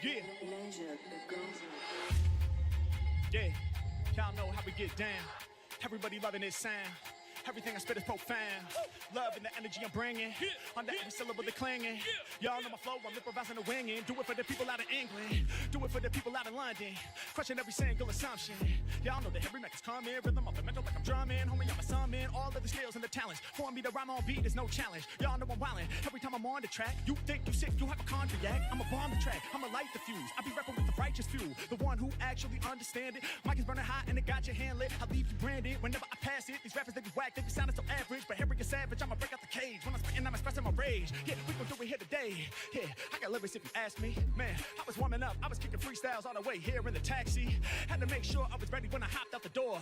Yeah. Yeah. Y'all know how we get down. Everybody loving this sound. Everything I spit is profound. Love and the energy I'm bringing. Under every syllable they're clinging. Y'all know my flow, I'm improvising the winging. Do it for the people out of England. Do it for the people out of London. Crushing every single assumption. Y'all know that every neck is coming. Rhythm up the mental like I'm drumming. Homie, I'm a summon. All of the skills and the talents. For me to rhyme on beat is no challenge. Y'all know I'm wildin'. Every time I'm on the track, you think you sick, you have a chondriac. I'm a bomb the track, I'm a light the fuse. I be rapping with the righteous few. The one who actually understand it. Mic is burning hot and it got your hand lit. I leave you branded whenever I pass it. These rappers, they be whack, they be sounding so average. But here we get savage, I'ma break out the cage. When I'm spitting, I'm expressing my rage. Yeah, we gon' do it here today. Yeah, I got lyrics if you ask me. Man, I was warming up, I was kicking freestyles all the way here in the taxi. Had to make sure I was ready when I hopped out the door.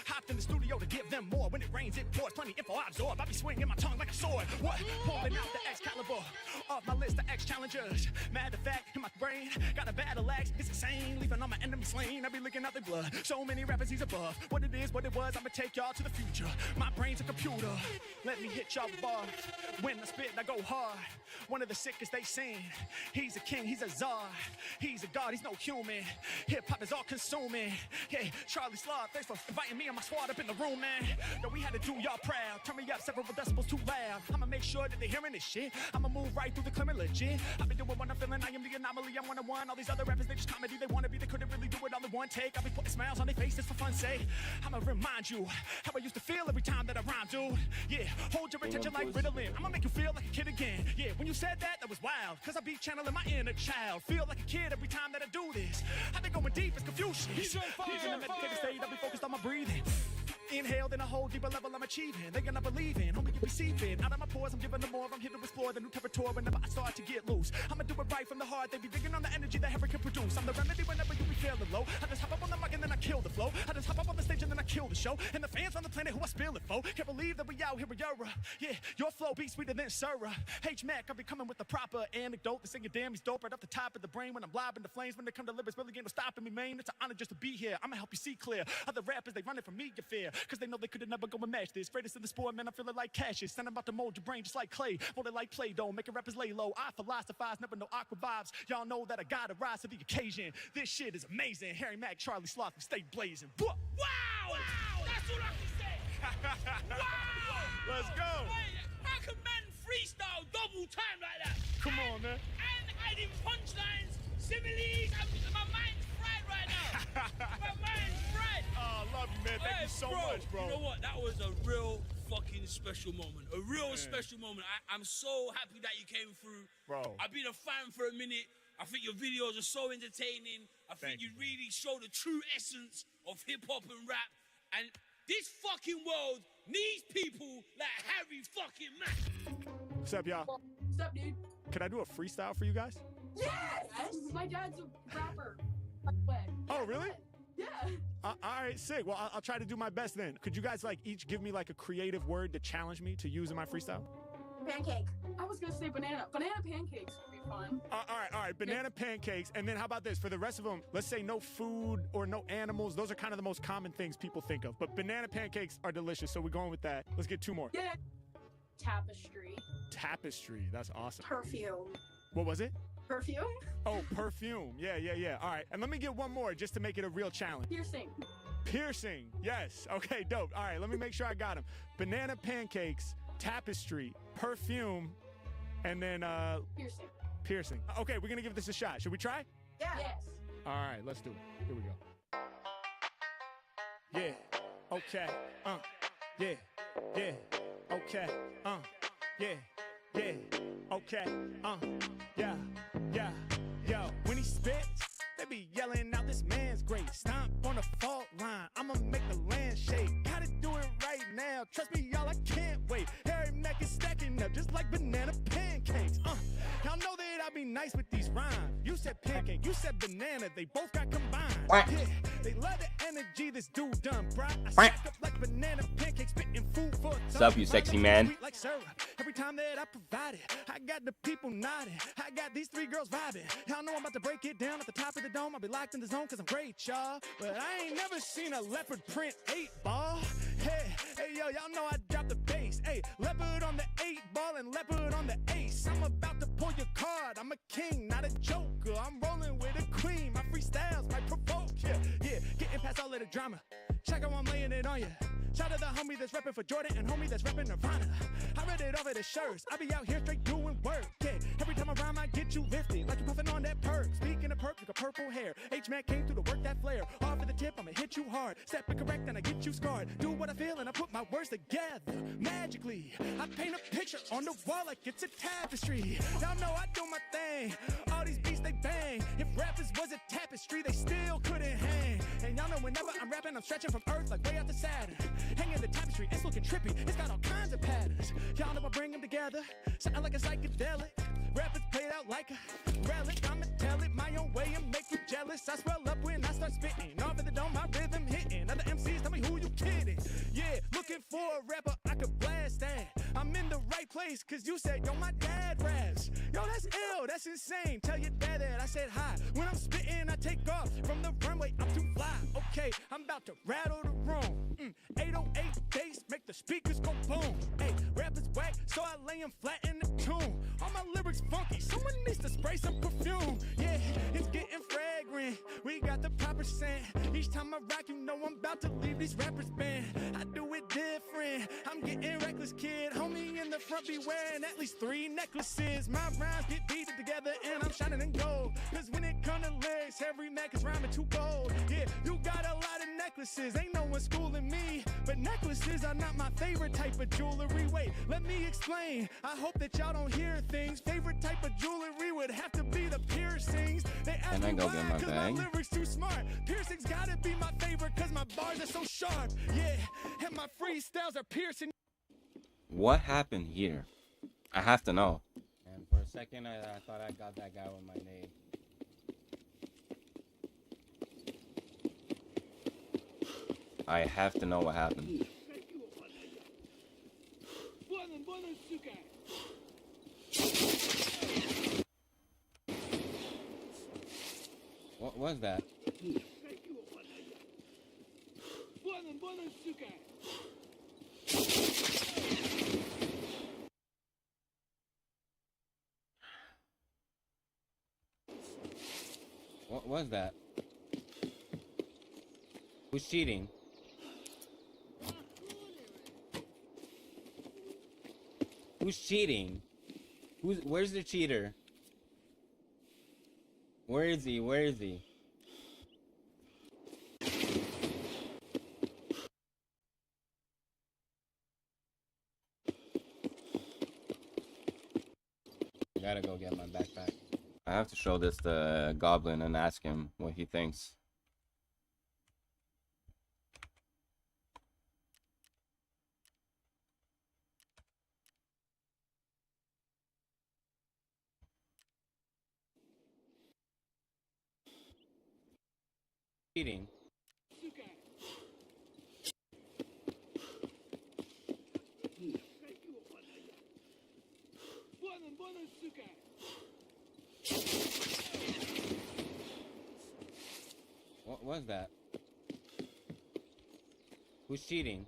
Hopped in the studio to give them more. When it rains, it pours. Plenty info I absorb. I be swinging my tongue like a sword. What? Pulling out the Excalibur. Off my list of ex-challengers. Matter of fact, in my brain, got a battle axe. It's insane, leaving all my enemies slain. I be licking out their blood. So many rappers, he's above. What it is, what it was, I'ma take y'all to the future. My brain's a computer. Let me hit y'all with bars. When I spit, I go hard. One of the sickest they seen. He's a king, he's a czar. He's a god, he's no human. Hip-hop is all consuming. Yeah, Charlie Sloth, thanks for inviting me and my squad up in the room, man. Yo, we had to do y'all proud. Turn me up several decibels too loud. I'ma make sure that they hearing this shit. I'ma move right through the climate legit. I've been doing what I'm feeling, I am the anomaly, I'm one-on-one. All these other rappers, they just comedy, they wanna be, they couldn't really do it all in one take. I'll be putting smiles on their faces for fun's sake. I'ma remind you how I used to feel every time that I rhyme, dude. Yeah, hold your attention like Ritalin. I'ma make you feel like a kid again. Yeah, when you said that, that was wild. Cause I be channeling my inner child. Feel like a kid every time that I do this. I be going deep as Confucius. He's in the meditated state, I be focused on my breathing. Inhale, then a whole deeper level I'm achieving. They gonna believe in, homie, you receiving. Out of my pores, I'm giving them more. I'm here to explore the new territory whenever I start to get loose. I'ma do it right from the heart. They be digging on the energy that Harry can produce. I'm the remedy whenever you be feeling low. I just hop up on the mic and then I kill the flow. I just hop up on the stage and then I kill the show. And the fans on the planet who I spill it for. Can't believe that we out here with Yura. Yeah, your flow be sweeter than Sura. H-Mac, I'll be coming with the proper anecdote. The singing damn, he's dope right off the top of the brain. When I'm live in the flames, when they come to lyrics, really ain't no stopping me, man. It's an honor just to be here. I'ma help you see clear. Other rappers, they running from me, you fear. Cause they know they could've never go and match this. Greatest in the sport, man, I'm feeling like Cassius. Stand about to mold your brain just like clay. Mold it like Play-Doh, making rappers lay low. I philosophize, never know awkward vibes. Y'all know that I gotta rise to the occasion. This shit is amazing. Harry Mack, Charlie Sloth, we stay blazing. Wow! Wow! That's all I can say. Wow! Let's go. Wait, how can man freestyle double time like that? Come on, man. And adding punchlines, similes. My mind's fried right now. My mind's fried. Oh, love you, man. Thank you so much, bro. You know what? That was a real fucking special moment. A real special moment. I'm so happy that you came through. Bro. I've been a fan for a minute. I think your videos are so entertaining. I think you really show the true essence of hip-hop and rap. And this fucking world needs people like Harry fucking Mack. What's up, y'all? What's up, dude? Can I do a freestyle for you guys? Yes! My dad's a rapper. By the way. Oh, really? Yeah. All right, sick. Well, I'll try to do my best then. Could you guys like each give me like a creative word to challenge me to use in my freestyle? Pancake. I was gonna say banana. Banana pancakes would be fun. All right. Banana pancakes. And then how about this? For the rest of them, let's say no food or no animals. Those are kind of the most common things people think of. But banana pancakes are delicious, so we're going with that. Let's get two more. Yeah. Tapestry. Tapestry. That's awesome. Perfume. What was it? Perfume? Oh, perfume. Yeah. All right. And let me get one more just to make it a real challenge. Piercing. Piercing. Yes. Okay, dope. All right, let me make sure I got them. Banana pancakes, tapestry, perfume, and then Piercing. piercing. Okay, we're gonna give this a shot. Should we try? Yeah. Yes. All right, let's do it. Here we go. Yeah. Okay. Yeah. Okay. Yeah. Okay. Yeah. Yo, when he spits, they be yelling out, this man's great. Stomp on the fault line, I'ma make the land shake. Gotta do it right now, trust me, y'all, I can't wait. Harry Mack is stacking up just like banana pancakes. Y'all know that I be nice with these rhymes. You said pancake, you said banana, they both got combined. Yeah, they love the energy this dude done, bruh. I stack up like banana pancakes, spitting food for a What's up, you sexy man? Sweet like syrup. Every time that I provide it, I got the people nodding. I got these three girls vibing. Y'all know I'm about to break it down at the top of the dome. I'll be locked in the zone cause I'm great, y'all. But I ain't never seen a leopard print 8-ball. Hey, yo, y'all know I dropped the bass. Hey, leopard on the 8-ball and leopard on the ace. I'm about to pull your card. I'm a king, not a joker. I'm rolling with the drama. Check how I'm laying it on ya. Shout out to the homie that's reppin' for Jordan and homie that's reppin' Nirvana. I read it over the shirts. I be out here straight doing work. Yeah, every time I rhyme, I get you lifted. Like you puffin' on that perk. Speaking of perk, you got purple hair. H-Mac came through to work that flare. Off of the tip, I'ma hit you hard. Step it correct and I get you scarred. Do what I feel and I put my words together. Magically, I paint a picture on the wall like it's a tapestry. Y'all know I do my thing. All these beats they bang. If rappers was a tapestry, they still couldn't hang. And y'all know whenever I'm rapping, I'm stretching from Earth like way out to Saturn. Hanging the tapestry, it's looking trippy. It's got all kinds of patterns. Y'all know I bring them together. Sound like a psychedelic. Rappers played out like a relic. I'ma tell it my own way and make you jealous. I swell up when I start spitting. Off of the dome, my rhythm hitting. Other MCs tell me who you kidding. Yeah, looking for a rapper I could blast at. I'm in the right place, cause you said, yo, my dad raps. Yo, that's ill, that's insane. Tell your dad that I said hi. When I'm spitting, I take off from the runway. I'm too fly. Okay, I'm about to rattle the room. 808 bass, make the speakers go boom. Hey, rappers whack, so I lay them flat in the tune. All my lyrics funky, someone needs to spray some perfume. Yeah, it's getting fragrant. We got the proper scent. Each time I rock, you know I'm about to leave these rappers banned. I do it different. I'm getting reckless, kid. Homie in the front be wearing at least 3 necklaces. My rhymes get beaded together and I'm shining in gold. Cause when it come to lyrics, every neck is rhyming too bold. Yeah, you got a lot of necklaces. Ain't no one schooling me. But necklaces are not my favorite type of jewelry. Wait, let me explain. I hope that y'all don't hear things. Favorite type of jewelry would have to be the piercings. They ask me why, cause my lyrics too smart. Piercings gotta be my favorite cause my bars are so sharp. Yeah, and my freestyles are piercing. What happened here? I have to know. And for a second, I thought I got that guy with my name. I have to know what happened. What was that? What was that? Who's cheating? Who's cheating? Where's the cheater? Where is he? Where is he? I gotta go get my backpack. I have to show this to Goblin and ask him what he thinks. Cheating. What was that? Who's cheating?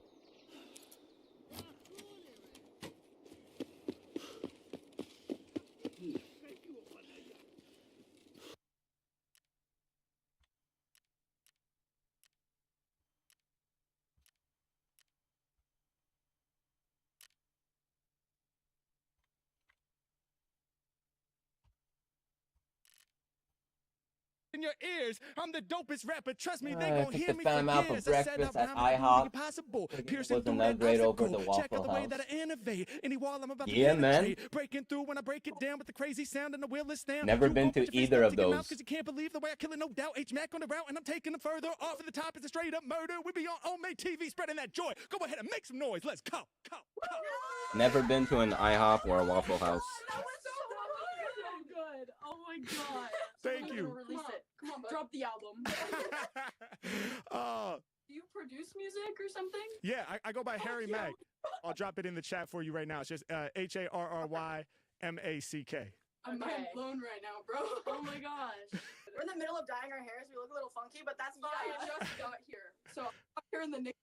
In your ears, I'm the dopest rapper. Trust me, they gon' hear me for found him out for years. I said breakfast that at rhyme IHOP. is impossible. It Piercing wasn't through that great over obstacle. at the Check out the Waffle way that I innovate. Any wall I'm about to Yeah, man. penetrate. Breaking through when I break it down with the crazy sound and the wheel is down. Never You been go to put your fist either up of to your mouth those. 'cause you can't believe the way I kill it, no doubt. H-Mac on the route and I'm taking them further. Off at the top is a straight up murder. We be on Omay TV spreading that joy. Go ahead and make some noise. Let's go. Never been to an IHOP or a Waffle House. That was so good. Oh my god. Thank you. Release it. Come on, drop the album. Do you produce music or something? Yeah, I go by Harry Mack. I'll drop it in the chat for you right now. It's just HARRYMACK. I'm mind blown right now, bro. Oh my gosh. We're in the middle of dyeing our hair, so we look a little funky, but that's fine. I just got here. So I'm here in the Nick.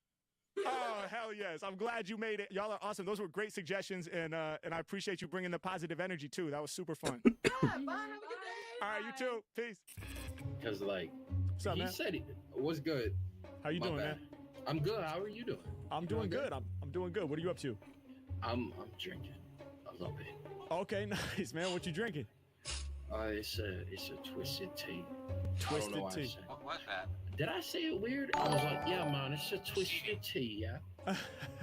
Oh, hell yes. I'm glad you made it. Y'all are awesome. Those were great suggestions, and I appreciate you bringing the positive energy, too. That was super fun. Yeah, bye. Have a good day. All right, you too. Peace. Because, like, What's up, he man? said it was good. How you doing, man? I'm good. How are you doing? I'm doing good. I'm doing good. What are you up to? I'm drinking a little bit. Okay, nice, man. What you drinking? It's a twisted tea. Twisted tea. What's that? Did I say it weird? I was like, yeah, man, it's a twisted tea, yeah.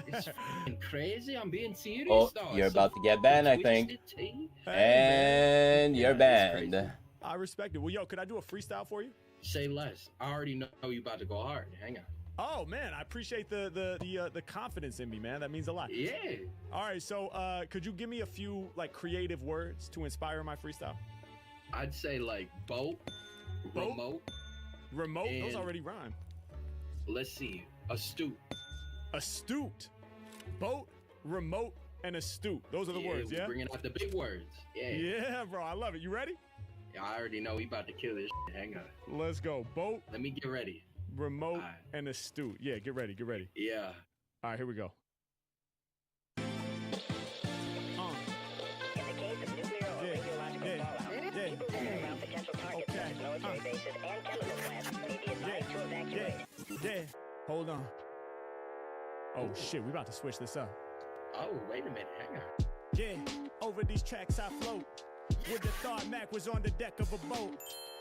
It's fucking crazy. I'm being serious. Oh, though. you're It's about to get banned, I think. twisted tea. And you're Yeah, it's banned. I respect it. Well, yo, could I do a freestyle for you? Say less. I already know you about to go hard. Hang on. Oh man, I appreciate the confidence in me, man. That means a lot. Yeah. All right, so could you give me a few like creative words to inspire my freestyle? I'd say like boat, Boat? remote. Those And- already rhyme. Let's see. Astute. Astute, boat, remote, and astute. Those are the words, we're yeah? bringing out the big words. Yeah. Yeah, bro, I love it. You ready? Yeah, I already know we about to kill this shit. Hang on. Let's go. Boat, Let me get ready. remote, Alright. and astute. Yeah, get ready, get ready. Yeah. All right, here we go. In the case of nuclear or radiological fallout, people who care about potential targets such as military bases and chemical plants may be advised to evacuate. Yeah. Hold on. Oh shit, we about to switch this up. Oh, wait a minute. Hang on. Yeah, over these tracks I float. With the thought Mac was on the deck of a boat.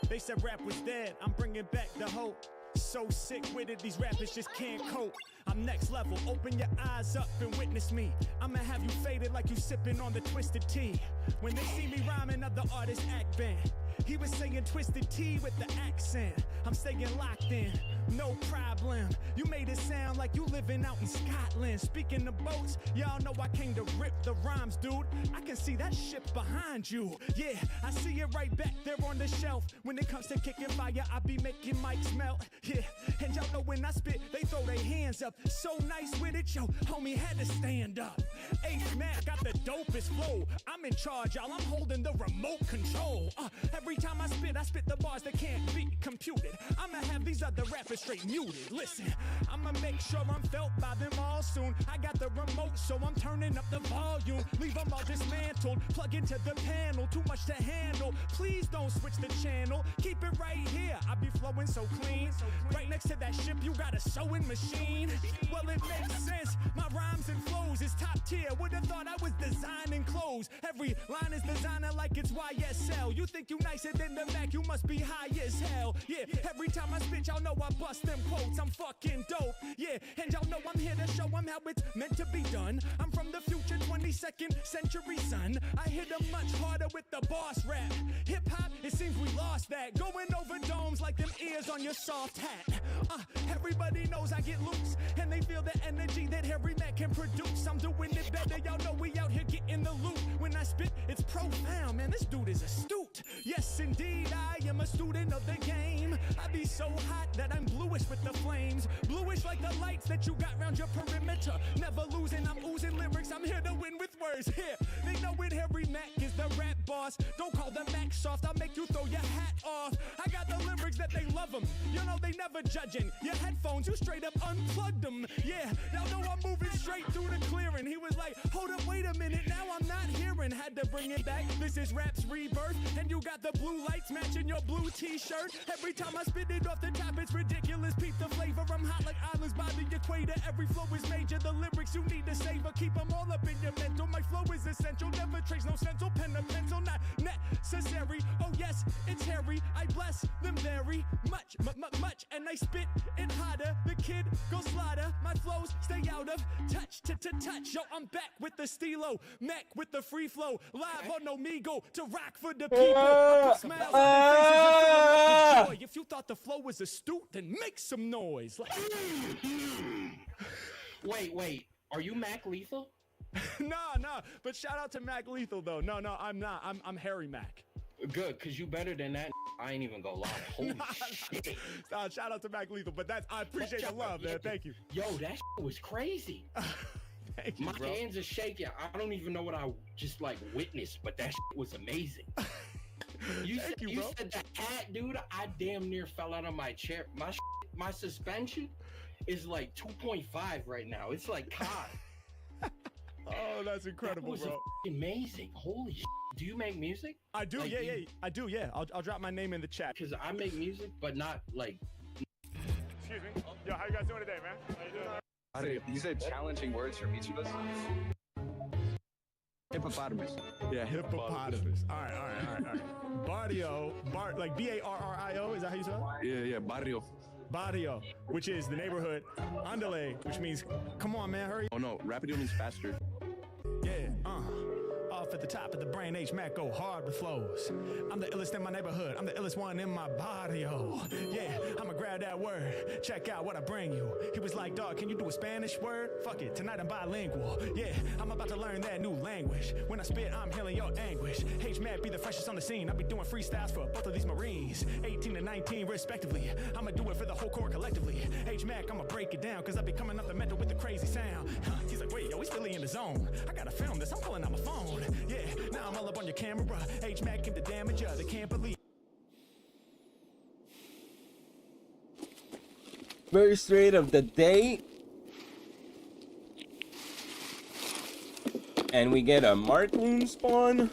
They said rap was dead, I'm bringing back the hope. So sick with it, these rappers just can't cope. I'm next level, open your eyes up and witness me. I'ma have you faded like you sipping on the twisted tea. When they see me rhyming, other artists act bad. He was saying twisted tea with the accent. I'm staying locked in, no problem. You made it sound like you living out in Scotland. Speaking of boats, y'all know I came to rip the rhymes, dude. I can see that ship behind you. Yeah, I see it right back there on the shelf. When it comes to kicking fire, I be making mics melt. Yeah, and y'all know when I spit, they throw their hands up. So nice with it, yo, homie had to stand up. Ace Mac got the dopest flow. I'm in charge, y'all, I'm holding the remote control. Every time I spit the bars that can't be computed. I'ma have these other rappers straight muted. Listen, I'ma make sure I'm felt by them all soon. I got the remote, so I'm turning up the volume. Leave them all dismantled, plug into the panel. Too much to handle, please don't switch the channel. Keep it right here, I be flowing so clean. Right next to that ship, you got a sewing machine. Well, it makes sense, my rhymes and flows is top tier. Would've thought I was designing clothes. Every line is designing like it's YSL. You think you nicer than the Mac, you must be high as hell. Yeah, every time I spit, y'all know I bust them quotes. I'm fucking dope. Yeah, and y'all know I'm here to show them how it's meant to be done. I'm from the future, 22nd century, son. I hit them much harder with the boss rap. Hip hop, it seems we lost that. Going over domes like them ears on your soft hat. Everybody knows I get loose, and they feel the energy that Harry Mack can produce. I'm doing it better, y'all know we out here getting the loot. When I spit, it's profound, man, this dude is astute. Yes, indeed, I am a student of the game. I be so hot that I'm bluish with the flames. Bluish like the lights that you got round your perimeter. Never losing, I'm oozing lyrics, I'm here to win with words. Here, they know it, Harry Mack is the rap boss. Don't call the Mac soft, I'll make you throw your hat off. I got the lyrics that they love them. You know they never judging. Your headphones, you straight up unplugged them. Yeah, y'all know I'm moving straight through the clearing. He was like, hold up, wait a minute, now I'm not hearing. Had to bring it back, this is rap's rebirth. And you got the blue lights matching your blue t-shirt. Every time I spit it off the top, it's ridiculous. Peep the flavor, I'm hot like islands by the equator. Every flow is major, the lyrics you need to savor. Keep them all up in your mental, my flow is essential. Never trace no stencil, pen or pencil, not necessary. Oh yes, it's hairy, I bless them very much, much. And I spit it hotter, the kid goes slaughter. My flows stay out of touch, touch. Yo, I'm back with the stilo, Mac with the free flow. Live on Omegle to rock for the people. I put smiles on their faces and joy. If you thought the flow was astute, then make some noise. Wait. Are you Mac Lethal? Nah, but shout out to Mac Lethal though. No, I'm not. I'm Harry Mac. Good, cause you better than that. I ain't even gonna lie. Holy shit. Shout out to Mac Lethal, but I appreciate the love, man. Thank you. Yo, that was crazy. Thank you, My bro. hands are shaking. I don't even know what I just like witnessed, but that was amazing. You said the hat, dude. I damn near fell out of my chair. My suspension is like 2.5 right now. It's like COD. Oh, that's incredible, that was bro. Amazing. Holy shit. Do you make music? I do, like, I do, yeah. I'll drop my name in the chat. Because I make music, but not like. excuse me. Yo, how you guys doing today, man? How you doing? You said challenging words from each of us? Hippopotamus. Yeah, hippopotamus. All right. Barrio, like Barrio, is that how you spell it? Yeah, barrio. Barrio, which is the neighborhood. Andale, which means, come on, man, hurry. Oh no, rapido means faster. Yeah, off at the top of the brain, H-Mac go hard with flows. I'm the illest in my neighborhood. I'm the illest one in my barrio. Yeah, I'ma grab that word. Check out what I bring you. He was like, dog, can you do a Spanish word? Fuck it, tonight I'm bilingual. Yeah, I'm about to learn that new language. When I spit, I'm healing your anguish. H-Mac be the freshest on the scene. I'll be doing freestyles for both of these Marines. 18 and 19 respectively. I'ma do it for the whole corps collectively. H-Mac, I'ma break it down, cause I be coming up the mental with the crazy sound. He's like, wait, yo, he's really in the zone. I gotta film this, I'm pulling out my phone. Yeah, now I'm all up on your camera. H-Mac came to damage ya, they can't believe. First raid of the day. And we get a Mark Loon spawn.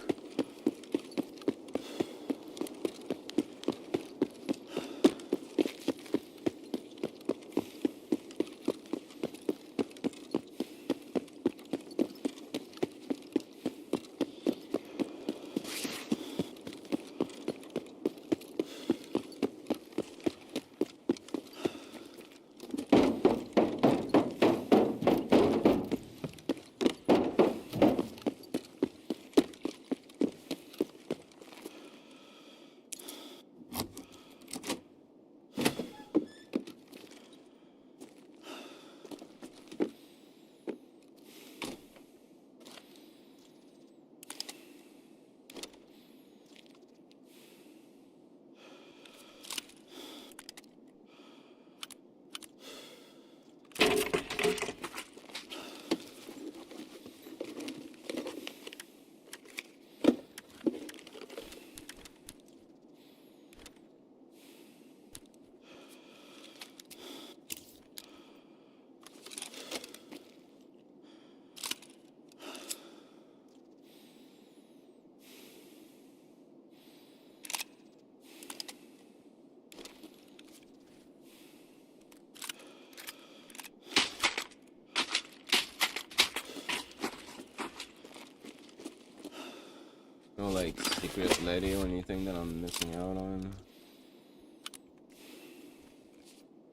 No, like, secret lady or anything that I'm missing out on.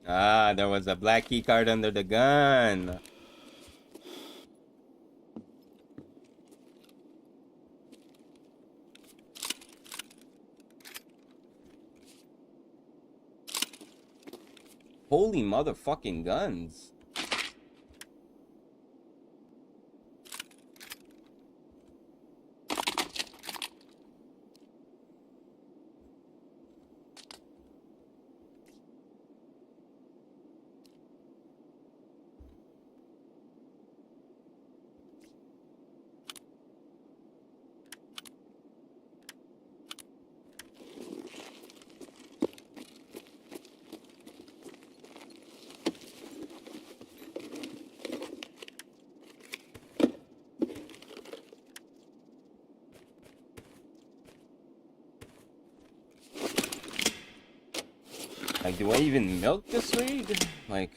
Ah, there was a black key card under the gun. Holy motherfucking guns. Like, do I even milk this raid? Like...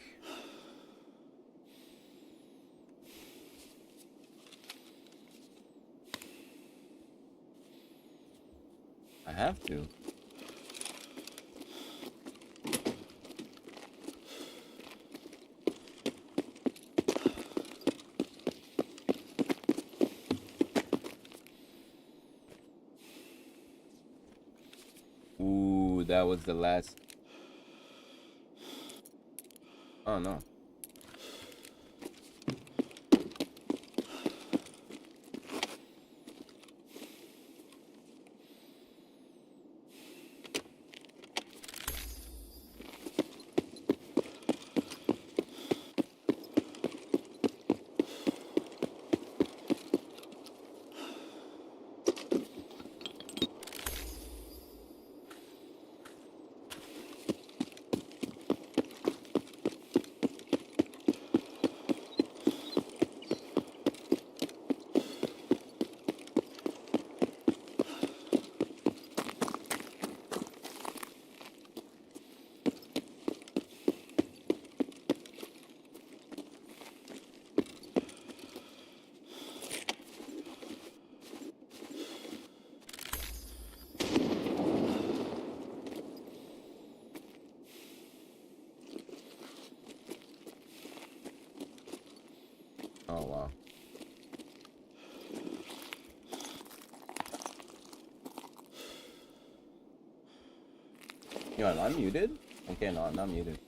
I have to. Ooh, that was the last... Oh no. Oh, wow. Yo, am I muted? Okay, no, I'm not muted.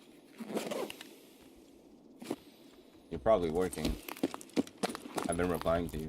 You're probably working. I've been replying to you.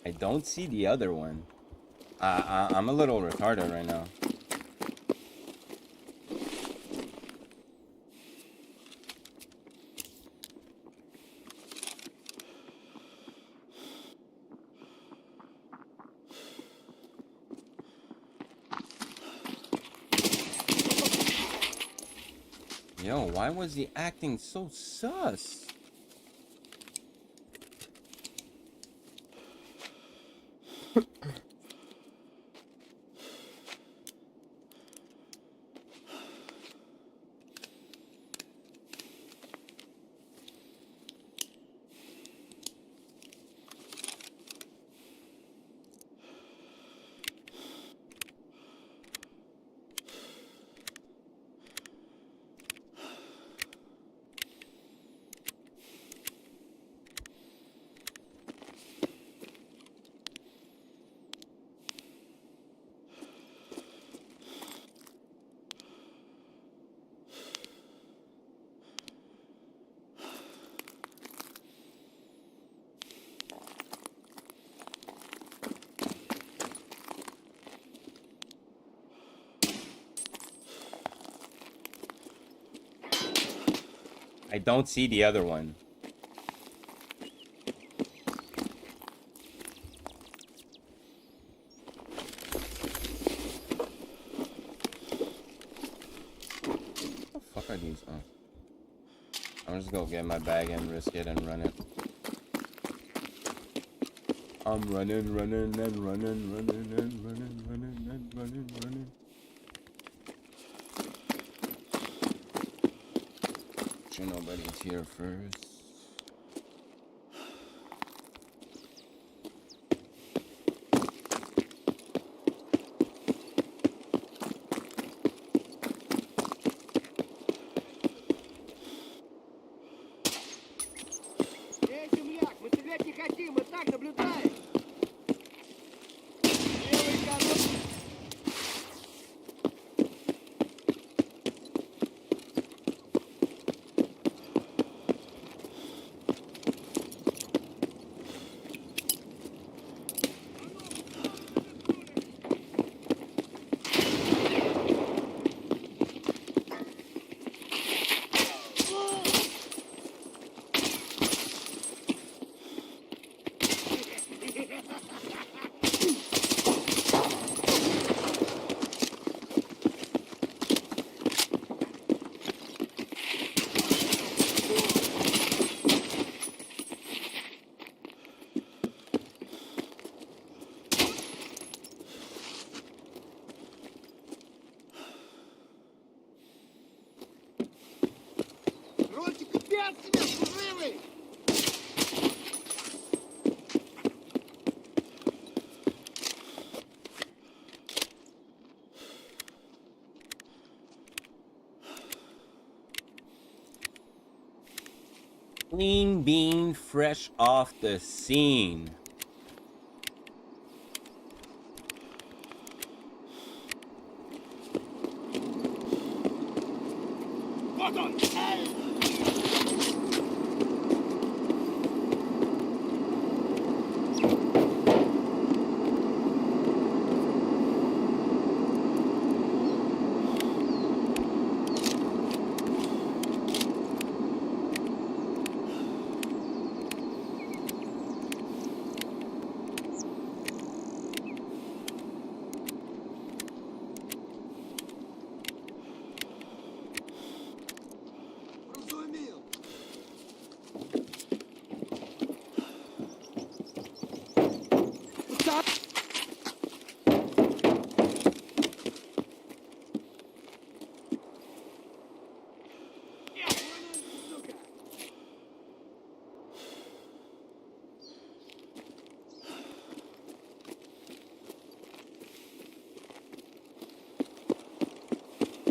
I don't see the other one. I'm a little retarded right now. Yo, why was he acting so sus? I don't see the other one. What the fuck are these? Oh. I'm just gonna get my bag and risk it and run it. I'm running and running and running and running. Sure nobody's here first. Clean bean, fresh off the scene.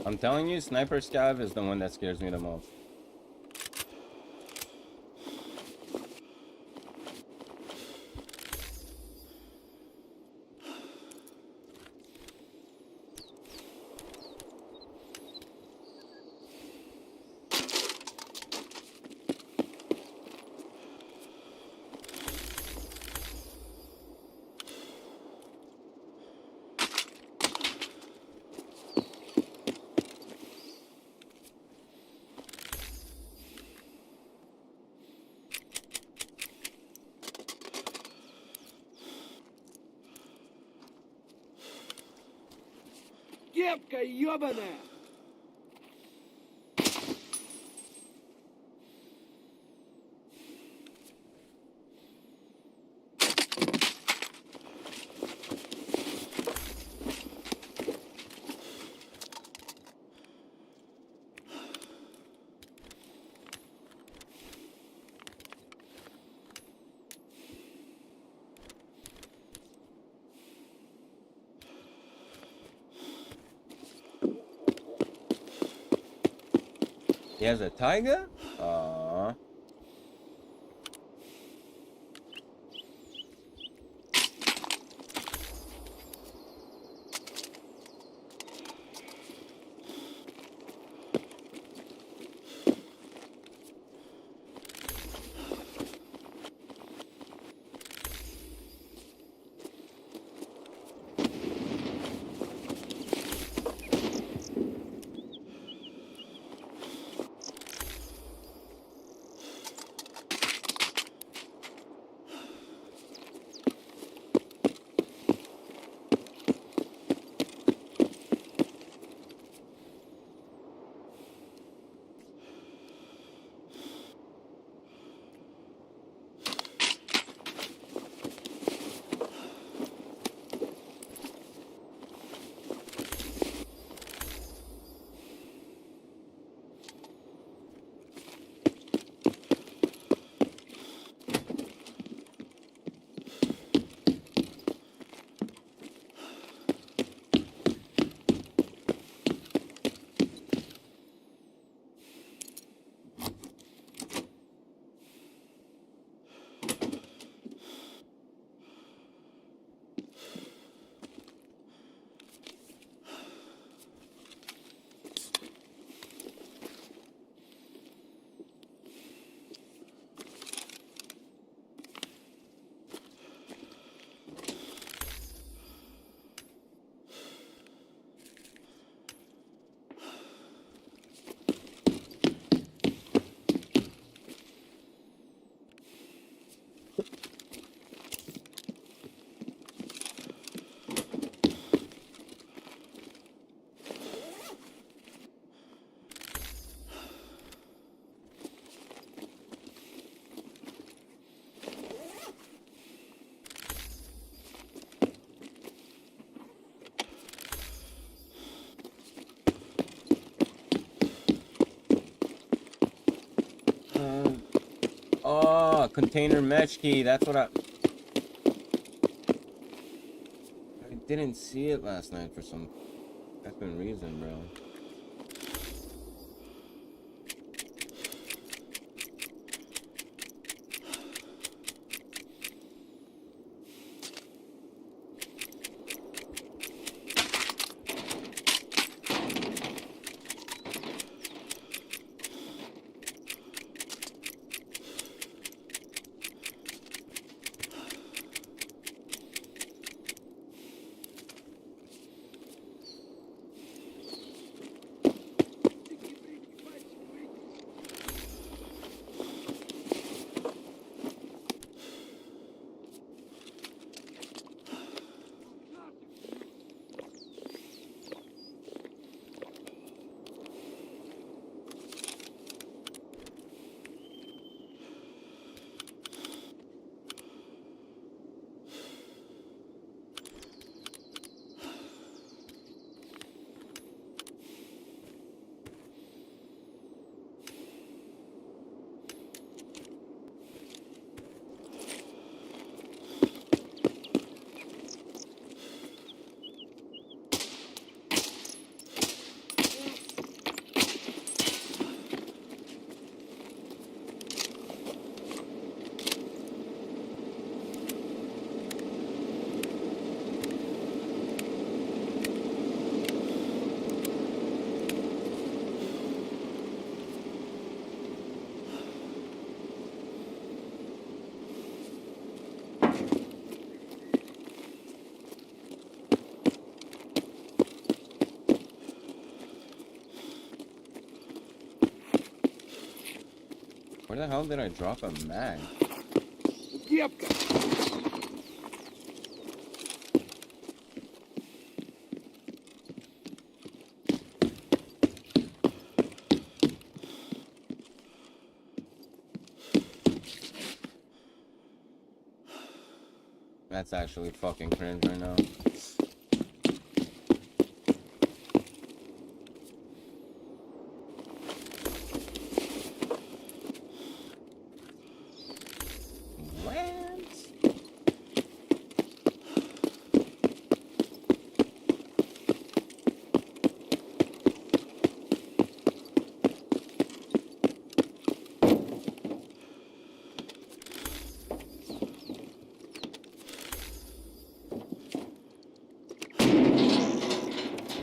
I'm telling you, Sniper Scav is the one that scares me the most. Кепка ёбаная! He has a tiger? Aww. Oh, container mesh key. That's what I didn't see it last night for some effing reason, bro. Where the hell did I drop a mag? Кепка. That's actually fucking cringe right now.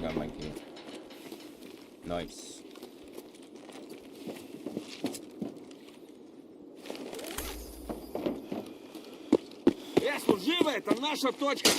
Got my key. Nice. Служивый, это наша точка.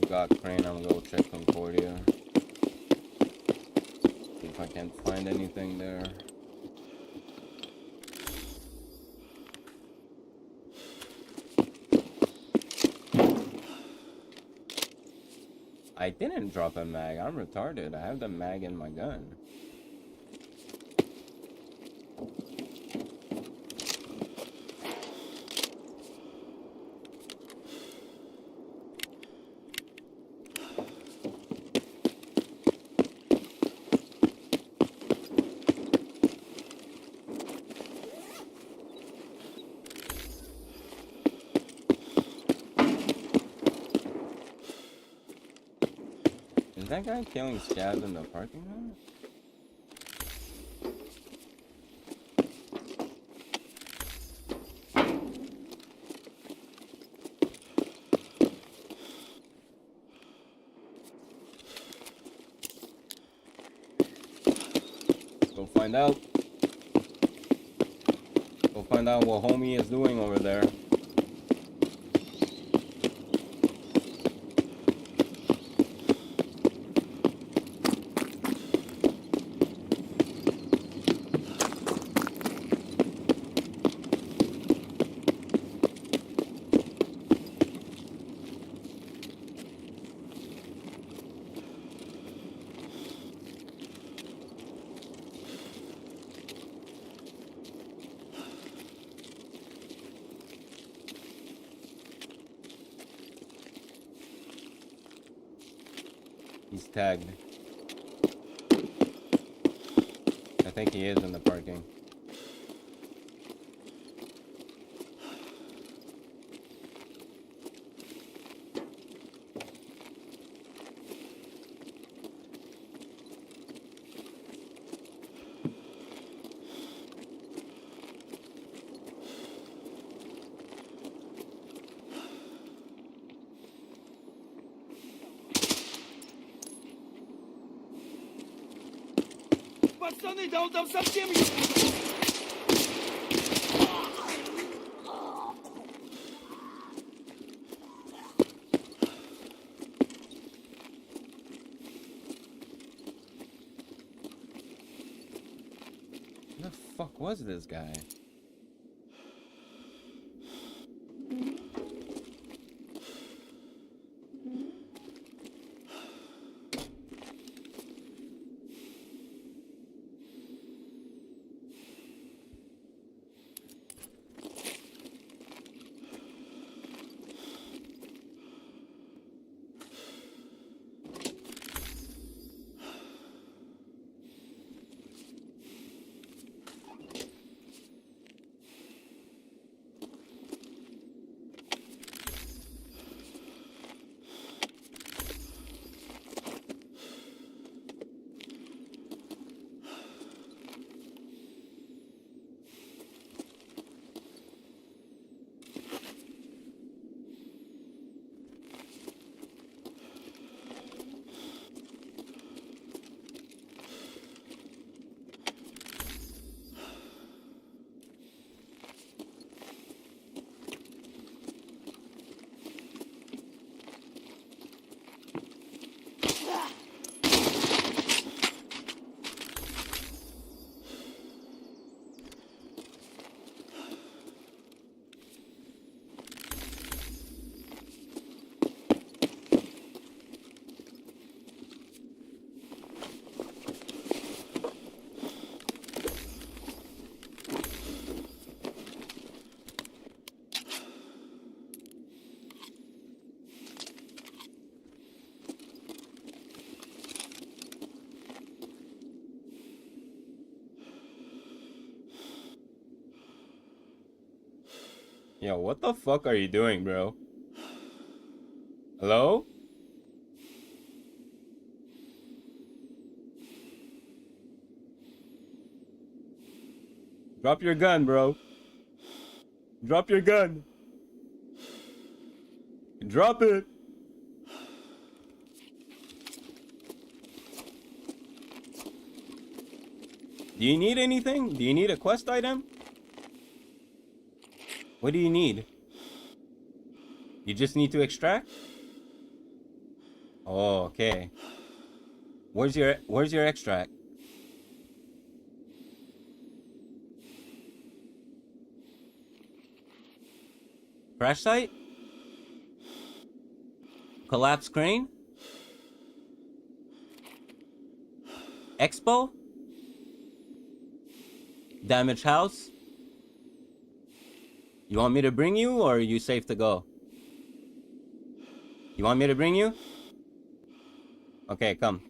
Got crane, I'm gonna go check Concordia. See if I can't find anything there. I didn't drop a mag, I'm retarded. I have the mag in my gun. Is that guy killing scabs in the parking lot? Go find out. Go find out what homie is doing over there. he's tagged. I think he is in the parking. Пацаны, да он там совсем... Who the fuck was this guy? Yo, what the fuck are you doing, bro? Hello? Drop your gun, bro. Drop your gun. Drop it. Do you need anything? Do you need a quest item? What do you need? You just need to extract? Oh, okay. Where's your extract? Crash site? Collapsed crane? Expo? Damaged house? You want me to bring you, or are you safe to go? You want me to bring you? Okay, come.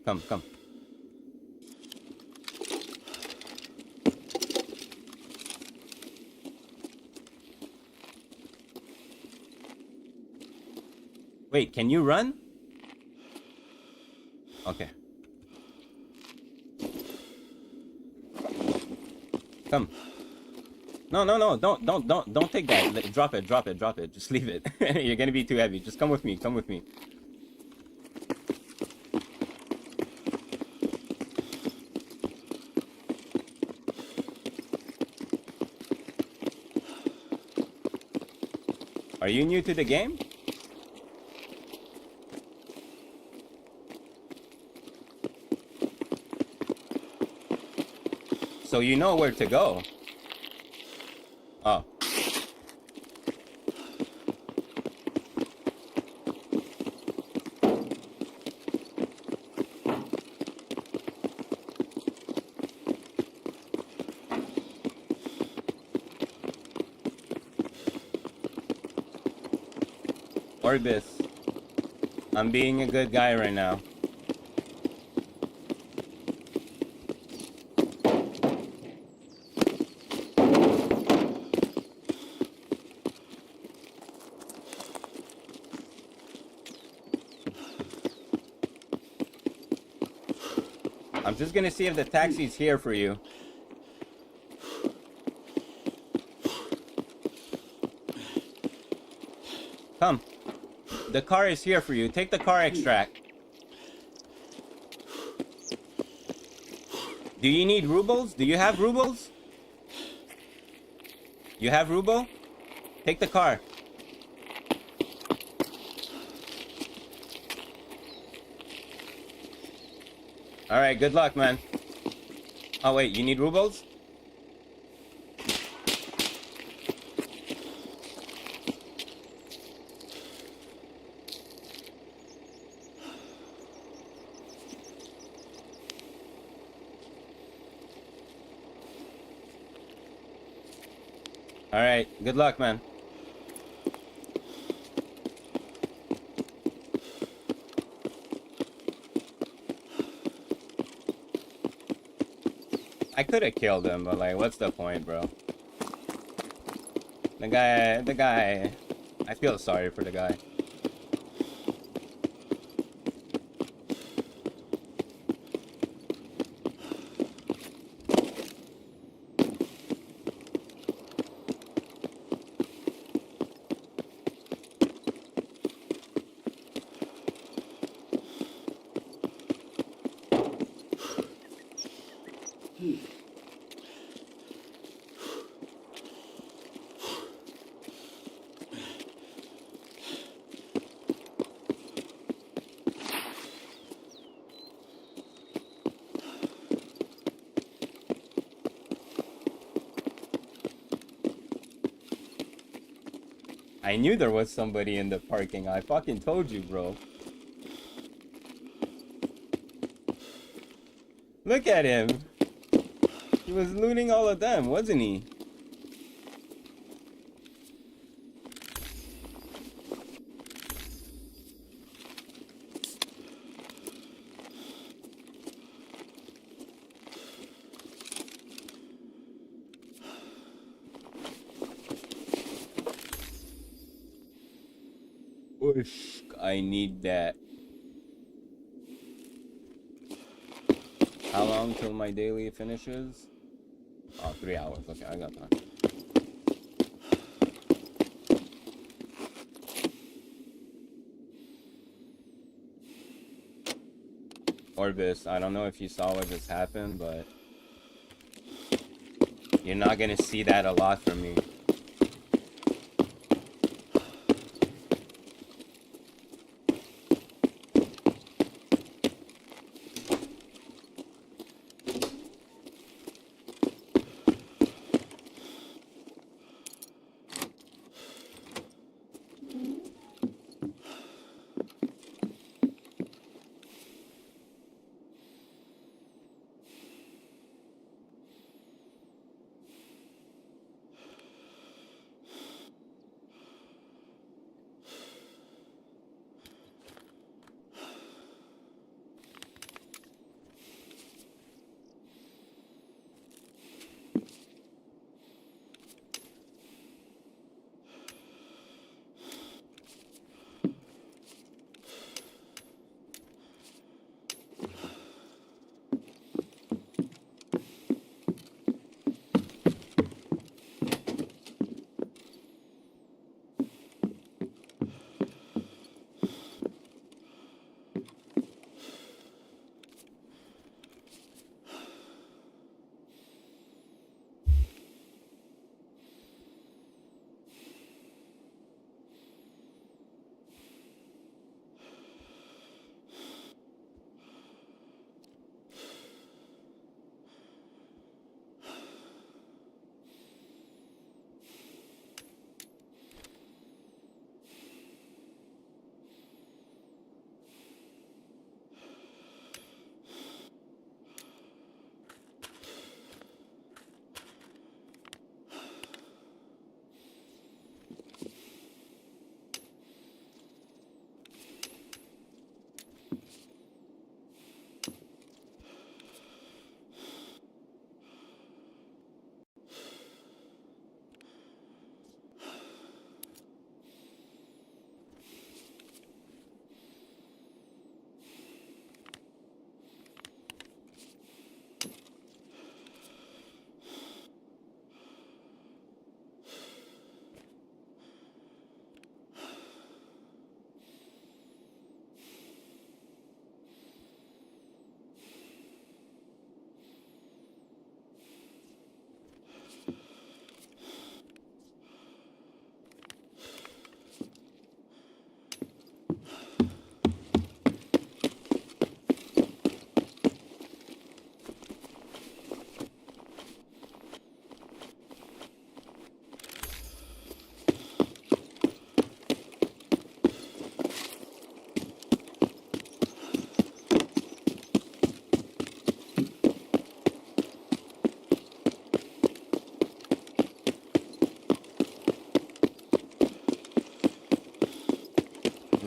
Wait, can you run? Okay. Come. No, don't take that. Drop it. Just leave it. You're gonna be too heavy. Just come with me. Are you new to the game? So you know where to go. Oh. Orbis, I'm being a good guy right now. I'm just gonna see if the taxi's here for you. Come. The car is here for you. Take the car extract. Do you need rubles? Do you have rubles? You have ruble? Take the car. Alright, good luck, man. Oh, wait, you need rubles? Alright, good luck, man. I could have killed him, but like, what's the point, bro? The guy, I feel sorry for the guy. I knew there was somebody in the parking. I fucking told you, bro. Look at him. He was looting all of them, wasn't he? Whoosh, I need that. How long till my daily finishes? Oh, 3 hours. Okay, I got time. Orbis, I don't know if you saw what just happened, but you're not gonna see that a lot from me.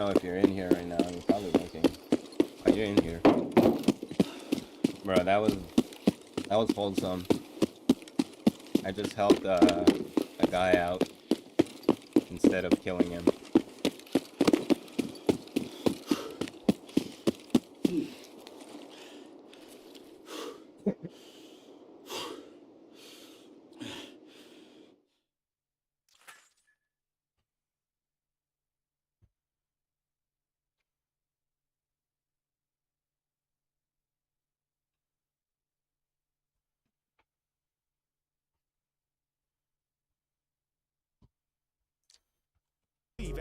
know if you're in here right now. You're probably working. Oh, you're in here. Bro, that was wholesome. I just helped a guy out instead of killing him.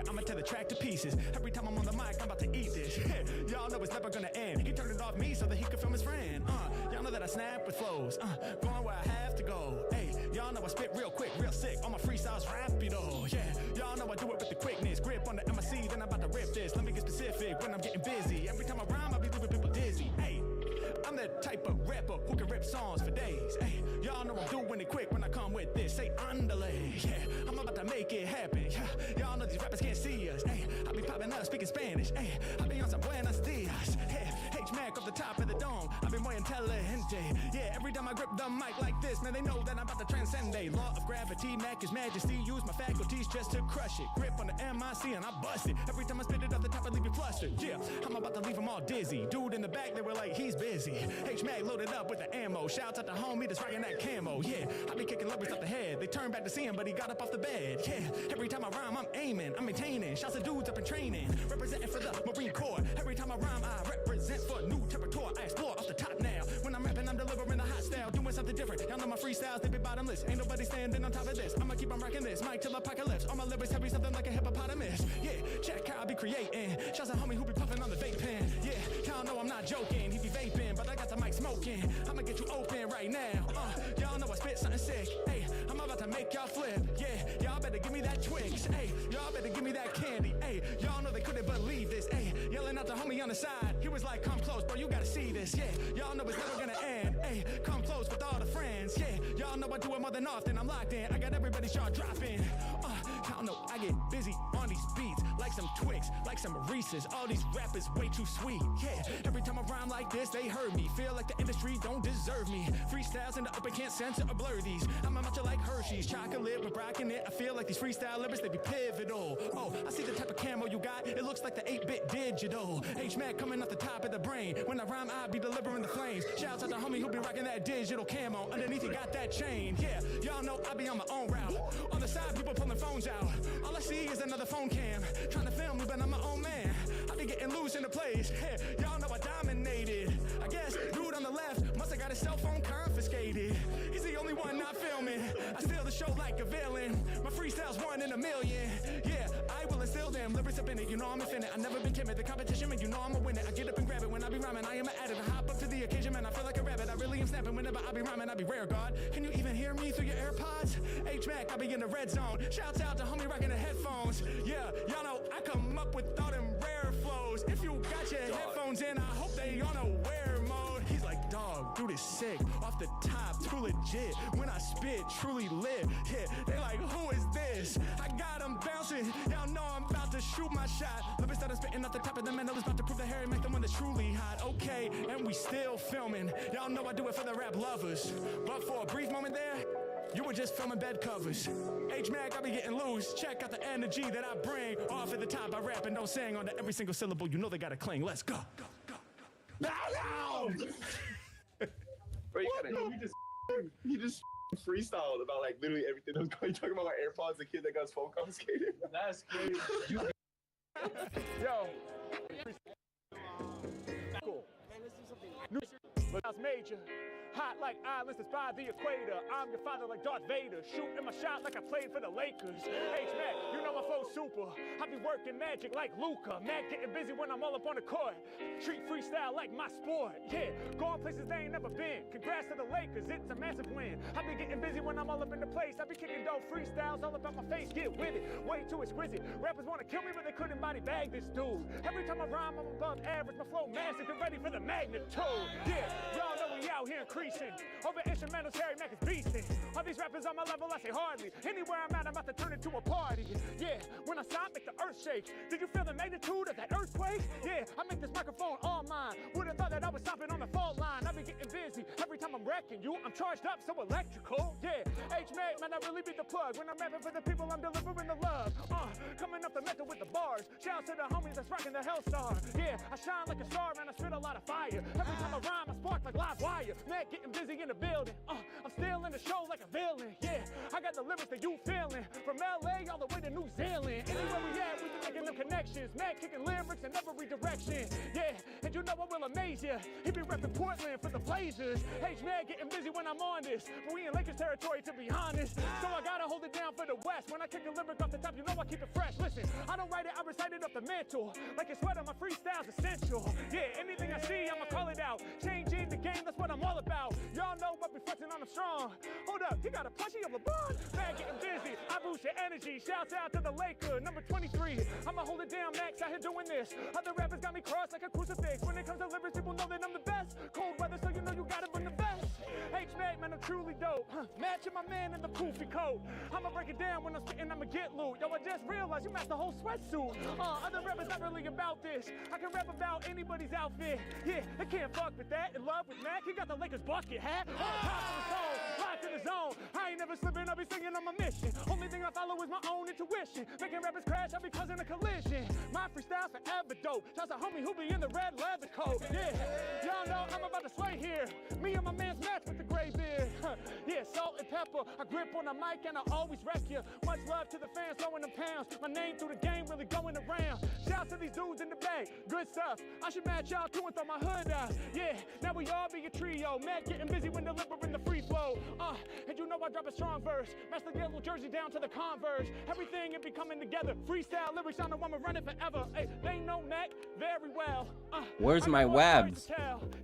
I'ma tear the track to pieces. Every time I'm on the mic, I'm about to eat this. Y'all know it's never gonna end. He turned it off me so that he could film his friend. Y'all know that I snap with flows. Going where I have to go. Hey, y'all know I spit real quick, real sick. All my freestyles rapido. Yeah, y'all know I do it with the quickness. Grip on the MIC, then I'm about to rip this. Let me get specific when I'm getting busy. Every time I rhyme, I be leaving people dizzy. Hey, I'm the type of rapper who can rip songs for days. Hey, y'all know I'm doing it quick when I come with this. Say underlay. Yeah, I'm about to make it happen. Yeah, y'all know these rappers can't see us. Hey, I be popping up speaking Spanish. Hey, I be on some buenos dias. Hey, H-Mac off the top of the dome. I be more intelligente. Yeah, every time I grip the mic like this, man, they know that I'm about to transcend a law of gravity. Mac is majesty. Use my faculties just to crush it. Grip on the MIC and I bust it. Every time I spit it off the top, I leave you flustered. Yeah, I'm about to leave them all dizzy. Dude in the back, they were like, he's busy. H-Mac loaded up with the ammo. Shouts out to homie that's rocking that camo. Yeah, I be kicking lovers off the head. They turn back to see him, but he got up off the bed. Yeah, every time I rhyme, I'm aiming. I'm maintaining. Shouts to dudes up in training. Representing for the Marine Corps. Every time I rhyme, I represent for a new territory. I explore off the top now. When I'm rapping, I'm delivering a hot style. Doing something different. Y'all know my freestyles, they be bottomless. Ain't nobody standing on top of this. I'ma keep on rocking this. Mic till apocalypse. All my lyrics heavy, something like a hippopotamus. Yeah, check how I be creating. Shouts to homie who be puffing on the vape pen. Yeah, y'all know I'm not joking. He be vaping, but I got the mic smoking. I'ma get you open right now. Y'all know I spit something sick. Hey, I'm about to make y'all flip. Yeah, y'all better give me that Twix. Hey, y'all better give me that candy. Hey, y'all know they couldn't believe this. Hey, yelling out the homie on the side. He was like, come close, bro, you gotta see this. Yeah, y'all know it's never gonna end. Hey, come close with all the friends. Yeah, y'all know I do it more than often. I'm locked in. I got everybody's jaw dropping. Y'all know I get busy on these beats. Like some Twix, like some Reese's. All these rappers way too sweet. Yeah, every time I rhyme like this, they hurt me. Feel like the industry don't deserve me. Freestyles in the open can't censor or blur these. I'm a matcha like Hershey's. Chocolate, we're rocking it. I feel like these freestyle lyrics, they be pivotal. Oh, I see the type of camo you got. It looks like the 8-bit digital. H-Mac coming off the top of the brain. When I rhyme, I be delivering the flames. Shouts out to homie who be rocking that digital camo. Underneath, you got that chain. Yeah, y'all know I be on my own route. On the side, people pulling phones out. All I see is another phone cam. Trying to film me, but I'm my own man. I be getting loose in the place. Hey, y'all know I dominated. I guess dude on the left must have got his cell phone confiscated. He's the only one not filming. I steal the show like a villain. My freestyle's 1 in a million. Yeah, I will instill them. Lyrics up in it, you know I'm infinite. I've never been timid. The competition, man, you know I'ma win it. I get up and grab it when I be rhyming. I am an addict. I hop up to the occasion, man. I feel like a rabbit. I really am snapping whenever I be rhyming. I be rare, God. Can you even hear me through your AirPods? H-Mac, I be in the red zone. Shouts out to homie rocking the headphones. Yeah, y'all know I come up with all them rare flows. If you got your headphones in, I hope they on aware mode. He's like, dog, dude is sick. Off the top, too legit. When I spit, truly lit. Yeah, they like, who is this? I got them bouncing. Y'all know I'm about to shoot my shot. Lyrics that I'm spitting off the top of the mental is about to prove that Harry Mack the one that's truly hot. Okay, and we still filming. Y'all know I do it for the rap lovers. But for a brief moment there, you were just filming bed covers. H-Mac, I be getting loose. Check out the energy that I bring. Off at the top, I rap and don't sing on every single syllable. You know they gotta cling. Let's go. Bro, he just freestyled about like literally everything that was going. Talking about like AirPods, the kid that got his phone confiscated. That's crazy. Yo. Cool. But that's major. Hot like islands that's by the equator. I'm your father like Darth Vader. Shooting my shot like I played for the Lakers. H-Mac, you know my flow's super. I be working magic like Luca. Mac getting busy when I'm all up on the court. Treat freestyle like my sport. Yeah, going places they ain't never been. Congrats to the Lakers, it's a massive win. I be getting busy when I'm all up in the place. I be kicking dope freestyles all about my face. Get with it, way too exquisite. Rappers wanna kill me, but they couldn't body bag this dude. Every time I rhyme, I'm above average. My flow massive, get ready for the magnitude. Yeah, y'all know we out here in precinct. Over instrumentals, Harry Mack is beasting. All these rappers on my level, I say hardly. Anywhere I'm at, I'm about to turn into a party. Yeah, when I stop, make the earth shake. Did you feel the magnitude of that earthquake? Yeah, I make this microphone all mine. Would've thought that I was stopping on the fault line. I've been getting busy. Every time I'm wrecking you, I'm charged up, so electrical. Yeah, H-Mac, man, I really be the plug. When I'm rapping for the people, I'm delivering the love. Coming up the mental with the bars. Shouts to the homies that's rocking the Hellstar. Yeah, I shine like a star and I spit a lot of fire. Every time I rhyme, I spark like live wire. Man, getting busy in the building. I'm still in the show like a villain. Yeah, I got the lyrics that you feeling. From LA all the way to New Zealand. Anywhere we at, we be making them connections. Man, kicking lyrics in every direction. Yeah, and you know I will amaze ya. He be repping Portland for the Blazers. H-Man getting busy when I'm on this. But we in Lakers territory to be honest. So I gotta hold it down for the West. When I kick a lyric off the top, you know I keep it fresh. Listen, I don't write it, I recite it off the mantle. Like a sweater, my freestyle's essential. Yeah, anything I see, I'ma call it out. Changing the game, that's what I'm all about. Y'all know what reflecting on them strong. Hold up, you got a plushie of LeBron? Man, getting busy, I boost your energy. Shouts out to the Laker, number 23. I'ma hold it down, Max, out here doing this. Other rappers got me crossed like a crucifix. When it comes to lyrics, people know that I'm the best. Cold weather, so you know you gotta bring the best. H-Mac, man, I'm truly dope. Matching my man in the poofy coat. I'ma break it down when I'm spitting, I'ma get loot. Yo, I just realized you matched the whole sweatsuit. Other rappers not really about this. I can rap about anybody's outfit. Yeah, they can't fuck with that. In love with Mac, he got the Lakers bucket hat. Top of the zone, live to the zone. I ain't never slipping, I'll be singing on my mission. Only thing I follow is my own intuition. Making rappers crash, I'll be causing a collision. My freestyle's forever dope. Shouts a homie who be in the red leather coat. Yeah, y'all know I'm about to slay here. Me and my man's match with the gray beard. Yeah, salt and pepper. I grip on the mic and I always wreck you. Much love to the fans throwing them pounds. My name through the game really going around. Shouts to these dudes in the bay. Good stuff. I should match y'all too and throw my hood out. Yeah, now we all be a trio. Matt getting busy when delivering the free flow. And you know I drop a strong verse. Match the yellow jersey down to the Converse. Everything it be coming together. Freestyle lyrics, I know I'ma run it forever. Hey, they know Mac very well. Where's my wabs?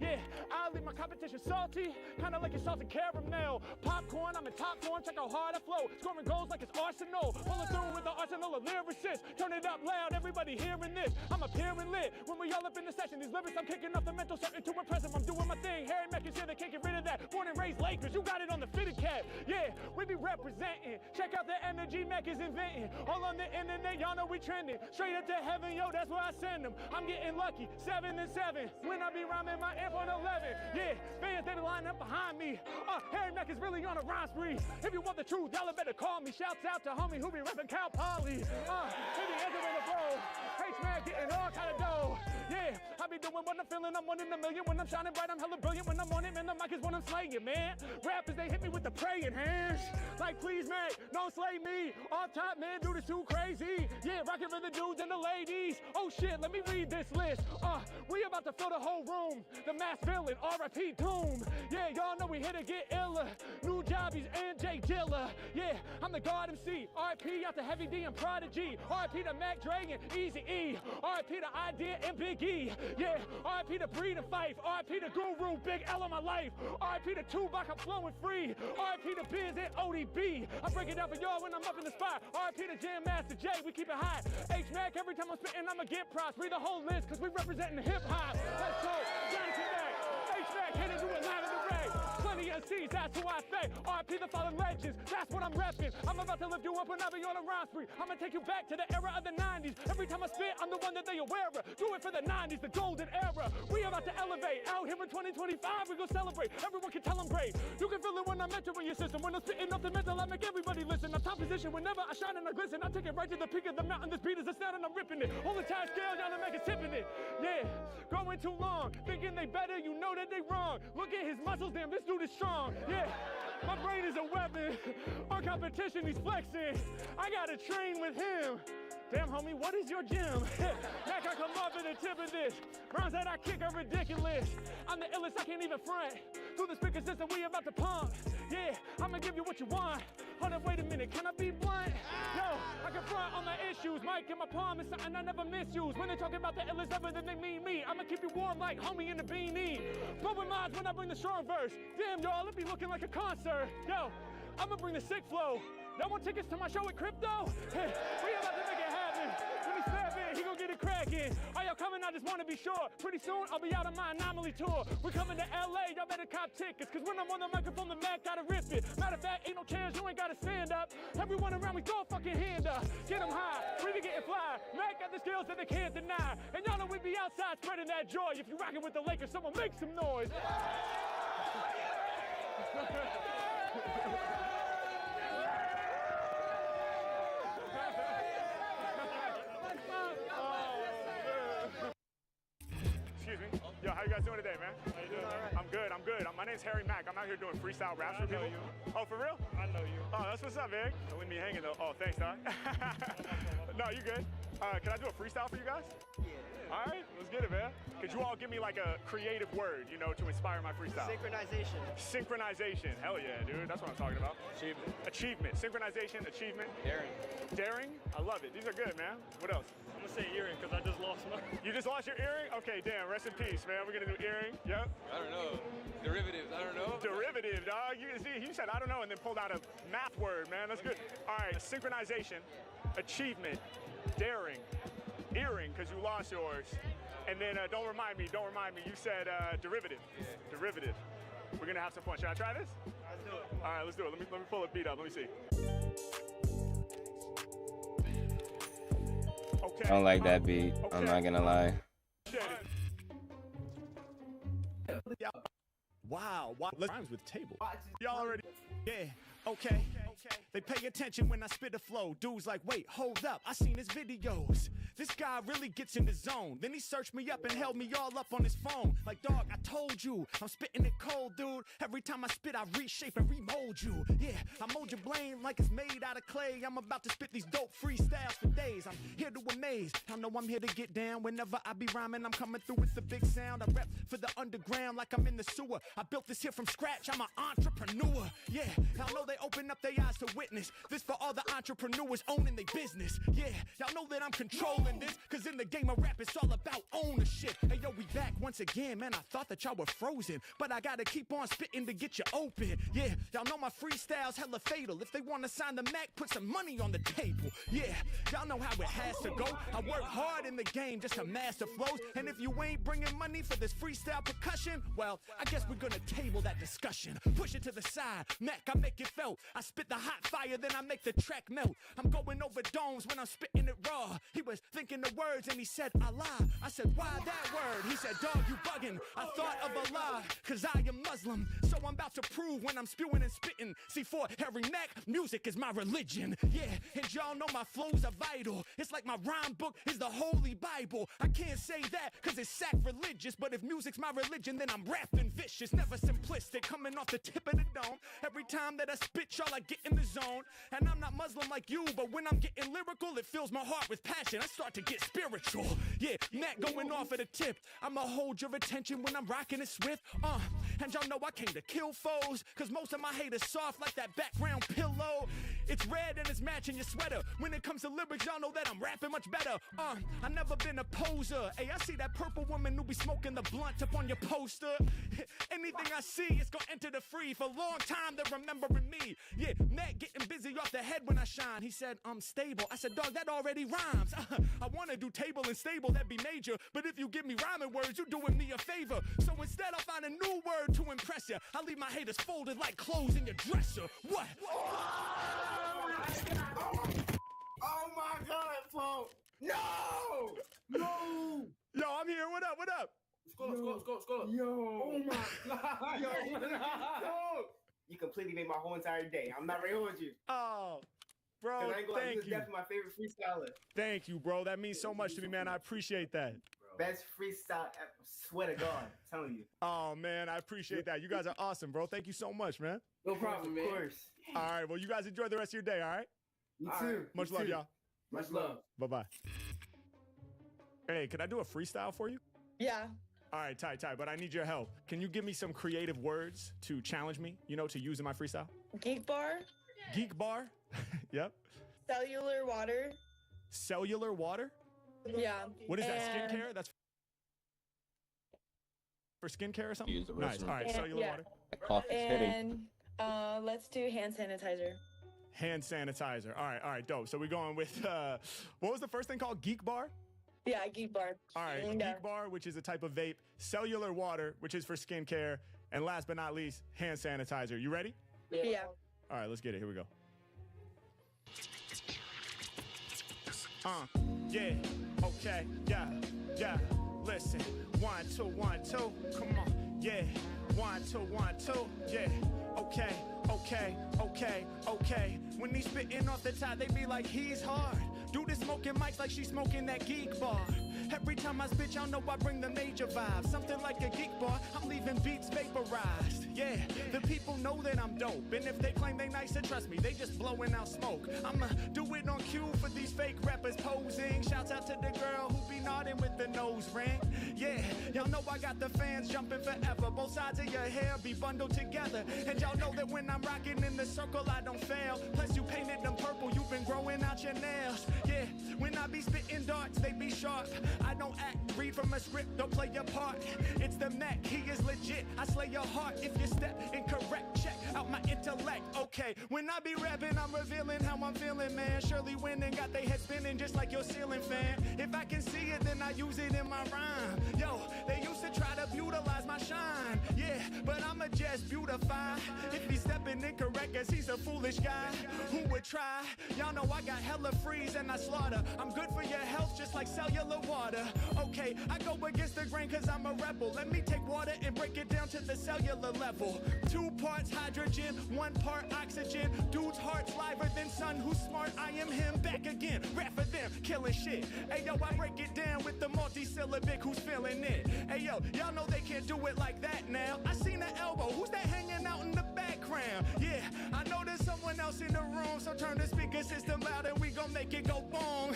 Yeah, I leave my competition salty, kinda like it's salted caramel. Popcorn, I'm in top form, check how hard I flow. Scoring goals like it's Arsenal. Pulling through with the arsenal of lyricists. Turn it up loud, everybody hearing this. I'm appearing lit when we all up in the session. These lyrics I'm kicking off the mental, certain to impress them. I'm doing my thing. Harry Mack is here, they can't get rid of that. Born and raised Lakers, you got it on the fitted cap. Yeah, we be representing. Check out the energy Mac is inventing. All on the internet, y'all know we trending. Straight up to heaven, yo, that's where I send them. I'm getting lucky, 7 and 7. When I be rhyming my amp on 11. Yeah, fans, they be lining up behind me. Harry Mack is really on a rhyme spree. If you want the truth, y'all better call me. Shouts out to homie who be repping Cal Poly. He be entering the bro. H-Mac getting all kind of dough. Yeah, I be doing what I'm feeling. I'm one in a million. When I'm shining bright, I'm hella brilliant. When I'm on it, man, the mic is when I'm slaying, man. Rappers, they hit me with the praying hands. Like, please, man, don't slay me. Off top, man, dude is too crazy. Yeah, rocking for the dudes and the ladies. Oh, shit, let me read this list. We about to fill the whole room. The mass villain, R.I.P. Doom. Yeah, y'all know we here to get iller. New Jobbies and Jay Dilla. Yeah, I'm the God MC. R.I.P. out to Heavy D and Prodigy. R.I.P. to Mac Dre and Easy E. R.I.P. to Idea and Big E. Yeah, R.I.P. to Breed and Fife. R.I.P. to Guru, Big L in my life. R.I.P. to Tupac, I'm flowing free. R.I.P. to Biz and ODB. I break it down for y'all when I'm up in the spot. R.I.P. to Jam Master J, we keep it high. H-Mac, every time I'm spitting, I'ma get props. Read the whole list, cause we representing the hip-hop. Let's go, Johnny Connect. H-Mac, hit it, do it live in the ray. Plenty of C's, that's who I say. R.I.P. the fallen legends, that's what I'm repping. I'm about to lift you up when I be on a rhyme spree. I'ma take you back to the era of the 90s. Every time I spit, I'm the one that they aware of. Do it for the 90s, the golden era. We about to elevate. Out here in 2025, we gon' celebrate. Everyone can tell I'm great. You can feel it when I'm entering your system. When I'm spitting off the mental, I make everybody listen. I'm top position whenever I shine and I glisten. I take it right to the peak of the mountain. This beat is a sound and I'm ripping it. Hold the time scale, y'all to make it tipping it. Yeah, going too long. Thinking they better, you know that they wrong. Look at his muscles, damn, this dude is strong. Yeah, my brain is a weapon. Our competition, he's flexing. I gotta train with him. Damn, homie, what is your gym? Mac, I come up in the tip of this. Rounds that I kick are ridiculous. I'm the illest, I can't even front. Through the speaker system, we about to pump. Yeah, I'ma give you what you want. Hold up, wait a minute, can I be blunt? Yo, I can front on my issues. Mic in my palm is something I never misuse. When they talk about the illest ever, then they mean me. I'ma keep you warm like homie in the beanie. Bumping mods when I bring the strong verse. Damn, y'all, it be looking like a concert. Yo, I'ma bring the sick flow. Y'all want tickets to my show with crypto? We about to make it happen. When he snap in, he gon' get it cracked. check-in. Are y'all coming? I just want to be sure. Pretty soon, I'll be out on my anomaly tour. We're coming to LA, y'all better cop tickets. Cause when I'm on the microphone, the Mac gotta rip it. Matter of fact, ain't no chairs, you ain't gotta stand up. Everyone around me, throw a fucking hand up. Get them high, really getting fly. Mac got the skills that they can't deny. And y'all know we be outside spreading that joy. If you rockin' with the Lakers, someone make some noise. Excuse me. Yo, how you guys doing today, man? How you doing? All right. I'm good. My name's Harry Mack. I'm out here doing freestyle raps for people. I know you. Oh, for real? I know you. Oh, that's what's up, man. I wouldn't be hanging though. Oh, thanks, dog. No, you good. Can I do a freestyle for you guys? Yeah. All right, let's get it, man. Could you all give me like a creative word, you know, to inspire my freestyle? Synchronization. Synchronization. Hell yeah, dude. That's what I'm talking about. Achievement. Achievement. Synchronization. Achievement. Daring. Daring. I love it. These are good, man. What else? I'm gonna say earring because I just lost mine. You just lost your earring? Okay, damn. Rest in peace, man. We're gonna do earring. Yep. I don't know. Derivatives. I don't know. Derivative, dog. You see, you said I don't know, and then pulled out a math word, man. That's good. All right. Synchronization. Achievement. Daring. Earring, because you lost yours. And then don't remind me. You said derivative. Yeah. Derivative. We're gonna have some fun. Should I try this? Let's do it. All right, let's do it. Let me pull a beat up. Let me see. Okay. I don't like that beat. Okay. I'm not gonna lie. Wow. Let's rhymes with table. Y'all already. Yeah. Okay. They pay attention when I spit a flow. Dudes like, wait, hold up. I seen his videos. This guy really gets in the zone. Then he searched me up and held me all up on his phone. Like, dog, I told you, I'm spitting it cold, dude. Every time I spit, I reshape and remold you. Yeah, I mold your brain like it's made out of clay. I'm about to spit these dope freestyles for days. I'm here to amaze. I know I'm here to get down. Whenever I be rhyming, I'm coming through with the big sound. I rep for the underground like I'm in the sewer. I built this here from scratch. I'm an entrepreneur. Yeah, I know they open up their eyes to witness. This for all the entrepreneurs owning their business. Yeah, y'all know that I'm controlling this, cause in the game of rap it's all about ownership. Hey yo, we back once again, man. I thought that y'all were frozen, but I gotta keep on spitting to get you open. Yeah, y'all know my freestyle's hella fatal. If they wanna sign the Mac, put some money on the table. Yeah, y'all know how it has to go. I work hard in the game just to master flows, and if you ain't bringing money for this freestyle percussion, well, I guess we're gonna table that discussion. Push it to the side, Mac, I make it felt. I spit the hot fire, then I make the track melt. I'm going over domes when I'm spitting it raw. He was thinking the words and he said Allah. I said, why that word? He said, dog, you bugging. I thought of Allah, cause I am Muslim. So I'm about to prove when I'm spewing and spitting. See, for Harry Mack, music is my religion. Yeah, and y'all know my flows are vital. It's like my rhyme book is the Holy Bible. I can't say that cause it's sacrilegious, but if music's my religion, then I'm rapped and vicious. Never simplistic, coming off the tip of the dome. Every time that I spit, y'all, I get in the zone. And I'm not Muslim like you, but when I'm getting lyrical, it fills my heart with passion. I start to get spiritual. Yeah, Matt going off at a tip. I'ma hold your attention when I'm rocking it swift. And y'all know I came to kill foes, cause most of my haters soft like that background pillow. It's red and it's matching your sweater. When it comes to lyrics, y'all know that I'm rapping much better. I never been a poser. Hey, I see that purple woman who be smoking the blunt up on your poster. Anything I see, it's gonna enter the free. For a long time, they're remembering me. Yeah, Matt getting busy off the head when I shine. He said, I'm stable. I said, dog, that already rhymes. I wanna do table and stable, that'd be major. But if you give me rhyming words, you doing me a favor. So instead, I'll find a new word to impress you. I leave my haters folded like clothes in your dresser. What? Oh my God, Paul! No! No! Yo, I'm here. What up? Score. Yo! Oh my God! Yo! You completely made my whole entire day. I'm not real with you. Oh, bro, thank you. That's my favorite freestyler. Thank you, bro. That means so much to me, man. I appreciate that. Best freestyle ever. Swear to God, I'm telling you. Oh, man, I appreciate that. You guys are awesome, bro. Thank you so much, man. No problem, man. Of course. All right, well, you guys enjoy the rest of your day, all right? You too. Much love, y'all. Much love. Bye-bye. Hey, can I do a freestyle for you? Yeah. All right, tight. But I need your help. Can you give me some creative words to challenge me, to use in my freestyle? Geek bar. Geek bar? Yep. Cellular water. Cellular water? Yeah. What is that, skincare? That's for skincare or something? Use the Nice. restroom. All right, cellular water. That cough is hitting. And let's do hand sanitizer. Hand sanitizer. All right, dope. So we're going with, what was the first thing called? Geek bar? Yeah, Geek Bar. All right, Yeah. Geek Bar, which is a type of vape, cellular water, which is for skincare, and last but not least, hand sanitizer. You ready? Yeah. All right, let's get it. Here we go. Yeah, okay, yeah. Listen, 1, 2, 1, 2. Come on, yeah. 1, 2, 1, 2. Yeah, okay. When he's spitting off the top, they be like, he's hard. Dude is smoking mics like she's smoking that Geek Bar. Every time I spit, y'all know I bring the major vibe. Something like a Geek Bar, I'm leaving beats vaporized. Yeah, the people know that I'm dope. And if they claim they nicer, trust me, they just blowing out smoke. I'ma do it on cue for these fake rappers posing. Shouts out to the girl who be nodding with the nose ring. Yeah, y'all know I got the fans jumping forever. Both sides of your hair be bundled together. And y'all know that when I'm rocking in the circle, I don't fail. Plus you painted them purple, you've been growing out your nails. Yeah, when I be spitting darts, they be sharp. I don't act, read from a script, don't play your part. It's the Mac, he is legit. I slay your heart if you step incorrect. Check out my intellect. Okay, when I be rapping, I'm revealing how I'm feeling, man. Surely winning, got they head spinning just like your ceiling fan. If I can see it, then I use it in my rhyme. Yo, they used to try to brutalize my shine. Yeah, but I'ma just beautify. If he's stepping incorrect, cause he's a foolish guy. Who would try? Y'all know I got hella freeze and I slaughter. I'm good for your health just like cellular water. Okay, I go against the grain cause I'm a rebel. Let me take water and break it down to the cellular level. 2 parts hydrogen, 1 part oxygen. Dude's heart's liver than sun who's smart. I am him back again. Rap for them, killing shit. Ayo, I break it down with the multi-syllabic who's feeling it. Ayo, y'all know they can't do it like that now. I seen the elbow, who's that hanging out in the background? Yeah, I know there's someone else in the room, so turn the speaker system loud and we gon' make it go boom.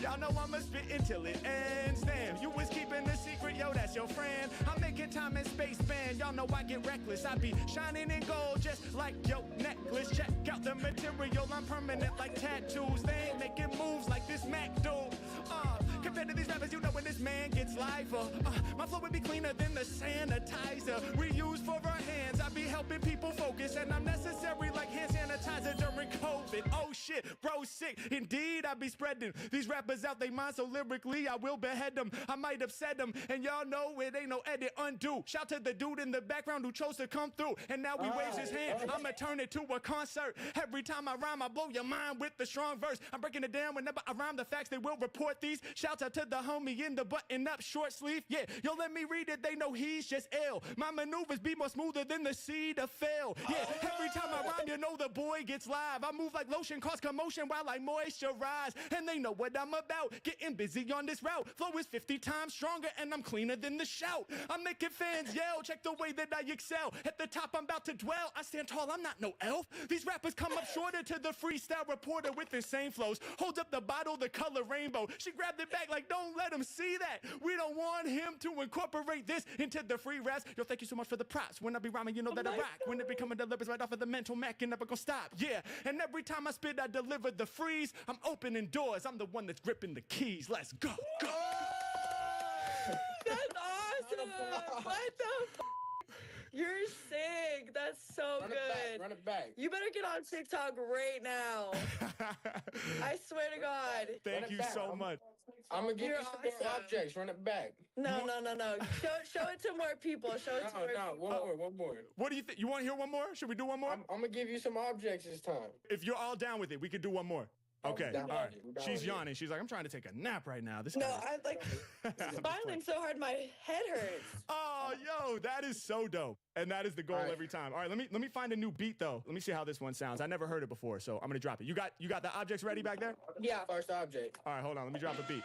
Y'all know I'ma spit until it ends. Damn, you was keeping the secret, yo, that's your friend. I'm making time and space band, y'all know I get reckless. I be shining in gold just like your necklace. Check out the material, I'm permanent like tattoos. They ain't making moves like this Mac dude. Compared to these rappers, you know when this man gets liver. My flow would be cleaner than the sanitizer we use for our hands. I be helping people focus, and I'm necessary like hand sanitizer during COVID. Oh shit, bro, sick. Indeed, I be spreading these rappers out they mind, so lyrically I will behead them. I might upset them, and y'all know it ain't no edit undo. Shout to the dude in the background who chose to come through, and now he waves his hand. I'ma turn it to a concert. Every time I rhyme, I blow your mind with the strong verse. I'm breaking it down whenever I rhyme the facts, they will report these. Shouts out to the homie in the button-up short sleeve. Yeah, yo, let me read it, they know he's just ill. My maneuvers be more smoother than the seed of fail. Yeah, every time I rhyme, you know the boy gets live. I move like lotion, cause commotion while I moisturize. And they know what I'm about, getting busy on this route. Flow is 50 times stronger and I'm cleaner than the shout. I'm making fans yell, check the way that I excel. At the top, I'm about to dwell. I stand tall, I'm not no elf. These rappers come up shorter to the freestyle reporter with insane flows. Holds up the bottle, the color rainbow. She grabbed it back like, don't let him see that. We don't want him to incorporate this into the free raps. Yo, thank you so much for the props. When I be rhyming, you know that I rock. When it be coming delivers right off of the mental Mac and never gonna stop. Yeah, and every time I spit, I deliver the freeze. I'm opening doors. I'm the one that's gripping the keys. Let's go. Go. That's awesome. What the f? You're sick. That's so good. Run it back. You better get on TikTok right now. I swear to God. Thank you so much. I'm gonna give You're you some more awesome. objects. Run it back. No. Show it to more people. Show it to more people. One more. What do you think? You want to hear one more? Should we do one more? I'm gonna give you some objects this time. If you're all down with it, we could do one more. Okay, down all right. with it. We're down She's with it. yawning. She's like, I'm trying to take a nap right now. This No, guy- I like smiling so hard my head hurts. Oh, yo, that is so dope. And that is the goal All right. every time. All right, let me find a new beat though. Let me see how this one sounds. I never heard it before, so I'm gonna drop it. You got the objects ready back there? Yeah. First object. All right, hold on. Let me drop a beat.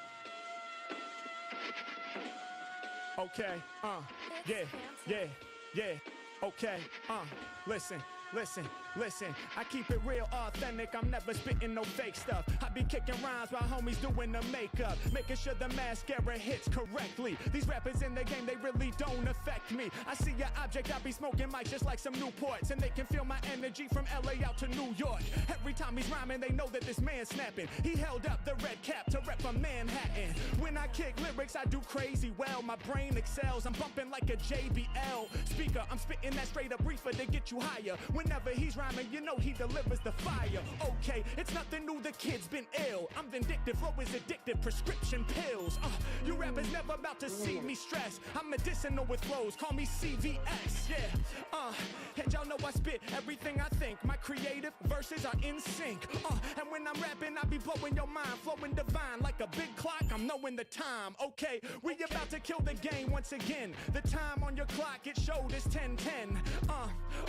Okay, yeah. Okay, listen. I keep it real authentic. I'm never spitting no fake stuff. I be kicking rhymes while homies doing the makeup, making sure the mascara hits correctly. These rappers in the game, they really don't affect me. I see your object, I be smoking mics just like some Newports, and they can feel my energy from LA out to New York. Every time time he's rhyming, they know that this man's snapping. He held up the red cap to rep from Manhattan. When I kick lyrics, I do crazy well. My brain excels, I'm bumping like a JBL speaker. I'm spitting that straight up reefer to get you higher. Whenever he's rhyming, you know he delivers the fire. Okay, it's nothing new, the kid's been ill. I'm vindictive, flow is addictive, prescription pills. You rappers never about to see me stress. I'm medicinal with flows, call me CVS, yeah. And y'all know I spit everything I think. My creative verses are in sync. And when I'm rapping, I be blowing your mind, flowing divine like a big clock. I'm knowing the time. Okay, we about to kill the game once again. The time on your clock, it showed is 10:10.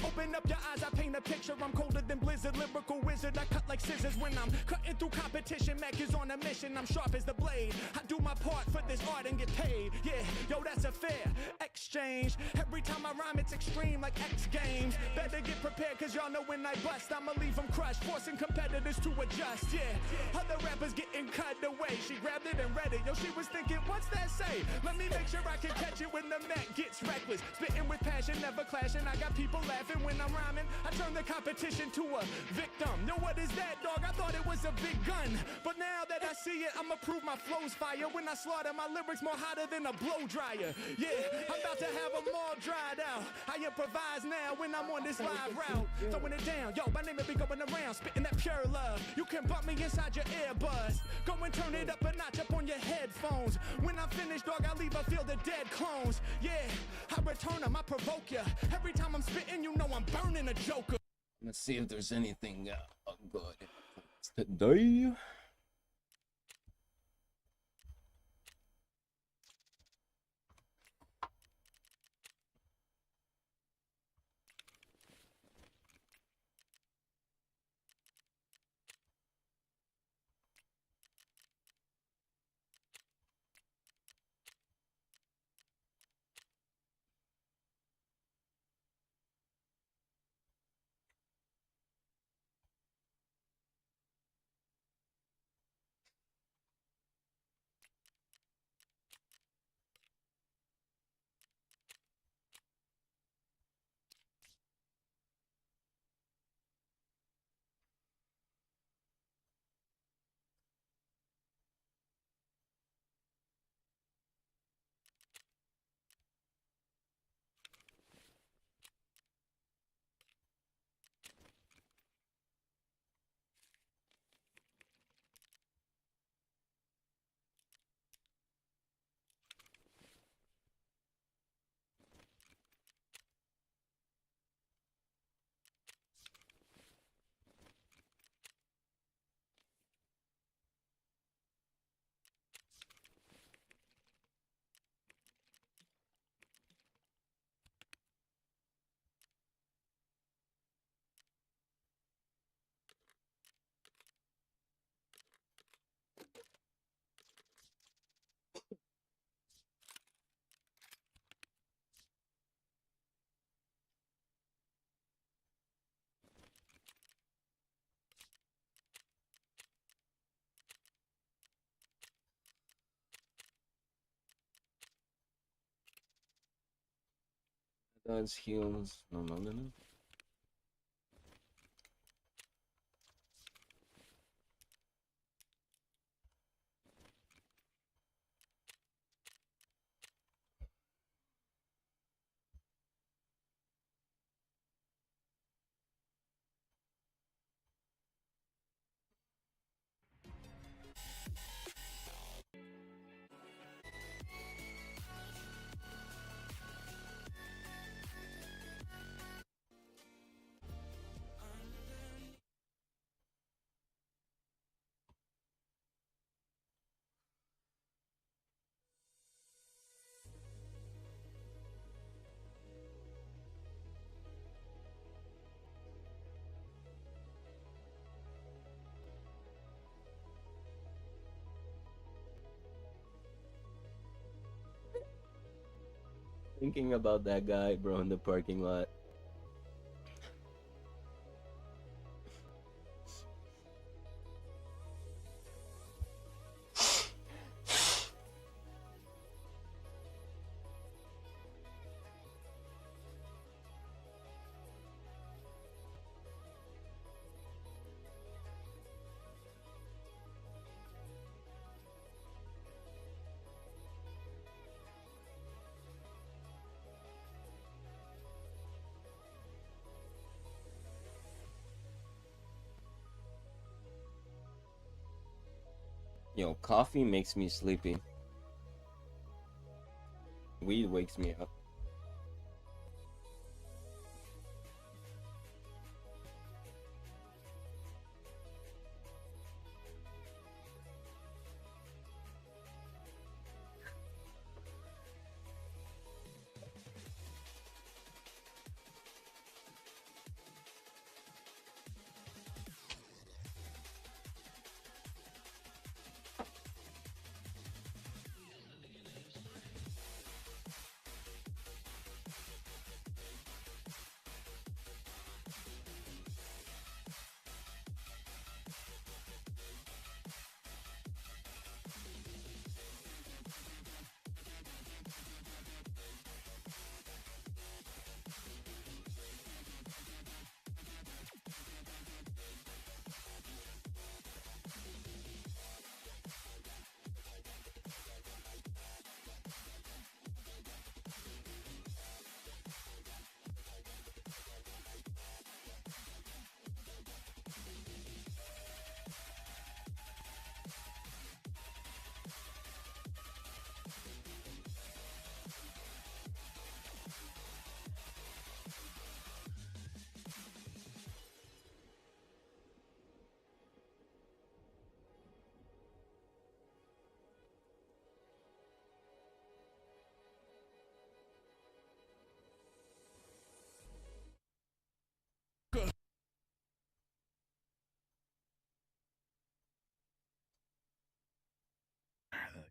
Open up your eyes, I paint a picture. I'm colder than Blizzard, lyrical wizard. I cut like scissors when I'm cutting through competition. Mac is on a mission, I'm sharp as the blade. I do my part for this art and get paid. Yeah, yo, that's a fair exchange. Every time I rhyme, it's extreme like X Games. Better get prepared, cause y'all know when I bust, I'ma leave them crushed, forcing competitors to adjust. Yeah, other rappers getting cut away. She grabbed it and read it. Yo, she was thinking, what's that say? Let me make sure I can catch it when the Mac gets reckless. Spitting with passion, never clashing. I got people laughing when I'm rhyming. I turn the competition to a victim. Yo, what is that, dog? I thought it was a big gun. But now that I see it, I'ma prove my flow's fire. When I slaughter, my lyrics more hotter than a blow dryer. Yeah, I'm about to have them all dried out. I improvise now when I'm on this live route. Throwing it down, yo, my name will be going around. Spitting that pure love. You can bump me inside your earbuds. Go and turn it up a notch up on your headphones. When I'm finished, dog, I leave a field of dead clones. Yeah, I return them, I provoke ya. Every time I'm spitting, you know I'm burning a joker. Let's see if there's anything good today. Does heals normal. Thinking about that guy, bro, in the parking lot. Yo, coffee makes me sleepy. Weed wakes me up.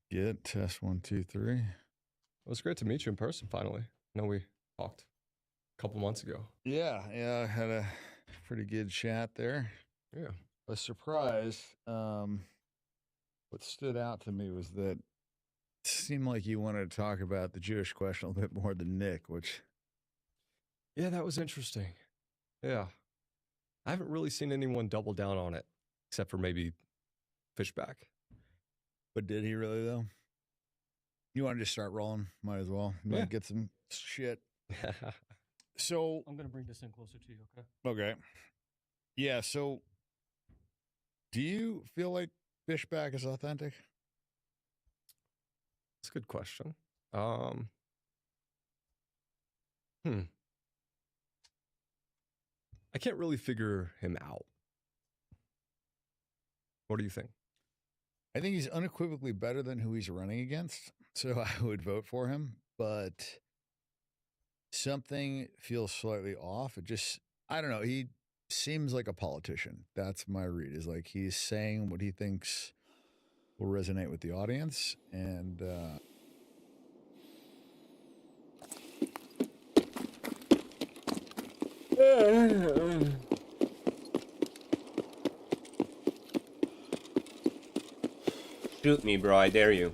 Get test 1, 2, 3. It was great to meet you in person finally. I know we talked a couple months ago. Yeah, I had a pretty good chat there. Yeah. A surprise. What stood out to me was that it seemed like you wanted to talk about the Jewish question a little bit more than Nick, which. Yeah, that was interesting. Yeah. I haven't really seen anyone double down on it, except for maybe Fishback. But did he really, though? You want to just start rolling? Might as well. Yeah. Get some shit. So. I'm going to bring this in closer to you, okay? Okay. Yeah, so do you feel like Fishback is authentic? That's a good question. I can't really figure him out. What do you think? I think he's unequivocally better than who he's running against, so I would vote for him, but something feels slightly off. I don't know, he seems like a politician. That's my read, is like he's saying what he thinks will resonate with the audience, and Shoot me, bro, I dare you.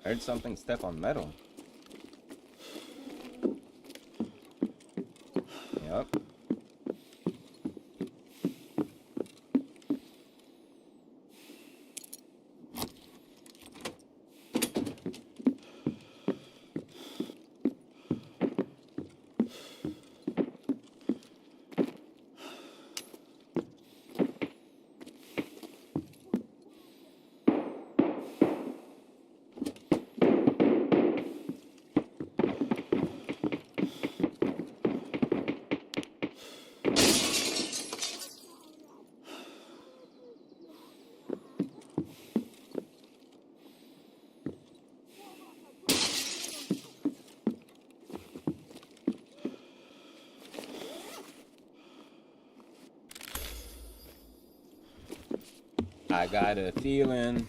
I heard something step on metal. Yep. I got a feeling.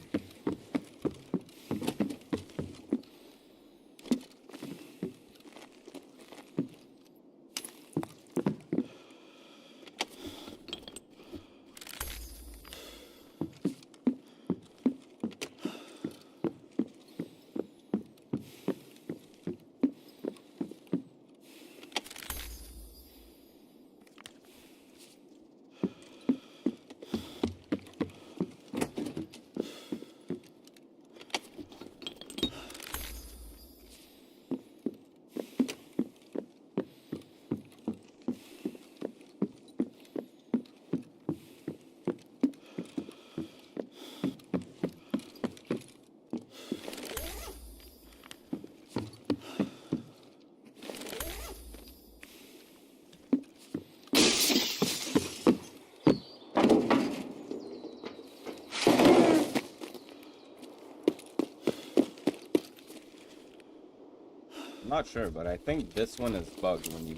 I'm not sure, but I think this one is bugged when you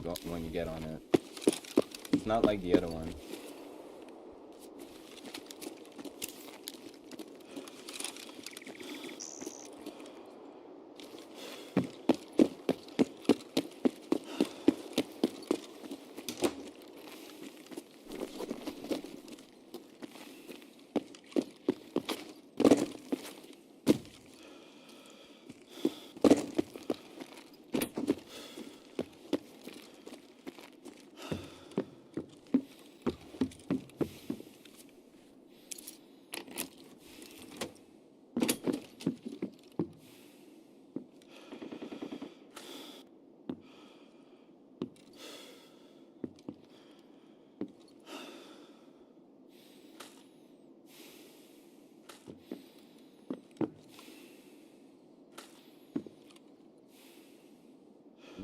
get on it. It's not like the other one.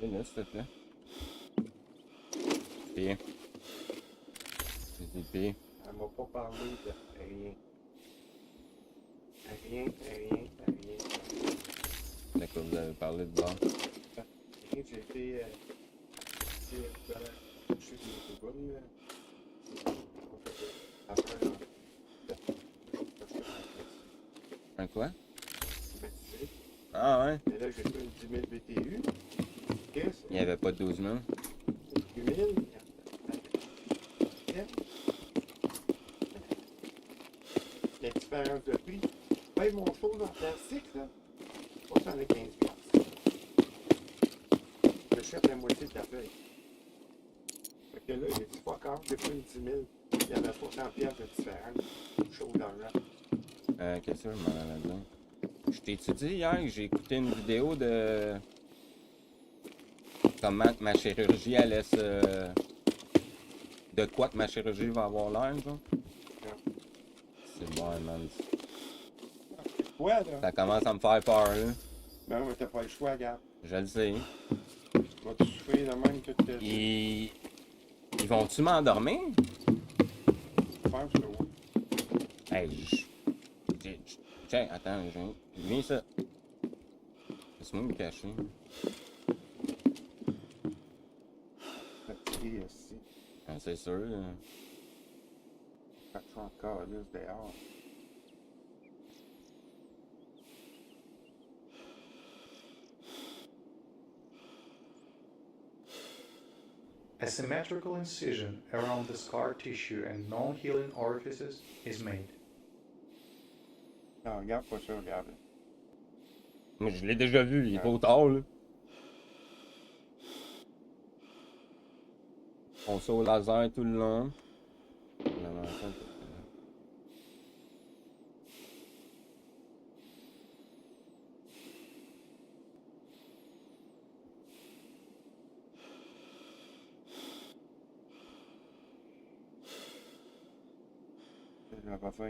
Là, s'il te plaît. Puis. Je dis puis. Elle m'a pas parlé de rien. Rien. D'accord, vous avez parlé de bord. J'ai été. Je suis du Togoun. Après, Un quoi? Ah ouais? et là, j'ai fait une 10 000 BTU. Il n'y avait pas de 12 000. 8 000. La différence de prix. Paye mon show dans plastique, là. 75 $. J'achète la moitié de la feuille. Fait que là, j'ai dit fuck off, j'ai pris une 10 000. Il y avait 60 $ de différence. Chaud d'argent. Qu'est-ce que je m'en allais dire? Je t'ai dit hier que j'ai écouté une vidéo de comment ma chirurgie allait se... De quoi que ma chirurgie va avoir l'air, genre? C'est bon, man. Ouais, là. Ça commence à me faire peur, là. Ben ouais, t'as pas le choix, regarde. Je le sais. Vas-tu souffrir de même toute ta vie? Ils vont-tu m'endormir? Je pense que oui. Hey, tiens, attends, viens ça. Laisse-moi me cacher. Fatigué aussi. Ah, c'est sûr. Fait que je suis encore là dehors. A symmetrical incision around the scar tissue and non-healing orifices is made. Non, regarde pas ça, regarde. Moi, je l'ai déjà vu, il est trop tard, là. On saute au laser tout le long.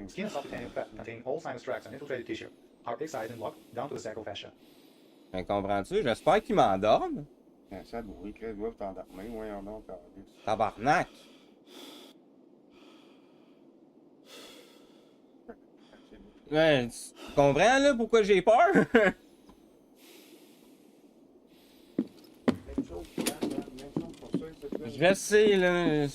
Skin and soft fat contain all sinus tracts and infiltrated tissue, are excised and locked down to the sacral Ben, comprends-tu? J'espère qu'ils m'endorment. Ben, ça doit, ils doivent t'endormir. Voyons donc, Tabarnak! Ouais, tu comprends, là, pourquoi j'ai peur? Je sais, là.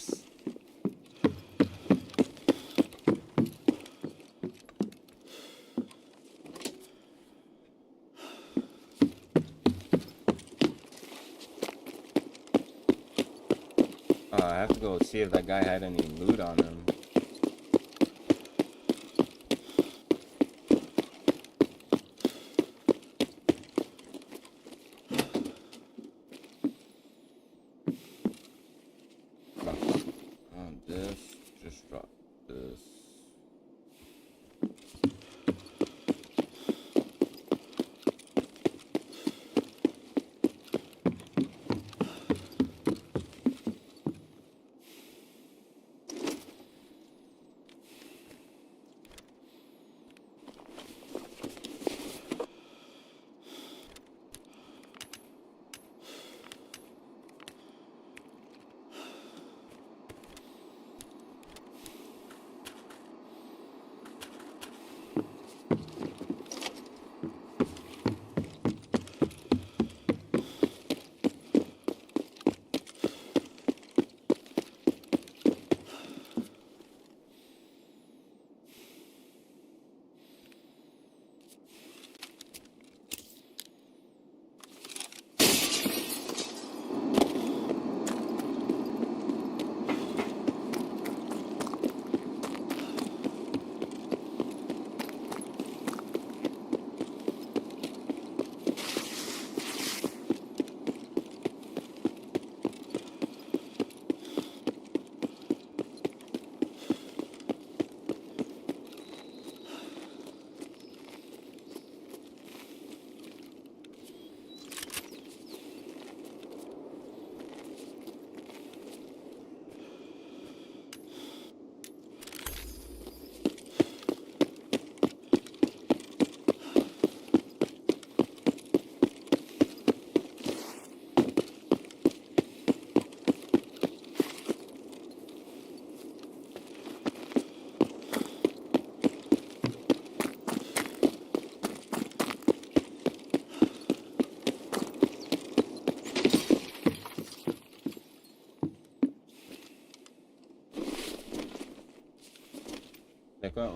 see if that guy had any loot on him. This, just drop this.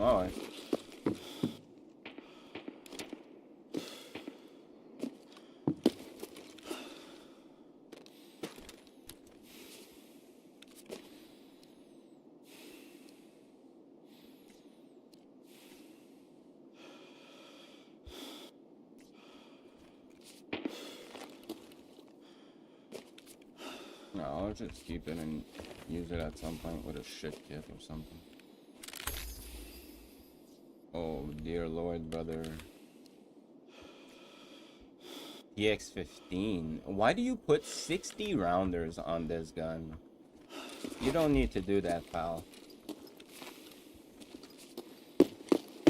Oh. No, I'll just keep it and use it at some point with a shit kit or something. Oh, dear Lord, brother. TX-15. Why do you put 60 rounders on this gun? You don't need to do that, pal.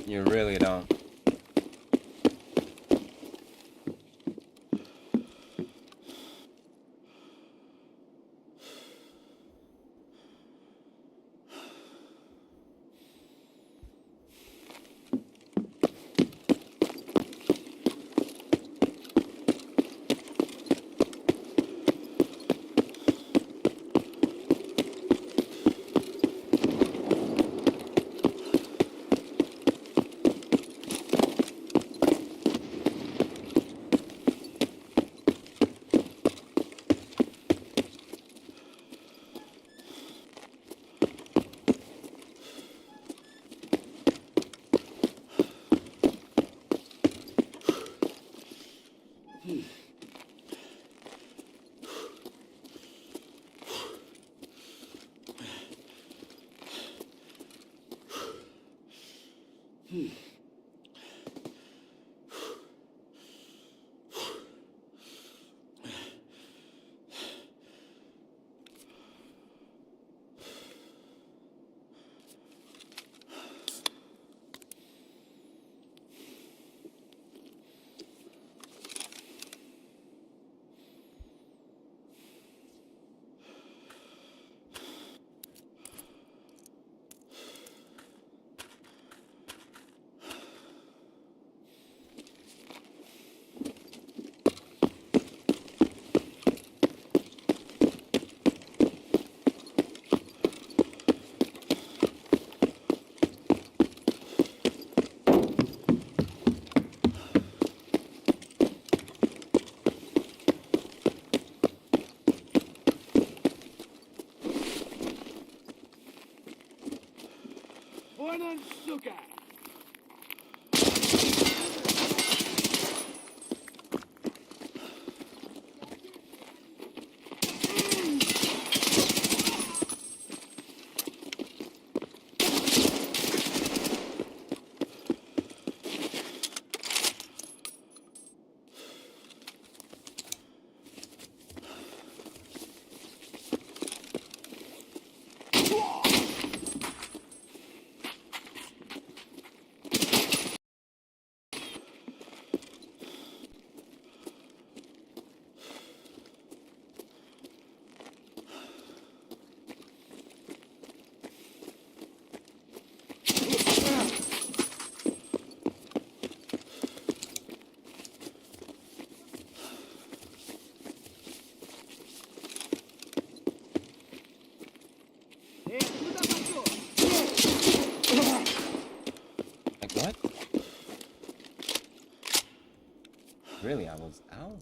You really don't. Вон он, сука! Like what? Really, I was out?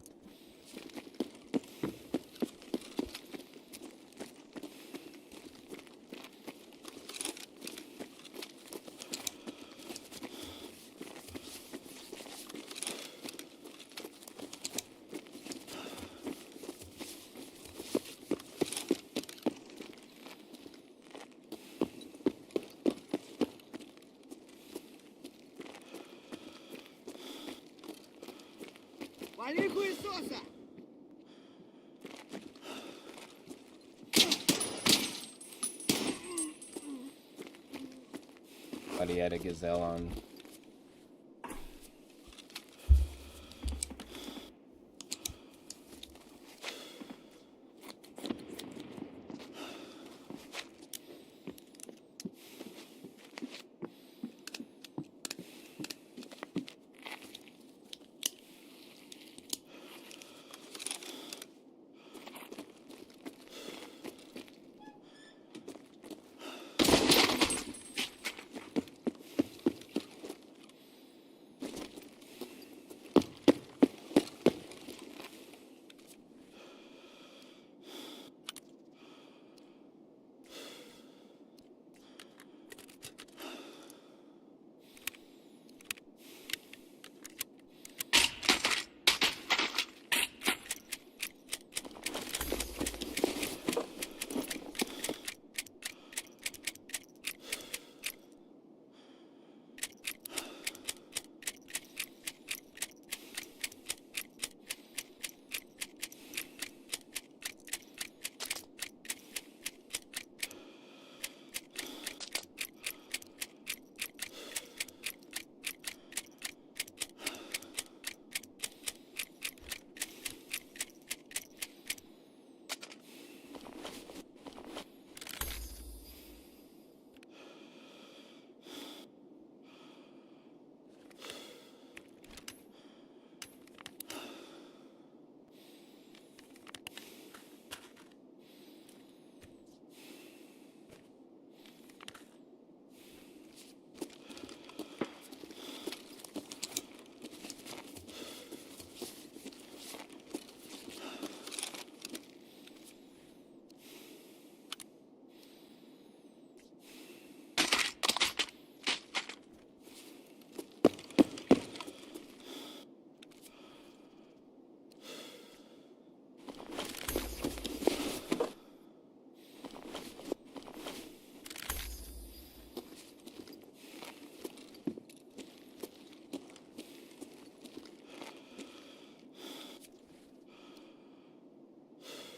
Вали хуесоса! But he had a gazelle on.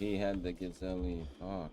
He had the gazelle hawk.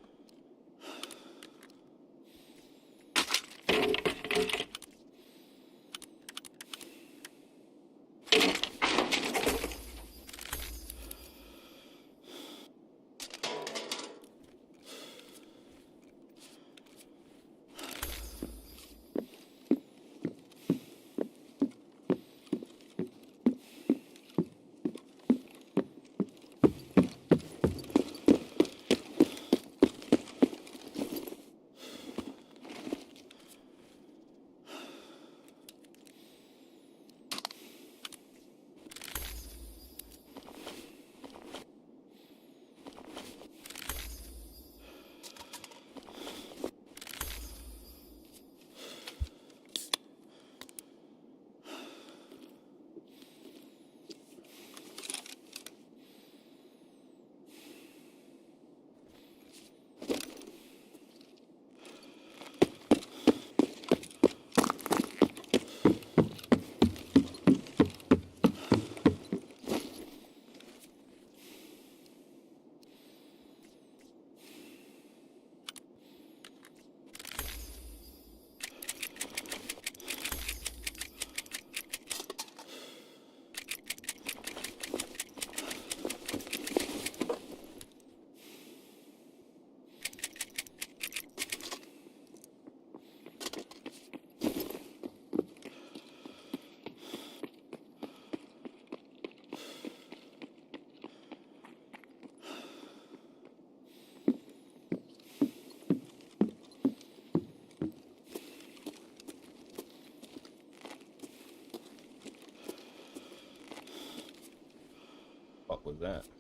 was that?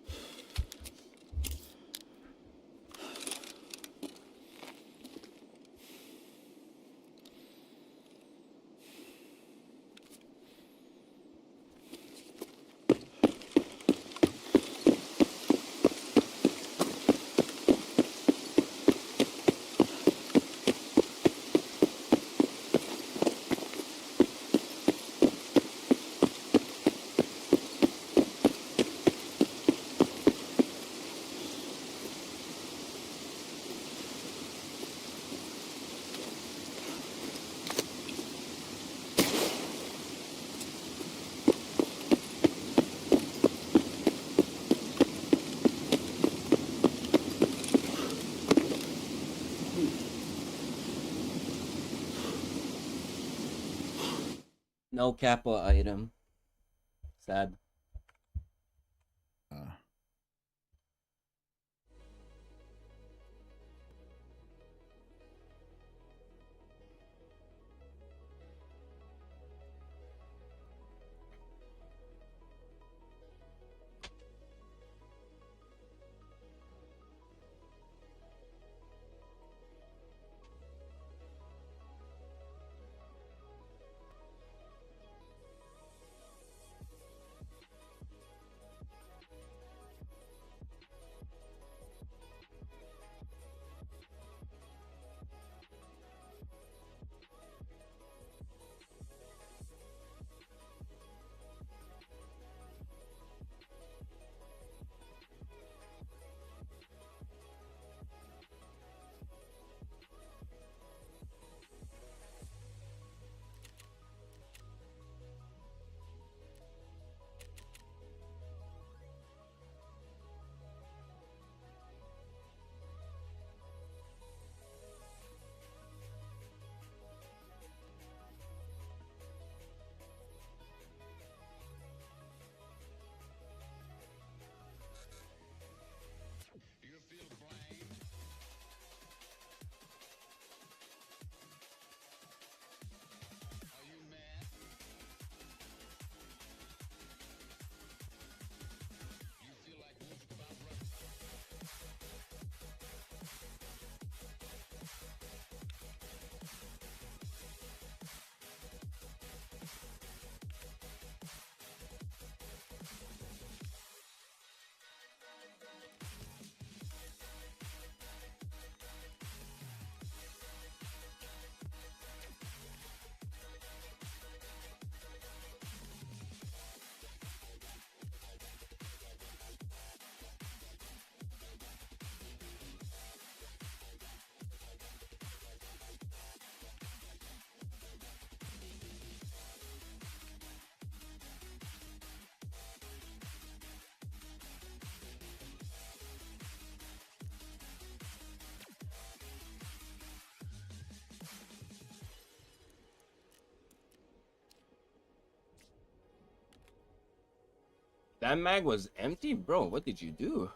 No Kappa item. Sad. That mag was empty? Bro, what did you do?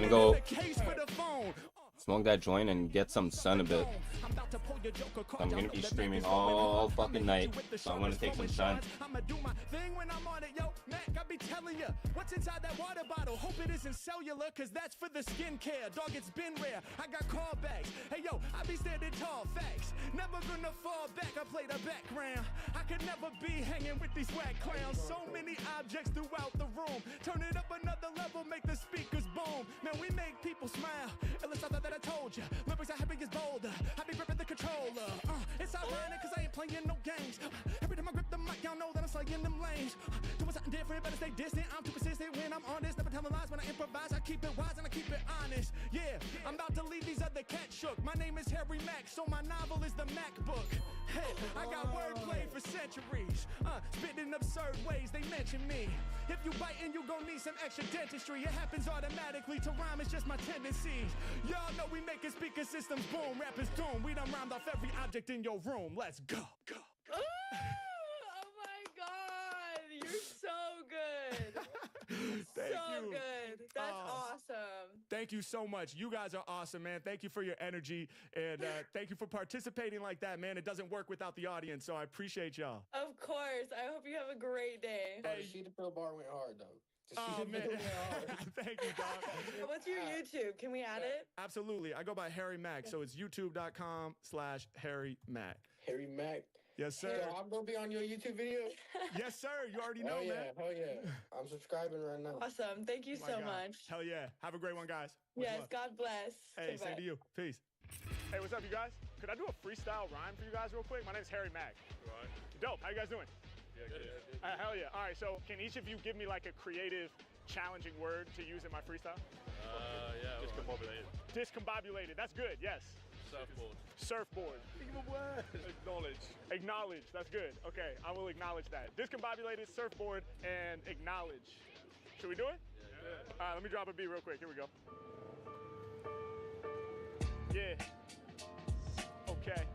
gonna go smoke that joint and get some sun a bit. I'm gonna be streaming all fucking night, so I'm gonna take some sun. I'ma do my thing when I'm on it, yo, Mac, I be telling ya, what's inside that water bottle? Hope it isn't cellular, cause that's for the skincare. Dog, it's been rare, I got callbacks. Hey yo, I be standing tall, facts. Never gonna fall back, I play the background. I could never be hanging with these whack clowns. So many objects throughout the room. Turn it up another level, make the speakers boom. Man, we make people smile. Illest thought that I told ya. Lyrics I happy is bolder. I be gripping the controller. It's ironic cause I ain't playing no games. Every time I grip the mic, y'all know that I'm slaying them lanes. Doing something different, better stay distant. I'm too persistent when I'm on this. Never telling lies when I improvise. I keep it wise and I keep it honest. Yeah, I'm about to leave these other cats shook. My name is Harry Mack, so my novel is the MacBook. Hey, I got wordplay for centuries. Spitting absurd ways, they mention me. If you biting, you gon' need some extra dentistry. It happens automatically. To rhyme is just my tendencies. Y'all know we making speaker systems boom. Rappers doom. We done rhymed off every object in your room. Let's go. Oh my God, you're so good. Thank so you. good. That's awesome. Thank you so much. You guys are awesome, man. Thank you for your energy, and thank you for participating like that, man. It doesn't work without the audience, so I appreciate y'all. Of course. I hope you have a great day. Hey, the Sheeta Pill bar went hard, though. Oh, man. Thank you, dog. What's your YouTube? Can we add it? Absolutely. I go by Harry Mack, so it's youtube.com/Harry Mack. Harry Mack. Yes, sir. Yo, I'm gonna be on your YouTube video. Yes, sir. You already know, man. Hell yeah. I'm subscribing right now. Awesome. Thank you Oh my so God. much. Hell yeah. Have a great one, guys. Much Yes, love. God bless. Hey, Goodbye. same to you. Peace. Hey, what's up, you guys? Could I do a freestyle rhyme for you guys real quick? My name's Harry Mack. Right. Dope. How you guys doing? Yeah, good. Hell yeah. All right, so can each of you give me like a creative, challenging word to use in my freestyle? Yeah. Discombobulated. Discombobulated. That's good, yes. Surfboard. Surfboard. Think of a word. Acknowledge. Acknowledge. That's good. Okay, I will acknowledge that. Discombobulated, surfboard, and acknowledge. Should we do it? Yeah. All right, let me drop a beat real quick. Here we go. Yeah. Okay.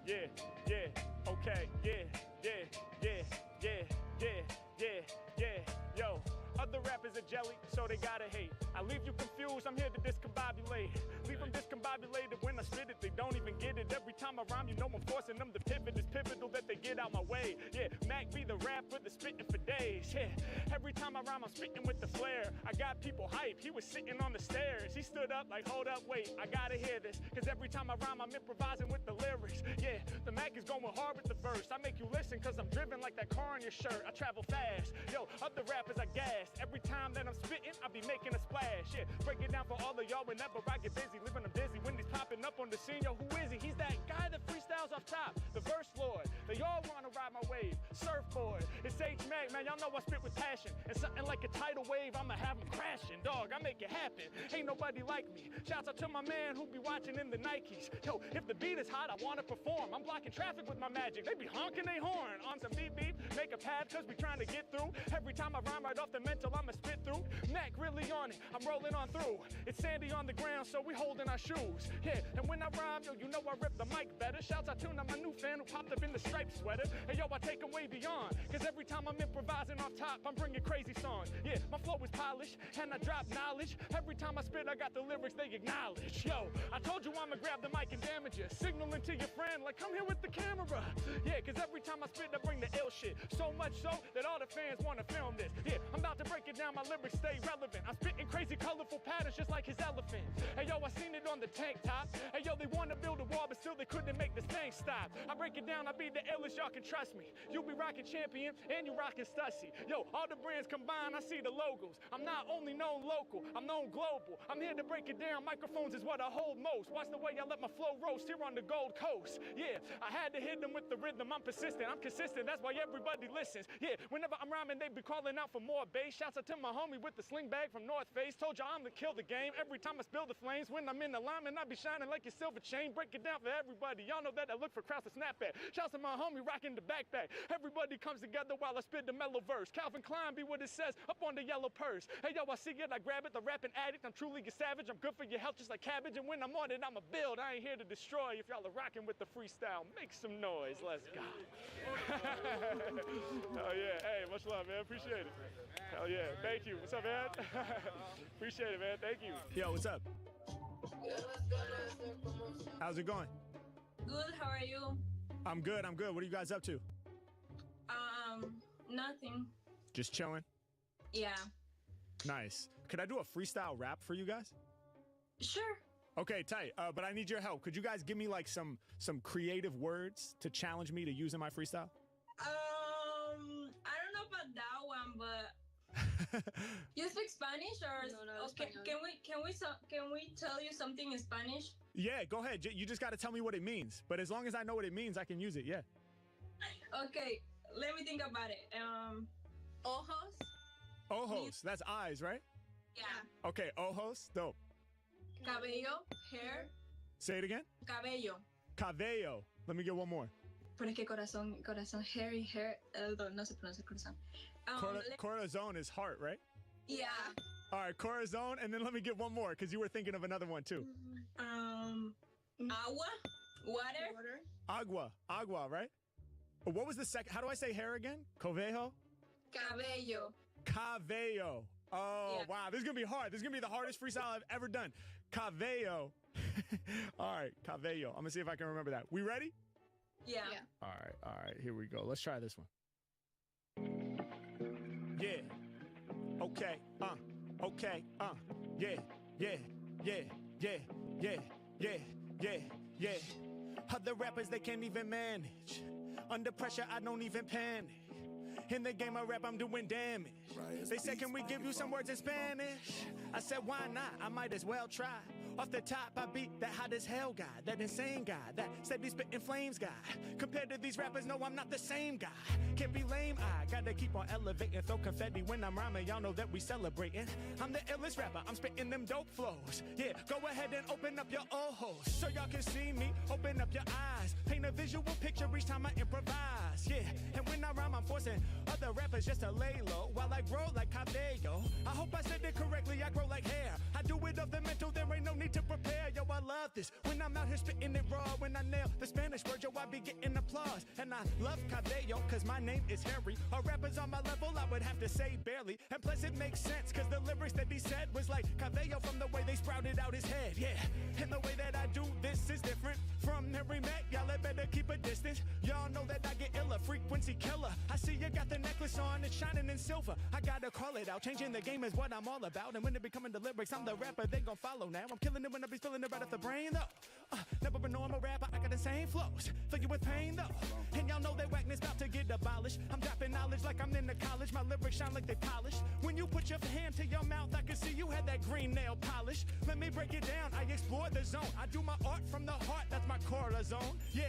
Yeah. Yeah. Okay. Yeah. Yeah. Yeah. Yeah. Yeah. Yeah. Yeah. Yo. Other rappers are jelly, so they gotta hate. I leave you confused, I'm here to discombobulate. Leave them discombobulated when I spit it, they don't even get it. Every time I rhyme, you know I'm forcing them to pivot. It's pivotal that they get out my way. Yeah, Mac be the rapper that's spitting for days. Yeah, every time I rhyme, I'm spitting with the flair. I got people hype, he was sitting on the stairs. He stood up like, hold up, wait, I gotta hear this. Cause every time I rhyme, I'm improvising with the lyrics. Yeah, the Mac is going hard with the verse. I make you listen cause I'm driven like that car on your shirt. I travel fast. Yo, other rappers are gassed. Every time that I'm spitting, I be making a splash. Yeah, break it down for all of y'all whenever I get busy. Living them dizzy when he's popping up on the scene. Yo, who is he? He's that guy that freestyles off top. The verse lord. They all wanna ride my wave. Surfboard. It's H Mac, man. Y'all know I spit with passion. And something like a tidal wave, I'ma have him crashing. Dog, I make it happen. Ain't nobody like me. Shouts out to my man who be watching in the Nikes. Yo, if the beat is hot, I wanna perform. I'm blocking traffic with my magic. They be honking they horn. On some beep beep, make a pad cause we trying to get through. Every time I rhyme right off the mental, I'ma spit through. Mac really on it, I'm rolling on through. It's sandy on the ground, so we holding our shoes. Yeah, and when I rhyme, yo, you know I rip the mic better. Shouts out to my new fan who popped up in the striped sweater. Hey yo, I take them way beyond. Cause every time I'm improvising off top, I'm bringing crazy songs. Yeah, my flow is polished, and I drop knowledge. Every time I spit, I got the lyrics they acknowledge. Yo, I told you I'ma grab the mic and damage it. Signaling to your friend, like come here with the camera. Yeah, cause every time I spit, I bring the ill shit. So much so that all the fans wanna film this. Yeah, I'm about to break it down, my lyrics stay relevant. I'm spitting crazy, colorful patterns just like his elephant. Hey yo, I seen it on the tank top. Hey yo, they wanna build a wall, but still they couldn't make this thing stop. I break it down, I be the illest, y'all can trust me. You be rocking Champion, and you rocking Stussy. Yo, all the brands combined, I see the logos. I'm not only known local, I'm known global. I'm here to break it down, microphones is what I hold most. Watch the way I let my flow roast here on the Gold Coast. Yeah, I had to hit them with the rhythm, I'm persistent, I'm consistent, that's why everybody listens. Yeah, whenever I'm rhyming, they be calling out for more bass. Shouts out to my homie with the sling bag from North Face. Told y'all I'm the kill the game. Every time I spill the flames, when I'm in alignment, I be shining like your silver chain. Break it down for everybody. Y'all know that I look for crowds to snap at. Shouts to my homie rocking the the backpack. Everybody comes together while I spit the mellow verse. Calvin Klein be what it says up on the yellow purse. Hey yo, I see it, I grab it, the rapping addict. I'm truly a savage, I'm good for your health just like cabbage. And when I'm on it, I'm a build. I ain't here to destroy. If y'all are rocking with the freestyle, make some noise. Let's go. Hell yeah. Hey, much love, man. Appreciate it. Hell yeah. Thank you. What's up, man? Appreciate it, man. Thank you. Yo, what's up? How's it going? Good, how are you? I'm good. I'm good. What are you guys up to? Nothing. Just chilling? Yeah. Nice. Could I do a freestyle rap for you guys? Sure. Okay, tight. But I need your help. Could you guys give me like some creative words to challenge me to use in my freestyle? I don't know about that one, but you speak Spanish or No, okay, Español. can we tell you something in Spanish? Yeah, go ahead. You just got to tell me what it means. But as long as I know what it means, I can use it. Yeah. Okay, let me think about it. Ojos. Ojos. That's eyes, right? Yeah. Okay, ojos. Dope. Cabello, hair. Say it again. Cabello. Cabello. Let me get one more. Pero es que corazón, hair, no se pronuncia corazón. Corazon is heart, right? Yeah. All right, corazon, and then let me get one more because you were thinking of another one too. Agua, water. Agua, right? What was the second? How do I say hair again? Covejo? Cabello. Oh, Yeah. wow. This is going to be hard. This is going to be the hardest freestyle I've ever done. Cabello. All right, cabello. I'm going to see if I can remember that. We ready? Yeah. All right. Here we go. Let's try this one. Yeah. Okay. Okay. Yeah. Other rappers, they can't even manage. Under pressure, I don't even panic. In the game of rap, I'm doing damage. They said, can we give you some words in Spanish? I said, why not? I might as well try. Off the top, I beat that hot as hell guy, that insane guy, that steady spitting flames guy. Compared to these rappers, no, I'm not the same guy. Can't be lame, I gotta keep on elevating. Throw confetti when I'm rhyming, y'all know that we celebrating. I'm the illest rapper, I'm spitting them dope flows. Yeah, go ahead and open up your ojos so y'all can see me. Open up your eyes, paint a visual picture each time I improvise. Yeah, and when I rhyme, I'm forcing other rappers just to lay low while I grow like cabello. I hope I said it correctly, I grow like hair. I do it of the mental, there ain't no need to prepare. Yo, I love this when I'm out here spitting it raw. When I nail the Spanish word, yo, I be getting applause. And I love cabello, cause my name is Harry. All rappers on my level, I would have to say barely. And plus it makes sense, cause the lyrics that he said was like cabello from the way they sprouted out his head. Yeah, and the way that I do this is different from Harry Mack. Y'all had better keep a distance. Y'all know that I get iller, frequency killer. I see you got the necklace on, it's shining in silver. I gotta call it out, changing the game is what I'm all about. And when it be coming to lyrics, I'm the rapper they gon' follow now. I'm killing it when I be spilling it right off the brain though. Never been normal rapper, I got the same flows. Fill you with pain though. And y'all know that whackness about to get abolished. I'm dropping knowledge like I'm in the college. My lyrics shine like they polished. When you put your hand to your mouth, I can see you had that green nail polish. Let me break it down, I explore the zone. I do my art from the heart, that's my corazon. Yeah,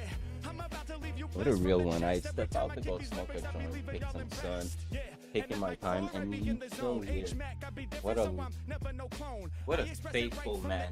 I'm about to leave you. What a real one. I step out to go smoke a joint, take some sun, taking my time, and you still here. What a faithful man.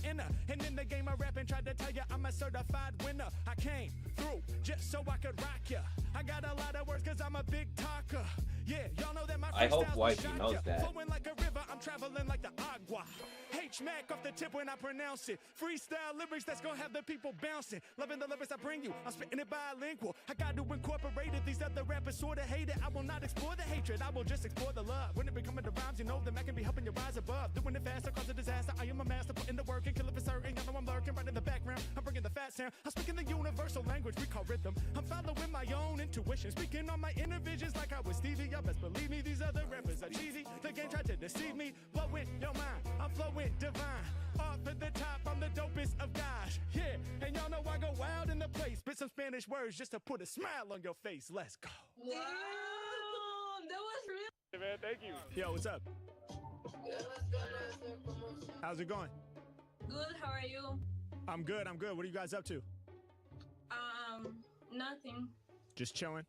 And in the game of rapping, tried to tell you I'm a certified winner. I came through just so I could rock ya. I got a lot of words cause I'm a big talker. Yeah, y'all know that my I hope freestyles will wifey shock knows ya. that. Flowing like a river, I'm traveling like the agua. H-Mac off the tip when I pronounce it. Freestyle lyrics that's gonna have the people bouncing. Loving the lyrics I bring you, I'm spitting it bilingual. I got to incorporate it, these other rappers sorta hate it. I will not explore the hatred, I will just explore the love. When it be coming to rhymes, you know that I can be helping you rise above. Doing it faster, cause a disaster, I am a master. Putting the work and kill it for certain. Y'all know I'm lurking right in the background. I'm bringing the fat sound, I'm speaking the universal language we call rhythm. I'm following my own intuition, speaking on my inner visions like I was Stevie. Y'all best believe me, these other rappers are cheesy. The game tried to deceive me, blowing your mind, I'm flowing divine. Off at the top, I'm the dopest of guys. Yeah, and y'all know I go wild in the place. Spit some Spanish words just to put a smile on your face. Let's go. Wow, that was real. Hey man, thank you. Yo, what's up? How's it going? Good, how are you? I'm good. What are you guys up to? Nothing. Just chilling?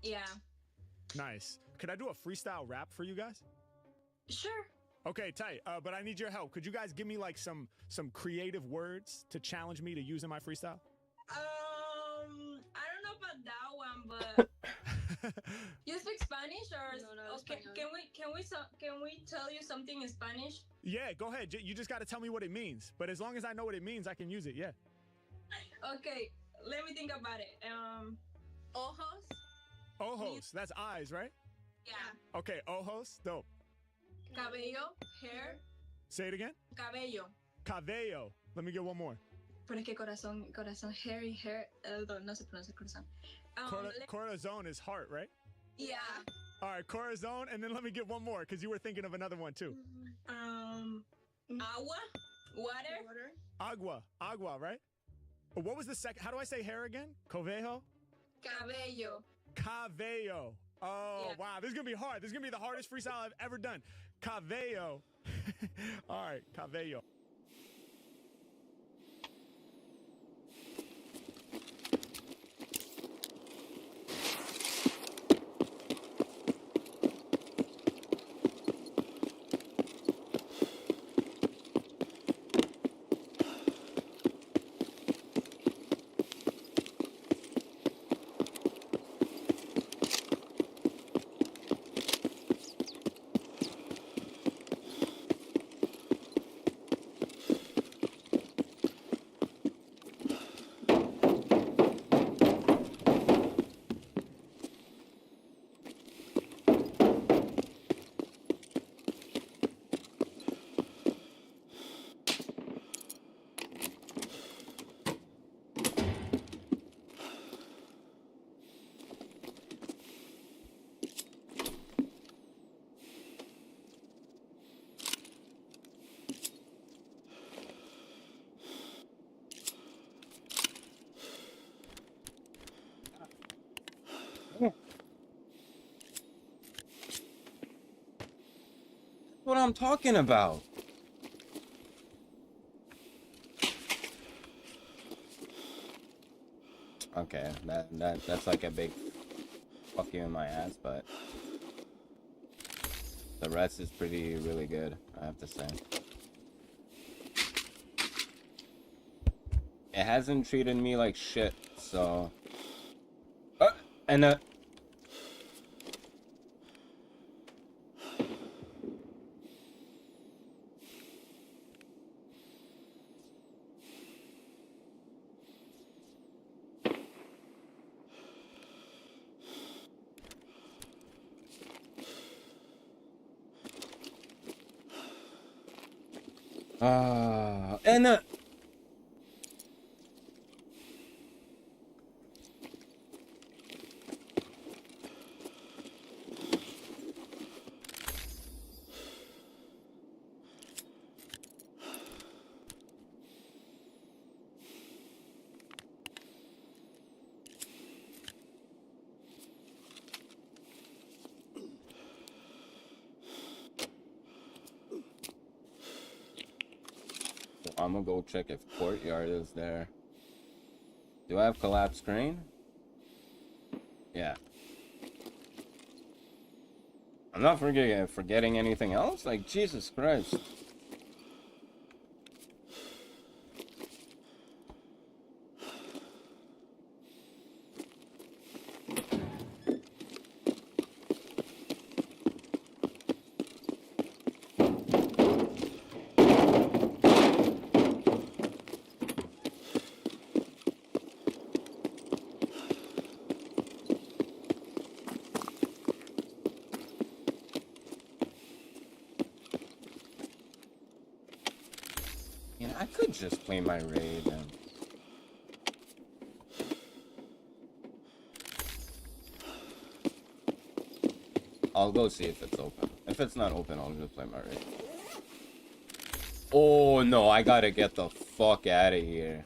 Yeah. Nice. Could I do a freestyle rap for you guys? Sure. Okay, tight. But I need your help. Could you guys give me like some creative words to challenge me to use in my freestyle? I don't know about that one, but Okay, can we tell you something in Spanish? Yeah, go ahead. You just got to tell me what it means. But as long as I know what it means, I can use it. Yeah. Okay, let me think about it. Ojos. Ojos. That's eyes, right? Yeah. Okay. Ojos. Dope. Cabello. Hair. Say it again. Cabello. Cabello. Let me get one more. Pero es que corazón, hair, no se pronuncia corazón. Corazon is heart, right? Yeah. All right, corazon, and then let me get one more because you were thinking of another one too. Agua. Water. Agua, right? What was the second? How do I say hair again? Covejo? Cabello. Oh, yeah. Wow. This is going to be hard. This is going to be the hardest freestyle I've ever done. Cabello. All right, cabello. What I'm talking about. Okay, that's like a big fuck you in my ass, but the rest is really good, I have to say. It hasn't treated me like shit, so and I'm gonna go check if courtyard is there. Do I have collapsed screen? Yeah. I'm not forgetting anything else? Like, Jesus Christ. I could just play my raid and... I'll go see if it's open. If it's not open, I'll just play my raid. Oh no, I gotta get the fuck out of here.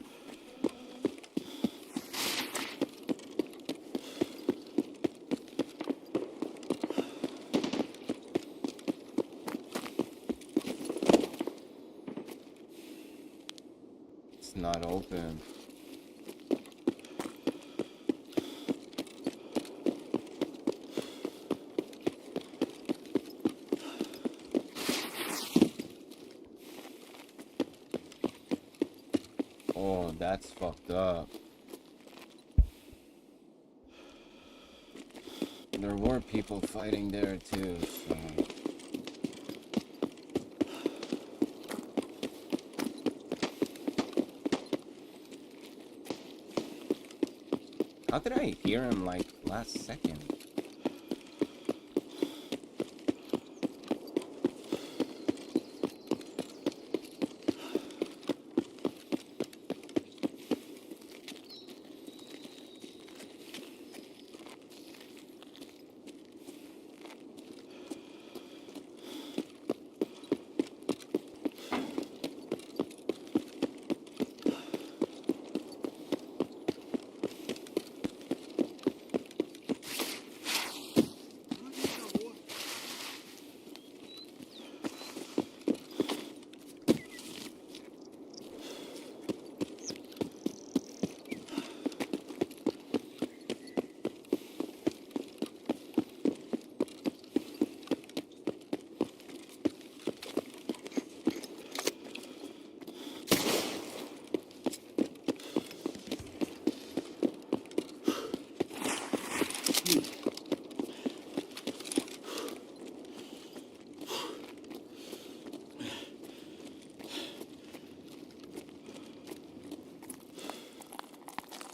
Not open. Oh, that's fucked up. there were people fighting there too, so... How did I hear him, like, last second?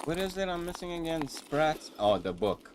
What is it I'm missing again? Sprats? Oh, the book.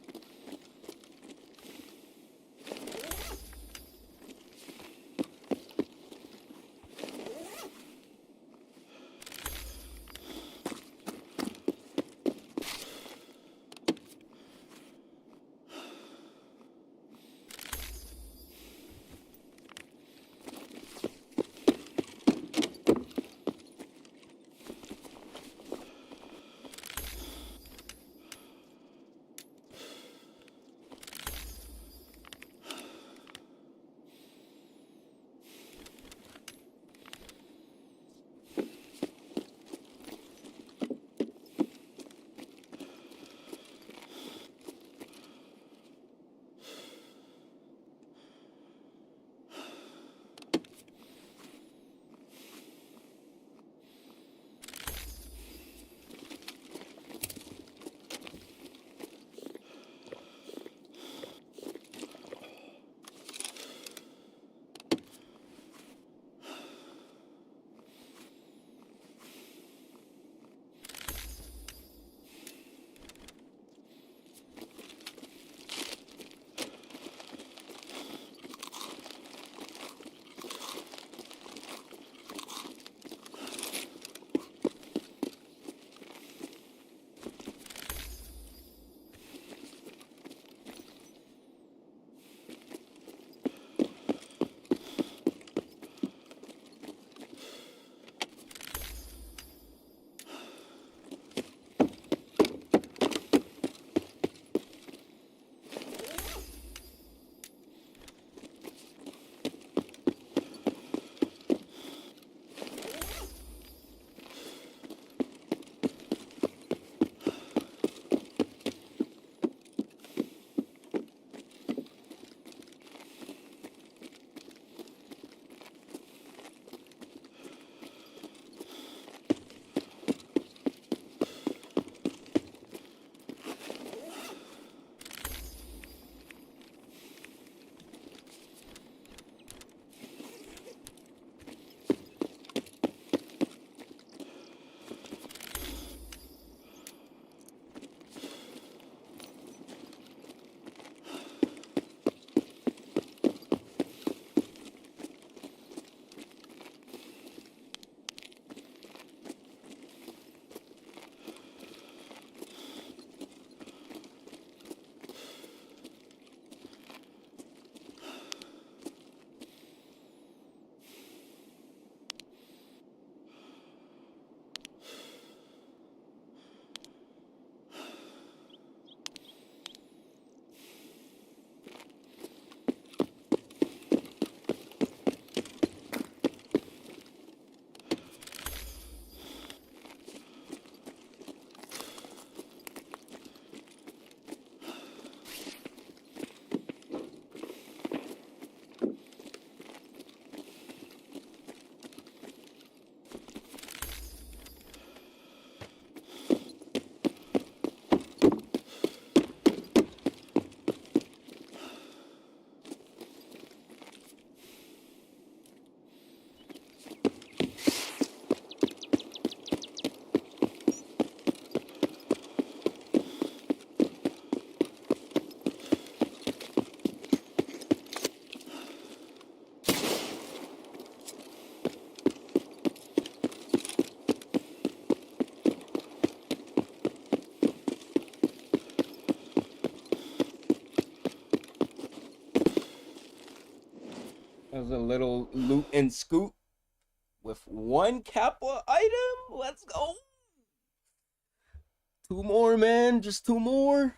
There's a little loot and scoop with one Kappa item. Let's go. 2 more, man. Just 2 more.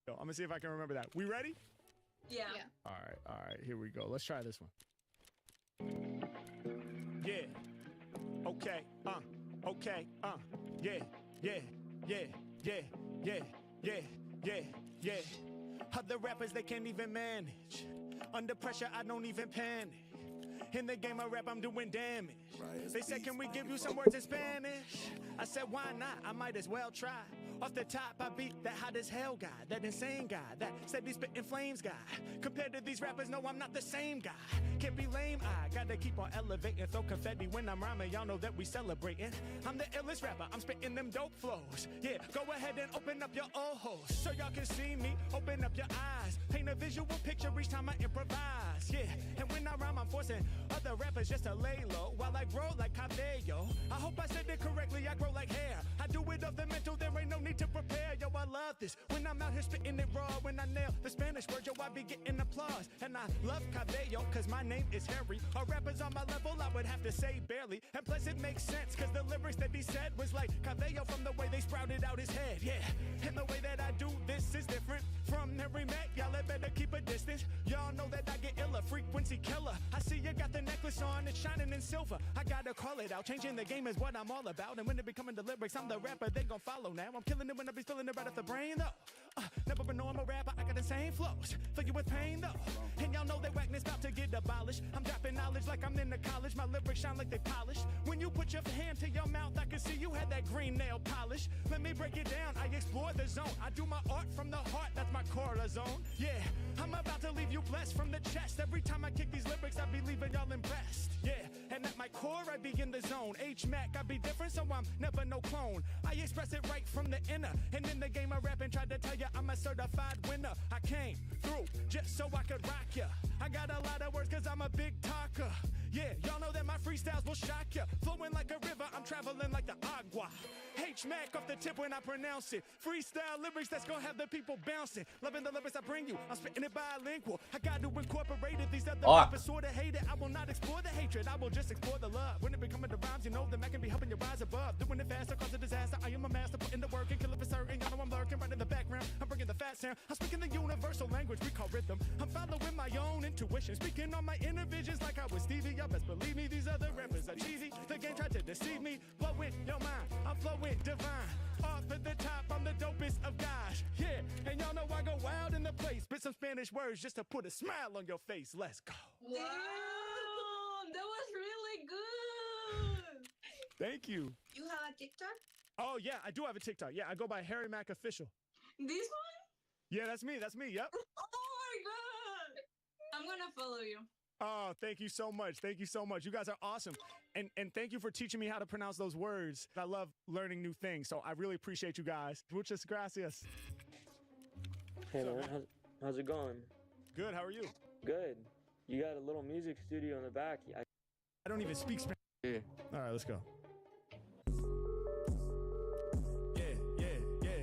Yo, I'm gonna see if I can remember that. We ready? Yeah. All right, here we go. Let's try this one. Yeah. Okay. Okay. Yeah. Other rappers, they can't even manage. Under pressure, I don't even panic. In the game of rap, I'm doing damage. They said, can we give you some words in Spanish? I said, why not? I might as well try. Off the top, I beat that hot as hell guy, that insane guy, that steady spitting flames guy. Compared to these rappers, no, I'm not the same guy. Can't be lame, I gotta keep on elevating. Throw confetti when I'm rhyming, y'all know that we celebrating. I'm the illest rapper, I'm spitting them dope flows. Yeah, go ahead and open up your old holes so y'all can see me. Open up your eyes, paint a visual picture each time I improvise. Yeah, and when I rhyme, I'm forcing other rappers just to lay low while I grow like Cabello. I hope I said it correctly, I grow like hair. I do it of the mental, there ain't no need to prepare. Yo, I love this when I'm out here spitting it raw. When I nail the Spanish word, yo, I be getting applause. And I love Cabello, cause my name is Harry. All rappers on my level, I would have to say barely. And plus it makes sense, cause the lyrics that he said was like Cabello from the way they sprouted out his head. Yeah, and the way that I do this is different from every Mac. Y'all had better keep a distance. Y'all know that I get illa, frequency killer. I see you got the necklace on, it's shining in silver. I gotta call it out, changing the game is what I'm all about. And when it be coming to lyrics, I'm the rapper they gon' follow now. I'm killing it when I be feeling it right off the brain though. Never been normal rapper, I got the same flows. Fill you with pain though. And y'all know that whackness about to get abolished. I'm dropping knowledge like I'm in the college. My lyrics shine like they polished. When you put your hand to your mouth, I can see you had that green nail polish. Let me break it down, I explore the zone. I do my art from the heart, that's my cortisone. Yeah, I'm about to leave you blessed from the chest. Every time I kick these lyrics, I be leaving y'all impressed. Yeah, and at my core, I be in the zone. H-Mac, I be different, so I'm never no clone. I express it right from the inner. And in the game of rapping, tried to tell ya I'm a certified winner. I came through just so I could rock ya. I got a lot of words cause I'm a big talker. Yeah, y'all know that my freestyles will shock ya. Flowing like a river, I'm traveling like the agua. H-Mac off the tip when I pronounce it. Freestyle lyrics that's gonna have the people bouncing. Loving the lyrics I bring you, I'm spitting it bilingual. I got to incorporate it, these other rappers sorta hate it. I will not explore the hatred, I will just explore the love. When it be coming to rhymes, you know that Mac can be helping you rise above. Doing it faster, cause a disaster, I am a master. Putting the work and kill it for certain. Y'all know I'm lurking right in the background. I'm bringing the fat sound, I'm speaking the universal language we call rhythm. I'm following my own intuition, speaking on my inner visions like I was Stevie. Y'all best believe me, these other rappers are cheesy. The game tried to deceive me, blowing your mind, I'm flowing divine. Off at the top, I'm the dopest of guys. Yeah, and y'all know I go wild in the place. Spit some Spanish words just to put a smile on your face. Let's go. Wow, that was really good. Thank you. You have a TikTok? Oh yeah, I do have a TikTok. Yeah, I go by Harry Mac Official. This one? Yeah, that's me. That's me. Yep. Oh my god! I'm gonna follow you. Oh, thank you so much. Thank you so much. You guys are awesome. And thank you for teaching me how to pronounce those words. I love learning new things. So I really appreciate you guys. Muchas gracias. Hey man, how's it going? Good. How are you? Good. You got a little music studio in the back. I don't even speak Spanish. Yeah. All right, let's go.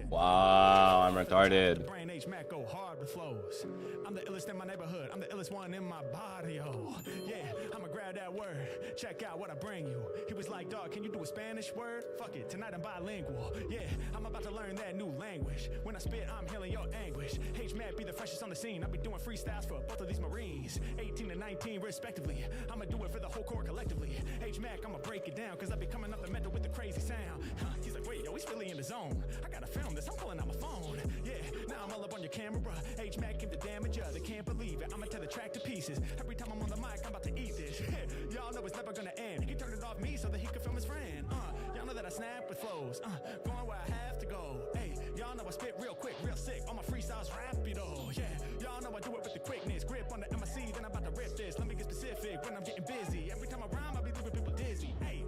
Wow, I'm retarded. Brain H Mac go hard with flows. I'm the illest in my neighborhood. I'm the illest one in my barrio. Yeah, I'ma grab that word. Check out what I bring you. He was like, dog, can you do a Spanish word? Fuck it, tonight I'm bilingual. Yeah, I'm about to learn that new language. When I spit, I'm healing your anguish. H Mac be the freshest on the scene. I'll be doing freestyles for both of these Marines. 18 and 19 respectively. I'ma do it for the whole corps collectively. H Mac, I'ma break it down, cause I be coming up the mental with the crazy sound. He's like, wait, yo, he's really in the zone. I gotta film this, I'm pulling out my phone. Yeah, now I'm all up on your camera. H Mac came to damage ya, they can't believe it. I'ma tear the track to pieces. Every time I'm on the mic, I'm about to eat this. Y'all know it's never gonna end. He turned it off me so that he could film his friend. Y'all know that I snap with flows. Going where I have to go. Hey, y'all know I spit real quick, real sick. All my freestyles rapido. Yeah, y'all know I do it with the quickness. Grip on the MIC, then I'm about to rip this. Let me get specific when I'm getting busy. Every time I rhyme, I be leaving people dizzy. Hey,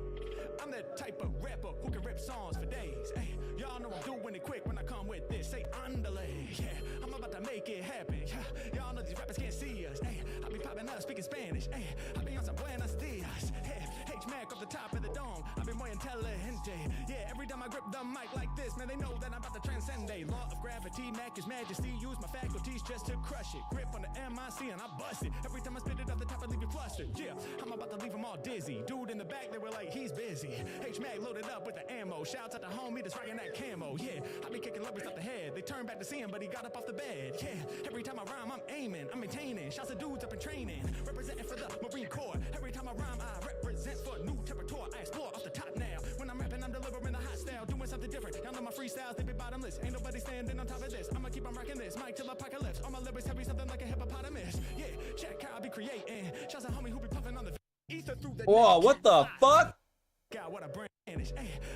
I'm that type of rapper who can rip songs for days. Hey, y'all know I'm doing it quick when I come with this. Say underlay. Yeah, I'm about to make it happen. Yeah, y'all know these rappers can't see us. Hey, I be popping up speaking Spanish. Hey, I be on some buenos dias. Hey, H-Mac off the top of the dome. I be more intelligente. Yeah, every time I grip the mic like this, man, they know that I'm about to transcend a law of gravity. Mac is majesty. Use my faculties just to crush it. Grip on the MIC and I bust it. Every time I spit it off the top, I leave you flustered. Yeah, I'm about to leave them all dizzy. Dude in the back, they were like, he's busy. H-Mac loaded up with the ammo. Shouts out to homie that's rocking that camo. Yeah, I be kicking lyrics off the head. They turn back to see him, but he got up off the bed. Yeah, every time I rhyme, I'm aiming. I'm maintaining. Shouts to dudes up in training. Representing for the Marine Corps. Every time I rhyme, I represent for a new territory. I explore off the top now. When I'm rapping, I'm delivering the hot style. Doing something different. Y'all know my freestyles, they be bottomless. Ain't nobody standing on top of this. I'ma keep on rocking this. Mic till apocalypse. All my lyrics heavy, something like a hippopotamus. Yeah, check how I be creating. Shouts to homie who be puffing on the ether through the Whoa, what the fuck? Got what I bring. Hey,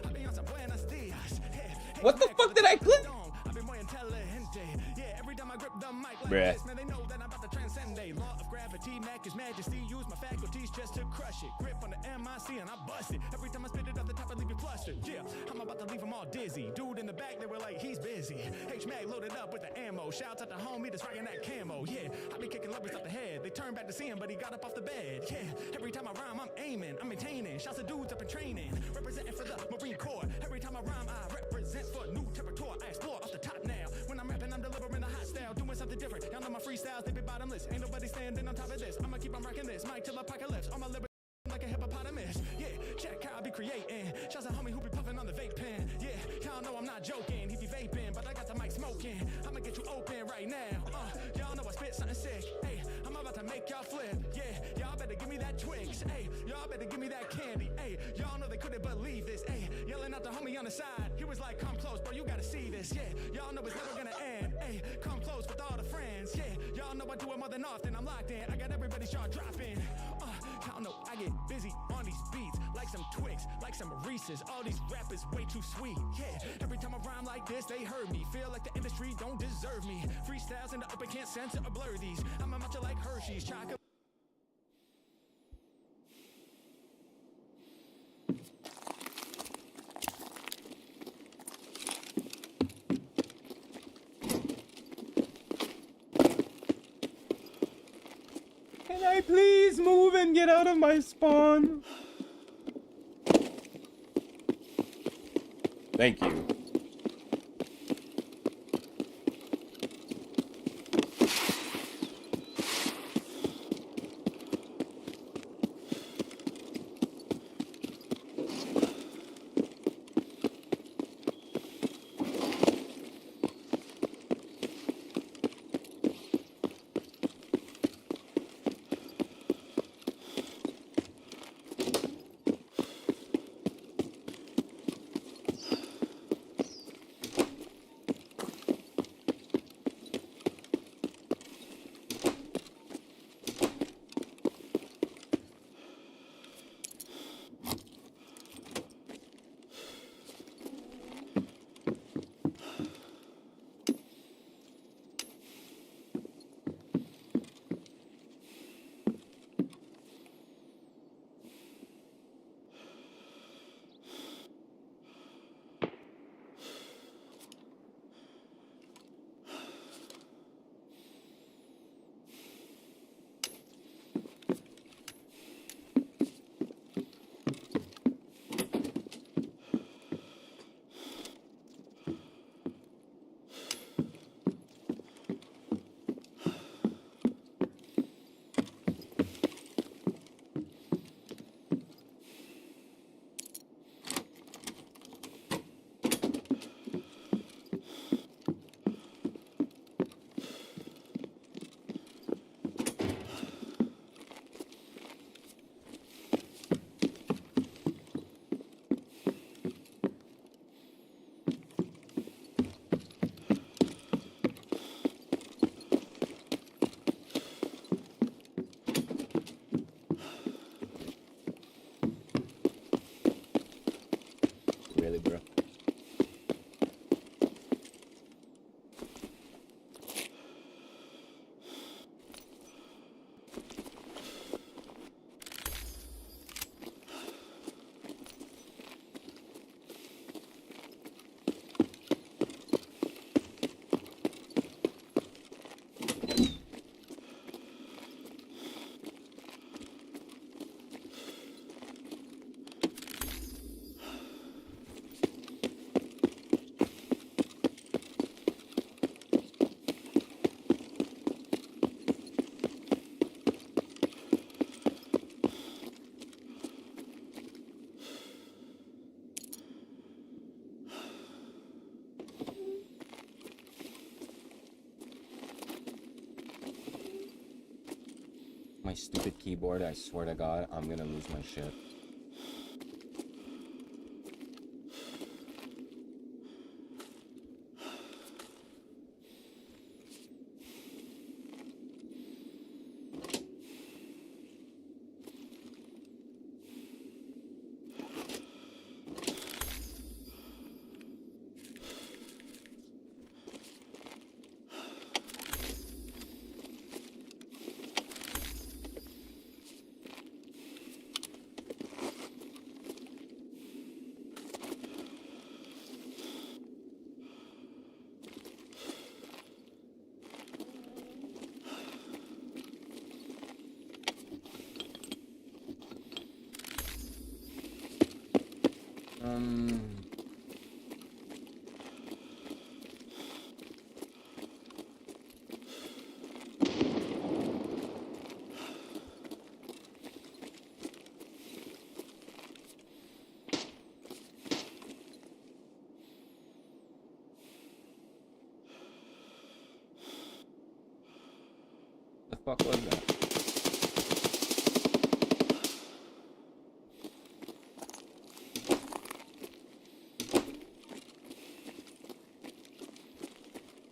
I be on some buenos dias. Hey, What the fuck did I click? I be more intelligente. Yeah, every time I grip the mic like Bruh. this, man, they know that I'm about to transcend a law of gravity. Mac is majesty. Use my faculties just to crush it. Grip on the MIC and I bust it. Every time I spit it off the top, I leave you flustered. Yeah, I'm about to leave them all dizzy. Dude in the back, they were like, he's busy. H-Mac loaded up with the ammo. Shouts out to homie that's rocking that camo. Yeah, I be kicking lyrics off the head. They turn back to see him, but he got up off the bed. Yeah, every time I rhyme, I'm aiming. I'm maintaining. Shouts to dudes up in training. Representing for the Marine Corps. Every time I rhyme, I represent for new territory. I explore off the top now. When I'm rapping, I'm delivering a hot style. Doing something different. Y'all know my freestyles, they be bottomless. Ain't nobody standing on top of this. I'ma keep on rocking this. Mic till apocalypse. All my lyrics like a hippopotamus. Yeah, check how I be creating. Shouts to homie who be puffing on the vape pen. Yeah, y'all know I'm not joking. He be vaping, but I got the mic smoking. I'ma get you open right now. Y'all know I spit something sick. Hey, I'm about to make y'all flip. Yeah, y'all better give me that Twix. Hey, y'all better give me that candy. Hey, y'all know they couldn't believe this. Hey, yelling out the homie on the side. He was like, come close, bro, you gotta see this. Yeah, y'all know it's never gonna end. Hey, come close with all the friends. Yeah, y'all know I do it more than often. I'm locked in. I got everybody's jaw dropping. Y'all know I get busy on these beats. Like some Twix, like some Reese's. All these rappers way too sweet. Yeah, every time I rhyme like this, they heard me. Feel like the industry don't deserve me. Freestyles in the open, can't censor or blur these. I'm a matcha like Hershey's. Chocolate. Can I please move and get out of my spawn? Thank you. my stupid keyboard, I swear to God, I'm gonna lose my shit. The fuck was that?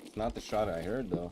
It's not the shot I heard though.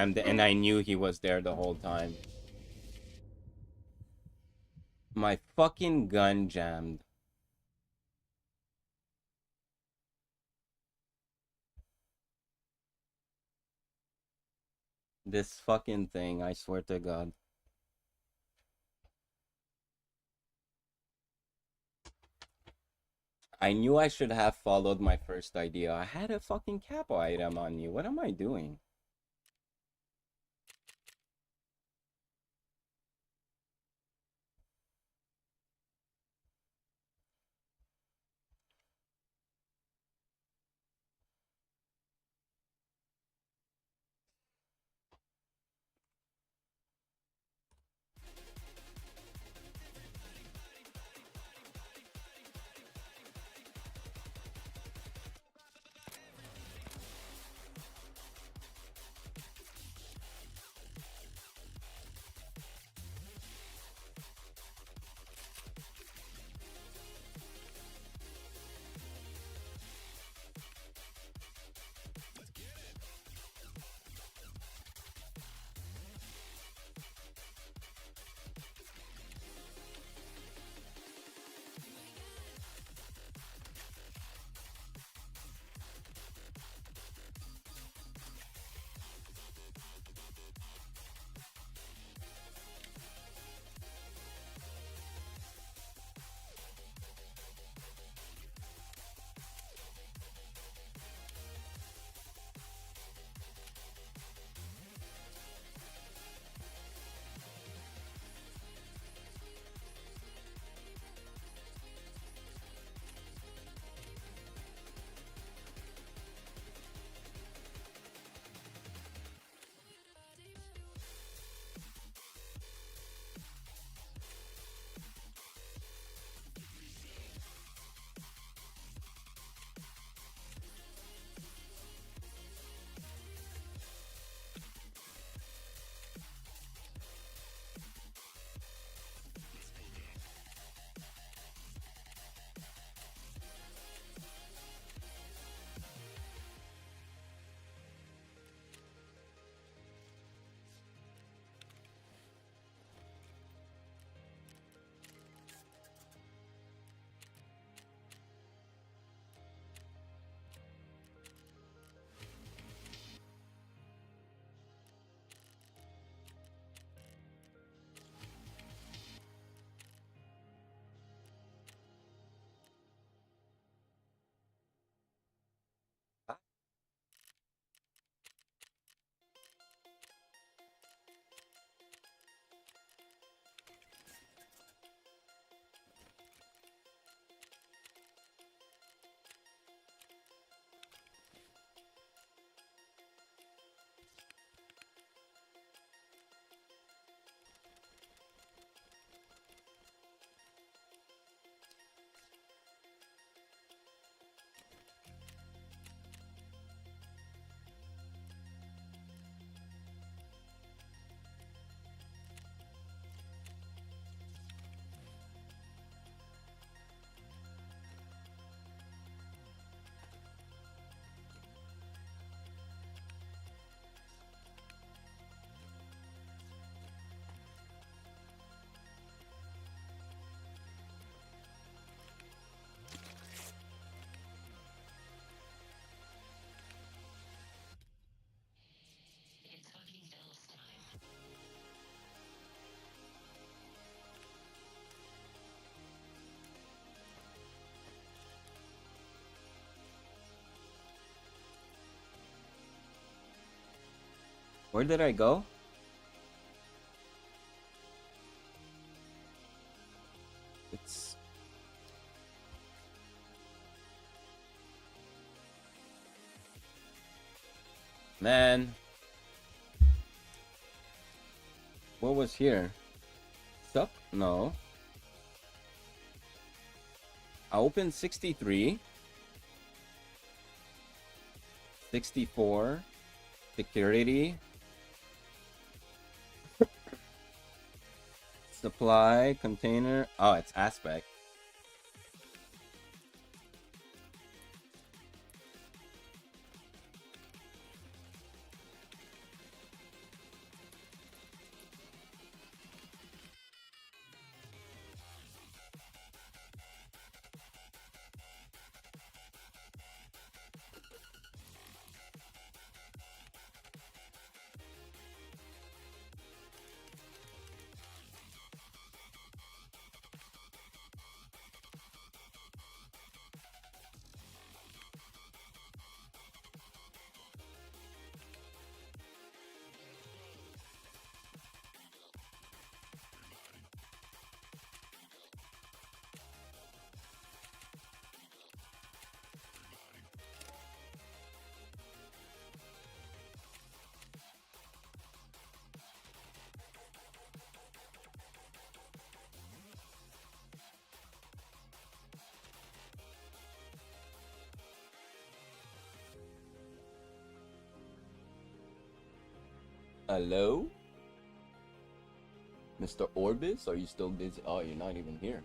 jammed and I knew he was there the whole time. My fucking gun jammed. This fucking thing, I swear to God. I knew I should have followed my first idea. I had a fucking Kappa item on you. What am I doing? Where did I go? It's... Man. What was here? Sup? No. I opened 63. 64. Security. Supply, container. Oh, it's aspect. Hello? Mr. Orbis, are you still busy? Oh, you're not even here.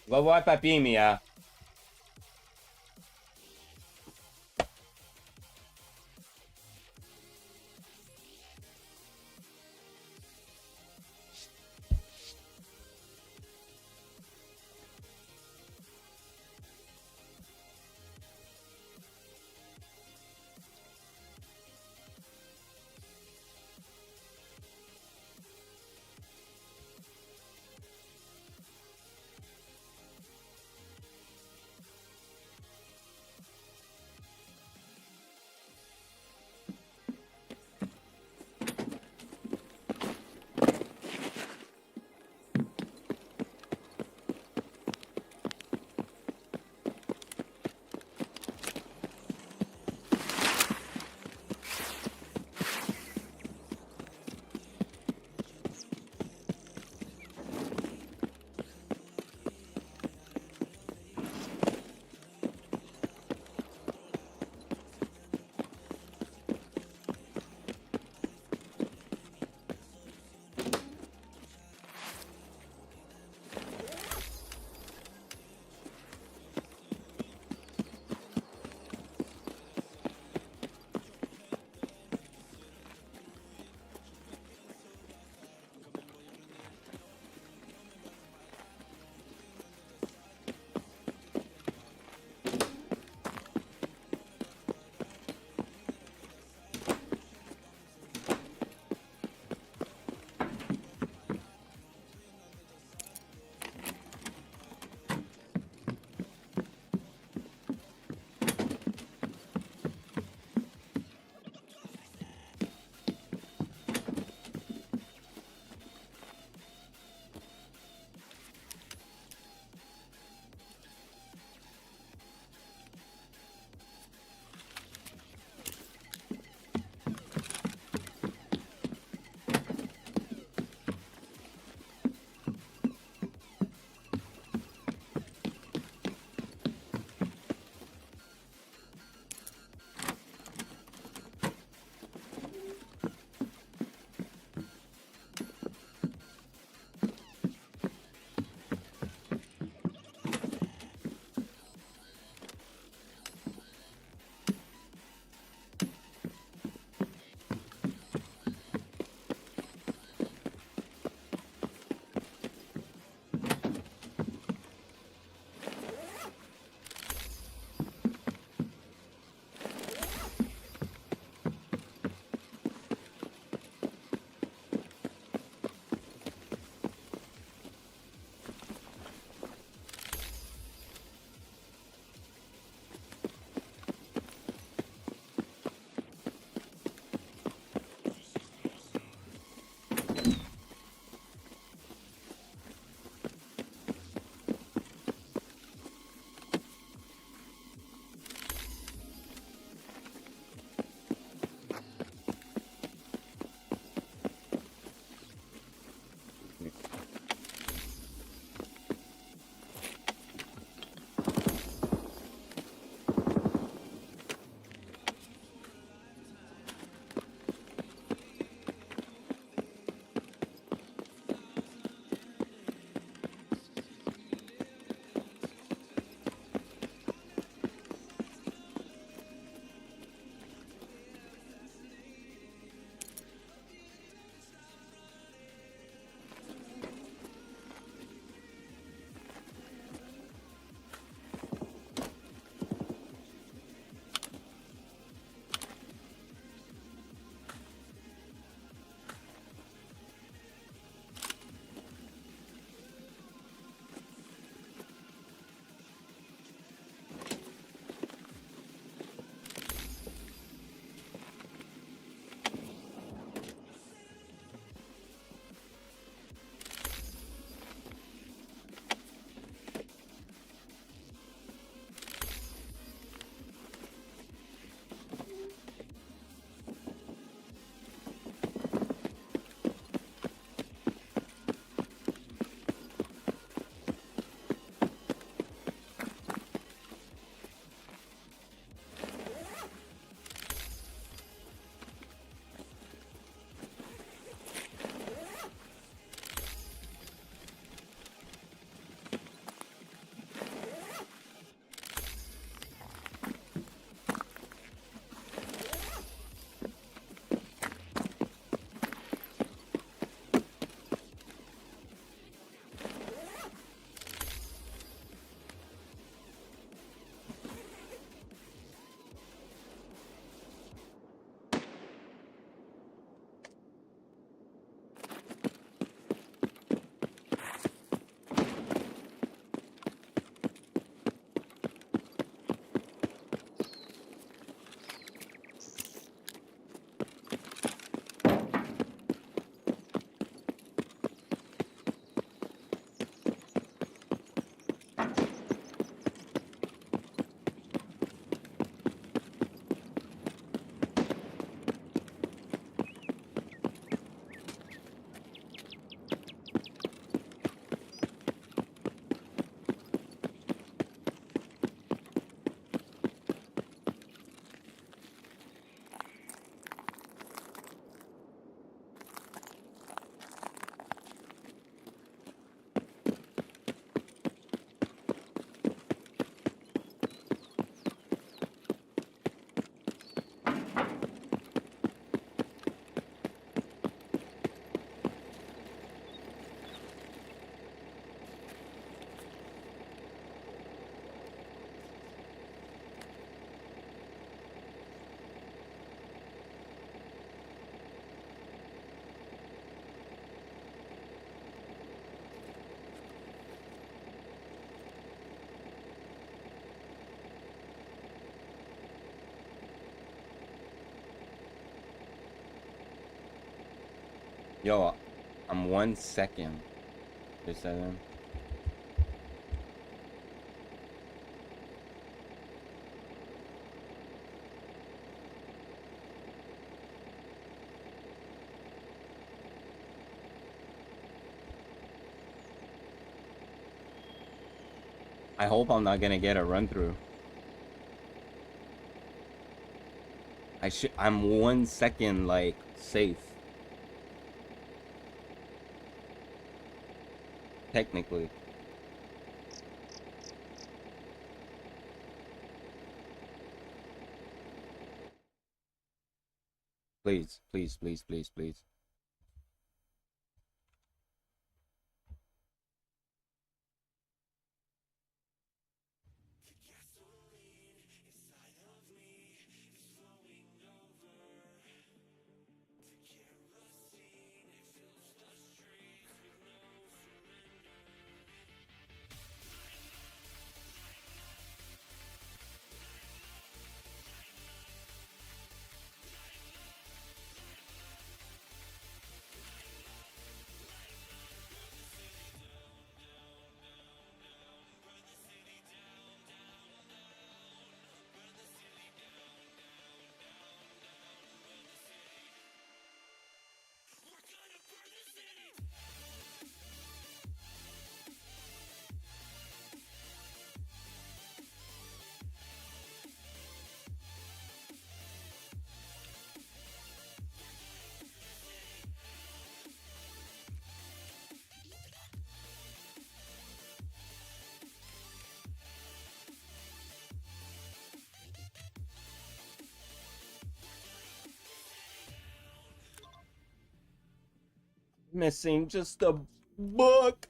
Vovó Papimia. Yo, I'm 1 second. They said him. I hope I'm not gonna get a run through. I'm 1 second like safe. Technically. Please, please, please, please, please. Missing just a book.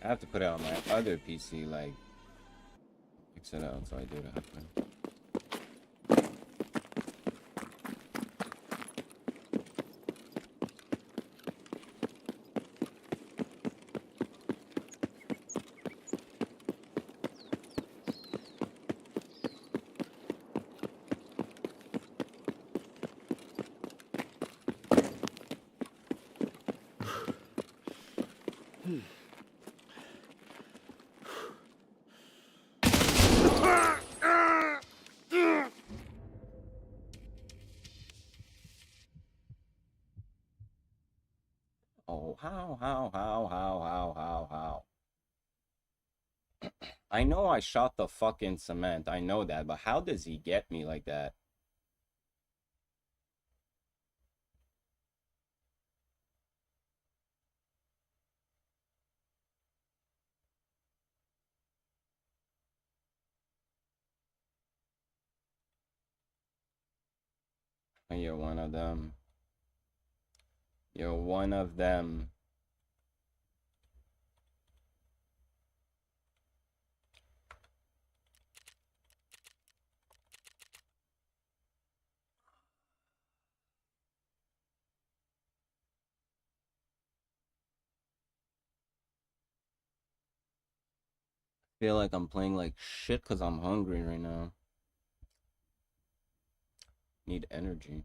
I have to put it on my other PC, like, fix it out so I do it happen. Oh, how? I know I shot the fucking cement. I know that, but how does he get me like that? And you're one of them. You're one of them. Feel like I'm playing like shit because I'm hungry right now. Need energy.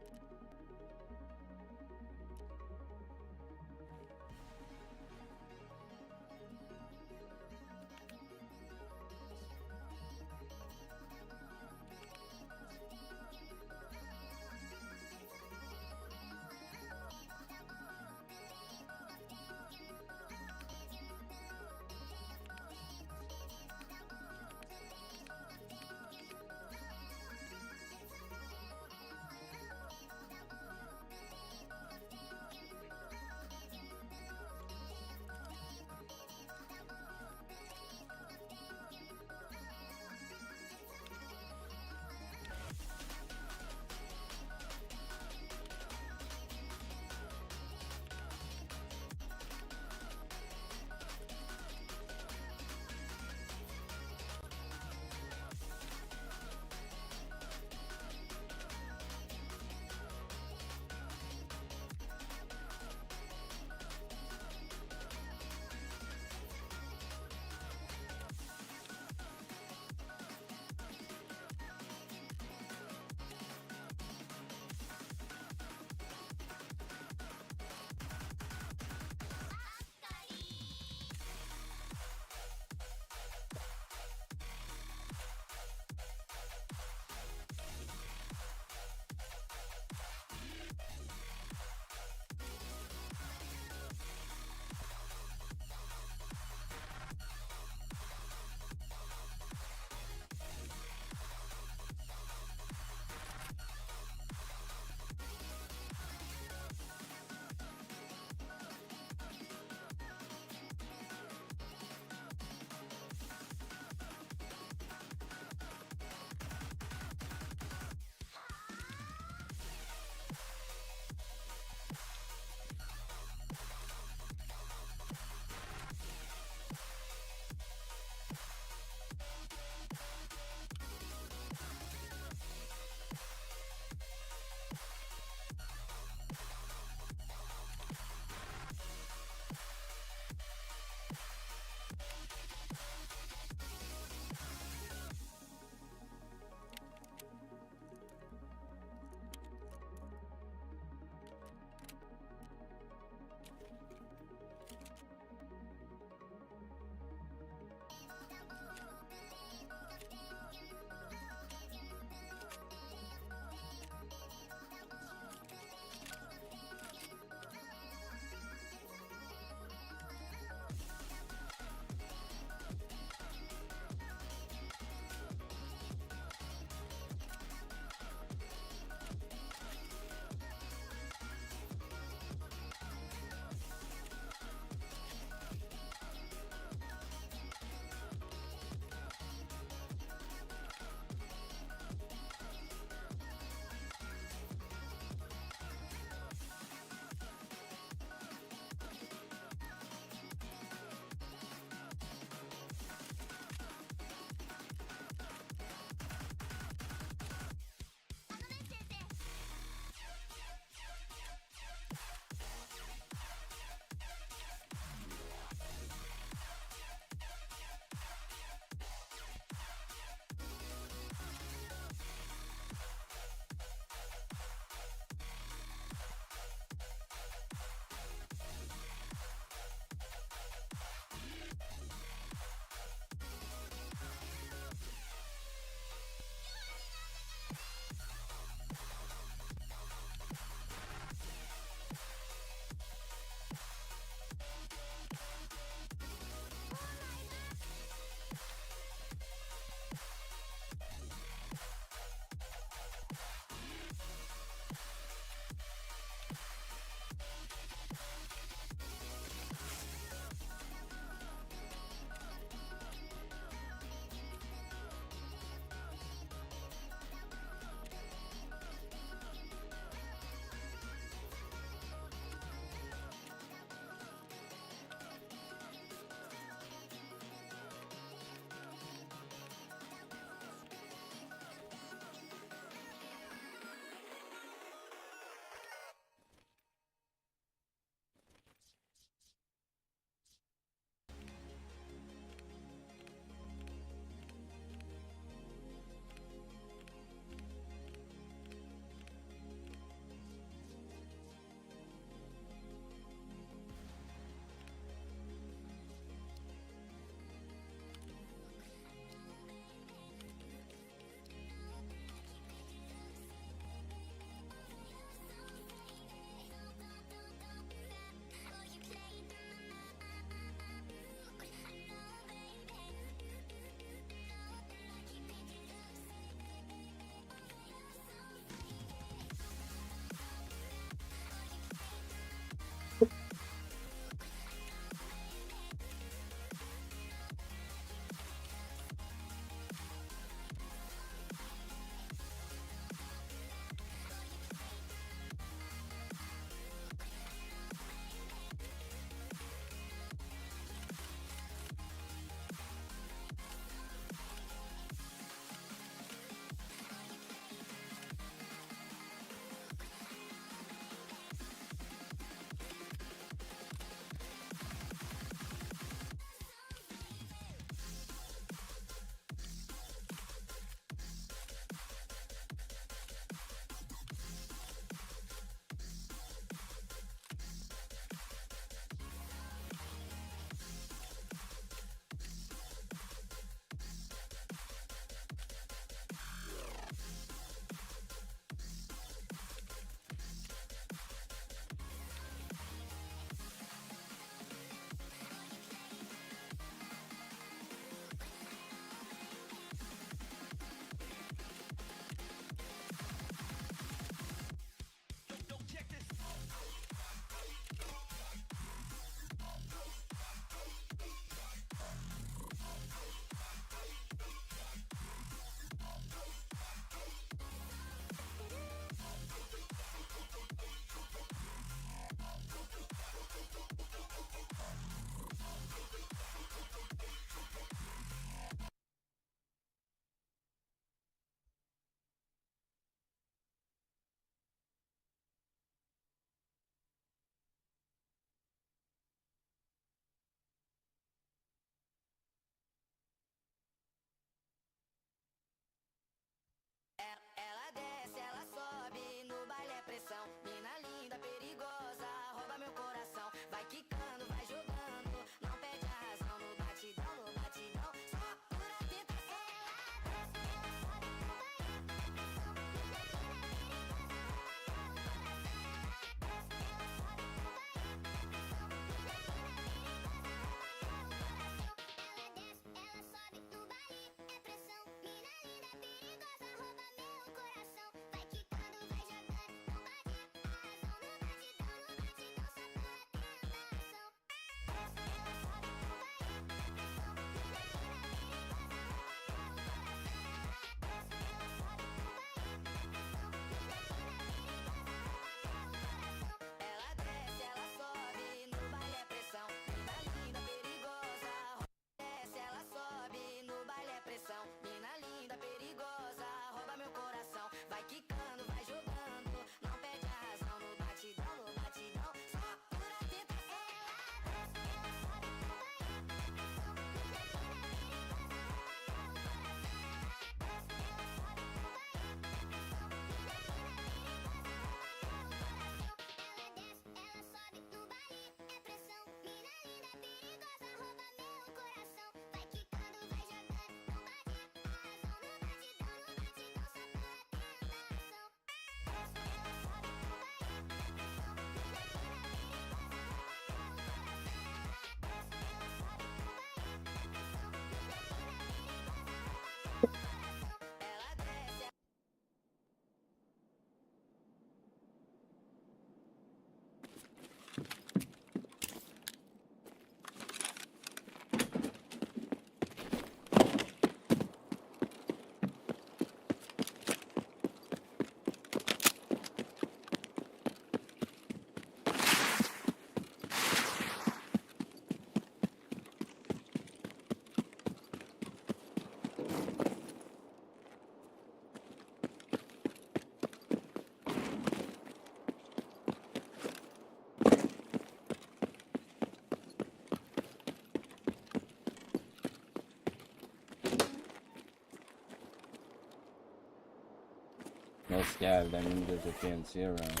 a scav, that means there's a PNC around.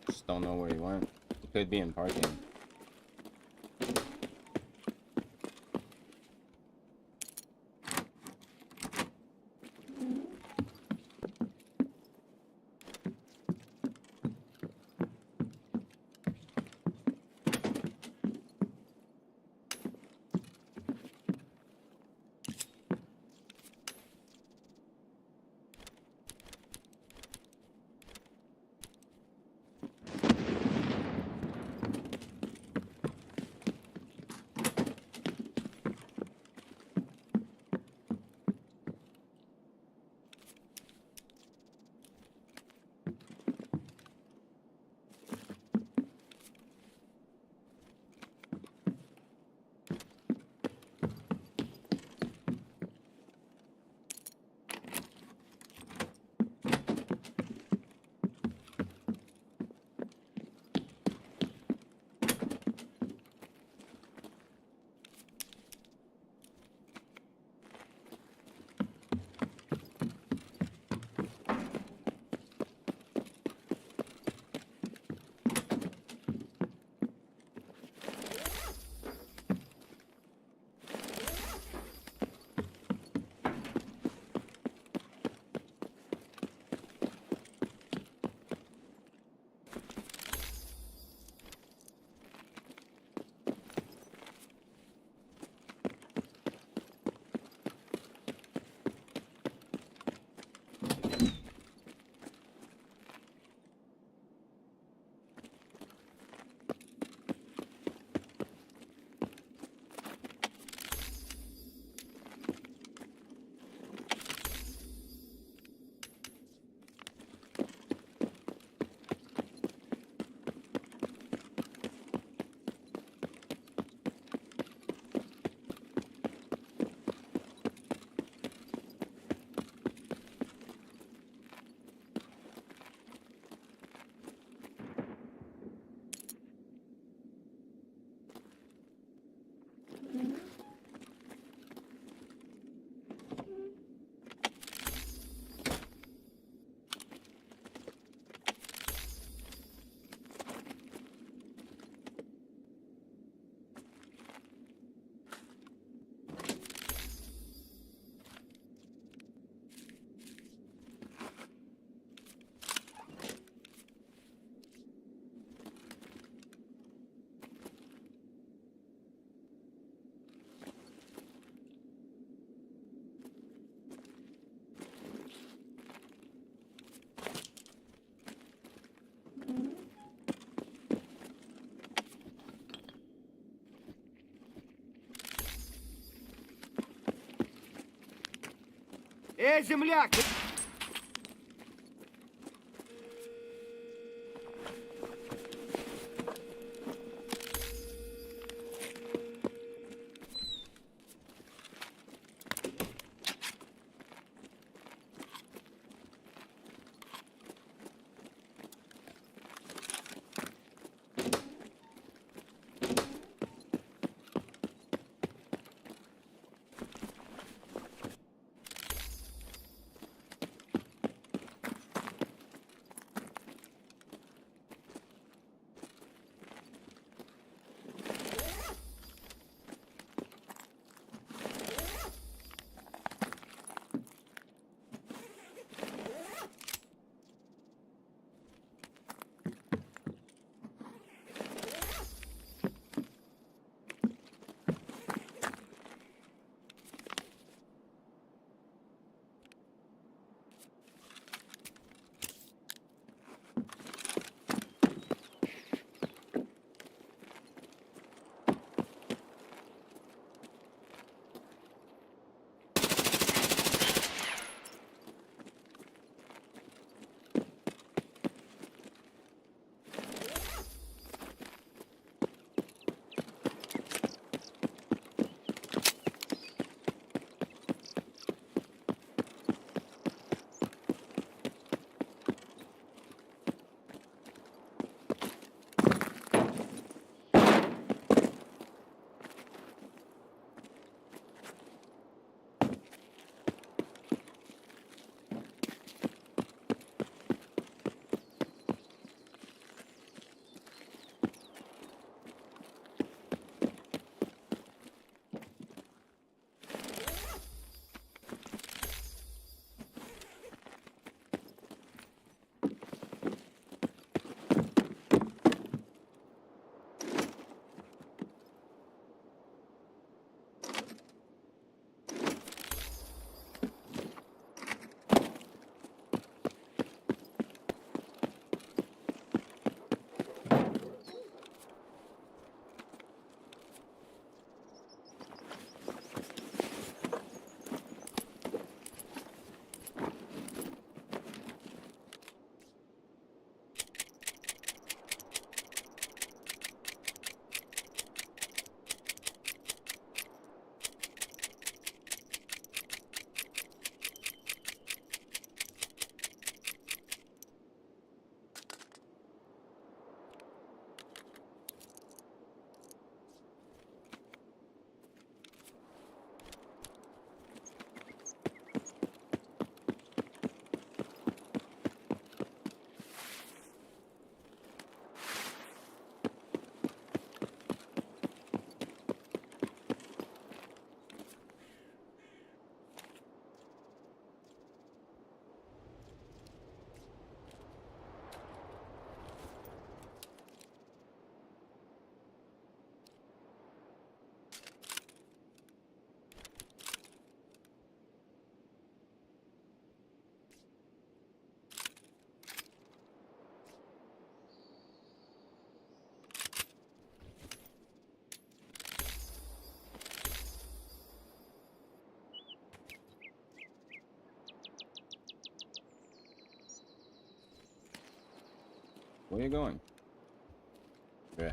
Just don't know where he went. He could be in parking. Земляк! Where are you going? Yeah.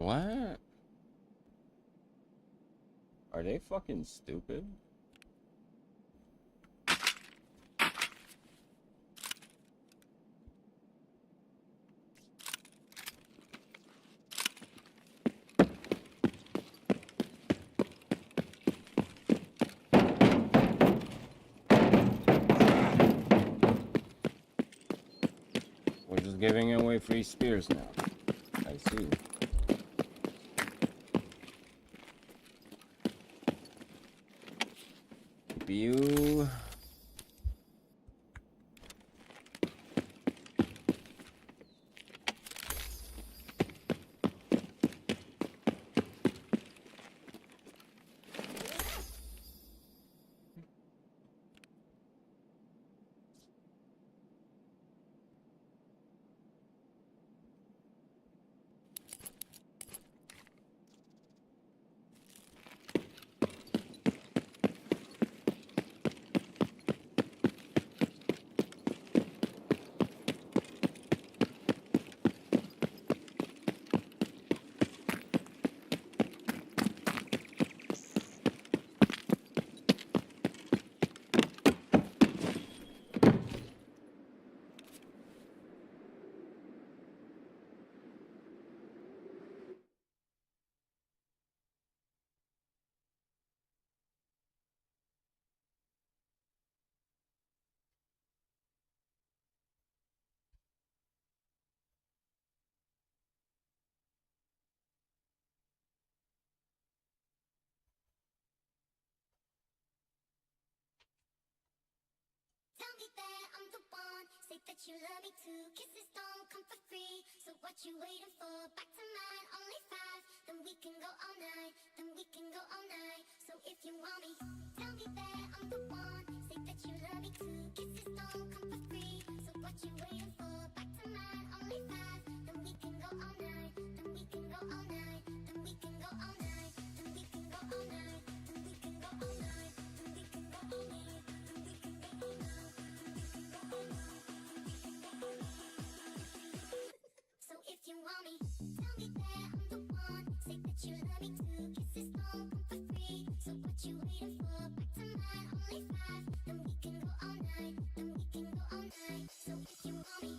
What? Are they fucking stupid? giving away free spears now. I see. You. Tell me that I'm the one. Say that you love me too. Kisses don't come for free. So what you waiting for? Back to mine, only 5. Then we can go all night. Then we can go all night. So if you want me, tell me that I'm the one. Say that you love me too. Kisses don't come for free. So what you waiting for? Back to mine, only 5. Then we can go all night. Then we can go all night. Then we can go all night. Then we can go all night. Then we can go all night. Then we can go all night. Then we can go all night. So if you want me, tell me that I'm the one. Say that you love me too. Kisses don't come for free. So what you waiting for? Back to mine, only 5. Then we can go all night. Then we can go all night. So if you want me, tell me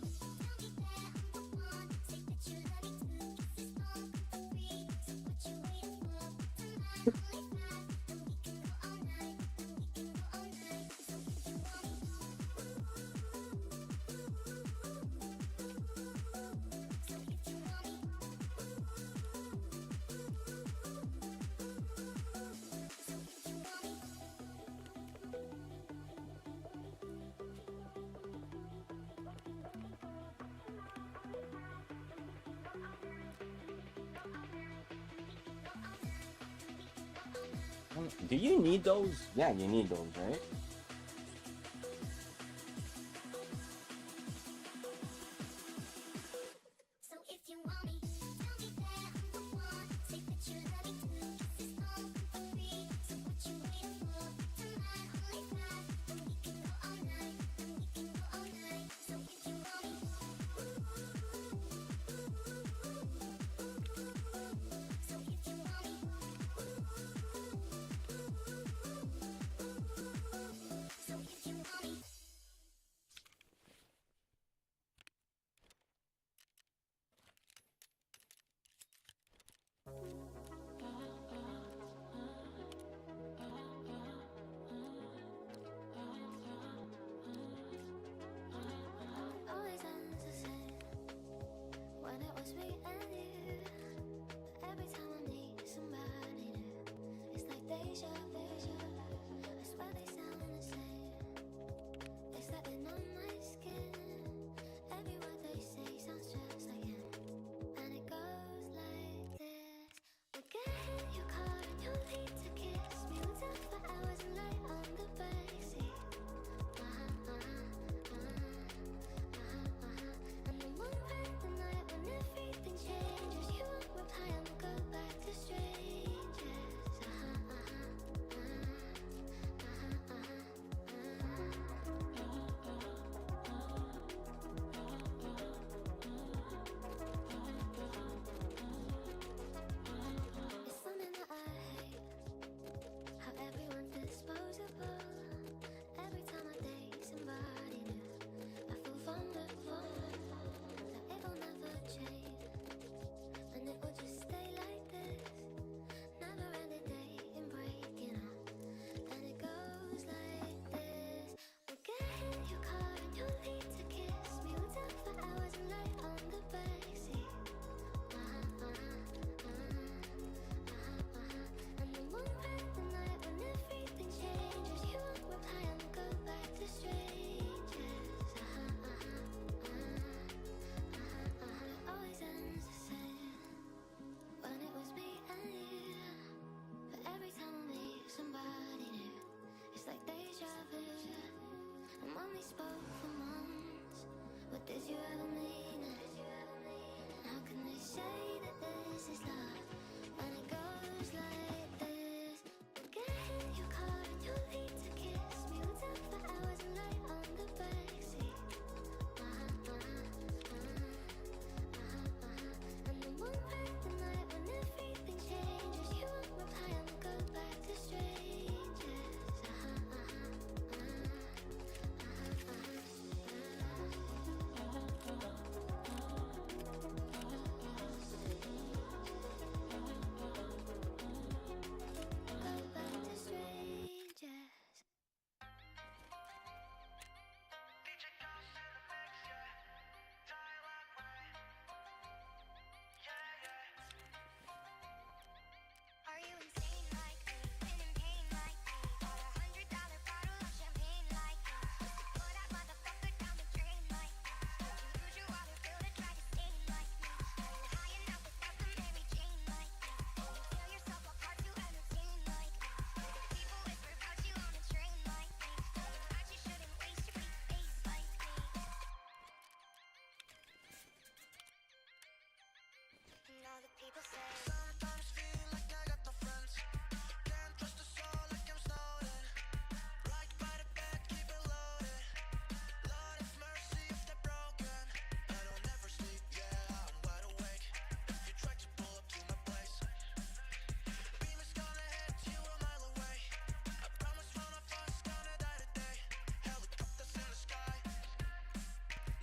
that I'm the one. Say that you love me too. Kisses don't come for free. So what you waiting for? Back to mine, only 5. Then we can go all night. Then we can go all night. So if you want me. Do you need those? Yeah, you need those, right? So if you want me, tell me that I'm the one. Say that you love me too. Kisses don't come for free. So what you waiting for? Tonight, only 5. Then we can go all night. Then we can go all night. So if you want me. So if you want me. So if you want me. Always ends the same when it was me and you. Every time I meet somebody new, it's like deja vu. I swear they sound the same. They stepping on my skin. Every word they say sounds just like him, and it goes like this. We'll get in your car and you'll need to kiss me. We'll talk for hours and lie on the backseat. And then one night the night when everything changes, you won't reply and we'll go back to strangers. Did you ever mean it? How can they say that this is love when it goes like this? Get in your car and you'll need to kiss me. We'll talk for hours and lie on the backseat. And then one night the night when everything changes, you won't reply and we'll go back to strangers. Are you insane like me? Been in pain like me? Bought $100 bottle of champagne like me? Pour that motherfucker down the drain like me? Did you use your water bill to try to stain like me? Are you high enough without the Mary Jane like me? Do you feel yourself apart to entertain like me? Do people whisper about you on a train like me? That you shouldn't waste your pretty face like me. And all the people say sometimes feel like I got no friends. Can't trust a soul like I'm Snowden. Right by the bed, keep it loaded. Lord have mercy if they're broken. I don't ever sleep, yeah, I'm wide awake. If you try to pull up to my place, beam is gonna hit you a mile away. I promise one of us gonna die today. Helicopters in the sky.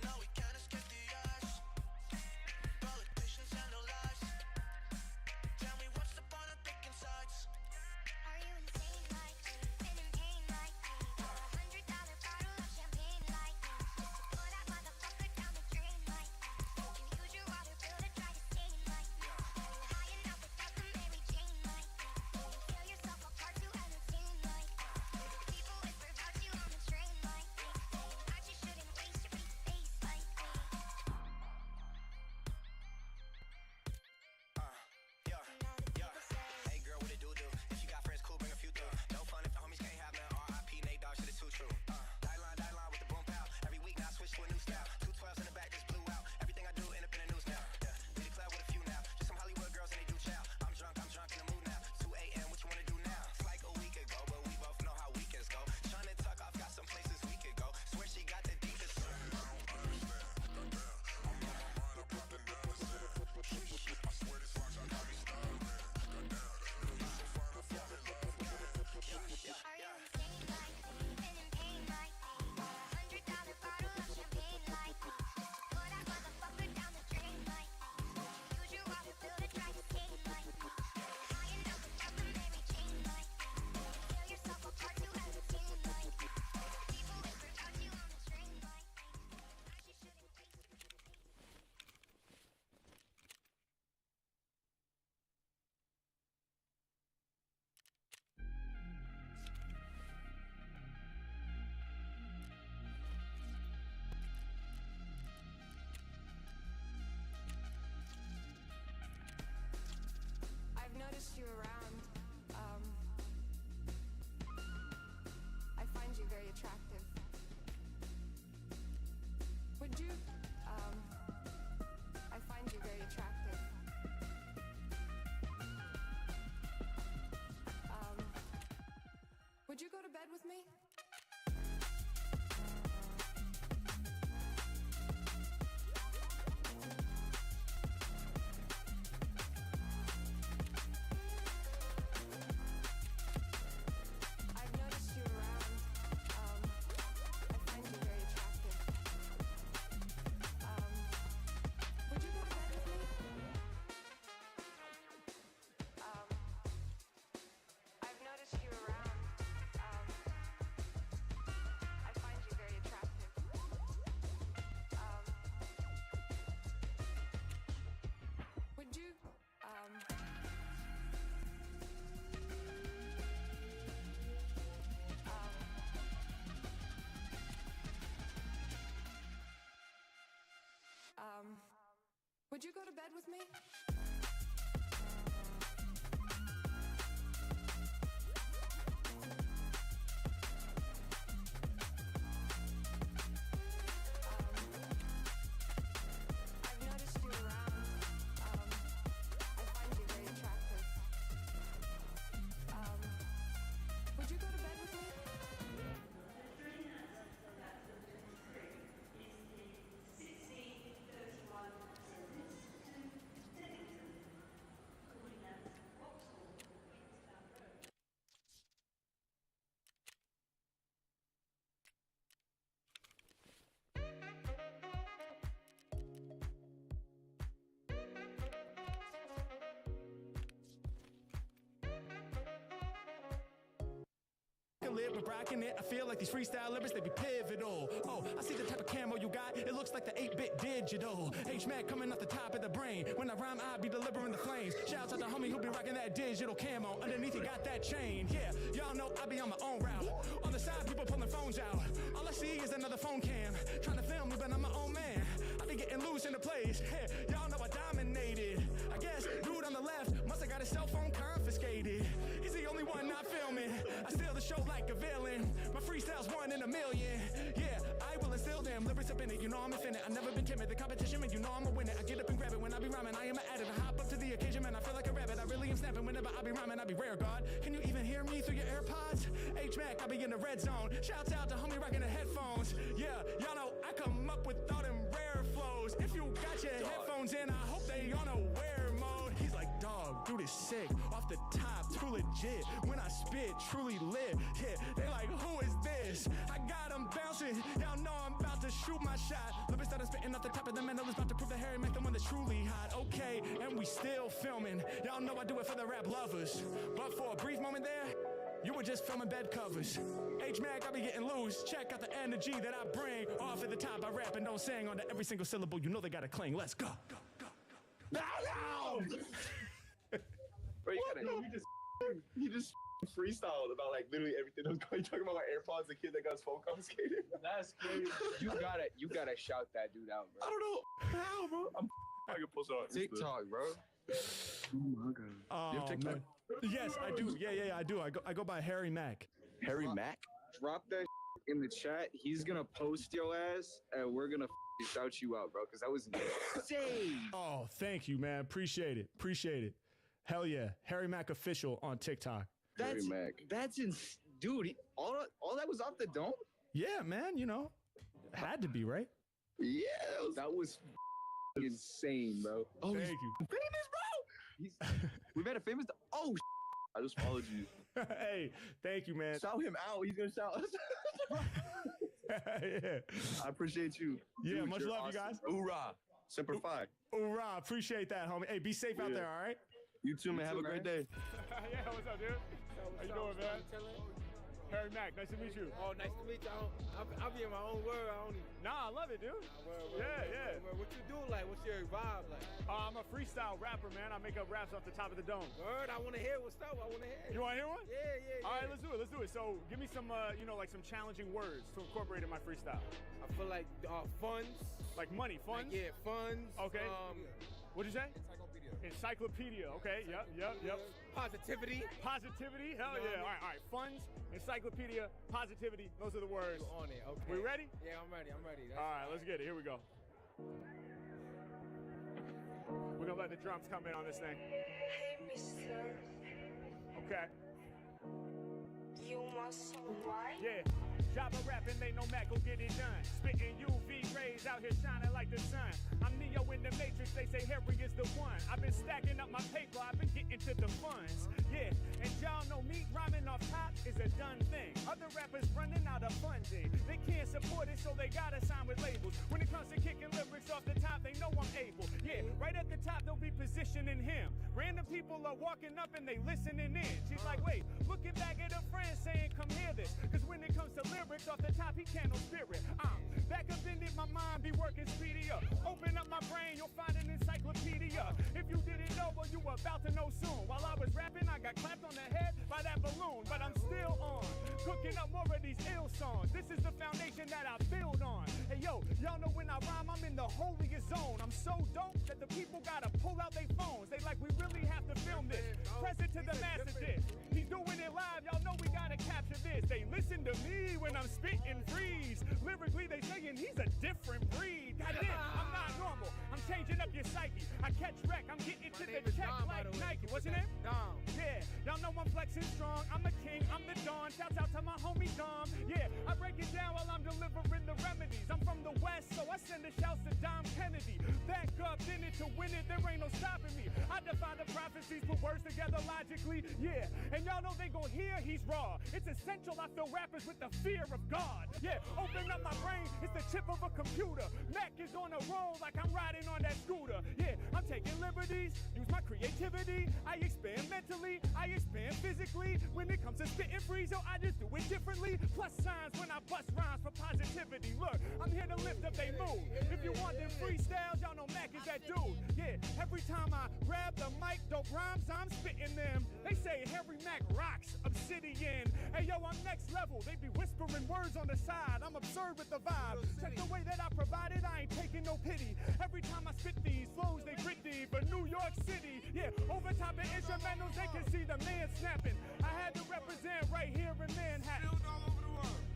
No, we can't escape the eyes. Politicians and their lies. Tell me what's the point of picking sides? Are you insane like me? Been in pain like me? Bought $100 bottle of champagne like me? Just to pour that motherfucker down the drain like me? Did you use your water bill to try to stain like me? Are you high enough without the Mary Jane like me? Do you feel yourself apart to entertain like me? Do people whisper about you on the train like me? That you shouldn't waste your pretty face like me. Hey girl, what it do? If you got friends, cool, bring a few through. No fun if the homies can't have none. R.I.P. Nate Dogg, shit is too true. Die line with the boom pow. Every week now I switch to a new style. 212s in the back just blew out. Everything I do end up in the news now. Yeah, be the club with a few now. Just some Hollywood girls and they do chow. I'm drunk in the mood now. 2 a.m. What you wanna do now? It's like a week ago, but we both know how weekends go. Tryna tuck off, got some places we could go. Swear she got the deepest. Are you insane like me? Been in pain like me? Bought $100 bottle of champagne like me? Just to pour that motherfucker down the drain like me? Did you use your water bill to try to stain like me? Are you high enough without the Mary Jane like me? Do you feel yourself apart to entertain like me? People whisper about you on the train like me? That you shouldn't waste your pretty face. I've noticed you around. I find you very attractive. Would you, I find you very attractive. Would you go to bed with me? I've noticed you around. I find you very attractive. Would you go to bed with me? I've noticed you around. I find you very attractive. Would you, would you go to bed with me? feel it, but rocking it. I feel like these freestyle lyrics, they be pivotal. Oh, I see the type of camo you got. It looks like the 8-bit digital. H-Mac coming off the top of the brain. When I rhyme, I be delivering the flames. Shouts out to homie who be rocking that digital camo. Underneath, you got that chain. Yeah, y'all know I be on my own route. On the side, people pulling phones out. All I see is another phone cam. Trying to film me, but I'm my own man. I be getting loose in the place. Hey, y'all know I dominated. I guess dude on the left must have got his cell phone confiscated. He's the only one not filming. I steal the show like a villain. My freestyle's 1 in a million. Yeah, I will instill them. Lyrics up in it, you know I'm infinite. I've never been timid. The competition, man, you know I'ma win it. I get up and grab it when I be rhyming. I am an addict. I hop up to the occasion, man. I feel like a rabbit. I really am snapping whenever I be rhyming. I be rare, God. Can you even hear me through your AirPods? H-Mac, I be in the red zone. Shouts out to homie rocking the headphones. Yeah, y'all know I come up with all them rare flows. If you got your headphones in, I hope they on aware mode. He's like, dog, dude is sick. Off the top, too legit. When I spit, truly lit. Yeah, they like, who is this? I got them bouncing. Y'all know I'm about to shoot my shot. Lyrics that I'm spitting off the top of the mental is about to prove that Harry Mack the one that's truly hot. Okay, and we still filming. Y'all know I do it for the rap lovers. But for a brief moment there, you were just filming bed covers. H-Mac, I be getting loose. Check out the energy that I bring. Off at the top, I rap and don't sing. Under every single syllable, you know they gotta cling. Let's go. No! Bro, you just freestyled about like literally everything that was going. Talking about like AirPods, the kid that got his phone confiscated. That's crazy. You gotta shout that dude out, bro. I don't know how, bro. I can post it on TikTok, bro. Oh my god. Oh, You have TikTok? man. Yes, I do. Yeah, I do. I go by Harry Mack. Harry Mack? Drop that in the chat. He's gonna post your ass, and we're gonna shout you out, bro, because that was insane. Oh, thank you, man. Appreciate it. Hell yeah. Harry Mack official on TikTok. That's dude. All that was off the dome. Yeah, man. You know, had to be, right? Yeah, that was insane, bro. Oh, thank you. Famous, bro. We met a famous. Oh, I just followed you. Hey, thank you, man. Shout him out. He's gonna shout us. Yeah. I appreciate you. Yeah, Dude, much you're love, awesome. you guys. Hoorah. Semper Fi. Hoorah. Appreciate that, homie. Hey, be safe out Yeah. there, all right? You too, man. Have a great day. Yeah, what's up, dude? How you doing, man? Harry Mack, nice to meet you. Oh, nice to meet you. I'll be in my own world. I don't even... Nah, I love it, dude. Yeah. What you do, like? What's your vibe, like? I'm a freestyle rapper, man. I make up raps off the top of the dome. Word, I want to hear what's up. I want to hear. You want to hear one? Yeah. All right, let's do it. So give me some, like some challenging words to incorporate in my freestyle. I feel like funds. Like money, funds? Like, yeah, funds. Okay. What'd you say? Encyclopedia. Okay. Yep. Positivity. Hell yeah. All right. Funds, encyclopedia, positivity. Those are the words. You on it. Okay. We ready? Yeah, I'm ready. All right, let's get it. Here we go. We're gonna let the drums come in on this thing. Hey, mister. Okay. You want some wine? Yeah. Java rapping, ain't no Mac, go get it done. Spitting UV rays out here shining like the sun. I'm Neo in the Matrix, they say Harry is the one. I've been stacking up my paper, I've been getting to the funds. Yeah, and y'all know me rhyming off top is a done thing. Other rappers running out of funding. They can't support it, so they gotta sign with labels. When it comes to kicking lyrics off the top, they know I'm able. Yeah, right at the top, they'll be positioning him. Random people are walking up and they listening in. She's like, wait, looking back at her friend saying, come hear this. Cause when it comes to lyrics off the top, he can't no spirit. Back up in it, my mind be working speedier. Open up my brain, you'll find an encyclopedia. If you didn't know, well, you were about to know soon. While I was rapping, I got clapped on the head by that balloon. But I'm still on, cooking up more of these ill songs. This is the foundation that I build on. Hey, yo, y'all know when I rhyme, I'm in the holiest zone. I'm so dope that the people gotta pull out their phones. They like, we really have to film this. Press it to the master disc. He's doing it live, y'all know we gotta capture this. They listen to me when I'm spitting freeze. Lyrically, they saying he's a different breed. That's it, I'm not normal. I'm changing up your psyche. I catch wreck, I'm getting to the check like Nike. What's your name? Dom. Yeah, y'all know I'm flexing strong. I'm the king, I'm the Don. Shouts out to my homie Dom. Yeah, I break it down while I'm delivering the remedies. I'm from the West, so I send the shouts to Dom Kennedy. Back up in it to win it, there ain't no stopping me. I defy the prophets MCs put words together logically, yeah. And y'all know they gon' hear he's raw. It's essential I fill rappers with the fear of God. Yeah, open up my brain, it's the chip of a computer. Mac is on a roll like I'm riding on that scooter. Yeah, I'm taking liberties, use my creativity. I expand mentally, I expand physically. When it comes to spitting free, so I just do it differently. Plus signs when I bust rhymes for positivity. Look, I'm here to lift up they mood. If you want them freestyles, y'all know Mac is that dude. Yeah, every time I grab the mic, dope rhymes, I'm spitting them. They say Harry Mac rocks, Obsidian. Hey yo, I'm next level. They be whispering words on the side. I'm absurd with the vibe. Check the way that I provide it, I ain't taking no pity. Every time I spit these flows, they grit deep for New York City. Yeah, over top of instrumentals, they can see the man snapping. I had to represent right here in Manhattan.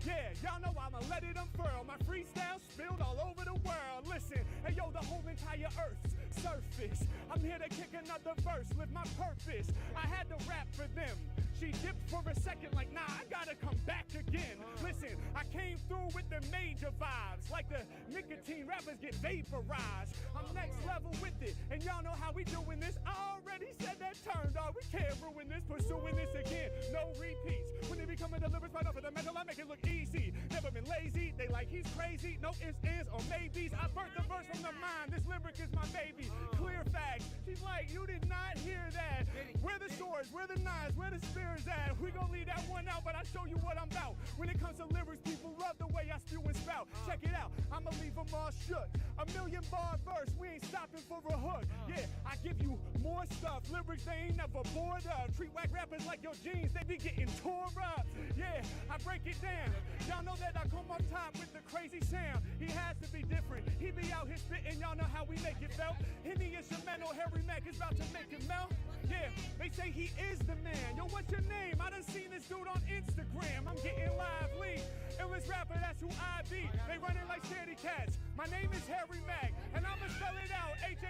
Yeah, y'all know I'ma let it unfurl. My freestyle spilled all over the world. Listen, hey yo, the whole entire earth's surface. I'm here to kick another verse, live my purpose. I had to rap for them. She dipped for a second like, nah, I gotta come back again. Listen, I came through with the major vibes. Like the nicotine rappers get vaporized. I'm next level with it, and y'all know how we doing this. I already said that turn, dog. We can't ruin this, pursuing this again. No repeats. When they become a deliberate right off of the mental, I make it look easy. Never been lazy, they like he's crazy. No ifs, ands, or maybes. I birthed the verse from the mind. This lyric is my baby. Clear fact. She's like, you did not hear that. Where the swords, where the knives, where the spears at? We gon' leave that one out, but I show you what I'm about. When it comes to lyrics, people love the way I spew and spout. Check it out, I'ma leave them all shook. A million bar verse, we ain't stopping for a hook. Yeah, I give you more stuff. Lyrics they ain't never bored of. Treat whack rappers like your jeans, they be getting tore up. Yeah, I break it down. Y'all know that I come up top with the crazy sound. He has to be different. He be out here spitting, y'all know how we make it felt. Henny instrumental, Harry Mac is about to make it melt. Yeah, they say he is the man. Yo, what's your name? I done seen this dude on Instagram. I'm getting lively. Illest rapper, that's who I be. They running like scaredy cats. My name is Harry Mac, and I'ma spell it out. Harry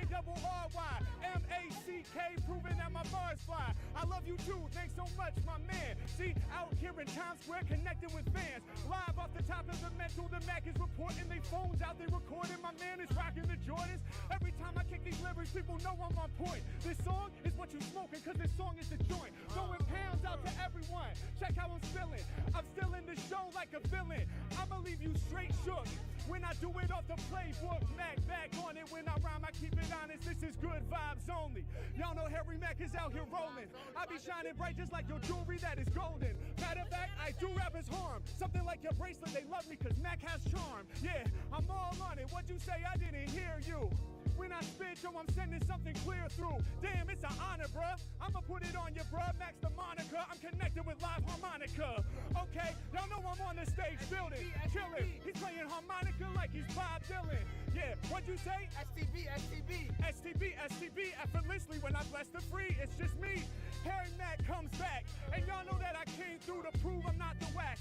M-A-C-K, proving that my bars fly. I love you too, thanks so much, my man. See, out here in Times Square, connecting with fans. Live off the top of the mental, the Mac is reporting. They phones out, they recording. My man is rocking the Jordans. Every time I kick these lyrics, people know I'm on point. This song is what you smoking, cause this song is the joint. Throwing pounds out to everyone. Check how I'm feeling. I'm still in the show like a villain. I'ma leave you straight shook. When I do it off the playbook, Mac back on it. When I rhyme, I keep it honest. This is good vibes only. Y'all know Harry Mac is out here rolling. I be shining bright just like your jewelry that is golden. Matter of fact, I do rappers harm. Something like your bracelet, they love me cause Mac has charm. Yeah, I'm all on it. What'd you say? I didn't hear you. When I spit, yo, I'm sending something clear through. Damn, it's an honor, bruh. I'ma put it on you, bruh. Max the moniker. I'm connected with live harmonica. Okay, y'all know I'm on the stage building. Chillin'. He's playing harmonica like he's Bob Dylan. Yeah, what'd you say? STB, STB. STB, STB. Effortlessly when I bless the free, it's just me. Harry Mac comes back. And y'all know that I came through to prove I'm not the whack.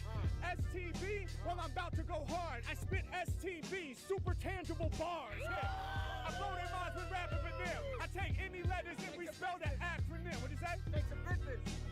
STB, well, I'm about to go hard. I spit STB, super tangible bars. Yeah. I blow their minds with rapping with them. I take any letters and we spell that acronym. What'd you say?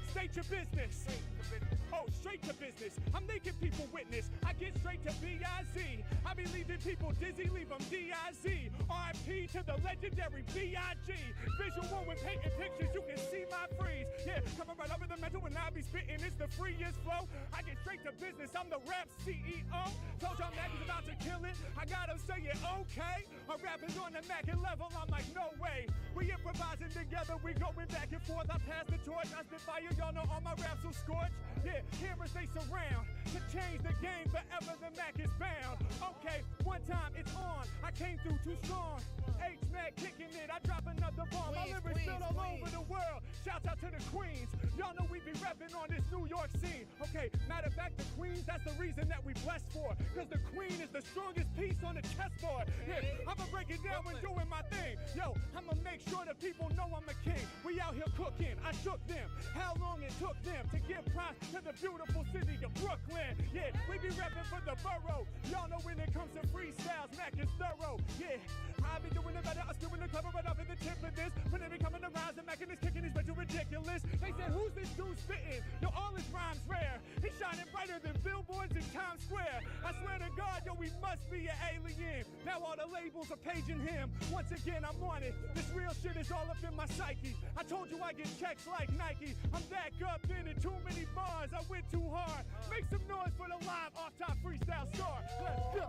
State your business. State your business. Oh, straight to business. I'm making people witness. I get straight to B-I-Z. I be leaving people dizzy, leave them D-I-Z. R.I.P. to the legendary B.I.G. Visual when painting pictures, you can see my freeze. Yeah, coming right up in the mental when I be spitting, it's the freest flow. I get straight to business, I'm the rap CEO. Told y'all Mac is about to kill it. I gotta say it, okay. A rapper's on the Mac and level, I'm like, no way. We improvising together, we going back and forth. I pass the torch, I spit fire, y'all know all my raps will scorch. Yeah, cameras they surround. To change the game forever, the Mac is bound. Okay, one time it's on. I came through too strong. H-Mac kicking it, I drop another bomb. My lyrics spilled all over the world. Shouts out to the Queens. Y'all know we be repping on this New York scene. Okay, matter of fact, the Queens, that's the reason that we blessed for. Cause the Queen is the strongest piece on the chessboard. Yeah, I'ma break it down when doing my thing. Yo, I'ma make sure that people know I'm a king. We out here cooking, I shook them. How long it took them to give props to the beautiful city of Brooklyn. Yeah, we be repping for the borough. Y'all know when it comes to freestyles, Mac is thorough. Yeah, I be doing it better, I'm doing the clever right off at the tip of this. When they be coming to rise, the Mac and is kicking is but you ridiculous. They said, who's this dude spitting? Yo, all his rhymes rare. He's shining brighter than billboards in Times Square. I swear to God, yo, we must be an alien. Now all the labels are paging him. Once again, I'm on it. This real shit is all up in my psyche. I told you I get checks like Nike. I'm back up in it. Too many bars. I went too hard. Make some noise for the live off-top freestyle star. Let's go.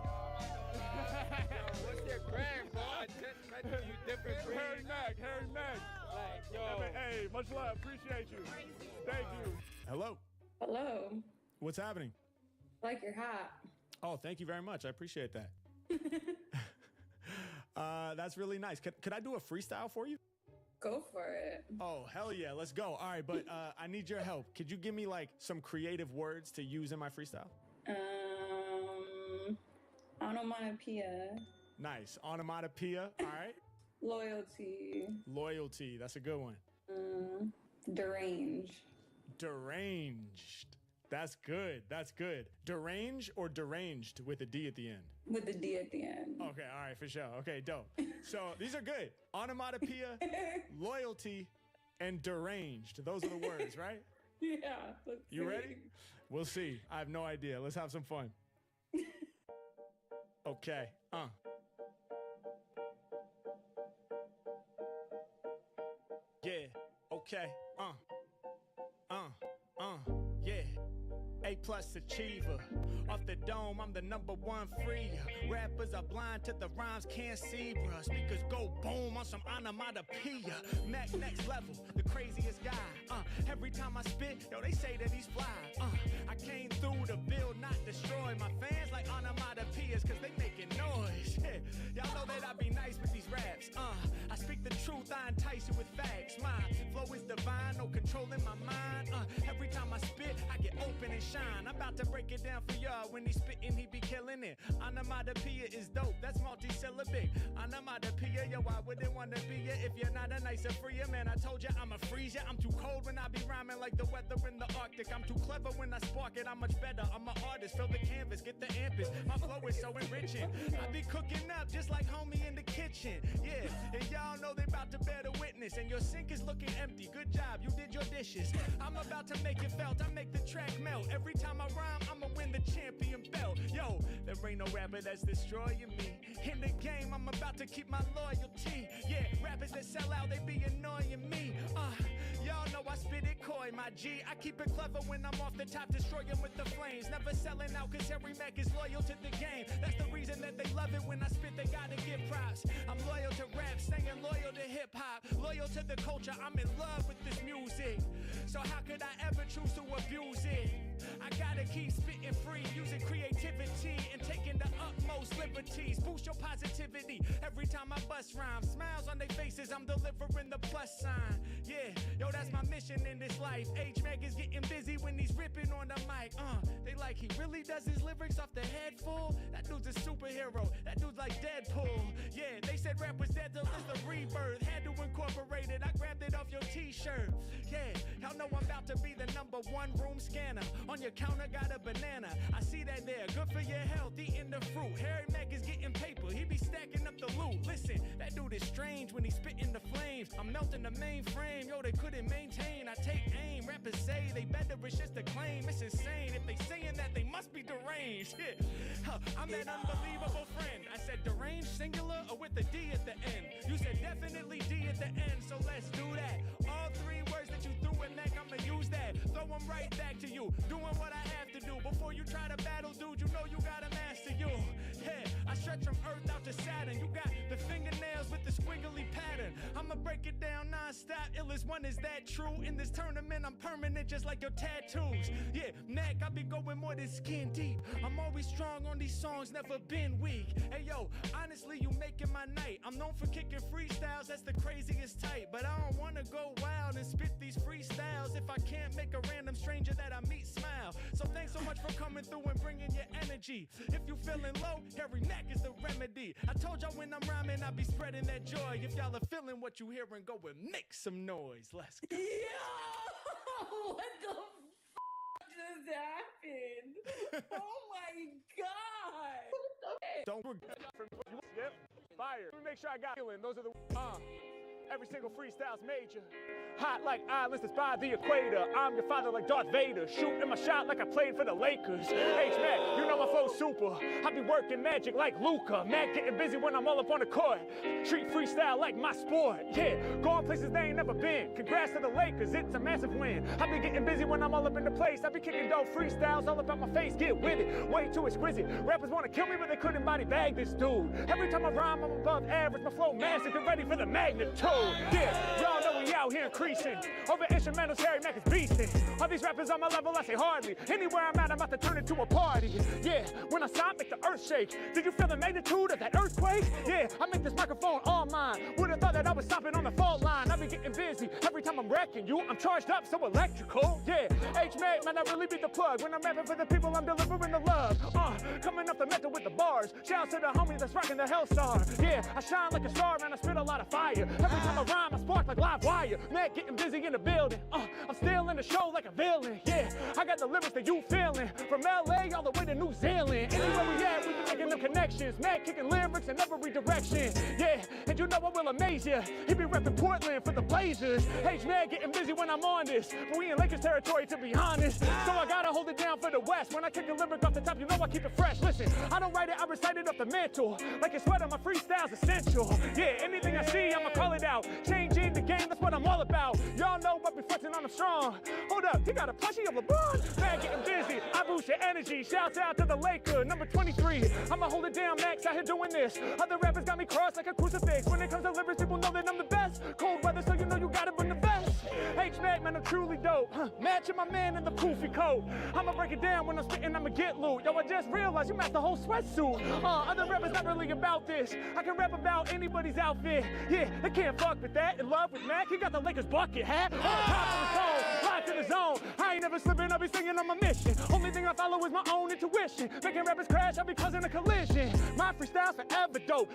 What's your brand, bro? I just met you different Harry brand. Mack. Like, yo. Hey, much love. Appreciate you. Thank you. Hello. Hello. What's happening? Like your hat. Oh, thank you very much. I appreciate that. That's really nice. Could I do a freestyle for you? Go for it. Oh, hell yeah. Let's go. All right, but I need your help. Could you give me like some creative words to use in my freestyle? Onomatopoeia. Nice. Onomatopoeia. All right. Loyalty. Loyalty. That's a good one. Derange. Deranged. That's good. That's good. Derange or deranged with a D at the end? With the D at the end. Okay, all right, for sure. Okay, dope. So these are good. Onomatopoeia, loyalty, and deranged. Those are the words, right? Yeah. Let's You see. ready? We'll see. I have no idea. Let's have some fun. Okay. Yeah. Okay. Yeah. A+ achiever. Off the dome, I'm the #1 free. Rappers are blind to the rhymes, can't see, bruh. Speakers go boom on some onomatopoeia. Mac next level, the craziest guy. Every time I spit, yo, they say that he's fly. I came through to build, not destroy. My fans like onomatopoeias, cause they making noise. Y'all know that I be nice with these raps. I speak the truth, I entice you with facts. My flow is divine, no controlling my mind. Every time I spit, I get open and shine. I'm about to break it down for y'all. When he spittin', he be killing it. Onomatopoeia is dope, that's multi-syllabic. Onomatopoeia, yo, I wouldn't wanna be ya if you're not a nicer freer. Man, I told ya I'ma freeze ya. I'm too cold when I be rhyming like the weather in the Arctic. I'm too clever when I spark it, I'm much better. I'm an artist, fill the canvas, get the ampers. My flow is so enriching. I be cooking up just like homie in the kitchen. Yeah, and y'all know they about to bear the witness. And your sink is looking empty. Good job, you did your dishes. I'm about to make it felt, I make the track melt. Every time I rhyme, I'ma win the champion belt. Yo, there ain't no rapper that's destroying me. In the game, I'm about to keep my loyalty. Yeah, rappers that sell out, they be annoying me. Y'all know I spit it coy, my G. I keep it clever when I'm off the top, destroying with the flames. Never selling out, cause Harry Mack is loyal to the game. That's the reason that they love it when I spit, they gotta give props. I'm loyal to rap, staying loyal to hip hop. Loyal to the culture, I'm in love with this music. So how could I ever choose to abuse it? I gotta keep spitting free, using creativity and taking the utmost liberties. Boost your positivity every time I bust rhymes. Smiles on their faces, I'm delivering the plus sign. Yeah, yo, that's my mission in this life. H-Mac is getting busy when he's ripping on the mic. They like he really does his lyrics off the head full. That dude's a superhero, that dude's like Deadpool. Yeah, they said rap was dead till it's the rebirth. Had to incorporate it, I grabbed it off your t-shirt. Yeah, y'all know I'm about to be the #1 room scanner. On your counter got a banana, I see that there. Good for your health, eating the fruit. Harry Mack is getting paper, he be stacking up the loot. Listen, that dude is strange when he spitting the flames. I'm melting the mainframe, yo, they couldn't maintain. I take aim, rappers say they better, it's just a claim. It's insane, if they saying that they must be deranged. I'm that unbelievable friend. I said deranged singular or with a D at the end. You said definitely D at the end, so let's do that. All 3 words that you threw in Mac, I'ma use that. Throw them right back to you, doing what I have to do. Before you try to battle, dude, you know you gotta master you. Yeah, I stretch from Earth out to Saturn. You got the fingernails with the squiggly pattern. I'ma break it down non-stop. Illest one, is that true? In this tournament, I'm permanent just like your tattoos. Yeah, Mac, I be going more than skin deep. I'm always strong on these songs, never been weak. Hey yo, honestly, you making my night. I'm known for kicking freestyles, that's the craziest type. But I don't wanna go wild and spit these freestyles if I can't make a random stranger that I meet smile. So thanks so much for coming through and bringing your energy. If you feeling low, Harry Mack is the remedy. I told y'all when I'm rhyming, I be spreading that joy. If y'all are feeling what you hearing, go and make some noise. Let's go. Yo! What the f just happened? Oh my god! Don't forget. Yep, fire. Let me make sure I got feeling. Those are the Every single freestyle's major. Hot like islands that's by the equator. I'm your father like Darth Vader. Shooting my shot like I played for the Lakers. H-Mac, you know my flow's super. I be working magic like Luca. Mac getting busy when I'm all up on the court. Treat freestyle like my sport. Yeah, going places they ain't never been. Congrats to the Lakers, it's a massive win. I be getting busy when I'm all up in the place. I be kicking dope freestyles all about my face. Get with it, way too exquisite. Rappers wanna kill me, but they couldn't body bag this dude. Every time I rhyme, I'm above average. My flow massive, get ready for the magnitude. Yeah, y'all know we out here increasing. Over instrumentals, Harry Mack is beasting. All these rappers on my level, I say hardly. Anywhere I'm at, I'm about to turn it to a party. Yeah, when I stop, make the earth shake. Did you feel the magnitude of that earthquake? Yeah, I make this microphone all mine. Would've thought that I was stopping on the fault line. I be getting busy every time I'm wrecking you. I'm charged up, so electrical. Yeah, H-Mac, man, I really beat the plug. When I'm rapping for the people, I'm delivering the love. Coming up the metal with the bars. Shout to the homie that's rocking the Hellstar. Yeah, I shine like a star and I spit a lot of fire. Every time I rhyme, I spark like live wire. Mac getting busy in the building. I'm still in the show like a villain. Yeah, I got the lyrics that you feeling. From LA all the way to New Zealand. Anywhere we at, we be making them connections. Mac kicking lyrics in every direction. Yeah, and you know I will amaze ya. He be repping Portland for the Blazers. H-Mac getting busy when I'm on this. But we in Lakers territory to be honest. So I gotta hold it down for the West. When I kick a lyric off the top, you know I keep it fresh. Listen, I don't write it, I recite it off the mantle. Like it's sweat on my freestyle's essential. Yeah, anything I see, I'ma call it out. Changing the game, that's what I'm all about. Y'all know I be flexing on them strong. Hold up, you got a plushie of LeBron? Man, getting busy, I boost your energy. Shouts out to the Laker, number 23. I'ma hold it down, Max, out here doing this. Other rappers got me crossed like a crucifix. When it comes to lyrics, people know that I'm the best. Cold weather, so you know you gotta bring the best. H-Mac, man, I'm truly dope. Matching my man in the poofy coat. I'ma break it down when I'm spitting, I'ma get loot. Yo, I just realized you matched the whole sweatsuit. Other rappers not really about this. I can rap about anybody's outfit. Yeah, they can't fuck with that. In love with Mac, he got the Lakers bucket hat. On top of the phone, live to the zone. I ain't never slipping, I'll be singing on my mission. Only thing I follow is my own intuition. Making rappers crash, I'll be causing a collision. My freestyle's forever dope.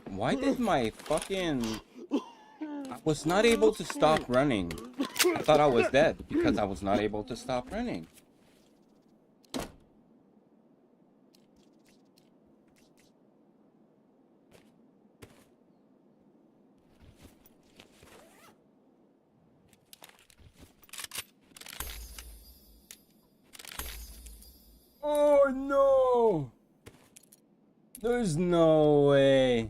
Why did my fucking... I was not able to stop running. I thought I was dead because I was not able to stop running. Oh no! There's no way.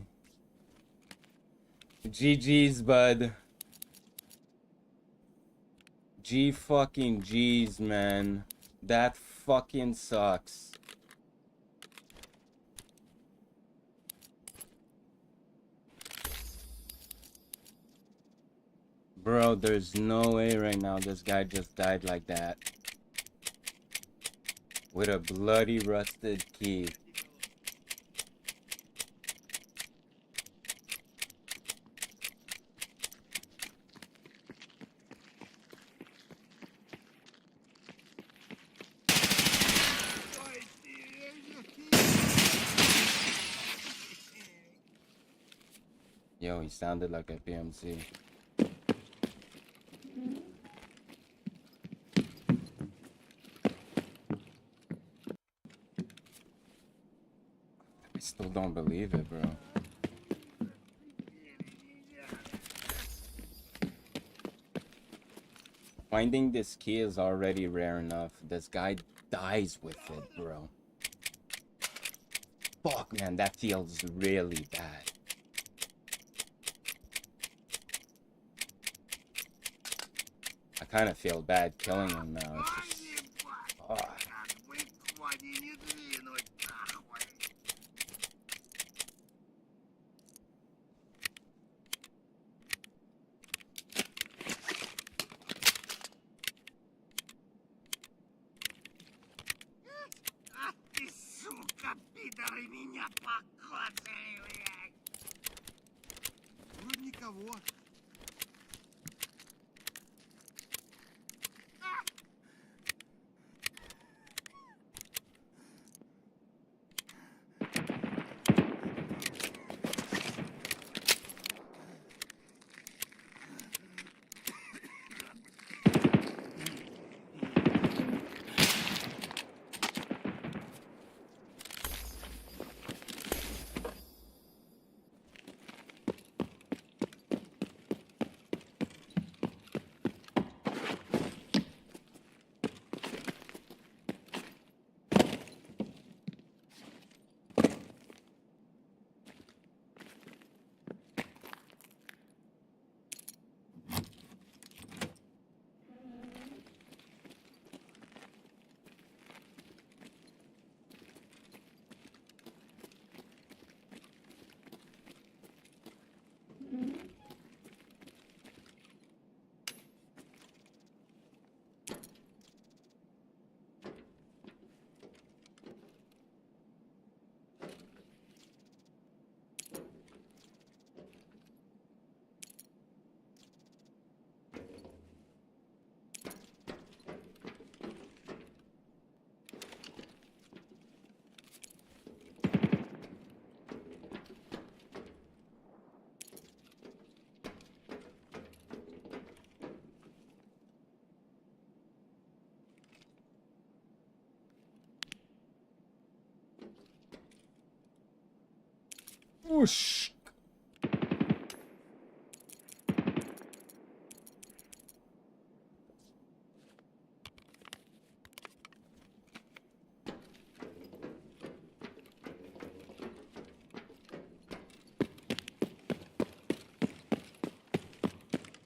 GG's, bud. G fucking G's, man. That fucking sucks. Bro, there's no way right now this guy just died like that. With a bloody rusted key. Yo, he sounded like a PMC. I still don't believe it, bro. Finding this key is already rare enough. This guy dies with it, bro. Fuck, man, that feels really bad. I kind of feel bad killing him now. It's just... Ах ты, сука, пидоры, меня покоцали, блядь! Вроде никого. Whoosh.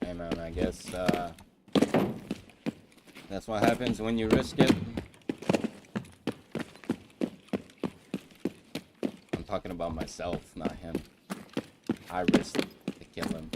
Hey man, I guess that's what happens when you risk it. I'm talking about myself, not him. I risked to kill him.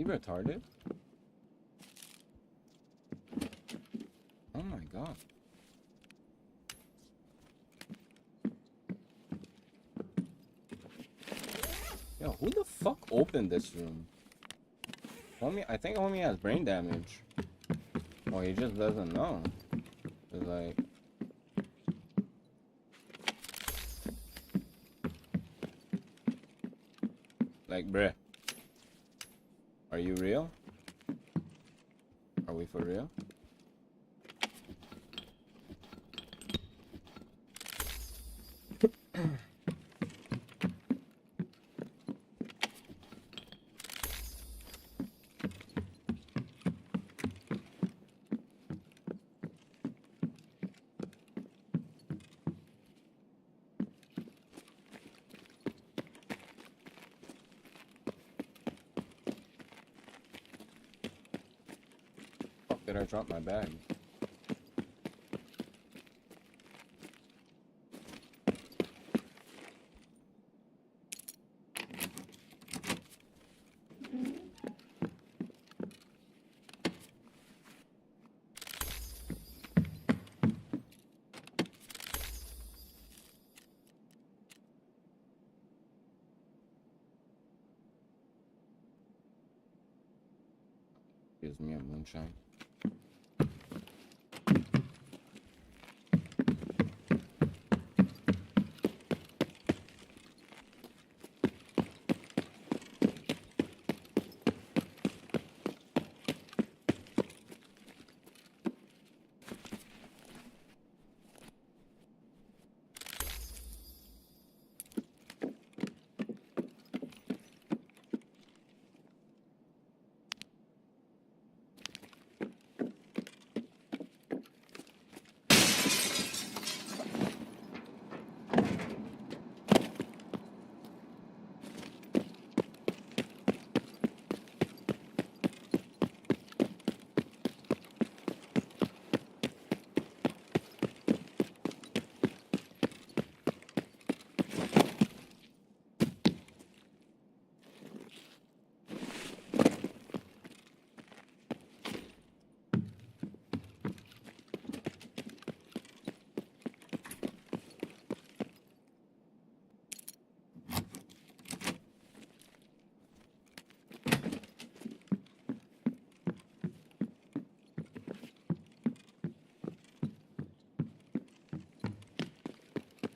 You retarded? Oh my god. Yo, who the fuck opened this room? Homie, I think homie has brain damage. Or he just doesn't know. It's like... Like, bruh. Are you real? Are we for real? Fuck, did I drop my bag? Gives me a moonshine.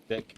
Dick.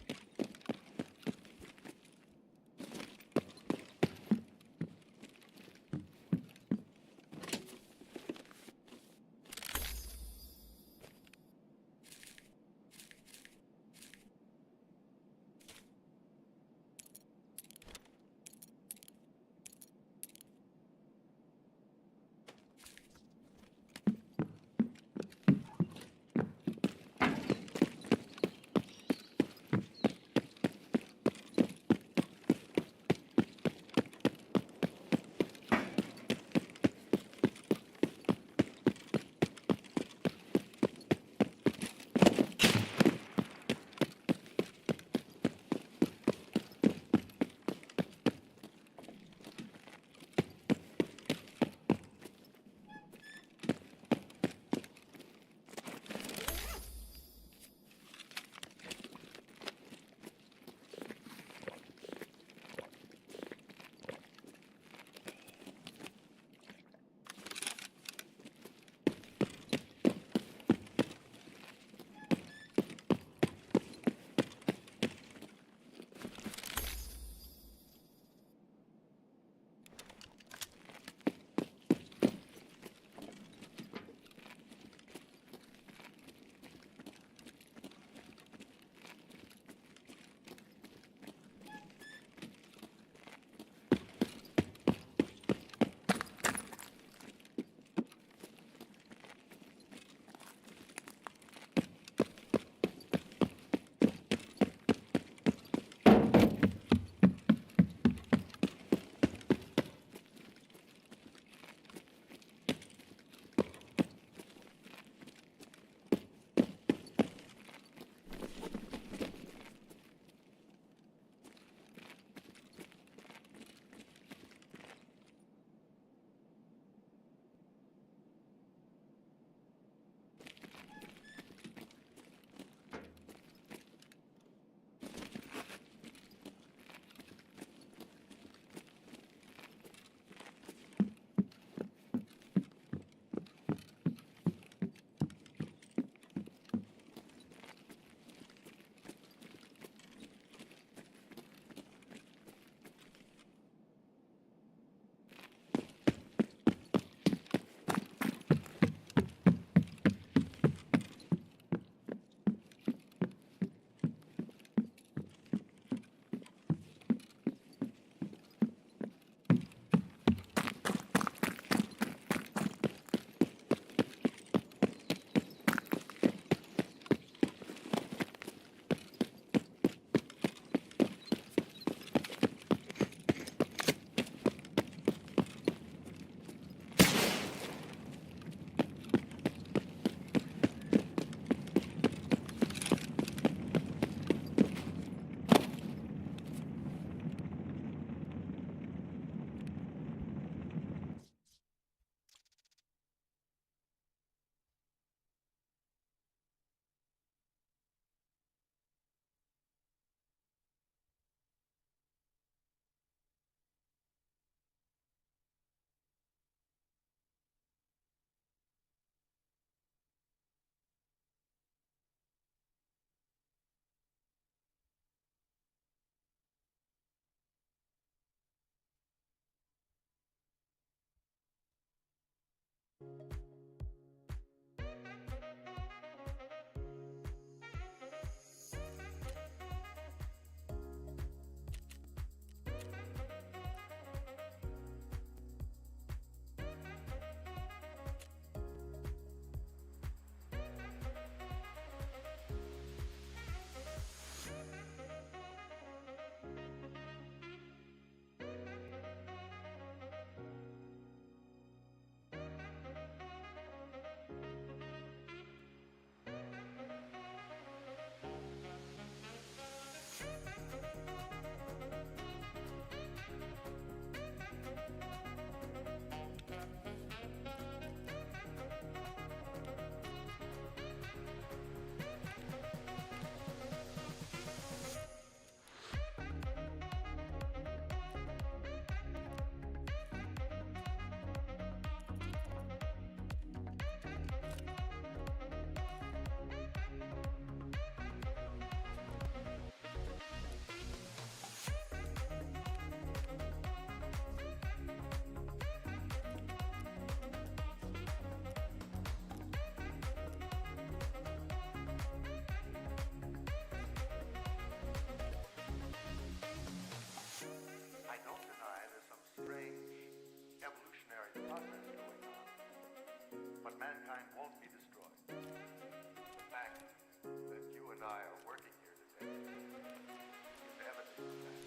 But mankind won't be destroyed. The fact that you and I are working here today is evidence of that.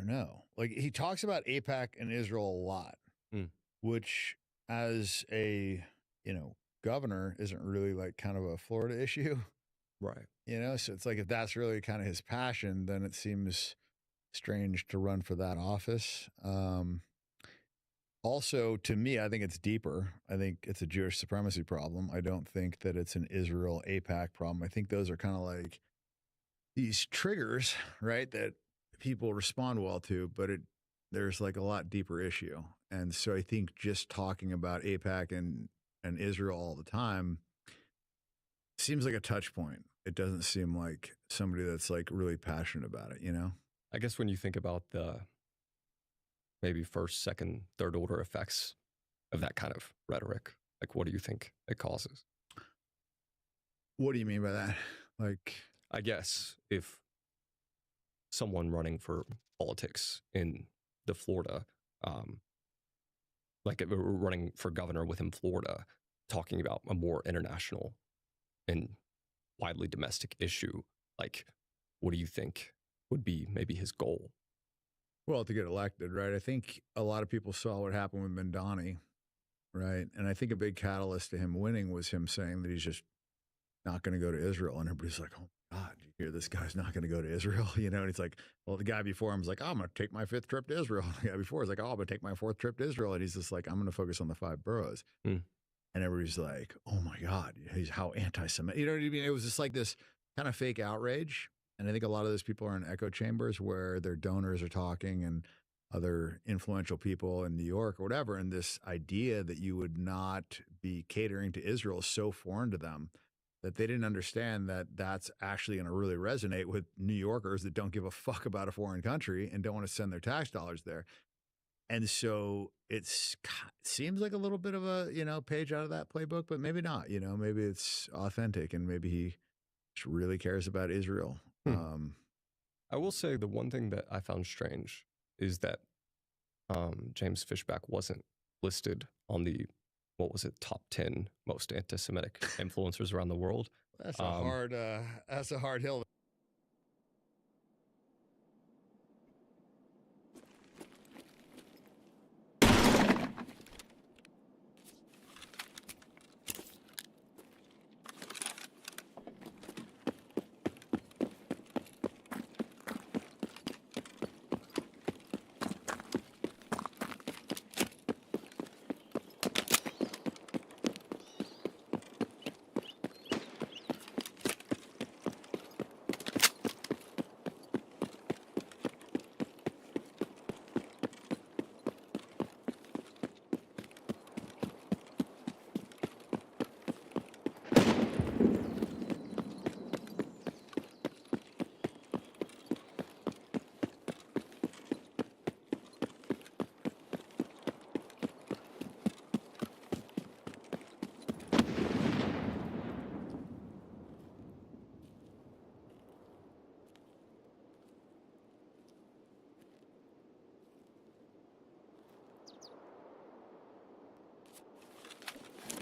don't know. Like he talks about AIPAC and Israel a lot, which as a, governor isn't really like kind of a Florida issue. Right. So it's like if that's really kind of his passion, then it seems strange to run for that office. Also, to me, I think it's deeper. I think it's a Jewish supremacy problem. I don't think that it's an Israel AIPAC problem. I think those are kind of like these triggers, right, that people respond well to, but there's like a lot deeper issue. And so I think just talking about AIPAC and Israel all the time seems like a touch point. It doesn't seem like somebody that's like really passionate about it, I guess when you think about the maybe first, second, third order effects of that kind of rhetoric, like what do you think it causes? What do you mean by that? Like, I guess if someone running for politics in the Florida, like if we're running for governor within Florida, talking about a more international and widely domestic issue, like what do you think would be maybe his goal? Well, to get elected, right? I think a lot of people saw what happened with Mandani, right? And I think a big catalyst to him winning was him saying that he's just not going to go to Israel. And everybody's like, oh my God, you hear this guy's not going to go to Israel? And he's like, well, the guy before him was like, oh, I'm going to take my 5th trip to Israel. The guy before is like, oh, I'm going to take my 4th trip to Israel. And he's just like, I'm going to focus on the 5 boroughs. And everybody's like, oh my God, he's how anti-Semitic. You know what I mean? It was just like this kind of fake outrage. And I think a lot of those people are in echo chambers where their donors are talking and other influential people in New York or whatever. And this idea that you would not be catering to Israel is so foreign to them that they didn't understand that that's actually going to really resonate with New Yorkers that don't give a fuck about a foreign country and don't want to send their tax dollars there. And so it seems like a little bit of a, page out of that playbook, but maybe not, maybe it's authentic and maybe he just really cares about Israel. I will say the one thing that I found strange is that James Fishback wasn't listed on the, top 10 most anti-Semitic influencers around the world. That's a hard hill.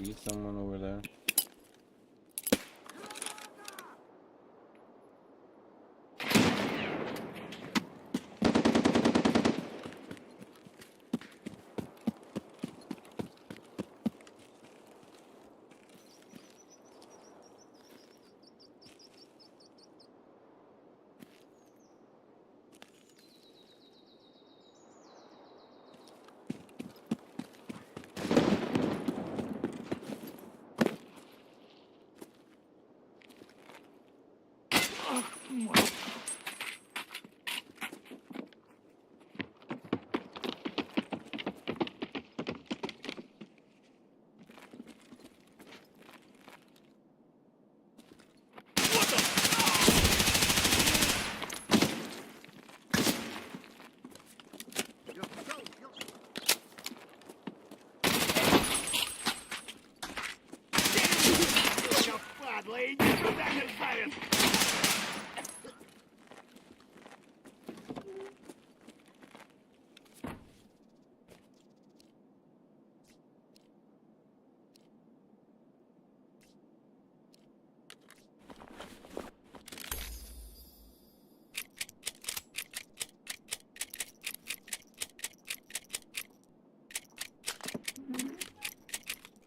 See someone over there?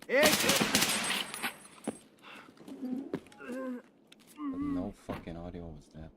No fucking audio was that.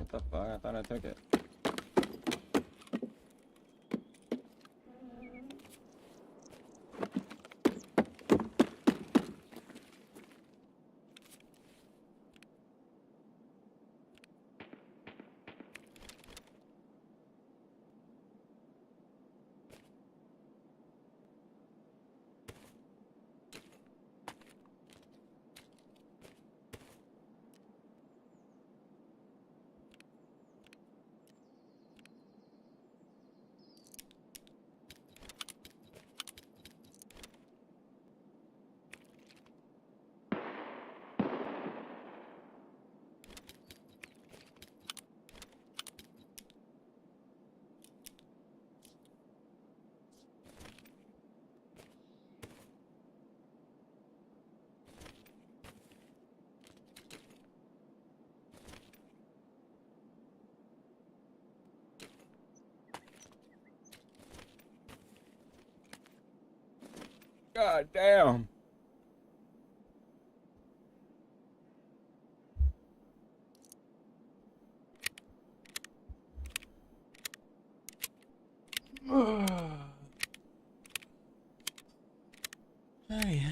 What the fuck? I thought I took it. God damn. Hey.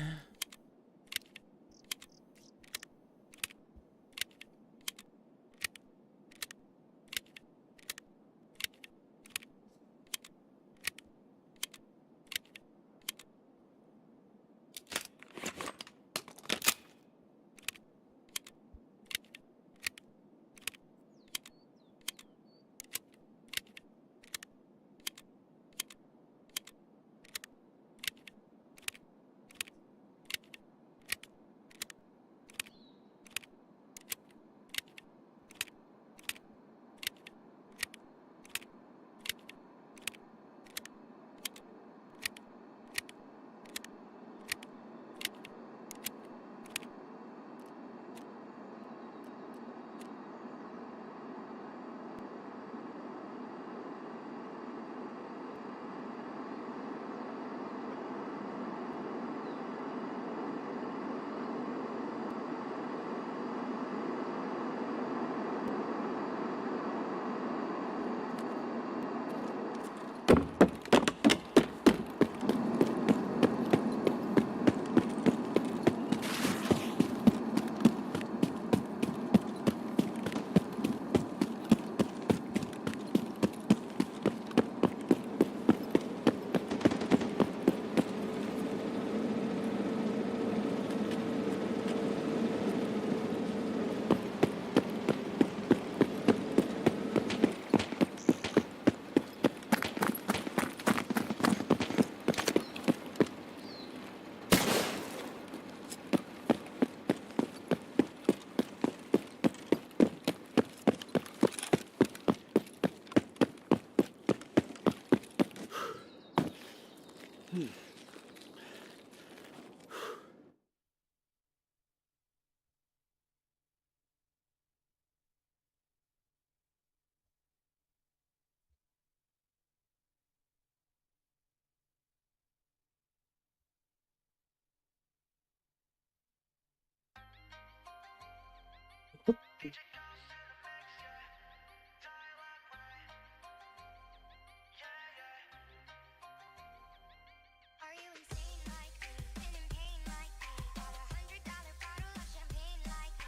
Are you insane like me? Been in pain like me? Bought $100 bottle of champagne like me?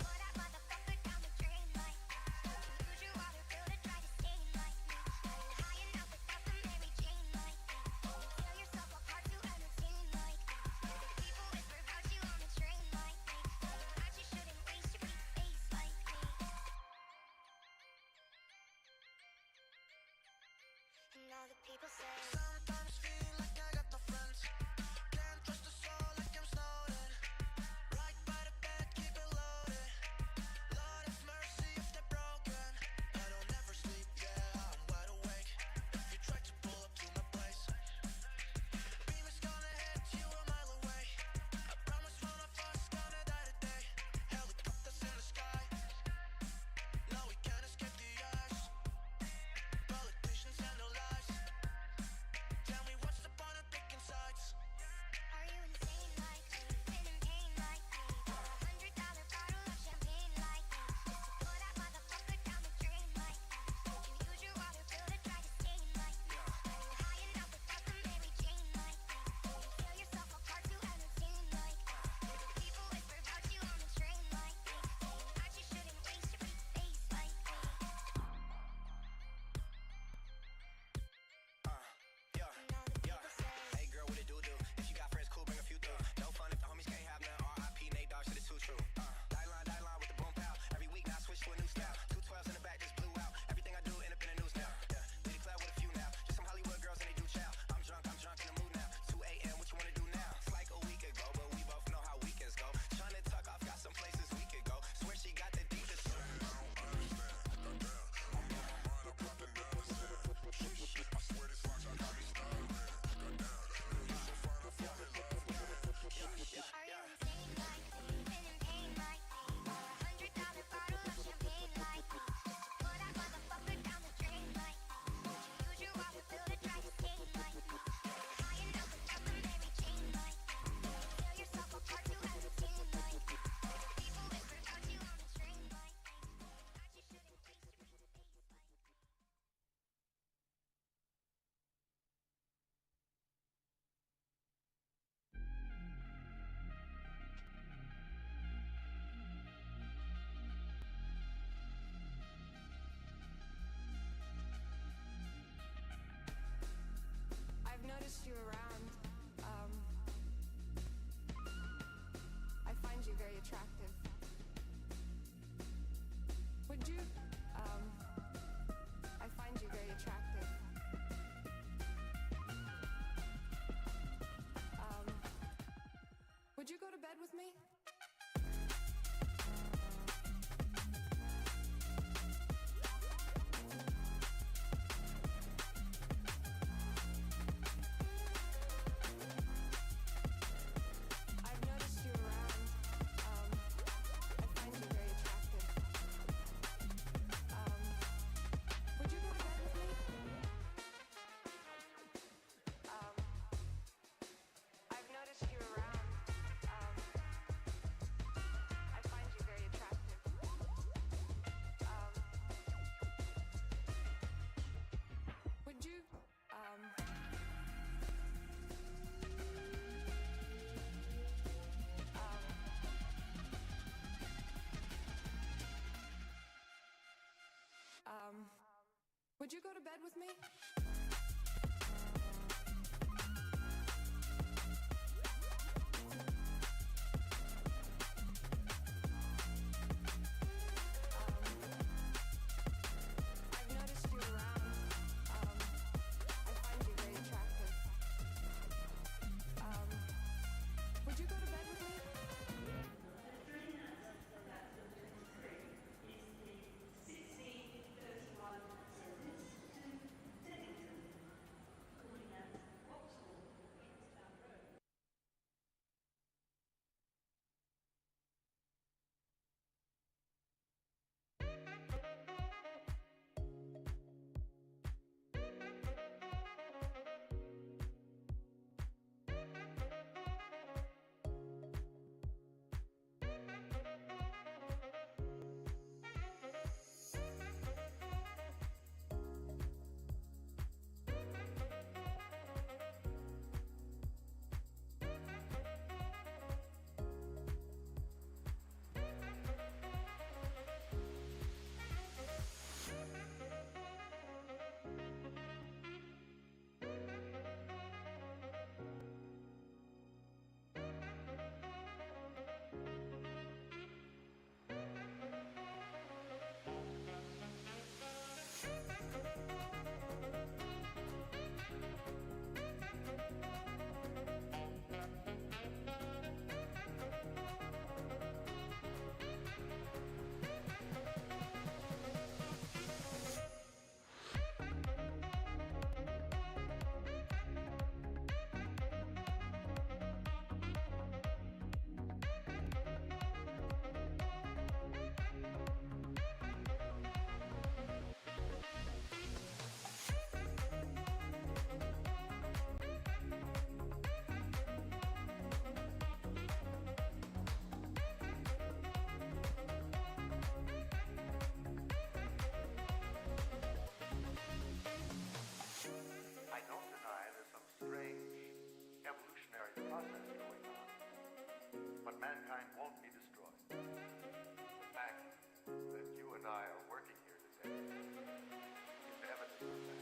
Pour that motherfucker down the drain like me? Lose your water bill to try to stain like me? Are you high enough without the Mary Jane like me? Tear yourself apart to entertain like me? People whisper about you on the train like me? That you shouldn't waste your pretty face like bed with me? I've noticed you around. I find you very attractive. Would you go to bed with me? I've noticed you around. I find you very attractive. Would you, would you go to bed with me? I've noticed you around. I find you very attractive. Would you go to bed with me? I don't deny there's some strange evolutionary process going on, but mankind won't be destroyed. The fact that you and I are working here today is evidence of that.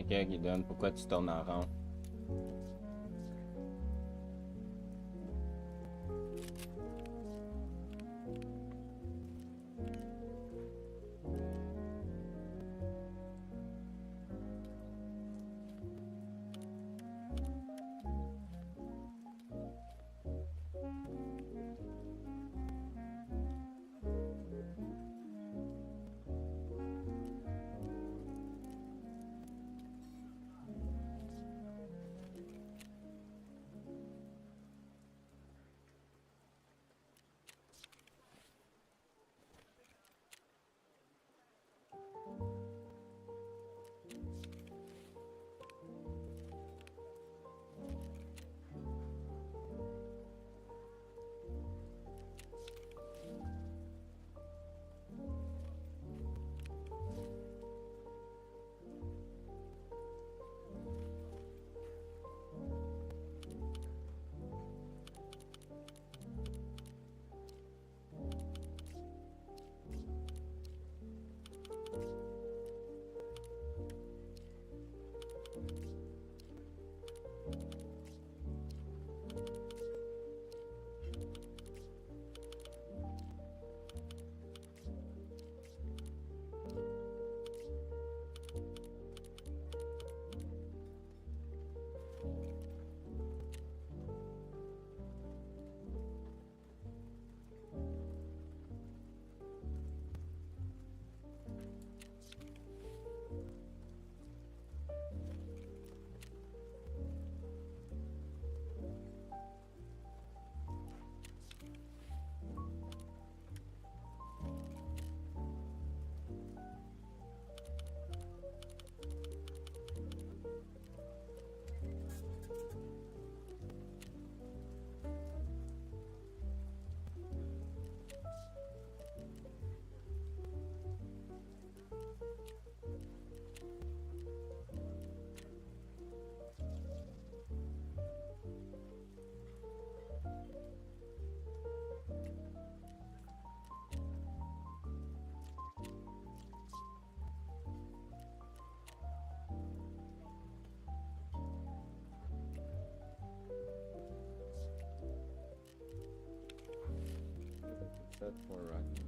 Ok, Guidon, pourquoi tu tournes en rond? Set for Rocky.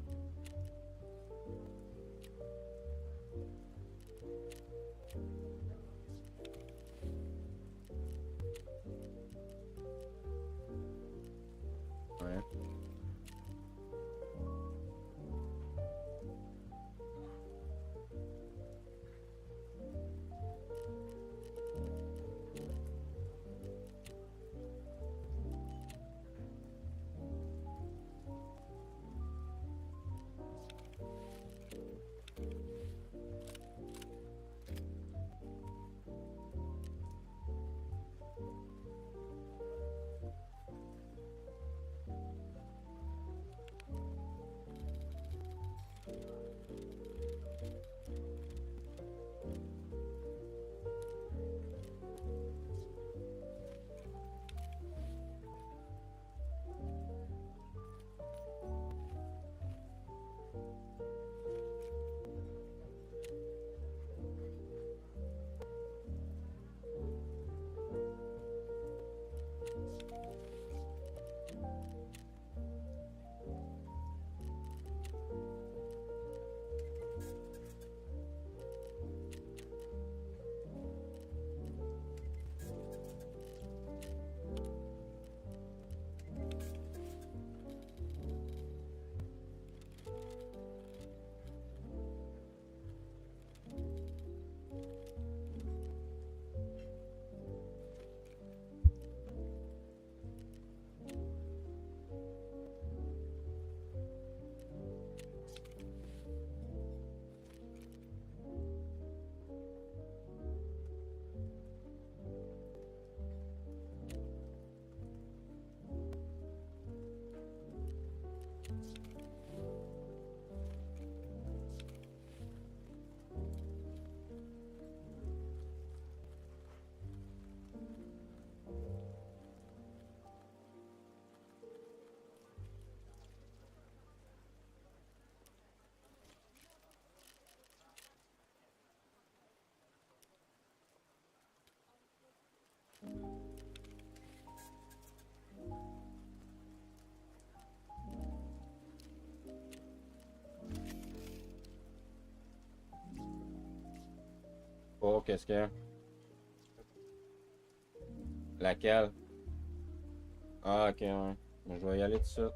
Ouais. Pour qu'est-ce qu'il y a? Laquelle? Ah, ok, ouais. Je vais y aller tout de suite.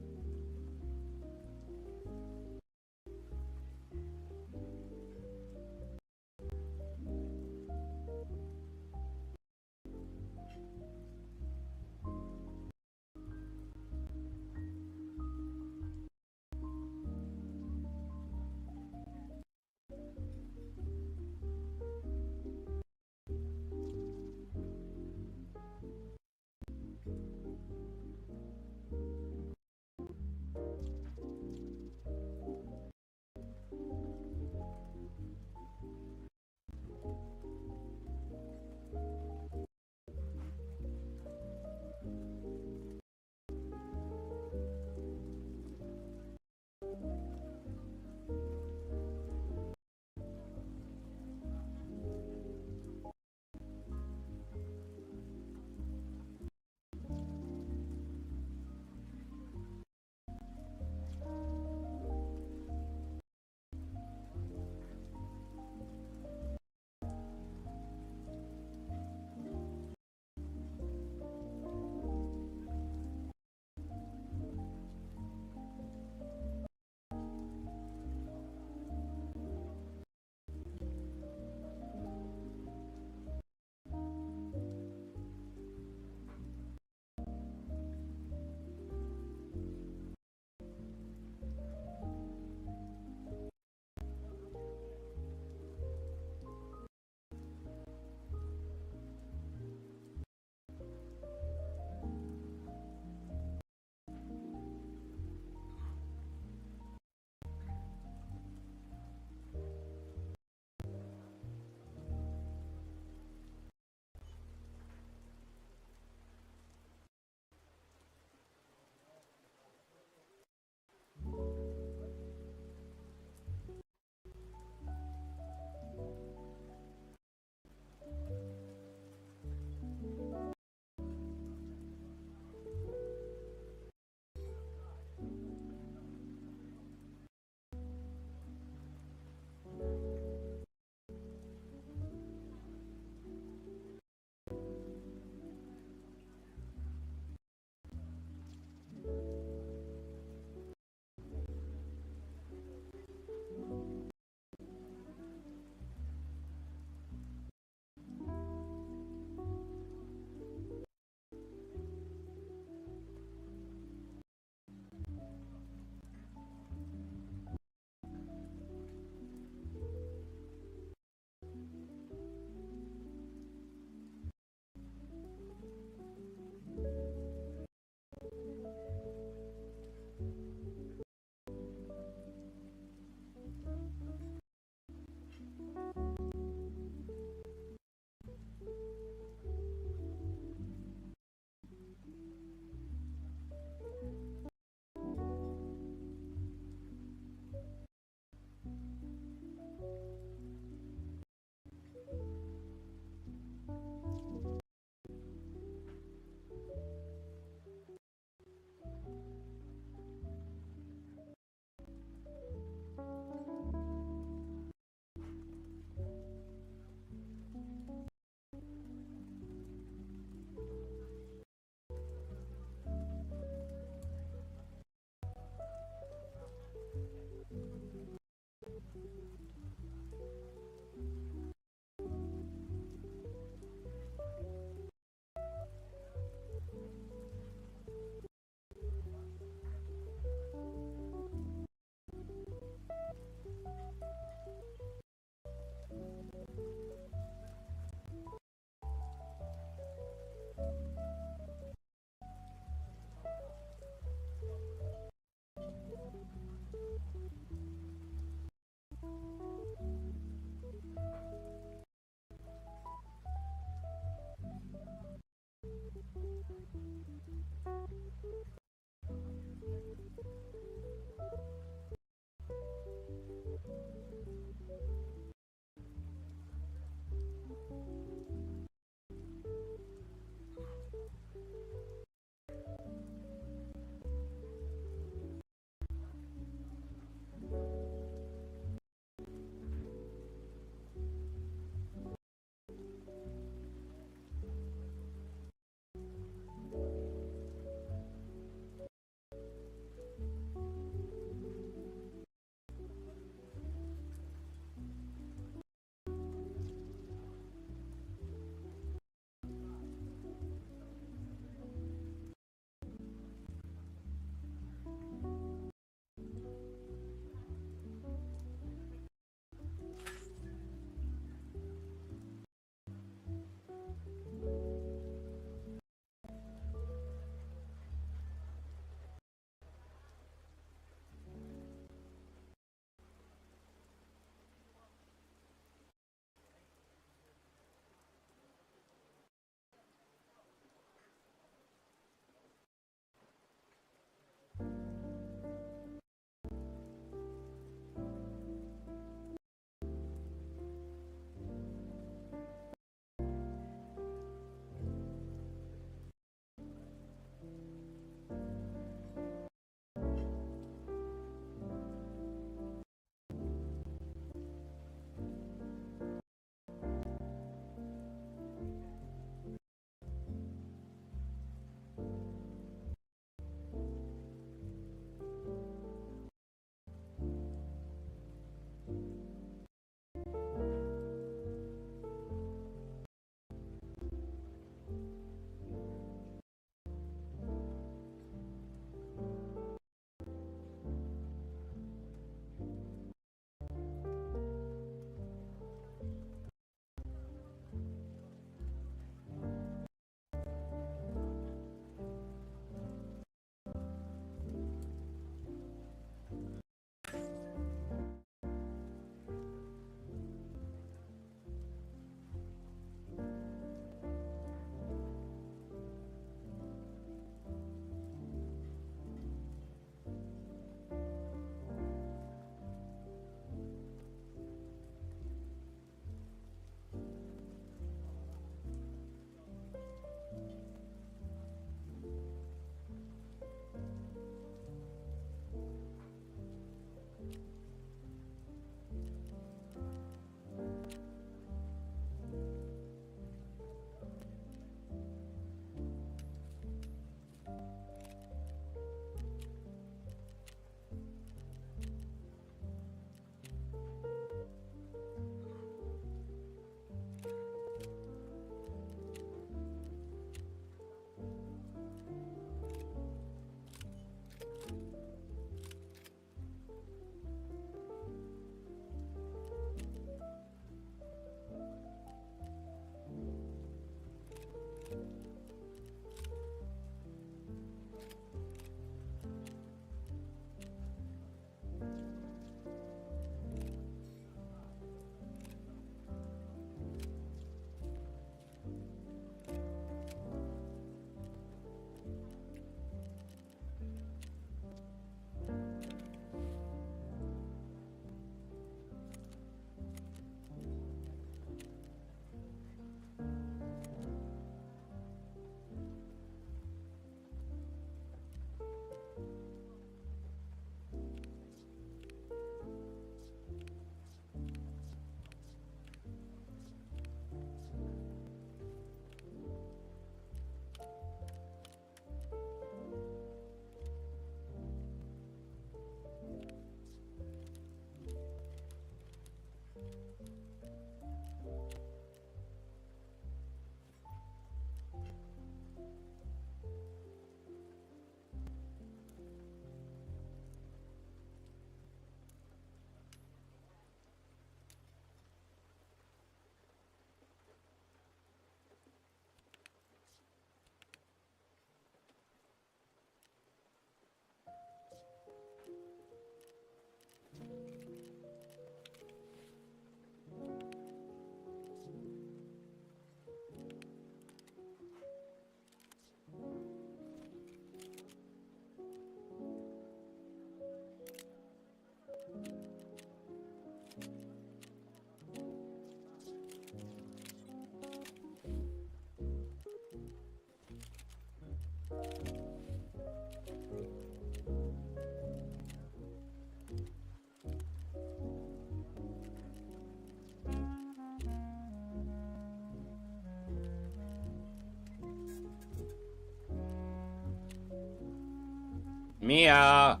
Mia.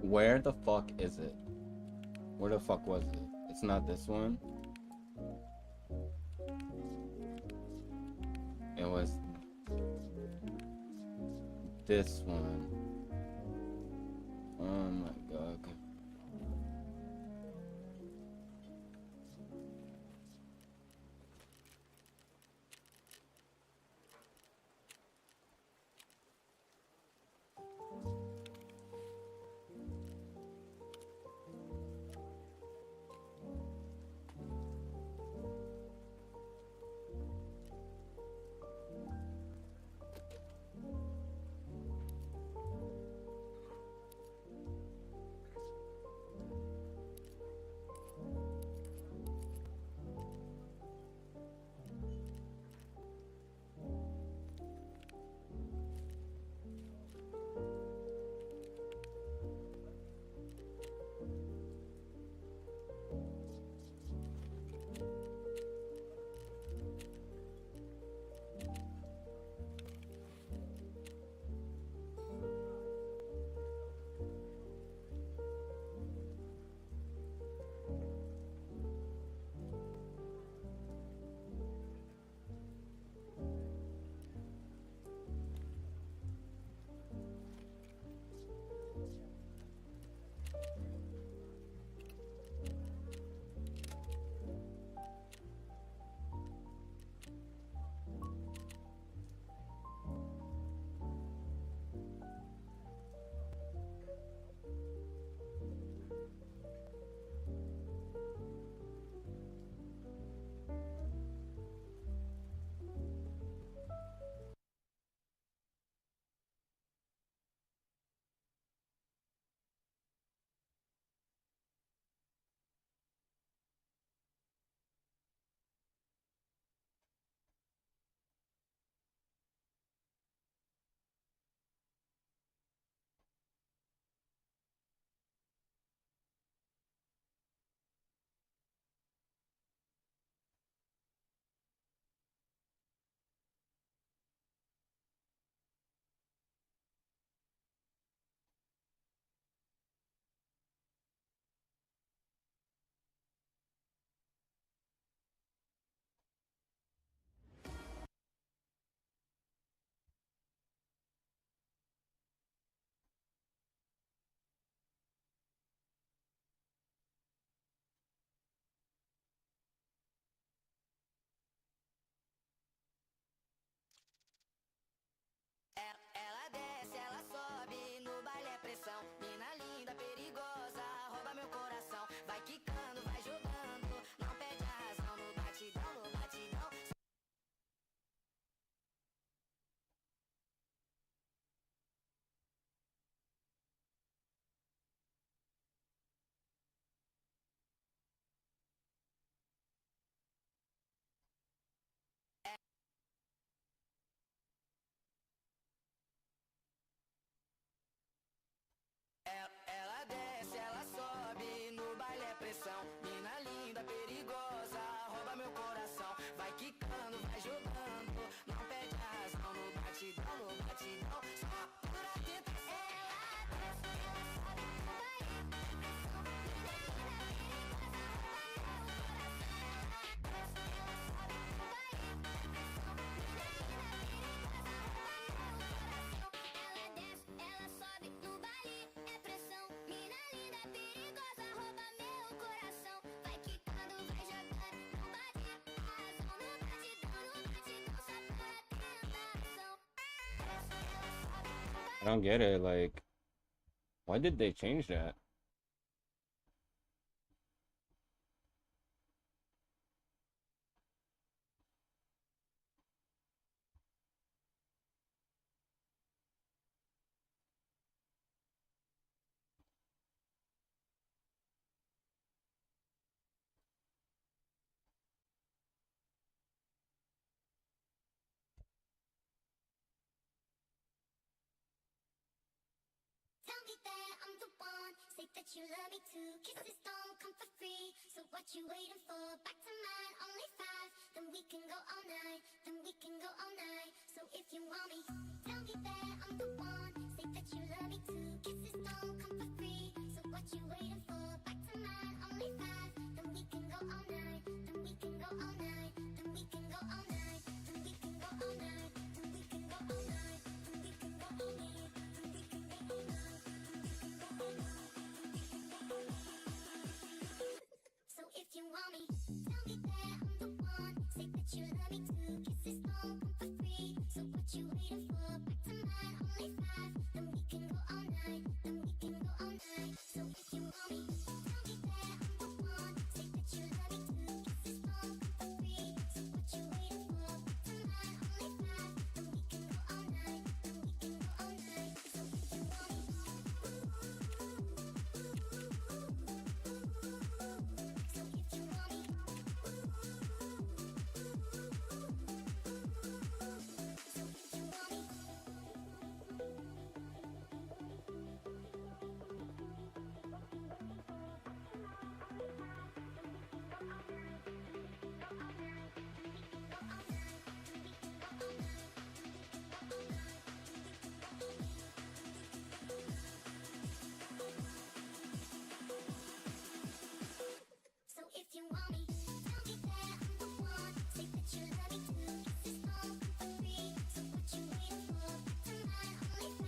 Where the fuck is it? Where the fuck was it? It's not this one. It was this one. Oh my god. vai quicando, vai jogando. Não perde a razão no batidão, no batidão. Só por tentação. Ela desce, ela sobe no baile, é pressão. Mina linda, perigosa, rouba meu coração. Vai quicando, vai jogando, não bate a razão. No batidão, só por tentação. I don't get it. Like, why did they change that? Tell me that I'm the one, say that you love me too. Kisses don't come for free, so what you waiting for? Back to mine, only 5, then we can go all night, then we can go all night. So if you want me, tell me that I'm the one, say that you love me too. Kisses don't come for free, so what you waiting for? Back to mine, only 5, then we can go all night, then we can go all night, then we can go all night, then we can go all night, then we can go all night, then we can go all night, then we can go all night. So if you want me, tell me that I'm the one. Say that you love me too. Kisses don't come for free. So what you waiting for? Back to mine, only 5. Then we can go all night. Then we can go all night. So if you want me, tell me that I'm the one. Say that you love me too. Kisses don't come for free. So what you waiting for? Back to mine, only 5. Then we can go all night. Then we can go all night. So if you want me. So if you want me, tell me that I'm the one. Say that you love me too. Kisses don't come for free. So what you waiting for? Back to mine, only 5.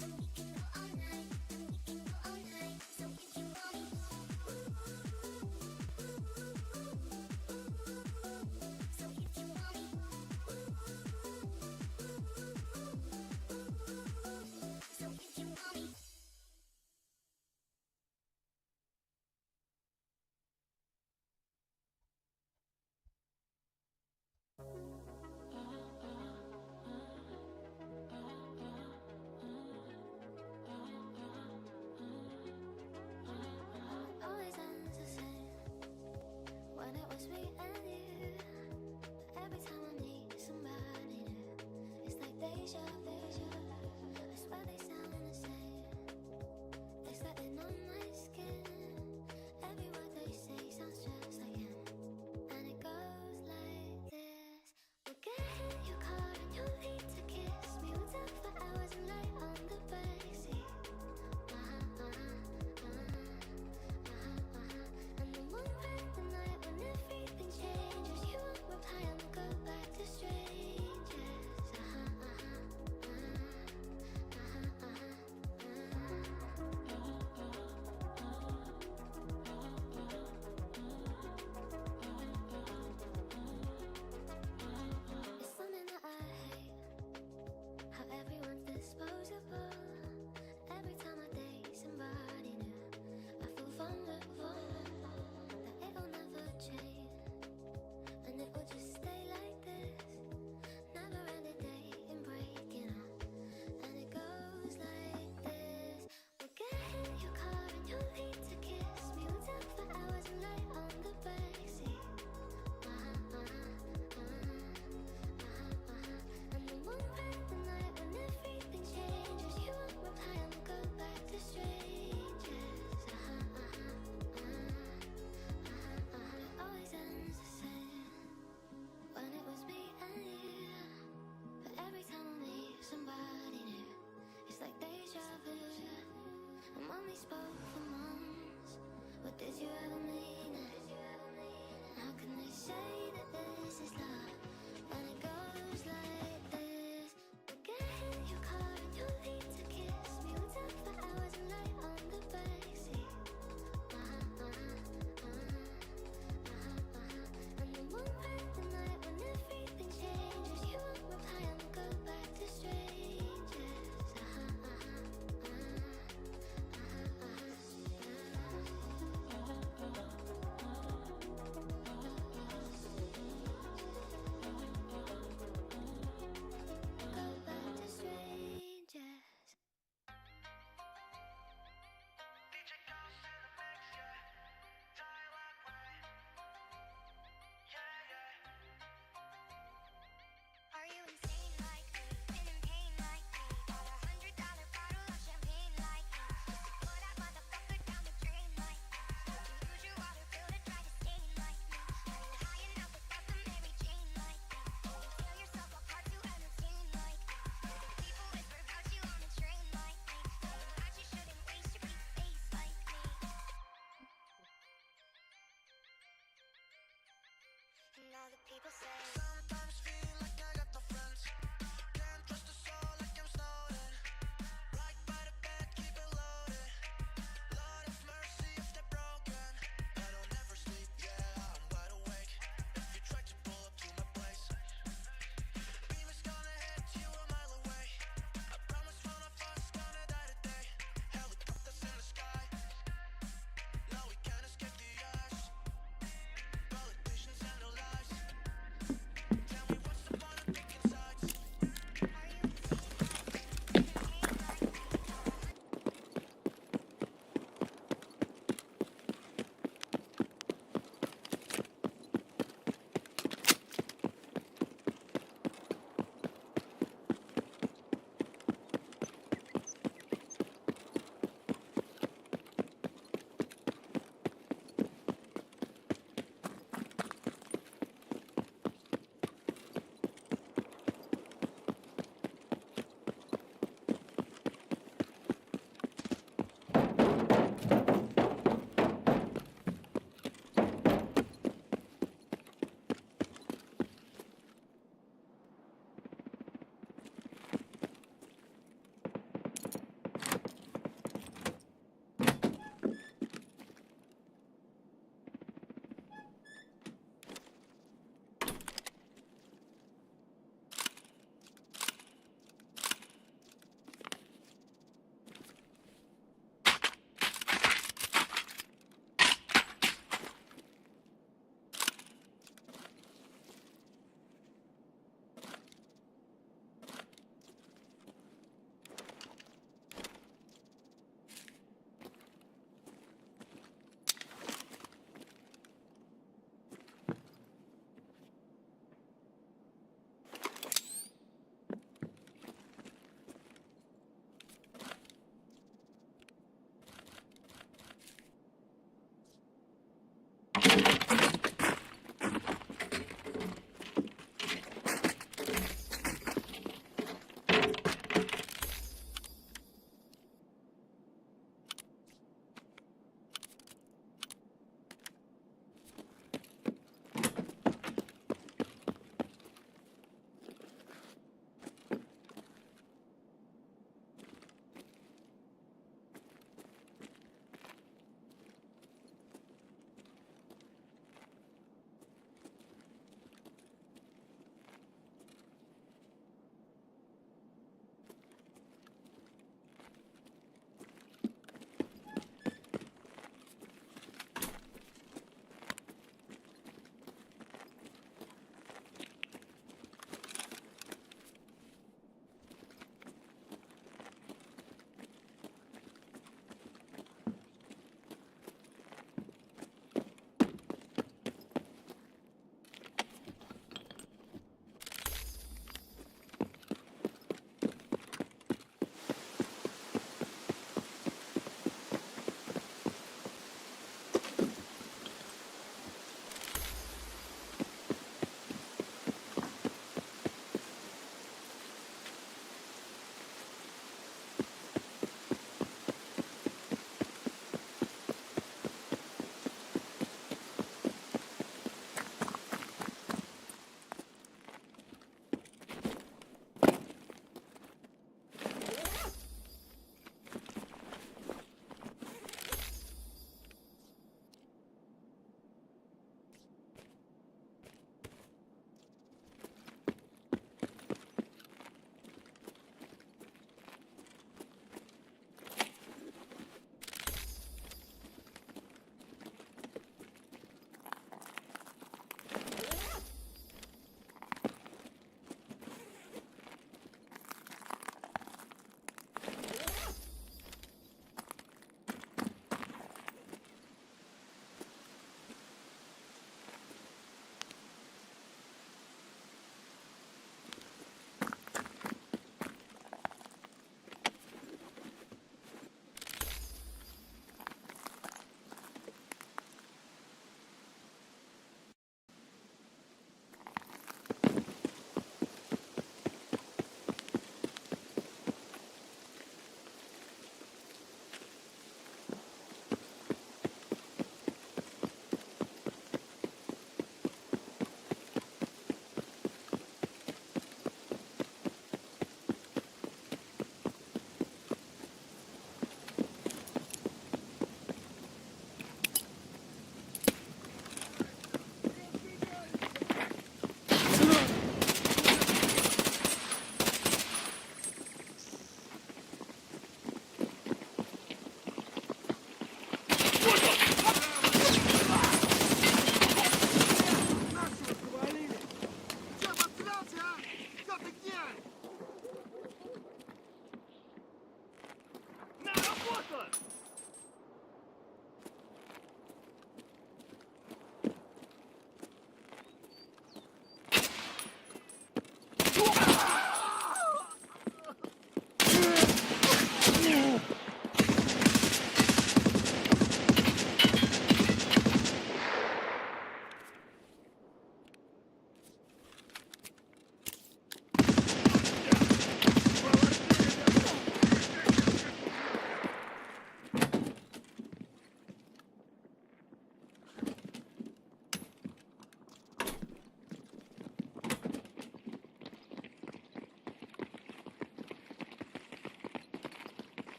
Then we can go all night. Then we can go all night. So if you want me. So if you want me. So if you want me. Always ends the same when it was me and you. Every time I need somebody new, it's like deja vu. I swear they sound the same. They setting on my skin. Every word they say sounds just like him, and it goes like this. We'll get in your car and you'll need to kiss me. We'll talk for hours and lie on the backseat. And then one night, the night when everything changes, you won't reply and we'll go back to strangers. only spoke for months. What did you ever mean it? How can they say that this is love when it goes like this? But get in your car and you'll need to kiss me. We'll talk for hours and lie on the backseat. And then one night the night when everything changes, you won't reply and we'll go back to strangers.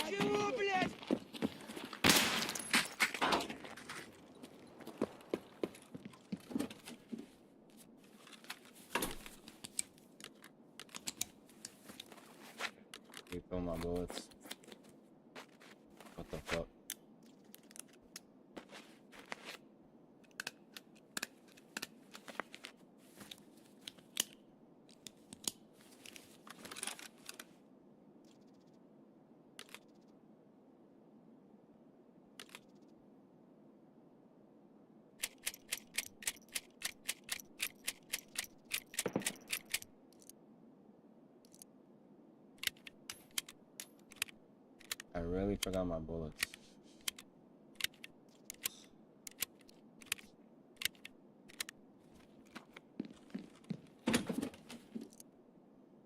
Чего, блядь? Refill my bullets. What the fuck? I really forgot my bullets.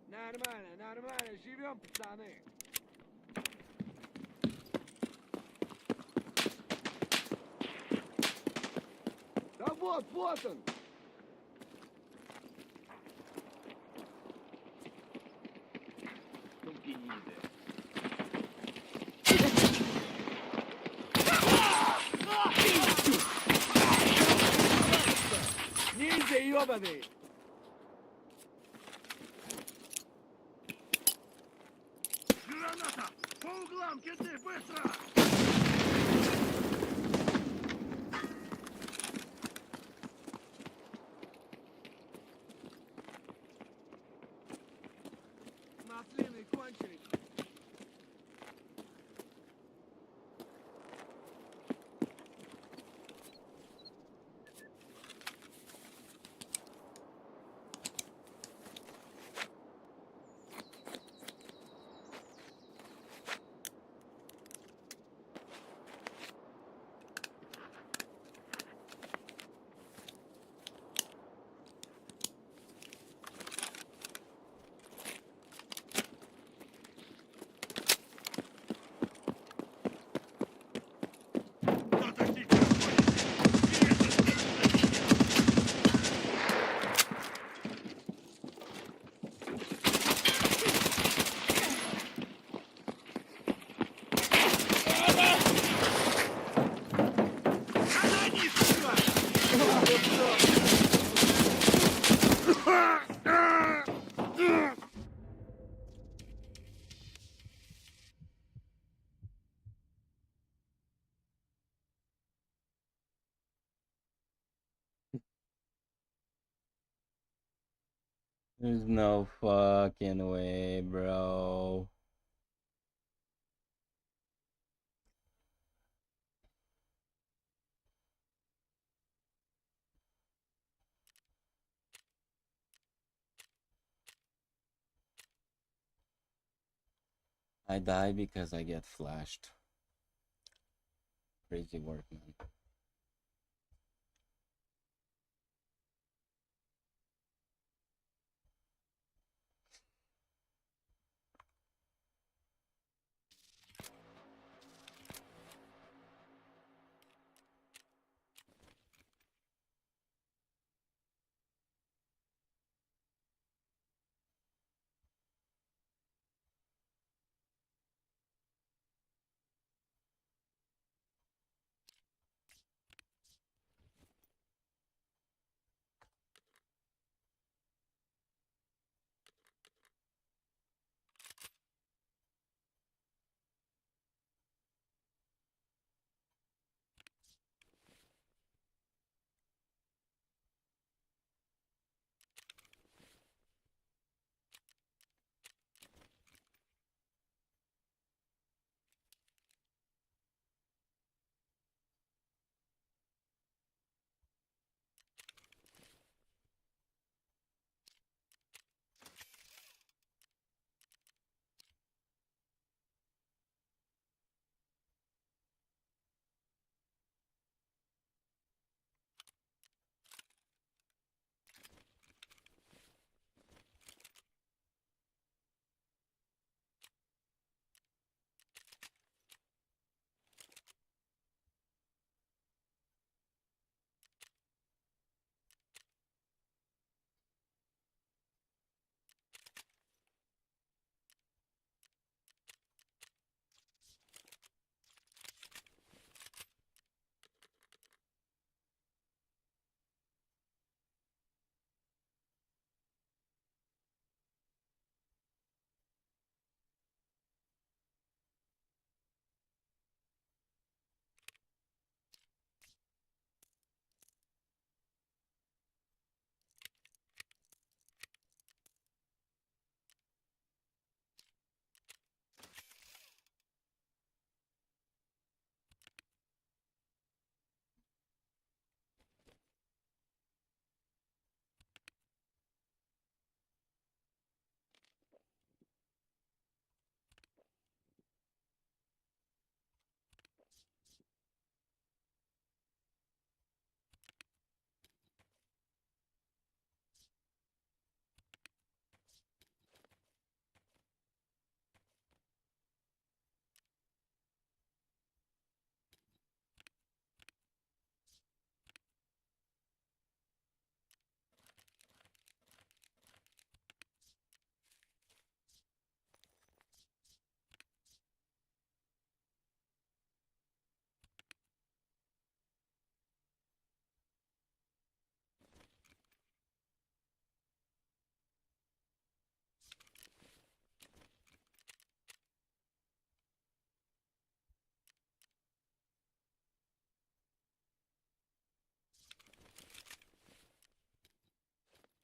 Нормально, нормально, живем, пацаны. Да вот, вот он. Ниндзя ёбаный! Граната! По углам, киты, быстро! Маслины кончились. There's no fucking way, bro. I die because I get flashed. Crazy work, man.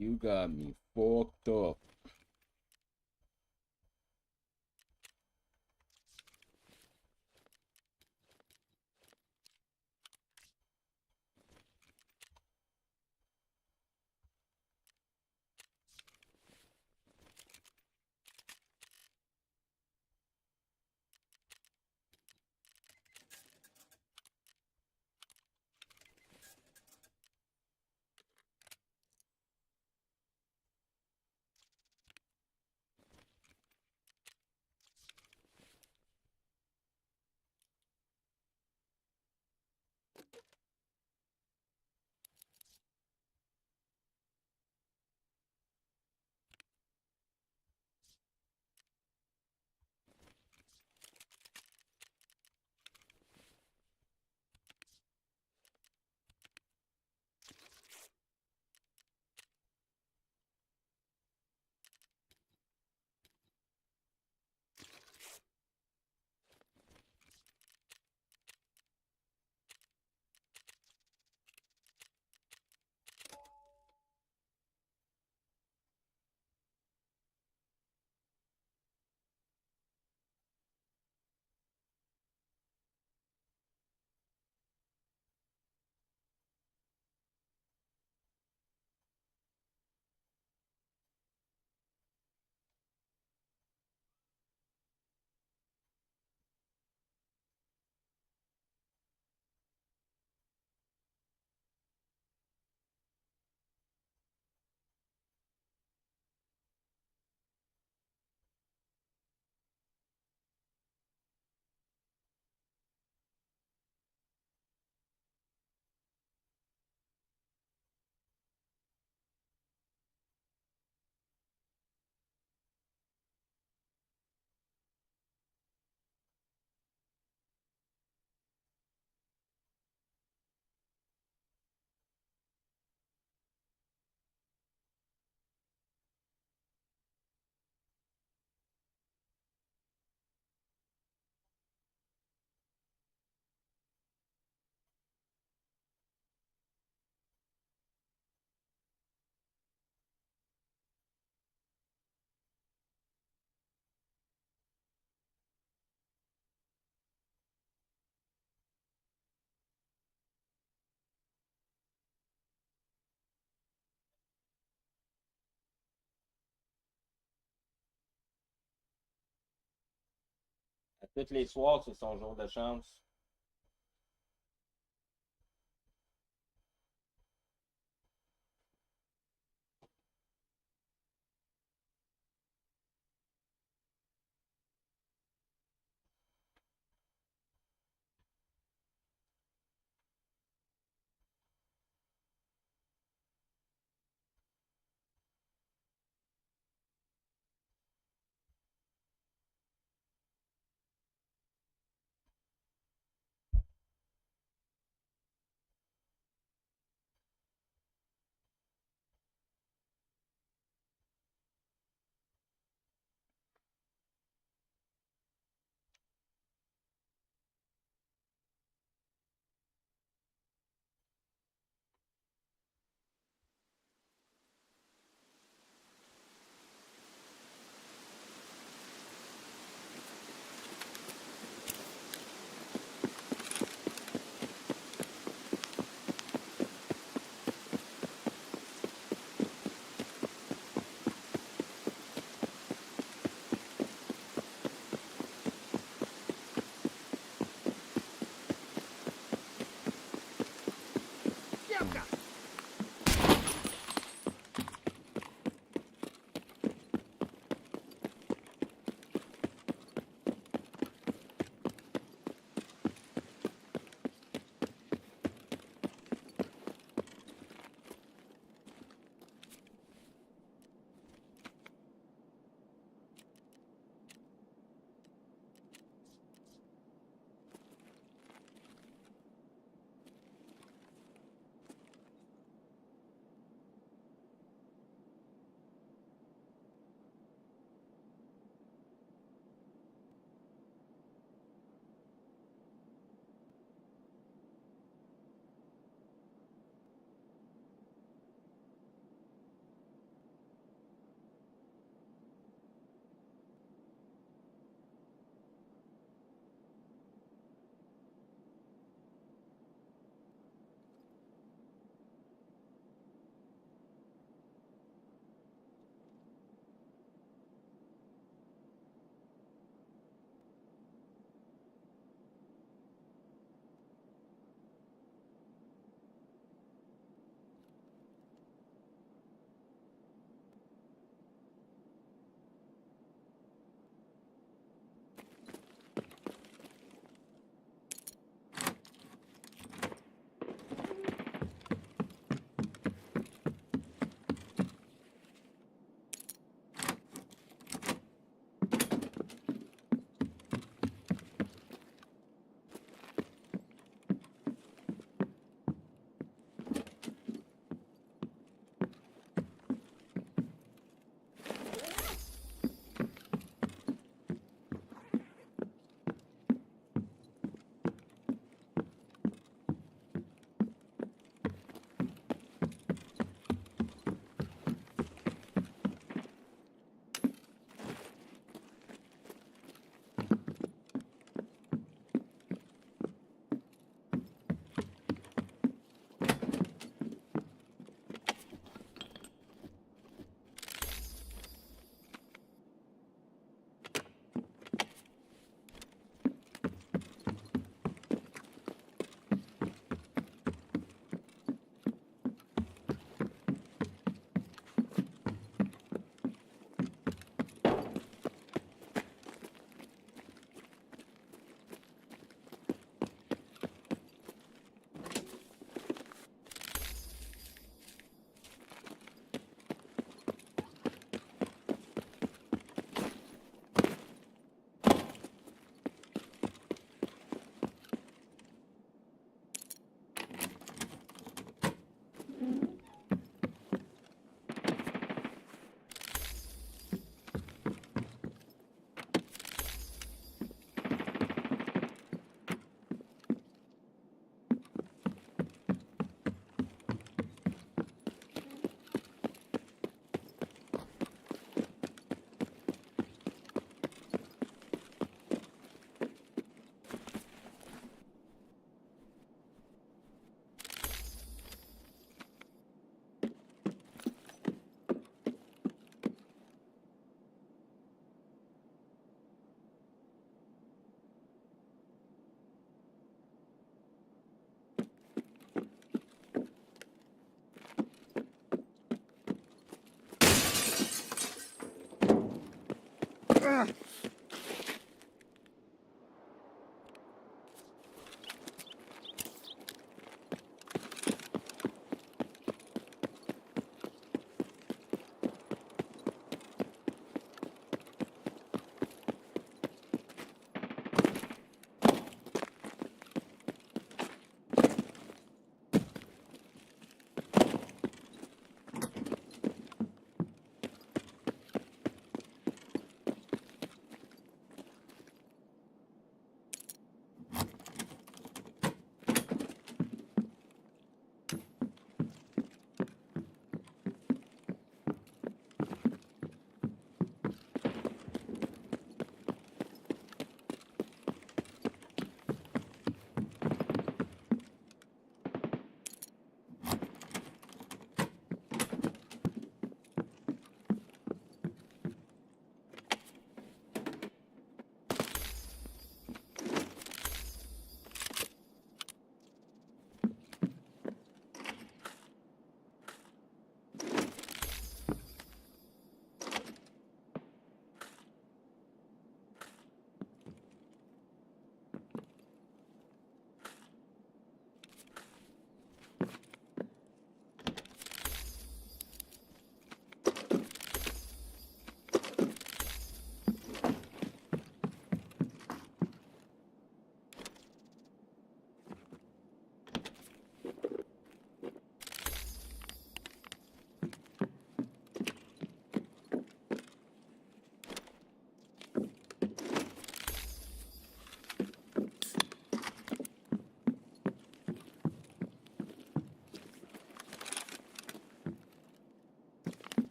You got me fucked up. À tous les soirs, c'est son jour de chance.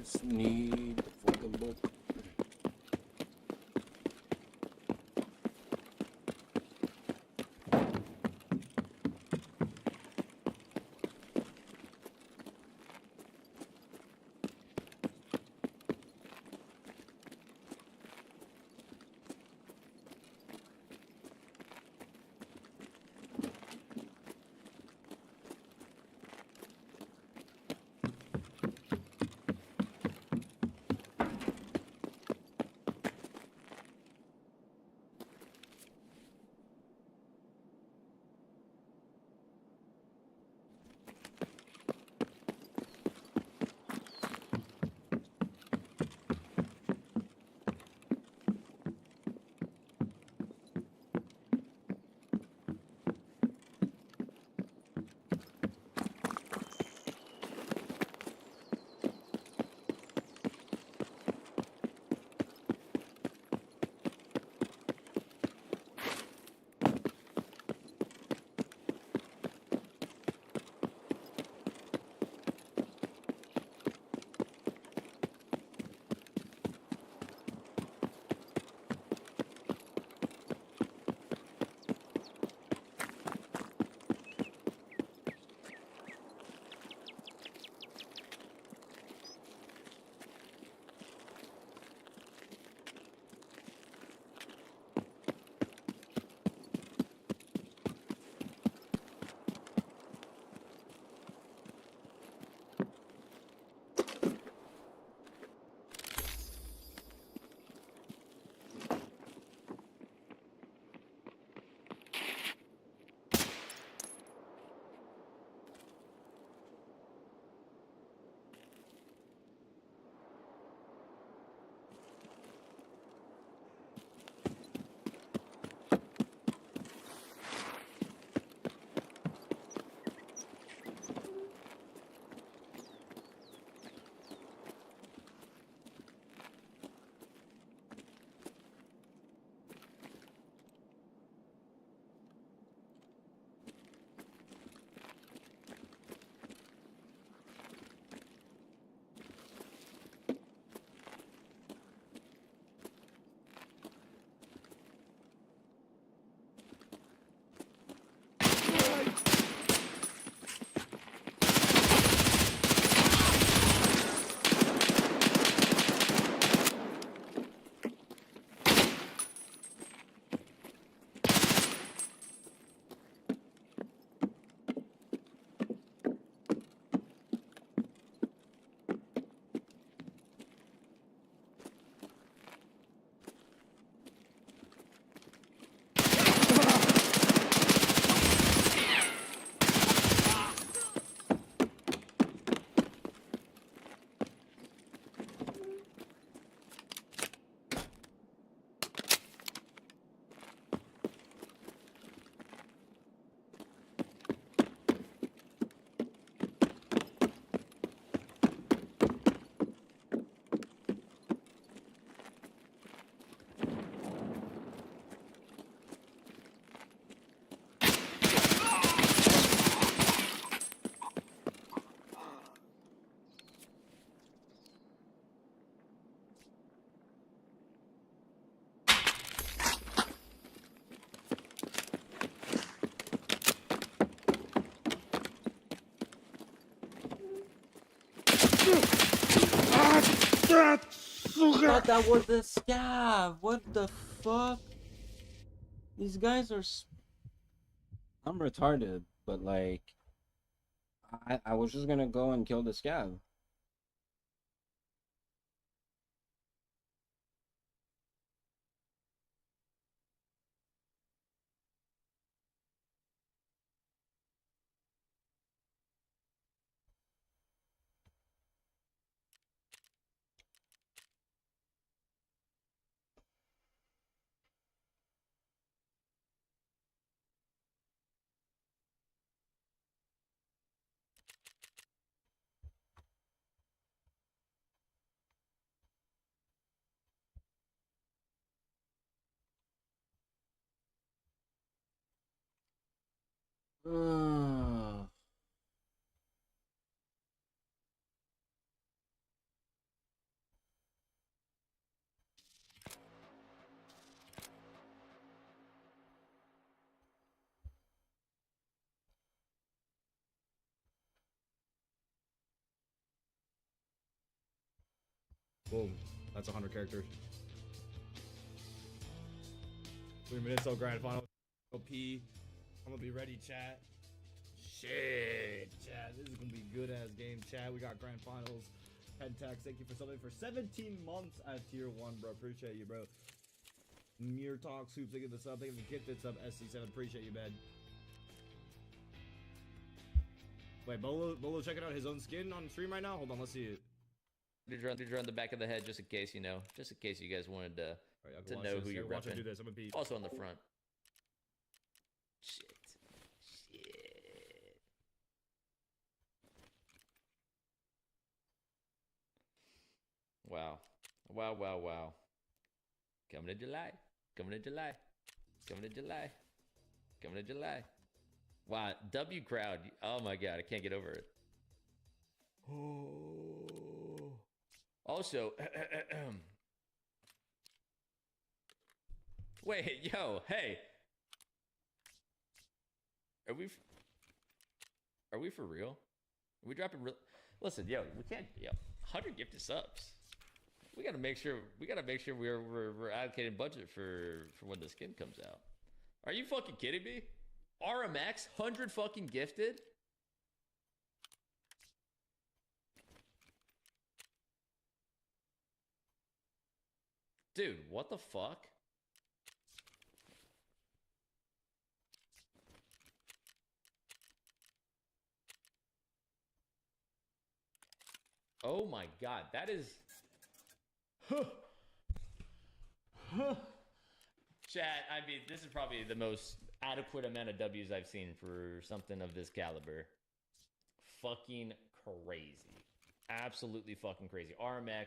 just need the fucking book. I thought that was the scav. What the fuck? These guys are. I'm retarded, but like, I was just gonna go and kill the scav. Boom. That's 100 characters. 3 minutes till grand final. OP. I'm gonna be ready, chat. Shit, chat. This is gonna be good ass game, chat. We got grand finals. Pentax, thank you for something for 17 months at tier 1, bro. Appreciate you, bro. Mere Talk Soups, thank you for the sub. Thank you for the gifted sub. SC7, appreciate you, man. Wait, Bolo checking out his own skin on stream right now? Hold on, let's see it. Did you run the back of the head just in case, you know? Just in case you guys wanted to, Right, know who you're watch repping. I do this. I'm gonna be Also on the front. Shit. Wow. Wow. Coming to July. Coming to July. Wow, W crowd. Oh my god, I can't get over it. Also, wait, yo, hey. Are we for real? Are we dropping real? Listen, yo, we can't. Yo, 100 gifted subs. We gotta make sure. We're allocating budget for when the skin comes out. Are you fucking kidding me? RMX 100 fucking gifted. Dude, what the fuck? Oh my god, that is... Chat, I mean, this is probably the most adequate amount of W's I've seen for something of this caliber. Fucking crazy. Absolutely fucking crazy. RMX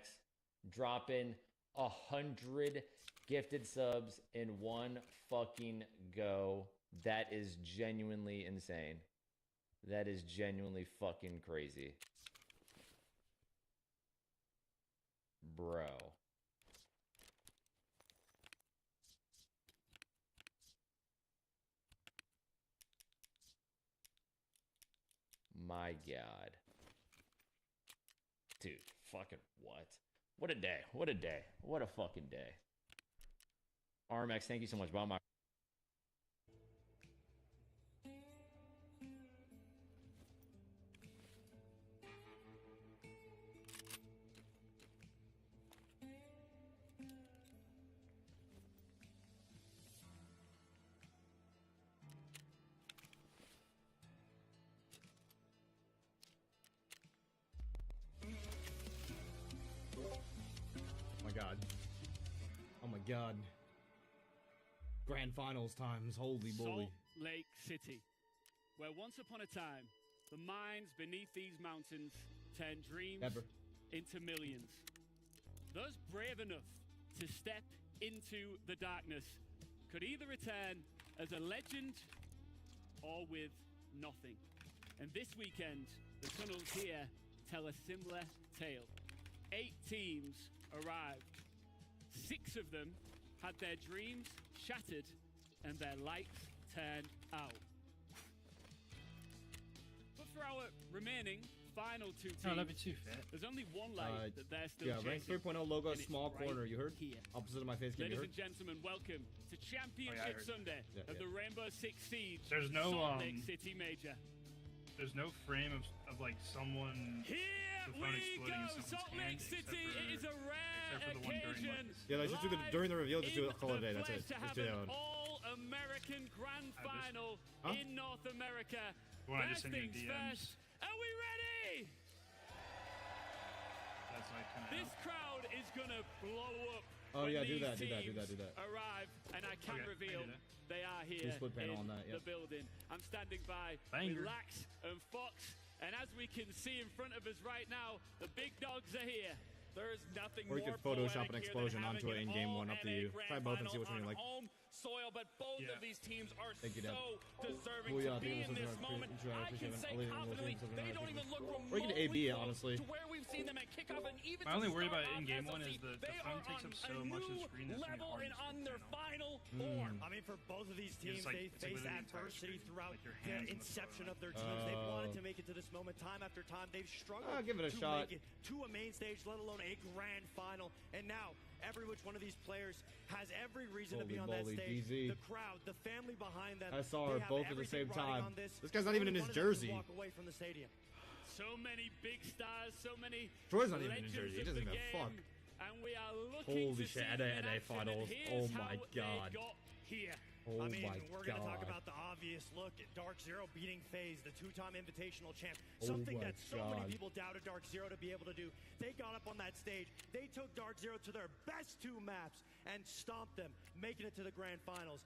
dropping 100 gifted subs in one fucking go. That is genuinely insane. That is genuinely fucking crazy. Bro. My god. Dude, fucking what? What a day. What a day. What a fucking day. RMX, thank you so much. Bob, oh my god. Grand finals times, holy moly. Salt Lake City, where once upon a time, the mines beneath these mountains turned dreams into millions. Those brave enough to step into the darkness could either return as a legend or with nothing. And this weekend, the tunnels here tell a similar tale. 8 teams arrived. 6 of them had their dreams shattered and their lights turned out. But for our remaining final 2 teams, there's only one light that they're still chasing. Rank 3.0 logo, and it's small right corner, you heard? Here. Opposite of my face, can you Ladies heard? and gentlemen, welcome to Championship heard. Sunday of the Rainbow Six Siege There's no, Salt Lake City Major. There's no frame of like someone. Here the phone we exploding in go, someone's Salt Lake hand, City. except It is a rare for the one during occasion. Marcus. Yeah, let's just do the during the reveal, just do a call it a day. That's it. To Just have do that an one. all-American grand final in North America. The one I First just sent you in things DMs. first. Are we ready? That's like kind of. This crowd is gonna blow up. Oh when yeah, do these that. teams Arrive, and I can Okay, I reveal do that. they are here split panel in on that, the yep. building. I'm standing by Banger. with Lax and Fox, and as we can see in front of us right now, the big dogs are here. There is nothing Or you more could Photoshop poetic an here than explosion onto having it in an game one, up to all-NA you. grand Try both and see final which one you on like. home soil, but both of these teams are Thank you, Dad. so deserving Well, yeah, to I think be it was in this something moment. I I can say confidently, they don't even look Or you can remotely AB it, close honestly. to where we've seen them at kickoff, and even My only to worry start about off in-game SLC, one is the they phone are takes on up so a much of the new screen that's gonna be level hard and to on see their now. final form. I mean, for both of these Yeah, teams, it's like- they it's like faced literally the entire adversity screen. throughout Like your the hands on the inception phone. of their teams. They've wanted to make it to this moment time after time. They've struggled I'll give it a to shot. make it to a main stage, let alone a grand final. And now, every which one of these players has every reason to be Holy on that moly, stage. DZ. The crowd, the family behind them. I saw her they have both at the everything same riding time. on This This guy's not even in Only his one of them can jersey. Walk away from the stadium. So many big stars, so many Troy's not even in legends jersey. He of doesn't the give a fuck. game, and we are looking Holy to shit, see NA them in action, finals. and here's Oh how my they God. got here. Oh I mean, my we're going to talk God. about the obvious look at Dark Zero beating FaZe, the two-time invitational champ. Oh Something my that so God. many people doubted Dark Zero to be able to do. They got up on that stage. They took Dark Zero to their best two maps and stomped them, making it to the grand finals.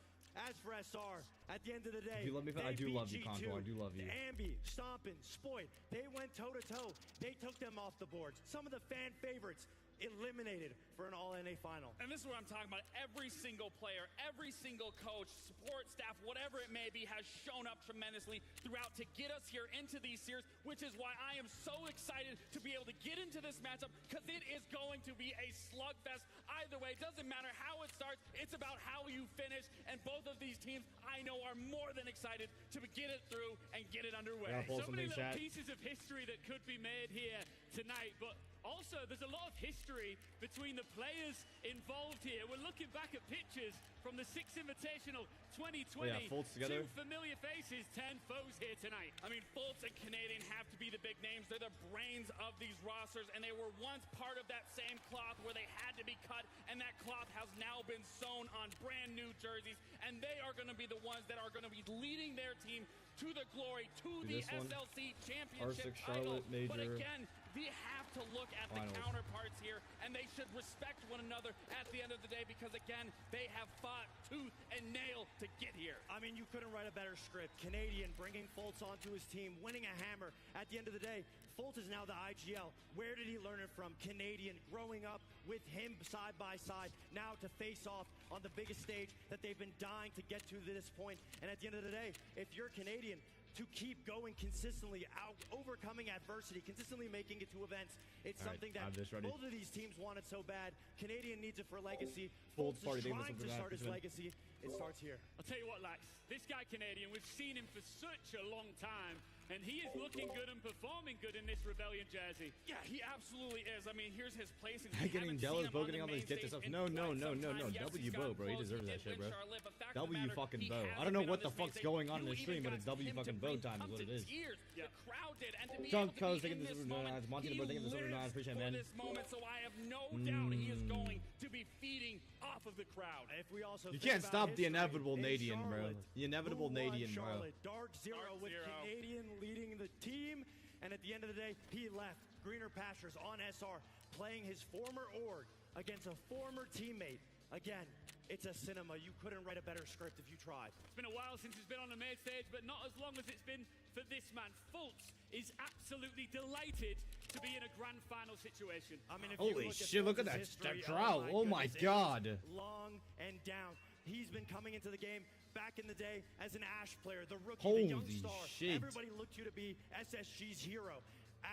As for SR, at the end of the day, Do you love me? they I do beat love you, G2. Contour. I do love you. Ambi, Stompin', Spoit, they went toe-to-toe. They took them off the boards. Some of the fan favorites eliminated for an all-NA final. And this is what I'm talking about. Every single player, every single coach, support staff, whatever it may be, has shown up tremendously throughout to get us here into these series, which is why I am so excited to be able to get into this matchup, because it is going to be a slugfest. Either way, it doesn't matter how it starts, it's about how you finish, and both of these teams, I know, are more than excited to get it through and get it underway. Yeah, pull So many something, little chat. pieces of history that could be made here tonight, but also, there's a lot of history between the players involved here. We're looking back at pictures from the Six Invitational 2020. Oh yeah, Fultz together. Two familiar faces, 10 foes here tonight. I mean, Fultz and Canadian have to be the big names. They're the brains of these rosters, and they were once part of that same cloth where they had to be cut, and that cloth has now been sewn on brand new jerseys, and they are going to be the ones that are going to be leading their team to the glory, to the this one. SLC championship R6 title. Charlotte, major. But again, we have to look at Finals. the counterparts here, and they should respect one another at the end of the day, because again, they have fought tooth and nail to get here. I mean, you couldn't write a better script. Canadian bringing Fultz onto his team, winning a hammer. At the end of the day, Fultz is now the IGL. Where did he learn it from? Canadian, growing up with him side by side, now to face off on the biggest stage that they've been dying to get to this point. And at the end of the day, if you're Canadian, to keep going consistently, overcoming adversity, consistently making it to events. It's All right, something I'm that just ready. both of these teams wanted so bad. Canadian needs it for legacy. Fultz Fultz party is thing was trying to something start his that- legacy. It starts here. I'll tell you what, Lax, this guy Canadian, we've seen him for such a long time, and he is looking good and performing good in this Rebellion jersey. Yeah, he absolutely is. I mean, here's his placing. Getting jealous, Bo getting all these get this stuff. No, W Bo, bro. He deserves that shit, bro. W fucking Bo. I don't know what the fuck's going on in the stream, but it's W fucking Bo time is what it is. The crowd did, and to be Chunk able to Cuz be taking in this this over moment, Monty he Bro taking this over lives appreciate it, for man. this moment, so I have no doubt he is going to be feeding off of the crowd. If we also You think can't about stop the history, inevitable in Nadian, bro. Charlotte, The inevitable who won Nadian, bro. Charlotte? Dark Zero Dark with Zero. Canadian leading the team, and at the end of the day, he left greener pastures on SR, playing his former org against a former teammate. Again, it's a cinema. You couldn't write a better script if you tried. It's been a while since he's been on the main stage, but not as long as it's been for this man. Fultz is absolutely delighted to be in a grand final situation. I mean, if Holy you shit, look at that history, drought. Oh my goodness, it God. is long and down. He's been coming into the game back in the day as an Ash player, the rookie, the young Holy star. shit. Everybody looked you to be SSG's hero.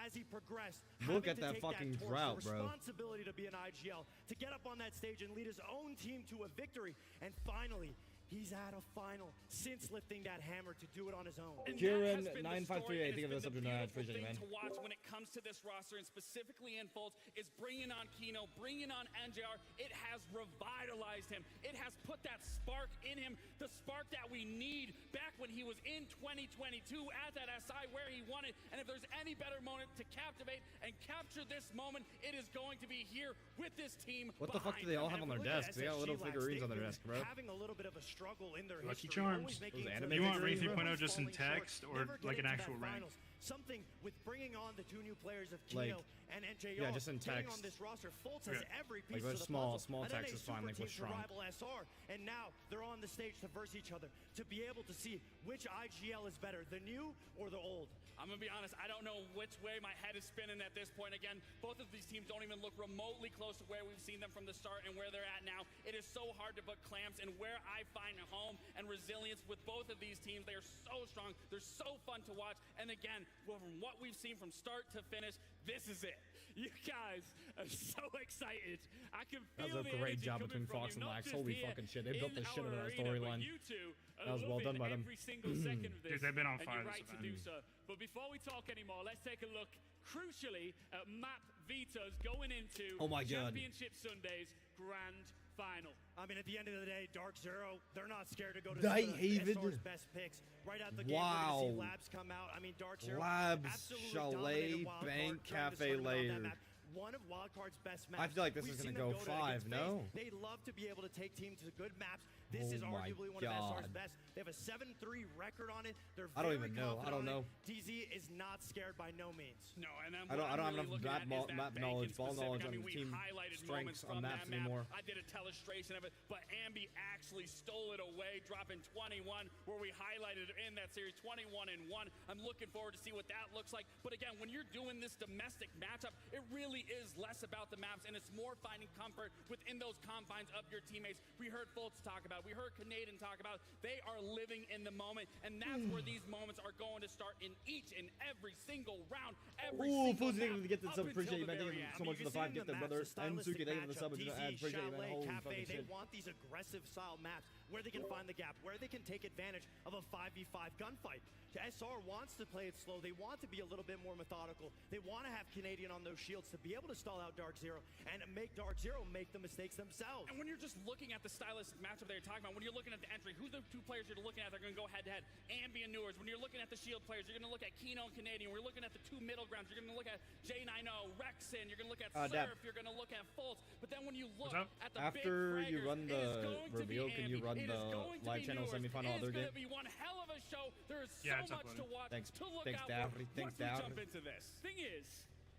As he progressed, Look having at to that take fucking torch, drought, the bro. responsibility to be an IGL, to get up on that stage and lead his own team to a victory, and finally, he's at a final since lifting that hammer to do it on his own. And Kieran, that has been the 953, story, I and think it's of this been up to the 9. beautiful Appreciate it, thing man. to watch when it comes to this roster, and specifically in Fultz, is bringing on Kino, bringing on NJR. It has revitalized him. It has put that spark in him, the spark that we need back when he was in 2022 at that SI where he won it. And if there's any better moment to captivate and capture this moment, it is going to be here with this team. What the fuck do they all have on their desks? They got little figurines on their desk, bro. Having a little bit of a struggle in their Lucky history, Charms. always making Those it anime You want Ray figurines, bro? 3.0 just in falling short, text or never like getting an to actual that rank? finals. something with bringing on the 2 new players of Like, Kino and NJR. yeah, just in getting text. on this roster, Fultz has Yeah. every Like, piece those of the small puzzle. And then text a is fine, super like, team what's to wrong? rival SR, and now they're on the stage to verse each other to be able to see which IGL is better, the new or the old. I'm gonna be honest, I don't know which way my head is spinning at this point. Again, both of these teams don't even look remotely close to where we've seen them from the start and where they're at now. It is so hard to put clamps in where I find a home and resilience with both of these teams. They are so strong, they're so fun to watch, and again, well, from what we've seen from start to finish, this is it. You guys are so excited. I can That feel was a the great energy job coming between from Fox you, and not Lax. just Holy here fucking shit. They built in the shit out of our that arena, but storyline. you two are That was well done loving by them. every single second of this. Dude, they've been on and fire you're this right to event. do so. But before we talk anymore, let's take a look, crucially, at Map Veto's going into Oh my God. Championship Sunday's grand final. I mean, at the end of the day, Dark Zero, they're not scared to go to They some of hated- SR's best picks. Right out the gate, we're Wow. going to see Labs come out. I mean, Dark Zero Labs, absolutely Chalet, dominated Wildcard, Bank, trying to Cafe spread them out on that later. map. One of Wildcard's best maps. I feel like this We've is seen gonna them go to 5, against no? FaZe. They love to be able to take teams to good maps. This Oh is my arguably one of SR's God. best. They have a 7-3 record on it. They're I don't very even know. I confident don't on it. know. DZ is not scared by no means. No, and then I don't have enough looking at map, is that map bank knowledge, in ball specific. knowledge I on mean, the we team highlighted strengths moments on from maps that map. anymore. I did a telestration of it, but Ambi actually stole it away, dropping 21, where we highlighted it in that series, 21-1. I'm looking forward to see what that looks like. But again, when you're doing this domestic matchup, it really is less about the maps, and it's more finding comfort within those confines of your teammates. We heard Fultz talk about, we heard Canadian talk about, they are living in the moment, and that's where these moments are going to start in each and every single round, every Ooh, single Food's map, going to get the up sub. until Appreciate you, the man. Thank very you end. so much for the 5 gifted, brother. And Suki, thank you for the sub. And appreciate you, man. Chalet, Holy Cafe, fucking they shit. want these aggressive style maps where they can find the gap, where they can take advantage of a 5v5 gunfight. SR wants to play it slow. They want to be a little bit more methodical. They want to have Canadian on those shields to be able to stall out Dark Zero and make Dark Zero make the mistakes themselves. And when you're just looking at the stylistic matchup that you're talking about, when you're looking at the entry, who's the 2 players you're looking at that are going to go head-to-head? Ambi and Newers. When you're looking at the shield players, you're going to look at Kino and Canadian. We're looking at the 2 middle grounds. You're going to look at J90, Rexon. You're going to look at Dap. Surf. You're going to look at Fultz. But then when you look What's up? at the After big you run fraggers, it is the going to be reveal, can you Ambi. run It is the going to live be channel Newers. semifinal It other is going game? to be one hell of a show. There is Yeah, so it's much to uploaded. watch, Thanks. to look Thanks, out Daphne. for Thanks, once we jump Daphne. into this. Thing is,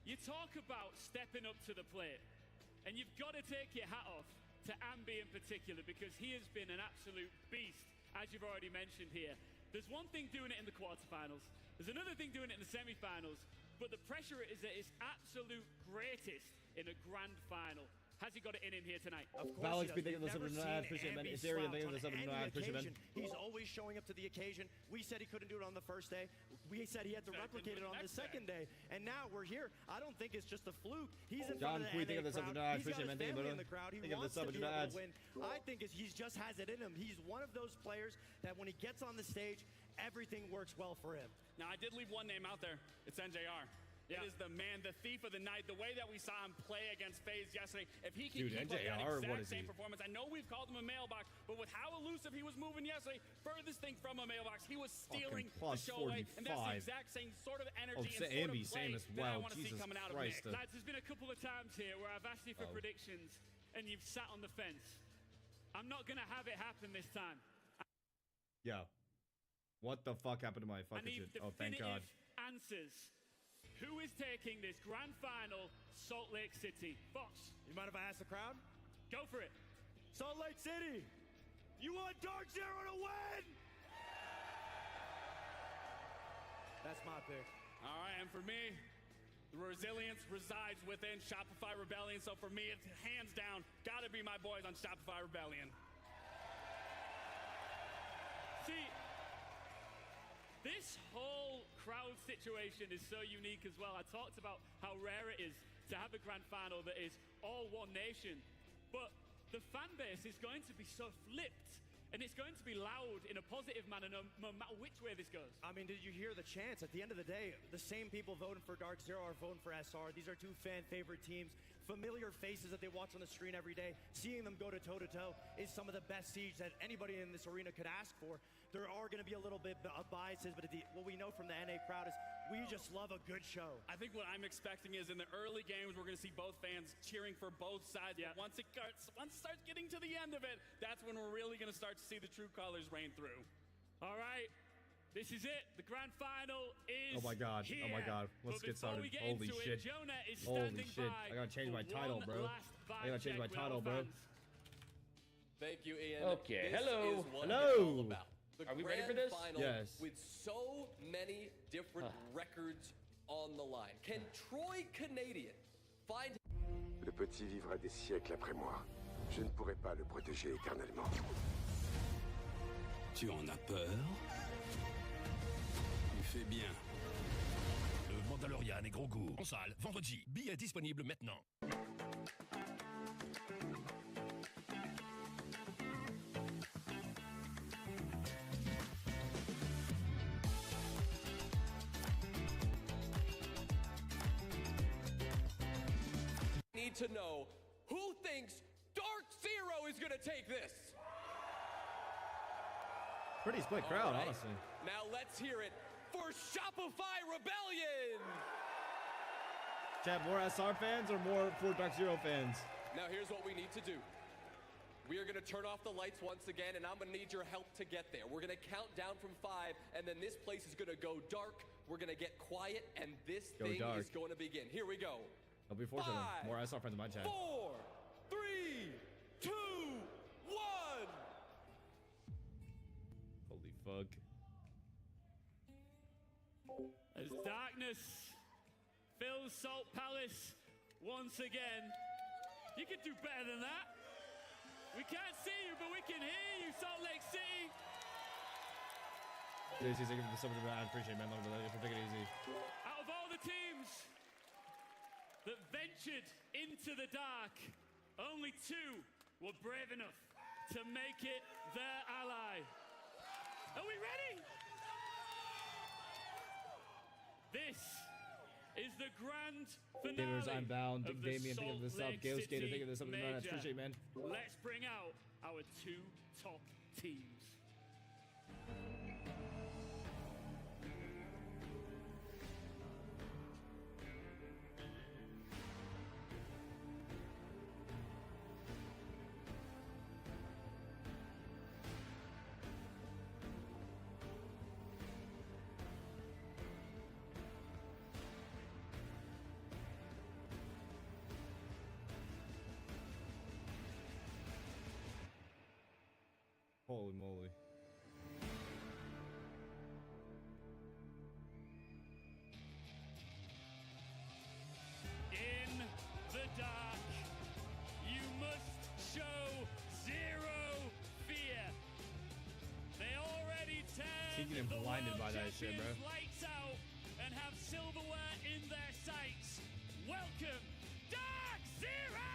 you talk about stepping up to the plate, and you've got to take your hat off to Ambi in particular, because he has been an absolute beast, as you've already mentioned here. There's one thing doing it in the quarterfinals, there's another thing doing it in the semifinals, but the pressure is at its absolute greatest in a grand final. Has he got it in him here tonight? Of course Alex, he be does. thinking of the We've never 7 seen appreciate it, man. Ambi It's area, slouch thinking of on the 7 any appreciate it, man. occasion. He's always showing up to the occasion. We said he couldn't do it on the first day. We said he had to replicate it on the second day. And now we're here. I don't think it's just a fluke. He's in John, front of we the think of NA the 7 crowd. He's appreciate it, got man. his Thank you, family brother. in the crowd. He Think of the wants to 7 be able ads. to win. I think he just has it in him. He's one of those players that when he gets on the stage, everything works well for him. Now, I did leave one name out there. It's NJR. It is the man, the thief of the night. The way that we saw him play against FaZe yesterday, if he can Dude, keep up that NJR, what exact is same he? performance, I know we've called him a mailbox, but with how elusive he was moving yesterday, furthest thing from a mailbox, he was stealing the plus show away, and that's the 45. exact same sort of Oh, energy and so sort Ambi, of same play as that I well. want to see Jesus coming out of Christ. Nick. Lads, there's been a couple of times here where I've asked you for predictions, and you've sat on the fence. I'm not going to have it happen this time. Yo. What the fuck happened to my I fucking need shit? Oh, thank God. definitive answers. Who is taking this grand final, Salt Lake City? Fox. You mind if I ask the crowd? Go for it. Salt Lake City, you want Dark Zero to win? That's my pick. All right, and for me, the resilience resides within Shopify Rebellion. So for me, it's hands down, gotta be my boys on Shopify Rebellion. See, this whole crowd situation is so unique as well. I talked about how rare it is to have a grand final that is all one nation, but the fan base is going to be so flipped, and it's going to be loud in a positive manner no matter which way this goes. I mean, did you hear the chants? At the end of the day, the same people voting for Dark Zero are voting for SR. These are 2 fan favorite teams. Familiar faces that they watch on the screen every day. Seeing them go to toe-to-toe is some of the best siege that anybody in this arena could ask for. There are going to be a little bit of biases, but what we know from the NA crowd is we just love a good show. I think what I'm expecting is in the early games, we're going to see both fans cheering for both sides. Yeah. But once it starts getting to the end of it, that's when we're really going to start to see the true colors reign through. All right, This is it. The grand final is Oh my god. here. Oh my god. Let's But get before started. we get Holy into shit. It, Jonah is Holy standing shit. by I gotta change my for title, one bro. last I gotta change vibe my check with title, our bro. fans. Thank you, Ian. Okay, This hello. is what Hello. it's all about. The Are we ready for grand this? Final Yes. With so many different records on the line. Can Troy Canadian find... Le petit vivra des siècles après moi. Je ne pourrai pas le protéger éternellement. Tu en as peur? Tu fais bien. Le Mandalorian et Grogu en salle vendredi. Billets disponibles maintenant. Need to know who thinks Dark Zero is gonna take this. Pretty split All crowd, right. honestly. Now let's hear it for Shopify Rebellion. Chat, more SR fans or more for Dark Zero fans? Now here's what we need to do. We are gonna turn off the lights once again, and I'm gonna need your help to get there. We're gonna count down from 5, and then this place is gonna go dark. We're gonna get quiet, and this Go thing dark. is going to begin. Here we go. I'll be fortunate. 5, More SR fans in my chat. 4, 3, 2, 1. Holy fuck. As darkness fills Salt Palace once again. You can do better than that. We can't see you, but we can hear you, Salt Lake City. JC, thank you for the sub. I appreciate it, man. Love it. Take it easy. Out of all the teams that ventured into the dark, only 2 were brave enough to make it their ally. Are we ready? This is the grand finale. Gamers, I'm bound. of the Damien, thank you for the Salt sub. Lake Gale Skater, City thank you for the sub. I Major. appreciate it, man. Let's bring out our 2 top teams. Holy moly. In the dark, you must show 0 fear. They already Keegan turned and the blinded world by that shit, bro. champions' lights out and have silverware in their sights. Welcome, Dark Zero!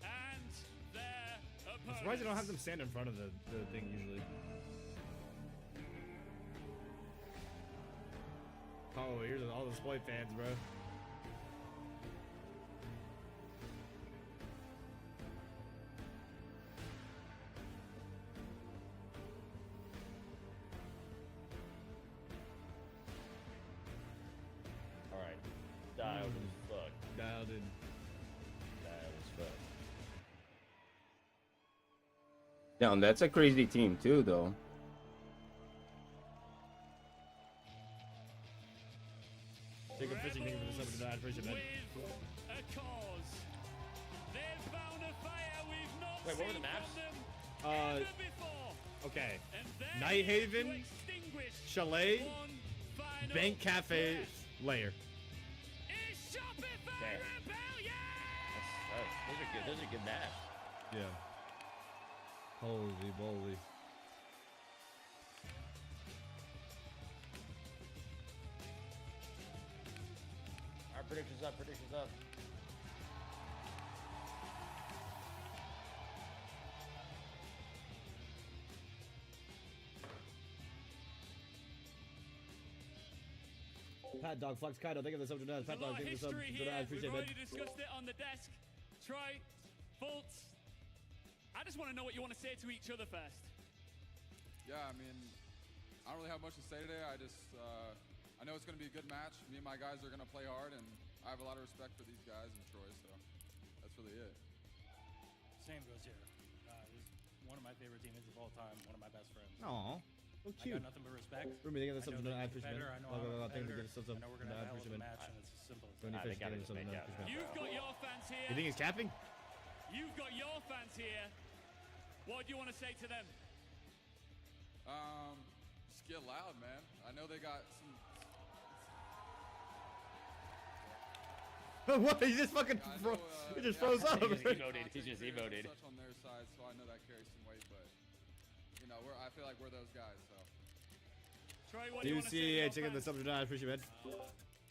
And their I'm opponents. surprised you don't have them stand in front of the thing usually. Oh, here's all the Sploit fans, bro. All right. Dialed as fuck. Dialed in. Dialed as fuck. Damn, that's a crazy team too, though. Take a fishing thing for the sub. I appreciate it, man. With a cause. They've found a fire we've not Wait, what were seen the maps? from them ever before. Okay. And they're Night here Haven, to extinguish Chalet, one final Bank Cafe, Lair. It's Shopify Okay. Rebellion! Those are good. Those are good maps. Yeah. Holy moly. Our predictions up. Predictions up. Pat Dog Flex Kaido, thank you for the sub. There's Pat a Dog, lot of thank you for the sub. history I here. We've appreciate it, man. already discussed it on the desk. Troy, Fultz, I just want to know what you want to say to each other first. Yeah, I mean, I don't really have much to say today. I just I know it's going to be a good match. Me and my guys are going to play hard, and I have a lot of respect for these guys and Troy, so that's really it. Same goes here. He's one of my favorite teammates of all time, one of my best friends. Aw, so cute. I got nothing but respect. Remember, they give us I know something that to he's a appreciate. competitor. I know I'm a competitor. I know we're going to have a hell of a match, and it's as simple as that. They gotta just make out. You've got your fans here. You think he's capping? You've got your fans here. What do you want to say to them? Just get loud, man. I know they got some. What? He just fucking he just froze up. He just emoted. He just emoted. Such on their side, so I know that carries some weight, but you know, I feel like we're those guys. So. Troy, what Do do you you want to say? see checking the subject? I appreciate it.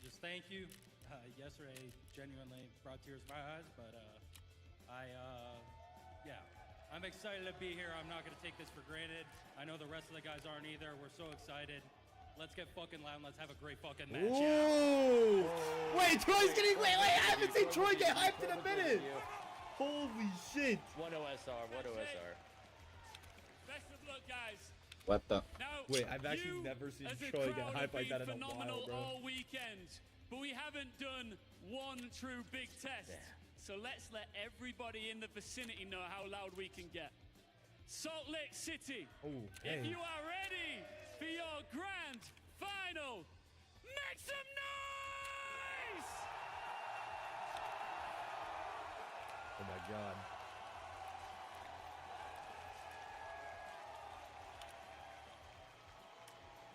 Just thank you. Yesterday genuinely brought tears to my eyes, but yeah, I'm excited to be here. I'm not going to take this for granted. I know the rest of the guys aren't either. We're so excited. Let's get fucking loud and let's have a great fucking match. Ooh! Wait, Troy's getting. Wait, I haven't seen Troy get hyped in a minute. Holy shit! What OSR? What OSR? Best of luck, guys. What the? Now, Wait, I've actually never seen as a Troy crowd get have hyped like that been in a phenomenal while, bro. all weekend, but we haven't done one true big test. So let's let everybody in the vicinity know how loud we can get. Salt Lake City, if you are ready for your grand final, make some noise! Oh my god.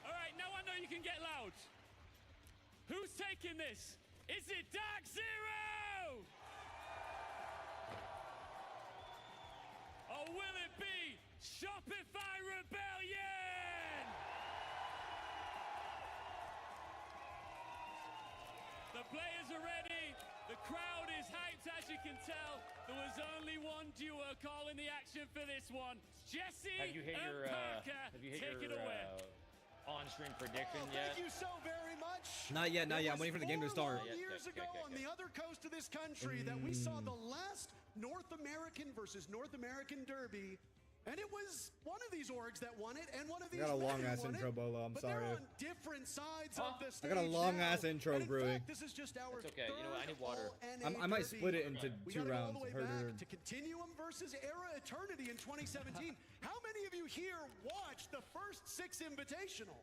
All right, now I know you can get loud. Who's taking this? Is it Dark Zero? Or will it be Shopify Rebellion? The players are ready. The crowd is hyped, as you can tell. There was only one duo calling the action for this one. Jesse Have you hit and your Parker, take it away. on-stream prediction yet? Thank you so very much. Not yet, not yet. I'm waiting for the game to start. 4 years ago on the other coast of this country that we saw the last North American versus North American Derby. And it was one of these orgs that won it, and one of these I got a men long ass won intro, it, Bolo. I'm but sorry. they're on different sides of the I stage got a long now. ass intro And in brewing. fact, this is just our It's okay. You know what? I need water. all-NA I might Derby. split it into We two gotta go all rounds. the way Heard back it. to Continuum versus Era Eternity in 2017. How many of you here watched the first 6 Invitational?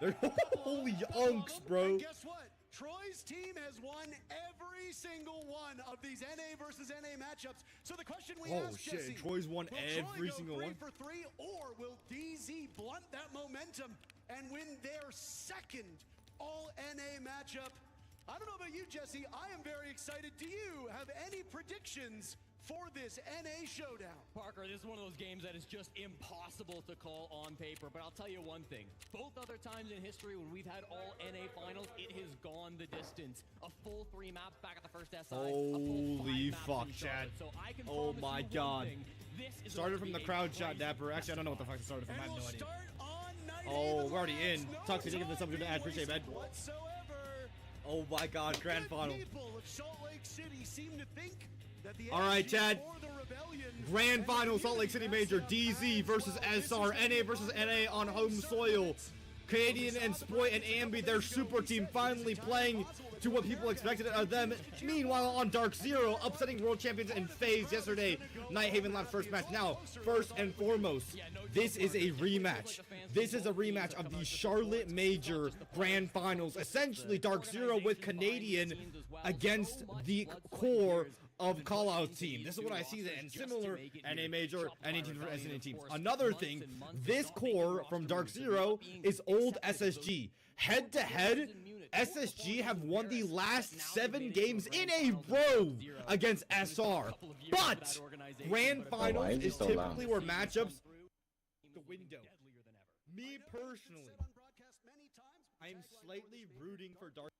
They're holy unks, bro. And guess what? Troy's team has won every single one of these NA versus NA matchups. So the question we Oh ask, shit, Jesse, Troy's won will every Troy go single 3 one. for 3, or will DZ blunt that momentum and win their second all-NA matchup? I don't know about you, Jesse. I am very excited. Do you have any predictions for this NA showdown? Parker, this is one of those games that is just impossible to call on paper, but I'll tell you one thing. Both other times in history when we've had all NA finals, it has gone the distance. A full 3 maps back at the first SI. Holy fuck, Chad. So I can Oh promise my you one god. thing, this is Started going from to the be a crowd shot, crazy, Dapper. Actually, I don't know what the fuck it started from. I have And no we'll idea. start on night Oh, we're already in. Toxic, give the subject to add. Appreciate it, man. whatsoever. Oh my god, grand Good final. people of Salt Lake City seem to think that the All right, energy Chad. for the rebellion Grand and final, the Salt Lake City unity Major, that's set DZ up versus as well. SR, NA versus NA on home soil. Canadian and Sploit and Ambi, their super team, finally playing to what people expected of them. Meanwhile, on Dark Zero, upsetting world champions in FaZe yesterday, Nighthaven Labs first match. Now, first and foremost, this is a rematch. This is a rematch of the Charlotte Major Grand Finals. Essentially, Dark Zero with Canadian against the core of Callout's team. This is what I see and similar NA Major, NA teams for SNA teams. Another thing, this core from Dark Zero is old SSG. Head to head, SSG have won the last 7 games in a row against SR. But Grand Finals is typically where matchups the window. Me personally, I'm slightly rooting for Dark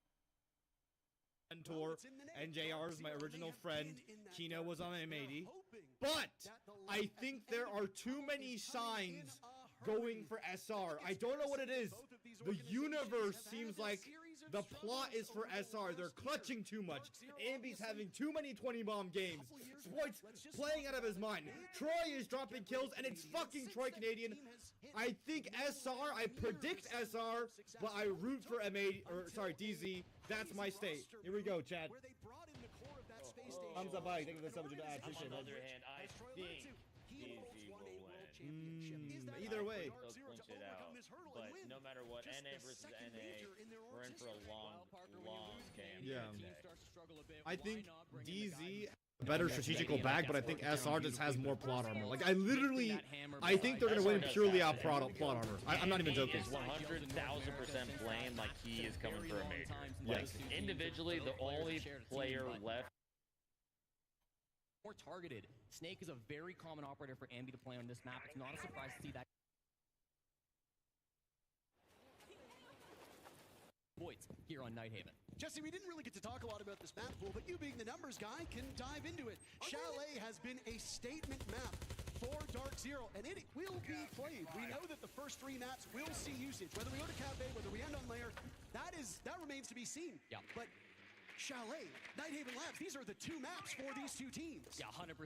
Mentor, NJR is my original friend, Kino was on M80, but I think there are too many signs going for SR. I don't know what it is. The universe seems like the plot is for SR. They're clutching too much. Ambi's having too many 20-bomb games. Sports playing out of his mind. Troy is dropping kills, and it's fucking Troy Canadian. I think SR, I predict SR, but I root for DZ. That's my state. Here we go, Chad. Thumbs up, Mike. Thank you for the subject. I appreciate On the it. other hand, I think DZ will win. Either way. They'll clinch it out. But no matter what, NA versus NA, we're in for a long game. Yeah. today. I think DZ better strategical back, but I think SR just has more plot armor. Like, I think they're gonna win purely out plot armor. I'm not even joking. He's 100,000% playing like he is coming for a major. Like, individually, the only player left. More targeted. Snake is a very common operator for Ambi to play on this map. It's not a surprise to see that. Voids here on Nighthaven. Jesse, we didn't really get to talk a lot about this map pool, but you being the numbers guy can dive into it. Chalet has been a statement map for Dark Zero, and it will be played. We know that the first 3 maps will see usage. Whether we go to Kappa, whether we end on Lair, that remains to be seen. Yeah. But Chalet, Nighthaven Labs, these are the 2 maps for these 2 teams. Yeah, 100%.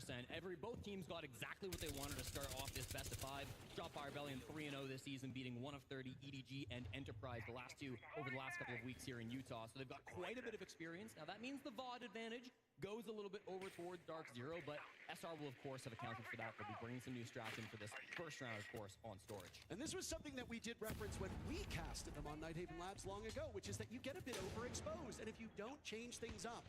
Both teams got exactly what they wanted to start off this best of 5. Dropfire Rebellion 3-0 this season, beating 1 of 30, EDG and Enterprise, the last 2 over the last couple of weeks here in Utah. So they've got quite a bit of experience. Now that means the VOD advantage goes a little bit over towards Dark Zero, but SR will of course have accounted for that. They'll be bringing some new strats in for this first round, of course, on storage. And this was something that we did reference when we casted them on Nighthaven Labs long ago, which is that you get a bit overexposed, and if you don't change things up,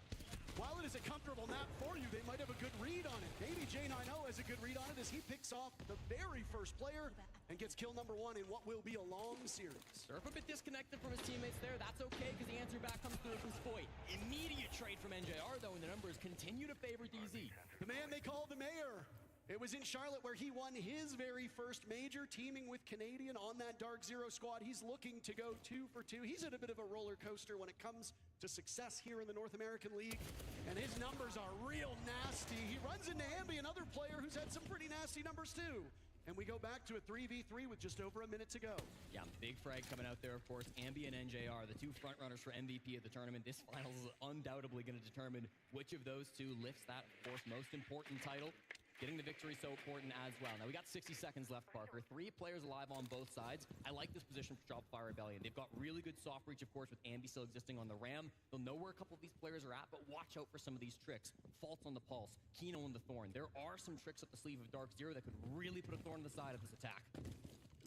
while it is a comfortable map for you, they might have a good read on it. Maybe J90 has a good read on it as he picks off the very first player and gets kill number 1 in what will be a long series. Surf a bit disconnected from his teammates there. That's okay, because the answer back comes through from Spoit. Immediate trade from NJR, though, and the numbers continue to favor DZ. The man they call the mayor. It was in Charlotte where he won his very first major, teaming with Canadian on that Dark Zero squad. He's looking to go 2 for 2. He's at a bit of a roller coaster when it comes to success here in the North American League, and his numbers are real nasty. He runs into Ambi, another player who's had some pretty nasty numbers too. And we go back to a 3v3 with just over a minute to go. Yeah, big frag coming out there, of course. Ambi and NJR, the 2 frontrunners for MVP of the tournament. This finals is undoubtedly going to determine which of those 2 lifts that, of course, most important title. Getting the victory so important as well. Now, we got 60 seconds left, Parker. 3 players alive on both sides. I like this position for Dropfire Rebellion. They've got really good soft reach, of course, with Ambi still existing on the Ram. They'll know where a couple of these players are at, but watch out for some of these tricks. Faults on the Pulse, Kino on the Thorn. There are some tricks up the sleeve of Dark Zero that could really put a thorn in the side of this attack.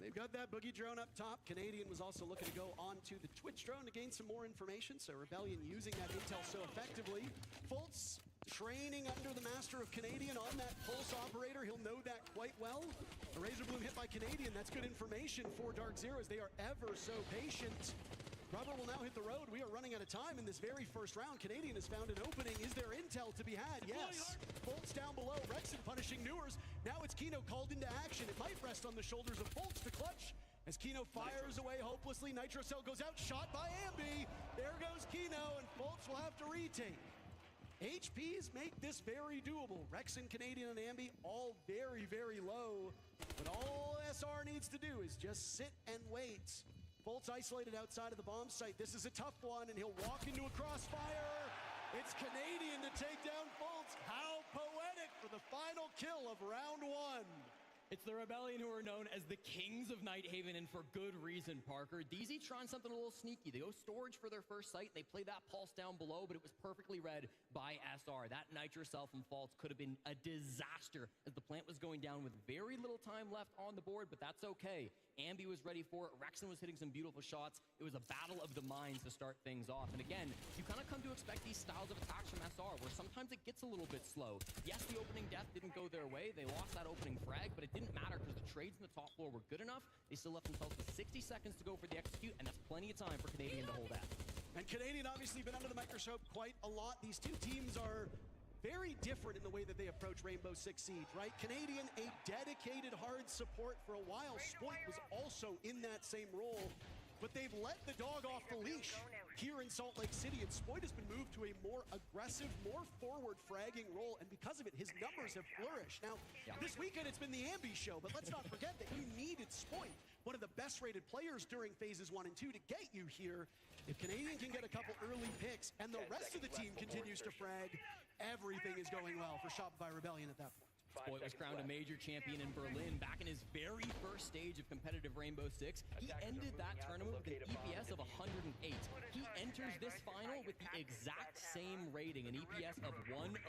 They've got that boogie drone up top. Canadian was also looking to go onto the Twitch drone to gain some more information, so Rebellion using that intel so effectively. Fultz training under the master of Canadian on that Pulse operator. He'll know that quite well. A Razor Bloom hit by Canadian. That's good information for Dark Zero as they are ever so patient. Rubber will now hit the road. We are running out of time in this very first round. Canadian has found an opening. Is there intel to be had? Yes. Fultz down below. Rexon punishing Newers. Now it's Kino called into action. It might rest on the shoulders of Fultz to clutch. As Kino fires away hopelessly, Nitro Cell goes out, shot by Ambi. There goes Kino, and Fultz will have to retake. HPs make this very doable. Rexon, Canadian, and Ambi all very, very low. But all SR needs to do is just sit and wait. Fultz isolated outside of the bomb site. This is a tough one, and he'll walk into a crossfire. It's Canadian to take down Fultz. How poetic for the final kill of round 1. It's the Rebellion who are known as the kings of Nighthaven, and for good reason, Parker. DZ trying something a little sneaky. They go storage for their first site. They play that Pulse down below, but it was perfectly read by SR. That Nitro Cell from Fultz could have been a disaster as the plant was going down with very little time left on the board, but that's okay. Ambi was ready for it. Rexon was hitting some beautiful shots. It was a battle of the minds to start things off. And again, you kind of come to expect these styles of attacks from SR, where sometimes it gets a little bit slow. Yes, the opening death didn't go their way. They lost that opening frag, but it didn't matter because the trades in the top floor were good enough. They still left themselves with 60 seconds to go for the execute, and that's plenty of time for Canadian to hold that. And Canadian obviously been under the microscope quite a lot. These 2 teams are very different in the way that they approach Rainbow Six Siege, right? Canadian, a dedicated hard support for a while. Spoit was also in that same role, but they've let the dog off the leash here in Salt Lake City, and Spoit has been moved to a more aggressive, more forward fragging role, and because of it, his numbers have flourished. Now, this weekend it's been the Ambi show, but let's not forget that he needed Spoit one of the best rated players during phases 1 and 2 to get you here. If Canadian can get a couple early picks and the rest of the team continues to frag, everything is going well for Shopify Rebellion at that point. Spoit was crowned a major champion in Berlin back in his very first stage of competitive Rainbow Six. He ended that tournament with an EPS of 108. He enters this final with the exact same rating, an EPS of 108,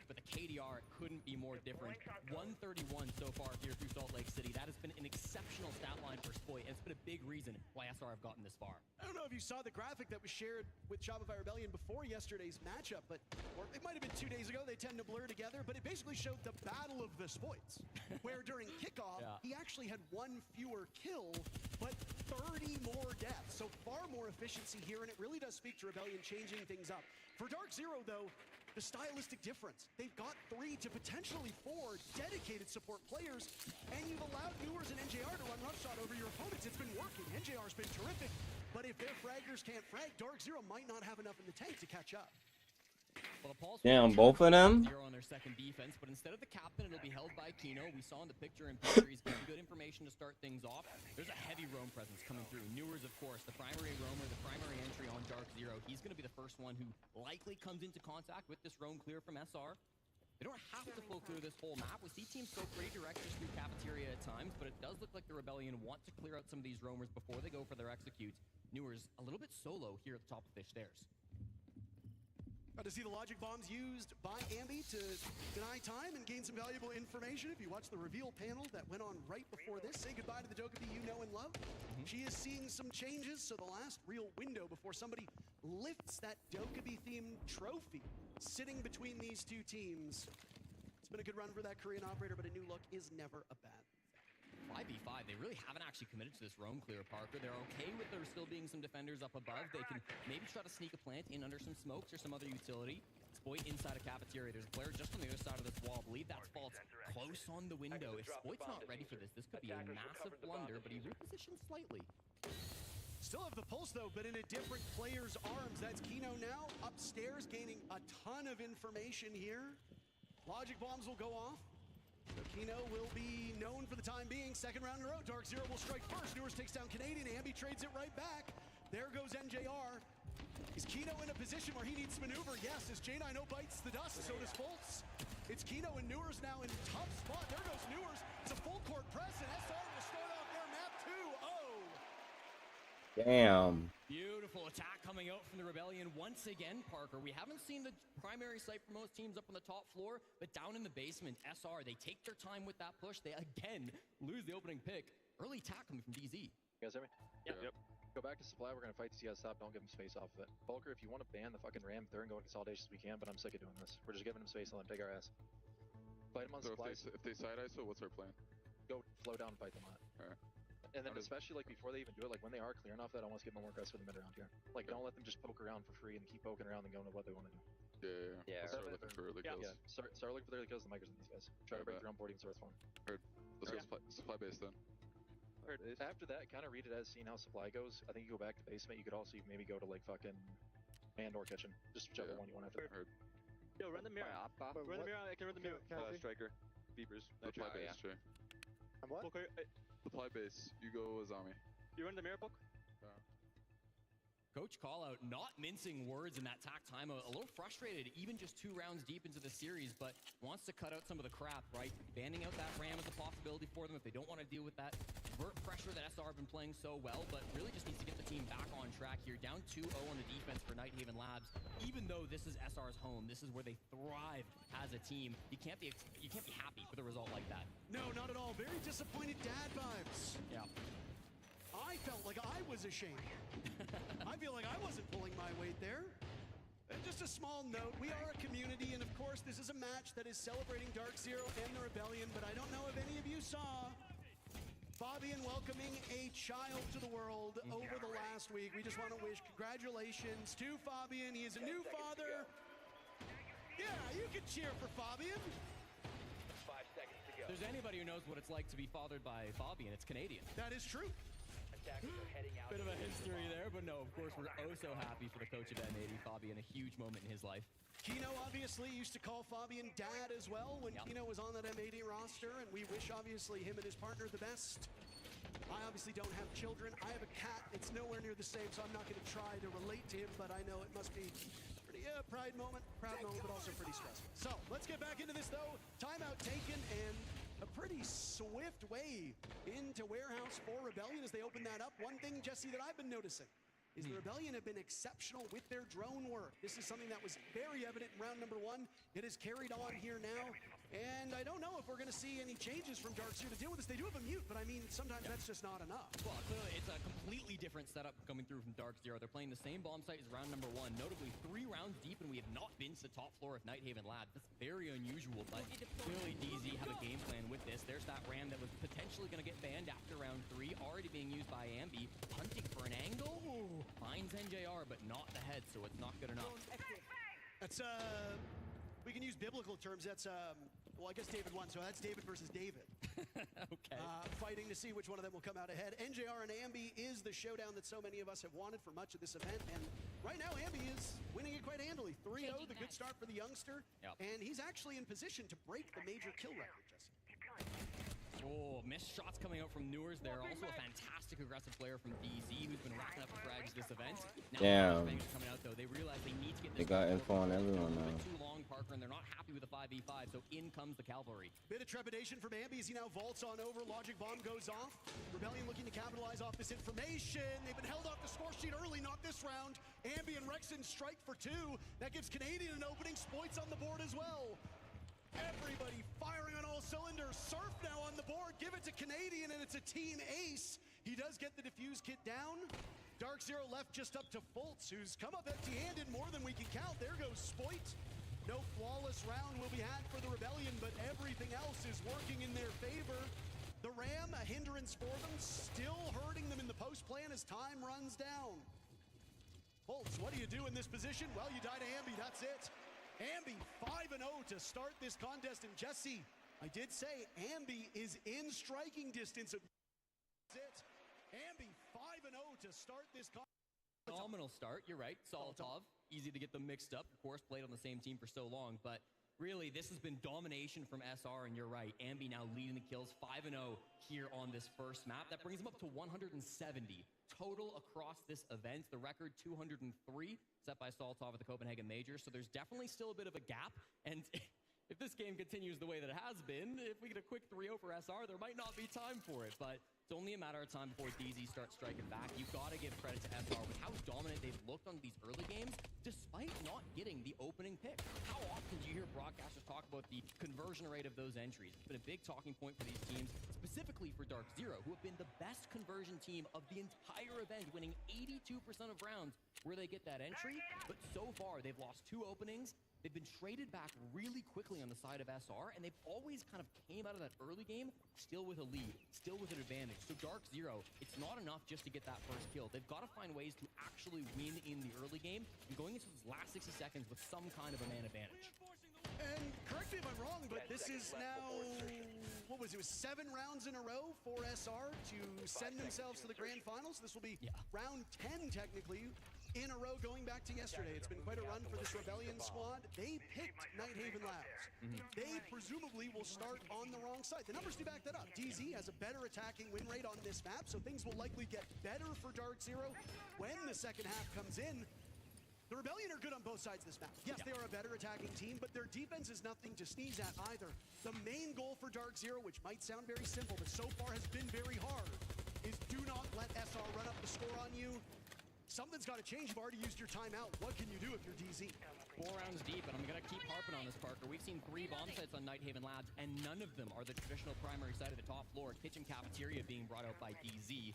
but the KDR couldn't be more different. 131 so far here through Salt Lake City. That has been an exceptional stat line for Spoit, and it's been a big reason why SR have gotten this far. I don't know if you saw the graphic that was shared with Shopify Rebellion before yesterday's matchup, but or it might have been 2 days ago. They tend to blur together, but it basically showed the battle of the Spoits, where during kickoff, he actually had 1 fewer kill, but 30 more deaths. So far more efficiency here, and it really does speak to Rebellion changing things up. For Dark Zero, though, the stylistic difference. They've got 3 to potentially 4 dedicated support players, and you've allowed Newers and NJR to run roughshod over your opponents. It's been working. NJR's been terrific, but if their fraggers can't frag, Dark Zero might not have enough in the tank to catch up. Well, Damn, both of them? On their second defense, but instead of the captain, it'll be held by Kino. We saw in the picture in picture, he's getting good information to start things off. There's a heavy roam presence coming through. Newers, of course, the primary roamer, the primary entry on Dark Zero. He's going to be the first one who likely comes into contact with this roam clear from SR. They don't have to full clear this whole map. We see teams go pretty direct just through cafeteria at times, but it does look like the Rebellion want to clear out some of these roamers before they go for their executes. Newers a little bit solo here at the top of Fish Stairs. Got to see the logic bombs used by Ambi to deny time and gain some valuable information. If you watch the reveal panel that went on right before this, say goodbye to the Dokkaebi you know and love. She is seeing some changes, so the last real window before somebody lifts that Dokkaebi-themed trophy sitting between these two teams. It's been a good run for that Korean operator, but a new look is never a bad thing. 5v5, they really haven't actually committed to this roam clear, Parker. They're okay with there still being some defenders up above. They can maybe try to sneak a plant in under some smokes or some other utility. Spoit inside a cafeteria. There's a player just on the other side of this wall. I believe that's Fault's close on the window. If Spoit's not ready for this, this could be a massive blunder, but he repositioned slightly. Still have the pulse, though, but in a different player's arms. That's Kino now upstairs, gaining a ton of information here. Logic bombs will go off. So Kino will be known for the time being. Second round in a row. Dark Zero will strike first. Newers takes down Canadian. Ambi trades it right back. There goes NJR. Is Kino in a position where he needs to maneuver? Yes, as J9O bites the dust, so does Fultz. It's Kino and Newers now in a tough spot. There goes Newers. It's a full court press, and SR will start off their map 2-0. Damn. Beautiful attack coming out from the Rebellion once again, Parker. We haven't seen the primary site for most teams up on the top floor, but down in the basement, SR, they take their time with that push. They again lose the opening pick. Early attack coming from DZ. You guys hear me? Yep. Go back to supply. We're going to fight these guys top. Don't give them space off of it. Volker, if you want to ban the fucking ram third and go to consolidations, we can, but I'm sick of doing this. We're just giving them space and let them take our ass. Fight them on supply. If they side ISO, what's our plan? Go flow down and fight them on it. Alright. And then especially like before they even do it, like when they are clearing off that, I want to give them more aggressive in the mid round here. Like don't let them just poke around for free and keep poking around and going to what they want to do. Yeah. Let's start looking for early kills. Yeah. Start looking for the early kills. The micers in these guys. Try to break their own boarding source for them. Heard. Let's go supply base then. After that, kind of read it as seeing how supply goes. I think you go back to basement. You could also maybe go to like fucking and or kitchen. Just whichever one you want after. Heard. Yo, run the mirror. Run the mirror. I can run the mirror. Striker. Beepers. Supply base, Jay. I'm what? Supply base. You go Azami. You run the mirror book? Coach Callout not mincing words in that tack time. A little frustrated, even just 2 rounds deep into the series, but wants to cut out some of the crap, right? Banning out that ram is a possibility for them if they don't want to deal with that vert pressure that SR have been playing so well, but really just needs to get the team back on track here. Down 2-0 on the defense for Nighthaven Labs. Even though this is SR's home, this is where they thrive as a team. You can't be happy with a result like that. No, not at all. Very disappointed dad vibes. Yeah. I felt like I was ashamed. I feel like I wasn't pulling my weight there. And just a small note, we are a community, and of course this is a match that is celebrating Dark Zero and the Rebellion, but I don't know if any of you saw Fabian welcoming a child to the world over the last week. We just want to wish congratulations to Fabian. He is a new father. Yeah, you can cheer for Fabian. 5 seconds to go. If there's anybody who knows what it's like to be fathered by Fabian, it's Canadian. That is true. Bit of a history there, but no, of course, we're oh so happy for the coach of M80, Fabian, a huge moment in his life. Kino obviously used to call Fabian dad as well when Kino was on that M80 roster, and we wish obviously him and his partner the best I obviously don't have children. I have a cat. It's nowhere near the same, so I'm not going to try to relate to him, but I know it must be pretty proud moment, but also pretty stressful. So let's get back into this, though. Timeout taken, and a pretty swift way into Warehouse for Rebellion as they open that up. One thing, Jesse, that I've been noticing is the Rebellion have been exceptional with their drone work. This is something that was very evident in round number 1. It has carried on here now. And I don't know if we're going to see any changes from Dark Zero to deal with this. They do have a mute, but I mean, sometimes that's just not enough. Well, clearly it's a completely different setup coming through from Dark Zero. They're playing the same bomb site as round number 1, notably 3 rounds deep, and we have not been to the top floor of Nighthaven Lab. That's very unusual, but clearly DZ have a game plan with this. There's that ram that was potentially going to get banned after round 3, already being used by Ambi, hunting for an angle. Ooh, finds NJR, but not the head, so it's not good enough. That's, we can use biblical terms. That's, well, I guess David won, so that's David versus David. Okay. Fighting to see which one of them will come out ahead. NJR and Ambi is the showdown that so many of us have wanted for much of this event, and right now Ambi is winning it quite handily. 3-0, the good start for the youngster, and he's actually in position to break the major kill record, Jesse. Oh, missed shots coming out from Newers there. Also a fantastic aggressive player from DZ who's been racking up the frags this event. Now coming out though, they realize they need to get this. They got info on everyone now. Too long, Parker, and they're not happy with the 5v5, so in comes the cavalry. Bit of trepidation from Ambi as he now vaults on over. Logic bomb goes off. Rebellion looking to capitalize off this information. They've been held off the score sheet early, not this round. Ambi and Rexon strike for 2. That gives Canadian an opening. Spoits on the board as well. Everybody firing on all cylinders. Surf now on the board. Give it to Canadian, and it's a team ace. He does get the defuse kit down. Dark Zero left just up to Fultz, who's come up empty-handed more than we can count. There goes Spoit. No flawless round will be had for the Rebellion, but everything else is working in their favor. The Ram, a hindrance for them, still hurting them in the post plan as time runs down. Fultz, what do you do in this position? Well, you die to Ambi, that's it. Ambi 5-0 to start this contest, and Jesse, I did say Ambi is in striking distance of it. Ambi 5-0 to start this contest. Phenomenal start, you're right. Solotov, easy to get them mixed up. Of course, played on the same team for so long, but really, this has been domination from SR, and you're right. Ambi now leading the kills, 5-0 here on this first map. That brings him up to 170 total across this event. The record 203 set by Solotov at the Copenhagen Major. So there's definitely still a bit of a gap. And if this game continues the way that it has been, if we get a quick 3-0 for SR, there might not be time for it. But it's only a matter of time before DZ starts striking back. You've got to give credit to SR with how dominant they've looked on these early games, despite not getting the opening pick. How often do you hear broadcasters talk about the conversion rate of those entries? It's been a big talking point for these teams, specifically for Dark Zero, who have been the best conversion team of the entire event, winning 82% of rounds where they get that entry. But so far, they've lost 2 openings. They've been traded back really quickly on the side of SR, and they've always kind of came out of that early game still with a lead, still with an advantage. So Dark Zero, it's not enough just to get that first kill. They've got to find ways to actually win in the early game and going into those last 60 seconds with some kind of a man advantage. And correct me if I'm wrong, but this is now, what was it, 7 rounds in a row for SR to send themselves to the grand finals. This will be round 10 technically in a row going back to yesterday. It's been quite a run for this Rebellion squad. They picked Nighthaven Labs. They presumably will start on the wrong side. The numbers do back that up. DZ has a better attacking win rate on this map, so things will likely get better for Dark Zero when the second half comes in. The Rebellion are good on both sides of this map. Yes, they are a better attacking team, but their defense is nothing to sneeze at either. The main goal for Dark Zero, which might sound very simple, but so far has been very hard, is do not let SR run up the score on you. Something's got to change. You've already used your timeout. What can you do if you're DZ? 4 rounds deep, and I'm going to keep harping on this, Parker. We've seen 3 bomb sites on Nighthaven Labs, and none of them are the traditional primary site of the top floor. Kitchen cafeteria being brought out by DZ.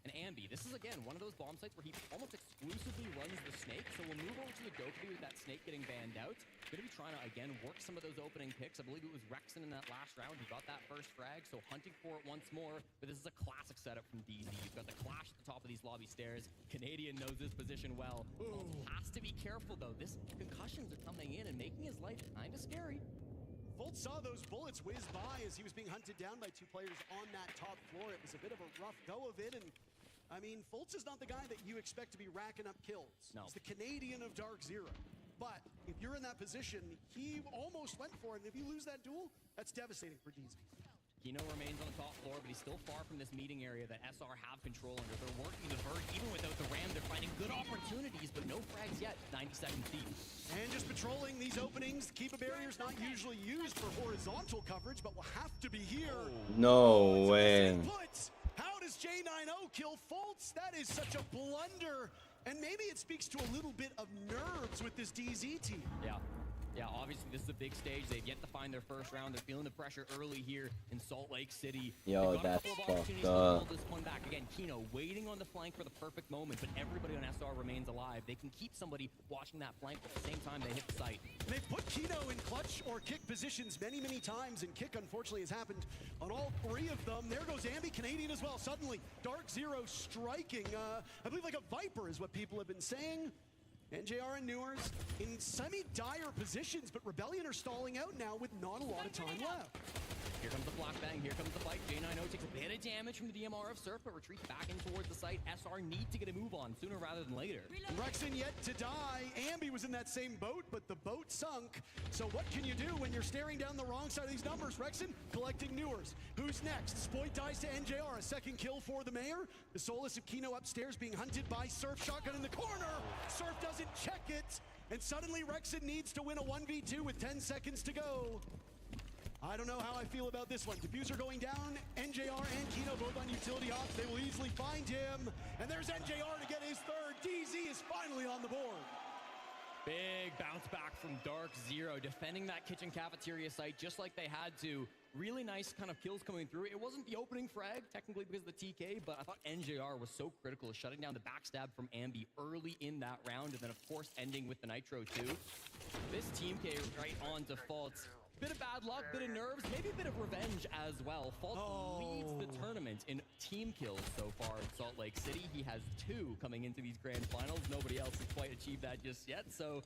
And Ambi, this is, again, one of those bomb sites where he almost exclusively runs the snake, so we'll move over to the Dokkaebi with that snake getting banned out. Going to be trying to, again, work some of those opening picks. I believe it was Rexon in that last round who got that first frag, so hunting for it once more. But this is a classic setup from DZ. You've got the clash at the top of these lobby stairs. Canadian knows this position well. Has to be careful, though. This concussions are coming in and making his life kind of scary. Fultz saw those bullets whiz by as he was being hunted down by 2 players on that top floor. It was a bit of a rough go of it, and I mean, Fultz is not the guy that you expect to be racking up kills. No. He's the Canadian of Dark Zero. But if you're in that position, he almost went for it, and if you lose that duel, that's devastating for DZ. Kino remains on the top floor, but he's still far from this meeting area that SR have control under. They're working the vert. Even without the ram, they're finding good opportunities, but no frags yet. 90 seconds deep. And just patrolling these openings. Keepa barrier's not usually used for horizontal coverage, but will have to be here. No way. How does J90 kill Fultz? That is such a blunder. And maybe it speaks to a little bit of nerves with this DZ team. Yeah, obviously this is a big stage. They've yet to find their first round. They're feeling the pressure early here in Salt Lake City. Yo, that's fucked up. This one back again. Kino waiting on the flank for the perfect moment, but everybody on SR remains alive. They can keep somebody watching that flank, but at the same time they hit the site. They've put Kino in clutch or kick positions many, many times, and kick unfortunately has happened on all three of them. There goes Ambi, Canadian as well. Suddenly, Dark Zero striking. I believe like a Viper is what people have been saying. NJR and Newers in semi-dire positions, but Rebellion are stalling out now with not a lot of time left. Here comes the flashbang, here comes the fight. J90 takes a bit of damage from the DMR of Surf, but retreats back in towards the site. SR need to get a move on sooner rather than later. Rexon yet to die. Ambi was in that same boat, but the boat sunk. So what can you do when you're staring down the wrong side of these numbers? Rexon collecting Newers. Who's next? Spoit dies to NJR. A second kill for the mayor. The Solus of Kino upstairs being hunted by Surf. Shotgun in the corner. Surf doesn't check it. And suddenly Rexon needs to win a 1v2 with 10 seconds to go. I don't know how I feel about this one. Diffuser going down. NJR and Kino both on utility ops. They will easily find him. And there's NJR to get his third. DZ is finally on the board. Big bounce back from Dark Zero, defending that kitchen cafeteria site just like they had to. Really nice kind of kills coming through. It wasn't the opening frag, technically because of the TK, but I thought NJR was so critical, shutting down the backstab from Ambi early in that round, and then of course ending with the Nitro too. This Team K right on default. Bit of bad luck, bit of nerves, maybe a bit of revenge as well. Fultz leads the tournament in team kills so far in Salt Lake City. He has 2 coming into these grand finals. Nobody else has quite achieved that just yet, so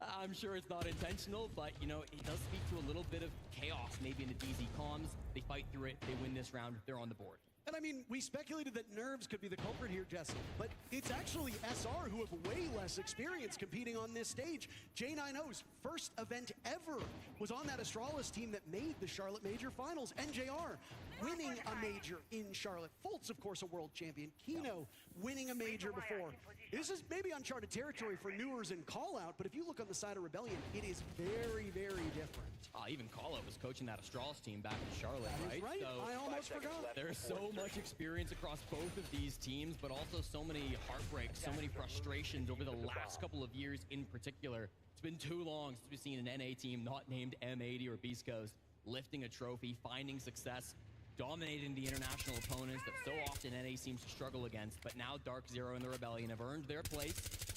I'm sure it's not intentional, but you know, it does speak to a little bit of chaos maybe in the DZ comms. They fight through it, they win this round, they're on the board. And I mean, we speculated that nerves could be the culprit here, Jesse, but it's actually SR who have way less experience competing on this stage. J90's first event ever was on that Astralis team that made the Charlotte Major Finals. NJR winning a major in Charlotte. Fultz, of course, a world champion. Kino winning a major before. This is maybe uncharted territory for Newers and Callout, but if you look on the side of Rebellion, it is very, very different. Even Callout was coaching that Astralis team back in Charlotte, right? Right, So I almost forgot. there's so much experience across both of these teams, but also so many heartbreaks, so many frustrations over the last couple of years in particular. It's been too long since we've seen an NA team not named M80 or Beast Coast lifting a trophy, finding success, dominating the international opponents that so often NA seems to struggle against. But now Dark Zero and the Rebellion have earned their place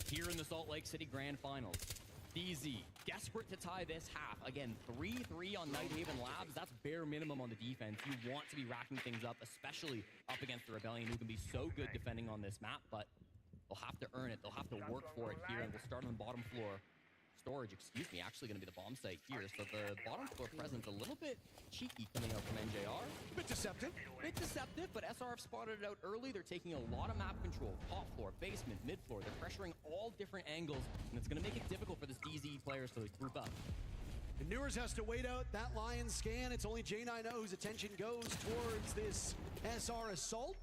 here in the Salt Lake City Grand Finals. DZ, desperate to tie this half. Again, 3-3 on Nighthaven Labs. That's bare minimum on the defense. You want to be racking things up, especially up against the Rebellion, who can be so good defending on this map, but they'll have to earn it. They'll have to work for it here, and we'll start on the bottom floor. Storage, excuse me, actually going to be the bomb site here. So the bottom floor presence a little bit cheeky coming out from NJR. Bit deceptive. Bit deceptive, but SR have spotted it out early. They're taking a lot of map control. Top floor, basement, mid floor. They're pressuring all different angles, and it's going to make it difficult for this DZ players to group up. And Newers has to wait out that Lion scan. It's only J90 whose attention goes towards this SR assault.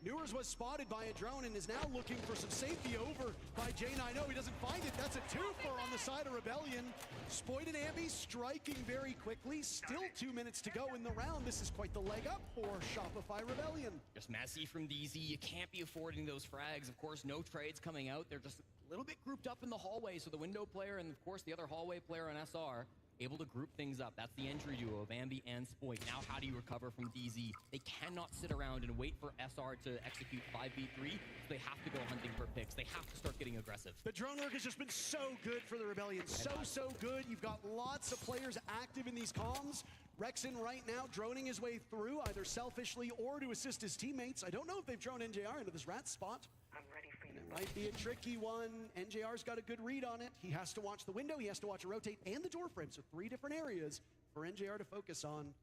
Newers was spotted by a drone and is now looking for some safety over by J90. He doesn't find it. That's a twofer on the side of Rebellion. Spoit and Ambi striking very quickly. Still 2 minutes to go in the round. This is quite the leg up for Shopify Rebellion. Just messy from DZ. You can't be affording those frags. Of course, no trades coming out. They're just a little bit grouped up in the hallway. So the window player and, of course, the other hallway player on SR able to group things up. That's the entry duo of Ambi and Spoit. Now, how do you recover from DZ? They cannot sit around and wait for SR to execute 5v3. So they have to go hunting for picks. They have to start getting aggressive. The drone work has just been so good for the Rebellion. So good. You've got lots of players active in these comms. Rexon right now droning his way through, either selfishly or to assist his teammates. I don't know if they've drone NJR into this rat spot. I'm ready for you. It might be a tricky one. NJR's got a good read on it. He has to watch the window, he has to watch a rotate, and the door frame. So 3 different areas for NJR to focus on.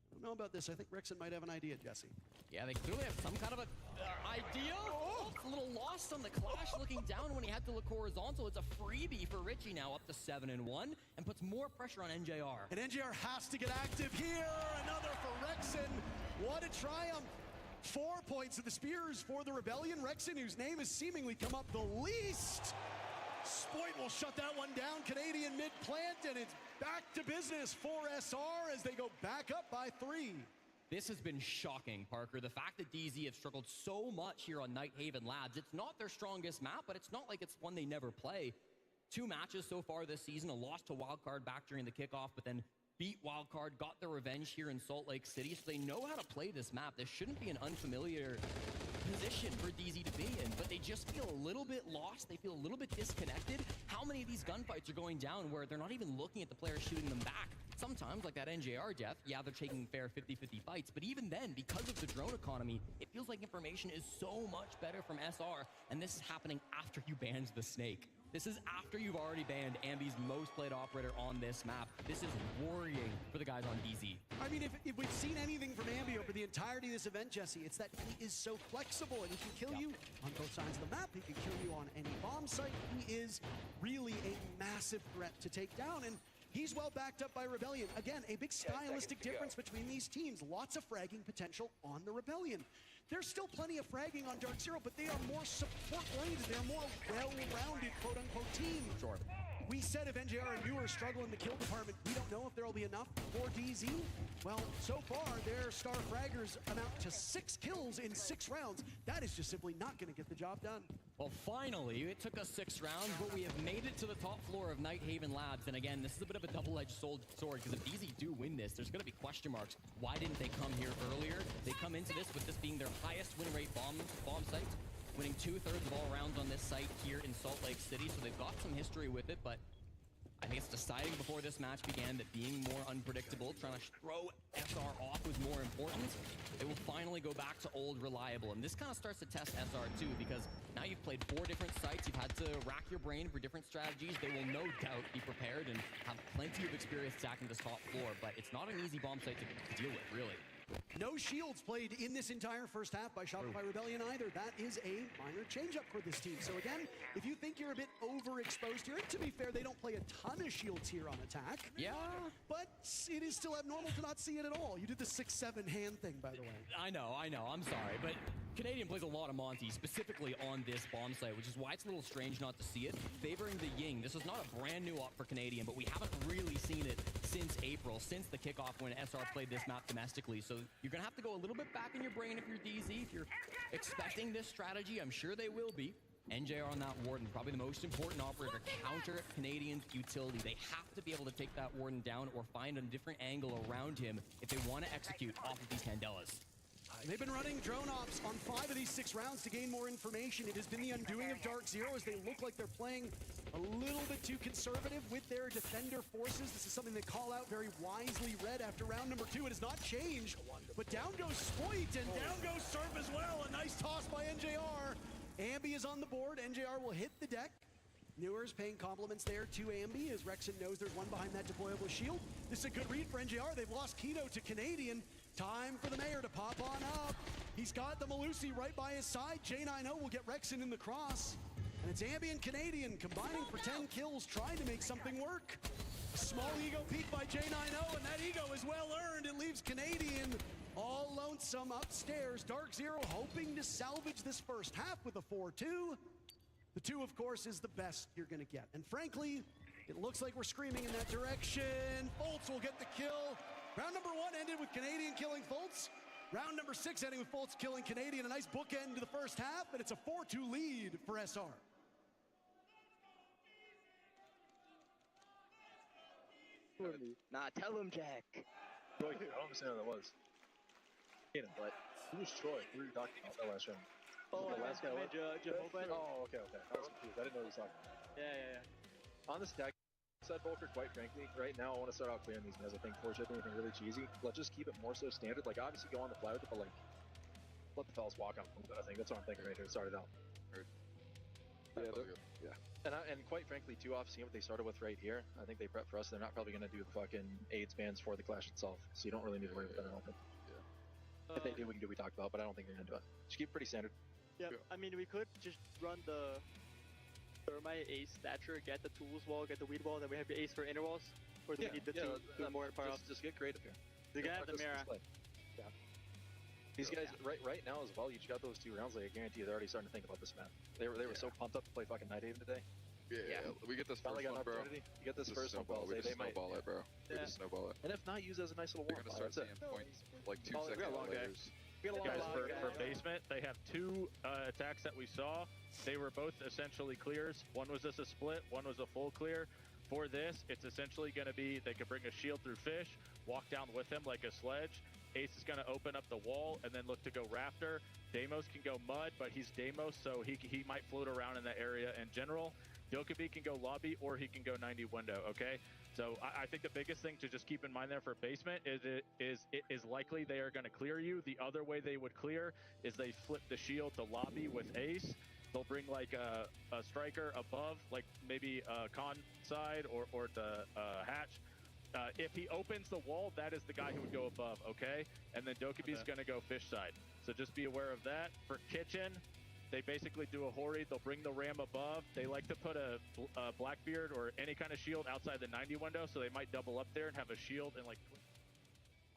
I don't know about this. I think Rexon might have an idea, Jesse. Yeah, they clearly have some kind of an idea. Oh, it's a little lost missed on the clash looking down when he had to look horizontal. It's a freebie for Richie now, up to 7-1, and puts more pressure on NJR. And NJR has to get active here. Another for Rexon. What a triumph. 4 points of the Spears for the Rebellion. Rexon, whose name has seemingly come up the least. Spoit will shut that one down. Canadian mid-plant, and it's back to business for SR as they go back up by 3. This has been shocking, Parker. The fact that DZ have struggled so much here on Nighthaven Labs, it's not their strongest map, but it's not like it's one they never play. 2 matches so far this season, a loss to Wildcard back during the kickoff, but then beat Wildcard, got their revenge here in Salt Lake City, so they know how to play this map. This shouldn't be an unfamiliar position for DZ to be in, but they just feel a little bit lost. They feel a little bit disconnected. How many of these gunfights are going down where they're not even looking at the players shooting them back? Sometimes, like that NJR death, yeah, they're taking fair 50-50 fights, but even then, because of the drone economy, it feels like information is so much better from SR, and this is happening after you banned the Snake. This is after you've already banned Ambi's most played operator on this map. This is worrying for the guys on DZ. I mean, if we've seen anything from Ambi over the entirety of this event, Jesse, it's that he is so flexible and he can kill you on both sides of the map. He can kill you on any bomb site. He is really a massive threat to take down, and he's well backed up by Rebellion. Again, a big stylistic difference between these teams. Lots of fragging potential on the Rebellion. There's still plenty of fragging on Dark Zero, but they are more support-oriented. They're more well-rounded, quote-unquote, team. Sure. We said if NJR and Newer struggle in the kill department, we don't know if there will be enough for DZ. Well, so far, their star fraggers amount to 6 kills in 6 rounds. That is just simply not going to get the job done. Well, finally, it took us 6 rounds, but we have made it to the top floor of Nighthaven Labs. And again, this is a bit of a double-edged sword, because if DZ do win this, there's going to be question marks. Why didn't they come here earlier? They come into this with this being their highest win rate bomb site, winning 2/3 of all rounds on this site here in Salt Lake City. So they've got some history with it, but I think it's deciding before this match began that being more unpredictable, trying to throw SR off was more important. They will finally go back to old reliable, and this kind of starts to test SR too, because now you've played 4 different sites, you've had to rack your brain for different strategies. They will no doubt be prepared and have plenty of experience attacking this top floor, but it's not an easy bomb site to deal with, really. No shields played in this entire first half by Shopify Rebellion either. That is a minor change-up for this team. So again, if you think you're a bit overexposed here, and to be fair, they don't play a ton of shields here on attack. Yeah. But it is still abnormal to not see it at all. You did the 6-7 hand thing, by the way. I know, I'm sorry, but Canadian plays a lot of Monty, specifically on this bomb site, which is why it's a little strange not to see it. Favoring the Ying, this is not a brand new op for Canadian, but we haven't really seen it since April, since the kickoff when SR played this map domestically. So you're going to have to go a little bit back in your brain if you're DZ. If you're expecting this strategy, I'm sure they will be. NJR on that Warden, probably the most important operator, counter Canadian's utility. They have to be able to take that Warden down or find a different angle around him if they want to execute off of these Candelas. They've been running drone ops on 5 of these 6 rounds to gain more information. It has been the undoing of Dark Zero as they look like they're playing a little bit too conservative with their defender forces. This is something they call out very wisely. Red after round number 2. It has not changed, but down goes Spoit and down goes Surf as well. A nice toss by NJR. Ambi is on the board. NJR will hit the deck. Newer's paying compliments there to Ambi as Rexon knows there's one behind that deployable shield. This is a good read for NJR. They've lost Keto to Canadian. Time for the Mayor to pop on up. He's got the Malusi right by his side. J90 will get Rexon in the cross. And it's Ambi and Canadian combining for 10 kills, trying to make something work. Small ego peek by J90, and that ego is well earned. It leaves Canadian all lonesome upstairs. Dark Zero hoping to salvage this first half with a 4-2. The 2, of course, is the best you're going to get. And frankly, it looks like we're screaming in that direction. Foltz will get the kill. Round number 1 ended with Canadian killing Foltz. Round number 6 ending with Foltz killing Canadian. A nice bookend to the first half, and it's a 4-2 lead for SR. Nah, tell him, Jack. I don't understand what that was. But who was Troy? Who were you talking about that last round? Oh, the last guy. Jehovah. Oh, okay. I was confused. I didn't know what he was talking about. Yeah. On this deck, said Volker, quite frankly, right now I want to start out clearing these guys. I think force anything really cheesy. Let's just keep it more so standard. Like, obviously go on the fly with it, but like, let the fellas walk on a little bit, I think. That's what I'm thinking right here. Start it out. Yeah. And quite frankly, too, off seeing what they started with right here, I think they prep for us. They're not probably going to do the fucking AIDS bans for the Clash itself, so you don't really need to worry about that. If they do, we can do what we talked about, but I don't think they're going to do it. Just keep it pretty standard. Yeah, I mean, we could just run the Thermite Ace Thatcher, get the tools wall, get the weed wall, then we have the Ace for inner walls. Or do we need the two more power ups? Just get creative here. They're gonna have the Mira. Yeah. These guys, right now as well, you just got those 2 rounds, like, I guarantee you they're already starting to think about this map. They were so pumped up to play fucking Nighthaven today. Yeah, we get this first Finally got one, an bro. opportunity. You get this Just first one, snowball. We they just might snowball it, bro. We just snowball it. And if not, use it as a nice little You're warm gonna start seeing points like 2 Oh, we got a seconds long day. later. Guys, for basement, they have 2 attacks that we saw. They were both essentially clears. One was just a split, one was a full clear. For this, it's essentially going to be they could bring a shield through fish, walk down with him like a sledge. Ace is going to open up the wall and then look to go rafter. Deimos can go mud, but he's Deimos, so he might float around in that area in general. Dokkaebi can go lobby, or he can go 90 window, okay? So I think the biggest thing to just keep in mind there for basement is it is likely they are going to clear you. The other way they would clear is they flip the shield to lobby with Ace. They'll bring like a striker above, like maybe con side or the hatch. If he opens the wall, that is the guy who would go above, okay? And then Dokkaebi's going to go fish side. So just be aware of that. For kitchen, they basically do a Hori. They'll bring the ram above. They like to put a Blackbeard or any kind of shield outside the 90 window, so they might double up there and have a shield and like...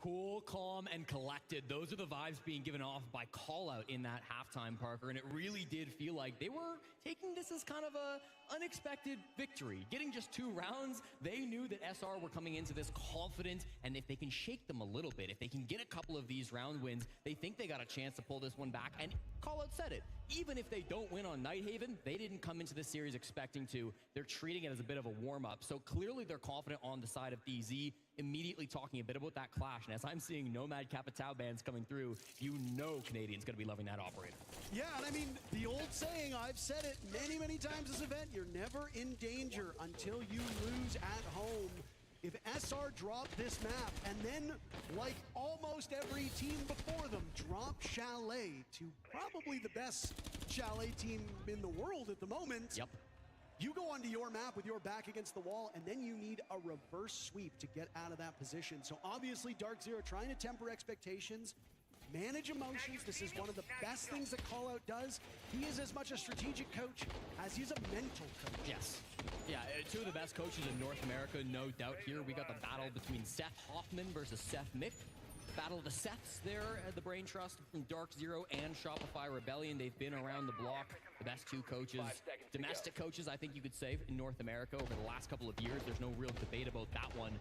Cool, calm, and collected. Those are the vibes being given off by Callout in that halftime, Parker, and it really did feel like they were taking this as kind of a unexpected victory. Getting just 2 rounds, they knew that SR were coming into this confident, and if they can shake them a little bit, if they can get a couple of these round wins, they think they got a chance to pull this one back, and Callout said it. Even if they don't win on Nighthaven, they didn't come into this series expecting to. They're treating it as a bit of a warm-up, so clearly they're confident on the side of DZ, immediately talking a bit about that clash. And as I'm seeing Nomad Kappa Tau bands coming through, you know Canadian's going to be loving that operator. Yeah, and I mean, the old saying, I've said it many, many times this event, you're never in danger until you lose at home. If SR drop this map and then, like almost every team before them, drop Chalet to probably the best Chalet team in the world at the moment. Yep. You go onto your map with your back against the wall, and then you need a reverse sweep to get out of that position. So obviously, Dark Zero trying to temper expectations, manage emotions. This is one of the best things that Callout does. He is as much a strategic coach as he's a mental coach. Yes. Yeah, 2 of the best coaches in North America, no doubt here. We got the battle between Seth Hoffman versus Seth Mick. Battle of the Seths there at the Brain Trust from Dark Zero and Shopify Rebellion. They've been around the block. The best 2 coaches, domestic coaches, I think you could say, in North America over the last couple of years. There's no real debate about that one.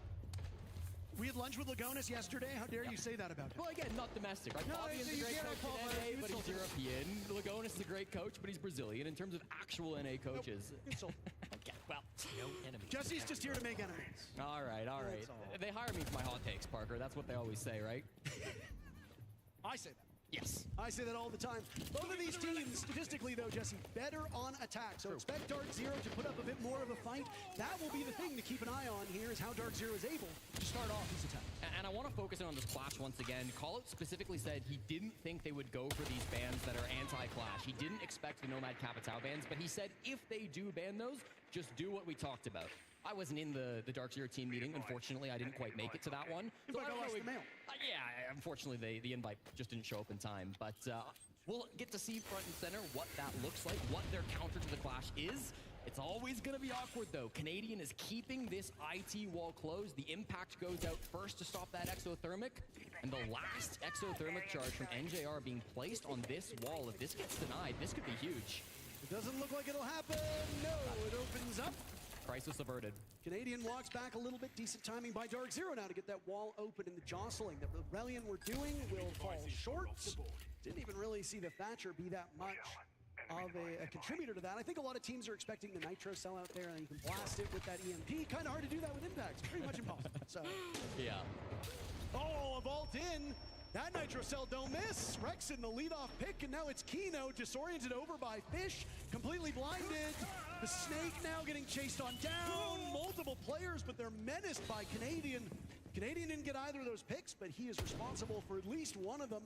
We had lunch with Lagonis yesterday. How dare you say that about him? Well, again, not domestic. Right? No, Fabian's a great coach in NA, but he's European. Lagonis is a great coach, but he's Brazilian. In terms of actual NA coaches. Nope. Okay, well, no enemies. Jesse's just here to make enemies. All right, all right. They hire me for my hot takes, Parker. That's what they always say, right? I say that. Yes. I say that all the time. Both of these teams, statistically though, Jesse, better on attack. So expect Dark Zero to put up a bit more of a fight. That will be the thing to keep an eye on here, is how Dark Zero is able to start off his attack. And I want to focus in on this clash once again. Callout specifically said he didn't think they would go for these bans that are anti-clash. He didn't expect the Nomad Kappa Tau bans, but he said if they do ban those, just do what we talked about. I wasn't in the Dark Zero team meeting. Unfortunately, I didn't quite make it to that one. So I don't know. Yeah, unfortunately, the invite just didn't show up in time. But we'll get to see front and center what that looks like, what their counter to the clash is. It's always going to be awkward, though. Canadian is keeping this IT wall closed. The impact goes out first to stop that exothermic. And the last exothermic charge from NJR being placed on this wall. If this gets denied, this could be huge. It doesn't look like it'll happen. No, it opens up. Crisis averted. Canadian walks back a little bit. Decent timing by Dark Zero now to get that wall open, and the jostling that Rebellion were doing will fall short. Didn't even really see the Thatcher be that much of a contributor to that. I think a lot of teams are expecting the Nitro cell out there, and you can blast it with that EMP. Kind of hard to do that with Impacts. Pretty much impossible. So, yeah. Oh, a vault in. That Nitro Cell don't miss. Rex in the leadoff pick, and now it's Kino disoriented over by Fish, completely blinded. The Snake now getting chased on down. Multiple players, but they're menaced by Canadian. Canadian didn't get either of those picks, but he is responsible for at least one of them.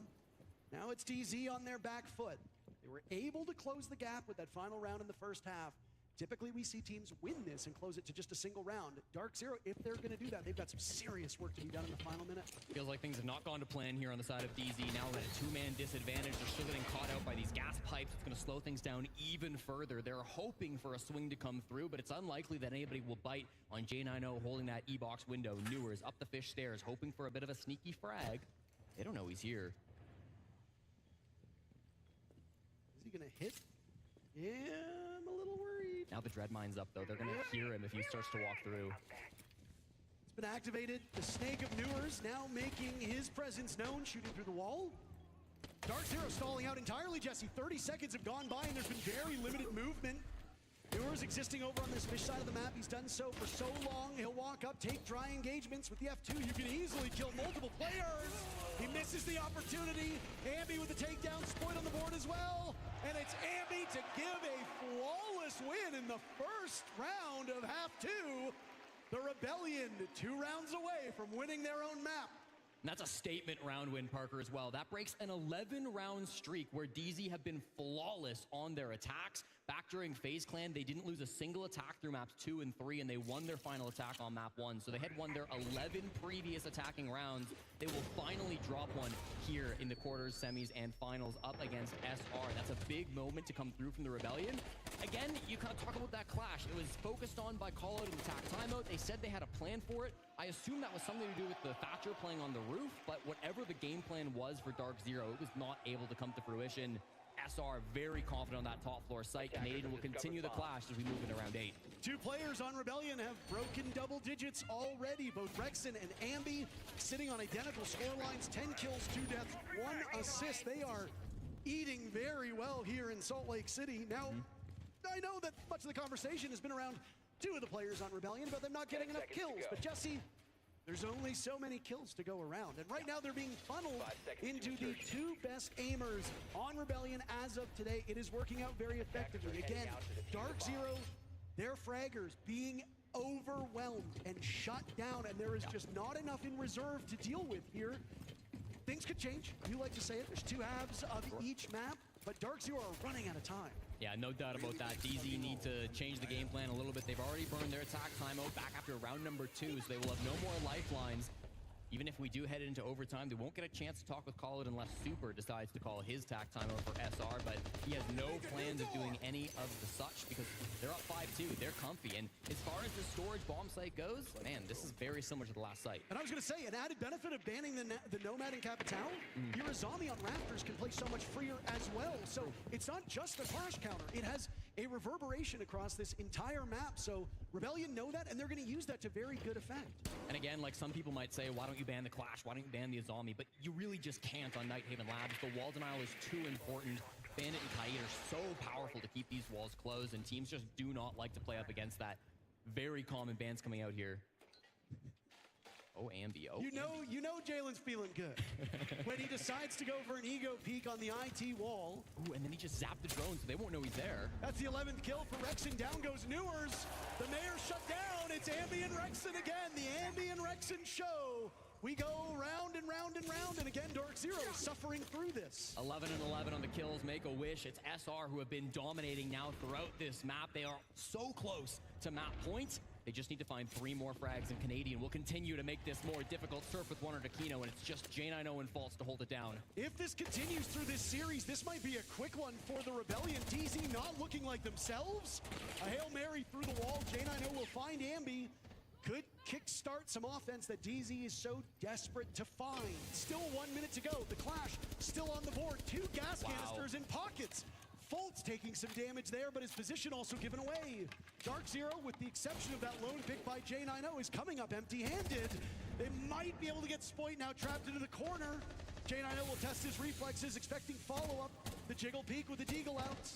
Now it's DZ on their back foot. They were able to close the gap with that final round in the first half. Typically, we see teams win this and close it to just a single round. Dark Zero, if they're going to do that, they've got some serious work to be done in the final minute. Feels like things have not gone to plan here on the side of DZ. Now at a 2-man disadvantage, they're still getting caught out by these gas pipes. It's going to going to slow things down even further. They're hoping for a swing to come through, but it's unlikely that anybody will bite on J90 holding that E-box window. Newers up the fish stairs, hoping for a bit of a sneaky frag. They don't know he's here. Is he going to hit? Yeah, I'm a little worried. Now the dread mine's up, though. They're going to hear him if he starts to walk through. It's been activated. The Snake of Newers now making his presence known, shooting through the wall. Dark Zero stalling out entirely, Jesse. 30 seconds have gone by, and there's been very limited movement. Newers existing over on this fish side of the map. He's done so for so long. He'll walk up, take dry engagements. With the F2, you can easily kill multiple players. He misses the opportunity. Ambi with the takedown, Spoit on the board as well. And it's Ambi to give a flawless win in the first round of half two. The Rebellion 2 rounds away from winning their own map. And that's a statement round win, Parker, as well. That breaks an 11-round streak where DZ have been flawless on their attacks. Back during FaZe Clan, they didn't lose a single attack through maps 2 and 3, and they won their final attack on map 1. So they had won their 11 previous attacking rounds. They will finally drop one here in the quarters, semis, and finals up against SR. That's a big moment to come through from the Rebellion. Again, you kind of talk about that clash. It was focused on by Callout and attack timeout. They said they had a plan for it. I assume that was something to do with the Thatcher playing on the roof, but whatever the game plan was for Dark Zero, it was not able to come to fruition. SR very confident on that top floor site. Canadian will continue the clash as we move into round 8. 2 players on Rebellion have broken double digits already. Both Rexon and Ambi sitting on identical score lines. 10 kills, 2 deaths, 1 assist. They are eating very well here in Salt Lake City. Now, I know that much of the conversation has been around 2 of the players on Rebellion about them not getting enough kills. But Jesse, there's only so many kills to go around. And right now they're being funneled into the 2 best aimers on Rebellion as of today. It is working out very effectively. Again, Dark Zero, their fraggers being overwhelmed and shut down, and there is just not enough in reserve to deal with here. Things could change. You like to say it. There's 2 halves of each map, but Dark Zero are running out of time. Yeah, no doubt about that. DZ need to change the game plan a little bit. They've already burned their attack timeout back after round number 2, so they will have no more lifelines. Even if we do head into overtime, they won't get a chance to talk with Callout unless Super decides to call his tack timeout for SR, but he has no plans of doing any of the such because they're up 5-2. They're comfy, and as far as the storage bomb site goes, man, this is very similar to the last site. And I was going to say, an added benefit of banning the Nomad in Kappa Town, your Azami on Raptors can play so much freer as well. So it's not just a clash counter. It has a reverberation across this entire map. So Rebellion know that, and they're going to use that to very good effect. And again, like some people might say, why don't you ban the Clash? Why don't you ban the Azami? But you really just can't on Nighthaven Labs. The wall denial is too important. Bandit and Kaid are so powerful to keep these walls closed, and teams just do not like to play up against that. Very common bans coming out here. Oh, Ambi. Oh, You know Jalen's feeling good when he decides to go for an ego peek on the IT wall. Ooh, and then he just zapped the drone, so they won't know he's there. That's the 11th kill for Rexon. Down goes Newers. The mayor shut down. It's Ambi and Rexon again. The Ambi and Rexon show. We go round and round and round, and again, Dark Zero suffering through this. 11 and 11 on the kills. Make a wish. It's SR who have been dominating now throughout this map. They are so close to map point. They just need to find 3 more frags, and Canadian will continue to make this more difficult. Surf with 1 or Aquino, and it's just J90 and False to hold it down. If this continues through this series, this might be a quick one for the Rebellion. DZ not looking like themselves. A Hail Mary through the wall. J90 will find Ambi. Could kickstart some offense that DZ is so desperate to find. Still 1 minute to go. The Clash still on the board. 2 gas canisters in pockets. Fultz taking some damage there, but his position also given away. Dark Zero, with the exception of that lone pick by J90, is coming up empty-handed. They might be able to get Spoit now trapped into the corner. J90 will test his reflexes, expecting follow-up. The jiggle peek with the deagle out.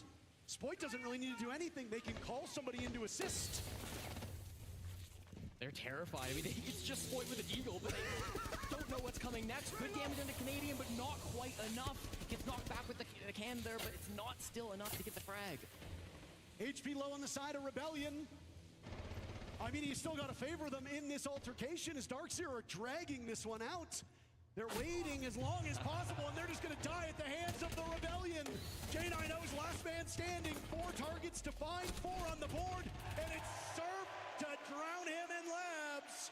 Spoit doesn't really need to do anything. They can call somebody in to assist. They're terrified. I mean, it's just Spoit with a deagle, but they don't know what's coming next. Good damage on the Canadian, but not quite enough. Gets knocked back with the can there, but it's not still enough to get the frag. HP low on the side of Rebellion. I mean, he's still got to favor them in this altercation as Dark Zero are dragging this one out. They're waiting as long as possible, and they're just going to die at the hands of the Rebellion. J90's last man standing. 4 targets to find, 4 on the board, and it's served to drown him in labs.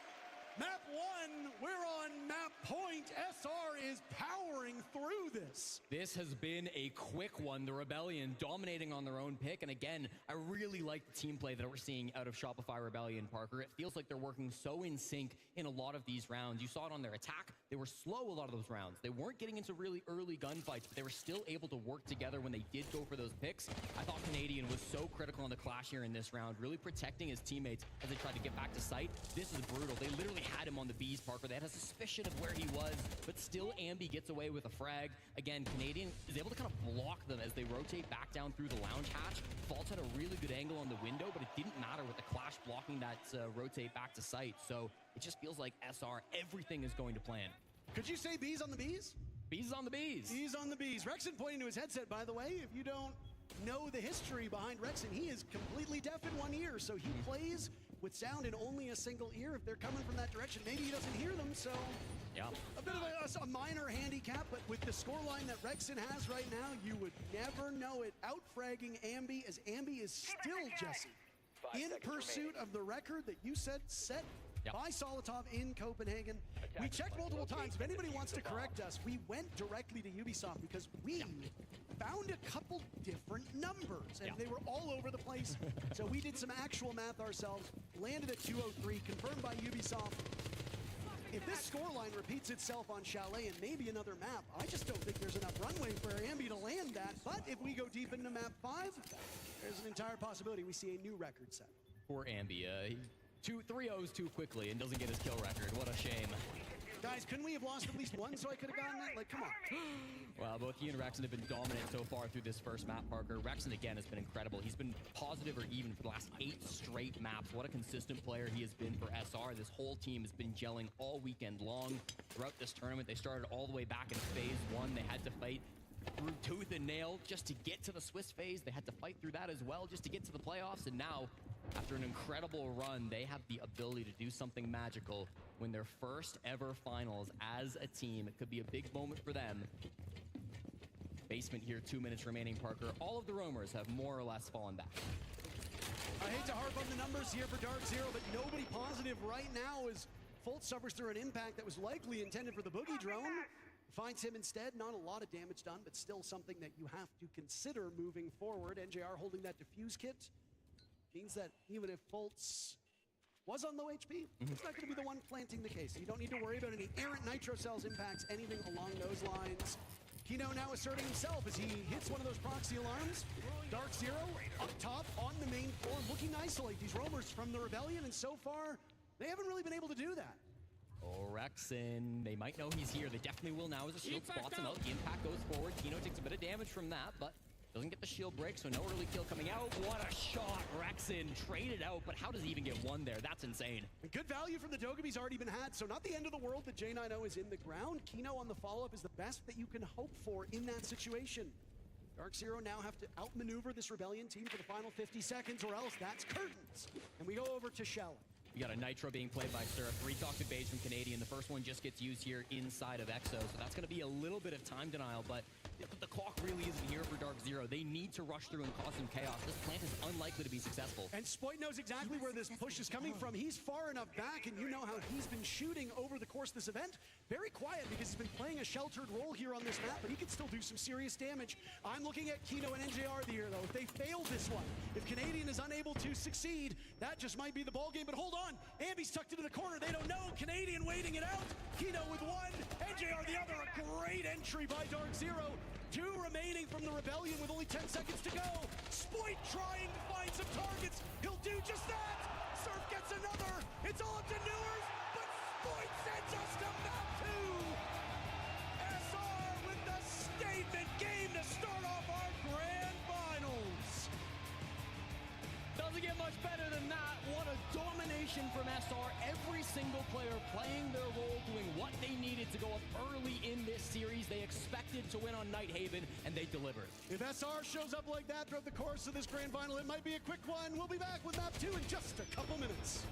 Map 1, we're on map point. SR is powering through this. This has been a quick one. The Rebellion dominating on their own pick. And again, I really like the team play that we're seeing out of Shopify Rebellion, Parker. It feels like they're working so in sync in a lot of these rounds. You saw it on their attack. They were slow a lot of those rounds. They weren't getting into really early gunfights, but they were still able to work together when they did go for those picks. I thought Canadian was so critical on the clash here in this round, really protecting his teammates as they tried to get back to site. This is brutal. They literally had him on the bees, Parker. They had a suspicion of where he was, but still Ambi gets away with a frag. Again, Canadian is able to kind of block them as they rotate back down through the lounge hatch. Faults had a really good angle on the window, but it didn't matter with the clash blocking that rotate back to site. So it just feels like SR, everything is going to plan. Could you say bees on the bees? Bees on the bees. Bees on the bees. Rexon pointing to his headset, by the way. If you don't know the history behind Rexon, he is completely deaf in one ear, so he plays with sound in only a single ear. If they're coming from that direction, maybe he doesn't hear them, so yeah, a bit of a minor handicap, but with the scoreline that Rexon has right now, you would never know it. Out-fragging Ambi, as Ambi is still, Jesse, in pursuit of the record that you said set by Solotov in Copenhagen. We checked multiple times. If anybody wants to correct us, we went directly to Ubisoft because we found a couple different numbers, and they were all over the place. So we did some actual math ourselves, landed at 203, confirmed by Ubisoft. If this scoreline repeats itself on Chalet and maybe another map, I just don't think there's enough runway for Ambi to land that. But if we go deep into map 5, there's an entire possibility we see a new record set. Poor Ambi. 3 O's too quickly and doesn't get his kill record. What a shame. Guys, couldn't we have lost at least one so I could have gotten it? Like, come on. Well, both he and Rexon have been dominant so far through this first map, Parker. Rexon, again, has been incredible. He's been positive or even for the last 8 straight maps. What a consistent player he has been for SR. This whole team has been gelling all weekend long. Throughout this tournament, they started all the way back in phase 1. They had to fight through tooth and nail just to get to the Swiss phase. They had to fight through that as well just to get to the playoffs. And now, after an incredible run, they have the ability to do something magical win their first ever finals as a team. It could be a big moment for them. Basement here, 2 minutes remaining, Parker. All of the roamers have more or less fallen back. I hate to harp on the numbers here for Dark Zero, but nobody positive right now as Folt suffers through an impact that was likely intended for the Boogie drone. Finds him instead. Not a lot of damage done, but still something that you have to consider moving forward. NJR holding that defuse kit means that even if Foltz was on low HP, it's not going to be the one planting the case. You don't need to worry about any errant nitro cells impacts, anything along those lines. Kino now asserting himself as he hits one of those proxy alarms. Dark Zero up top on the main floor, looking to isolate these roamers from the Rebellion, and so far, they haven't really been able to do that. Oh, Rexon, they might know he's here. They definitely will now as the shield spots him out. The impact goes forward. Kino takes a bit of damage from that, but doesn't get the shield break, so no early kill coming out. What a shot. Rexon traded out, but how does he even get one there? That's insane. And good value from the Dogaby's already been had, so not the end of the world that J90 is in the ground. Kino on the follow-up is the best that you can hope for in that situation. Dark Zero now have to outmaneuver this Rebellion team for the final 50 seconds, or else that's curtains. And we go over to Shell. We got a Nitro being played by Surf. 3 talk beige from Canadian. The first one just gets used here inside of Exo, so that's going to be a little bit of time denial, but the clock really isn't here for Dark Zero. They need to rush through and cause some chaos. This plant is unlikely to be successful. And Spoit knows exactly where this push is coming from. He's far enough back, and you know how he's been shooting over the course of this event. Very quiet because he's been playing a sheltered role here on this map, but he can still do some serious damage. I'm looking at Kino and NJR here, though. If they fail this one, if Canadian is unable to succeed, that just might be the ball game. But hold on, Ambi's tucked into the corner. They don't know. Canadian waiting it out. Kino with one, NJR the other. A great entry by Dark Zero. 2 remaining from the Rebellion with only 10 seconds to go. Spoit trying to find some targets. He'll do just that. Surf gets another. It's all up to Newers, but Spoit sends us to map 2. SR with the statement game to start off our grand finals. Doesn't get much better than that. What a domination from SR. Every single player playing their role, doing what they needed to go up early in this series. They expected to win on Nighthaven, and they delivered. If SR shows up like that throughout the course of this grand final, it might be a quick one. We'll be back with map 2 in just a couple minutes.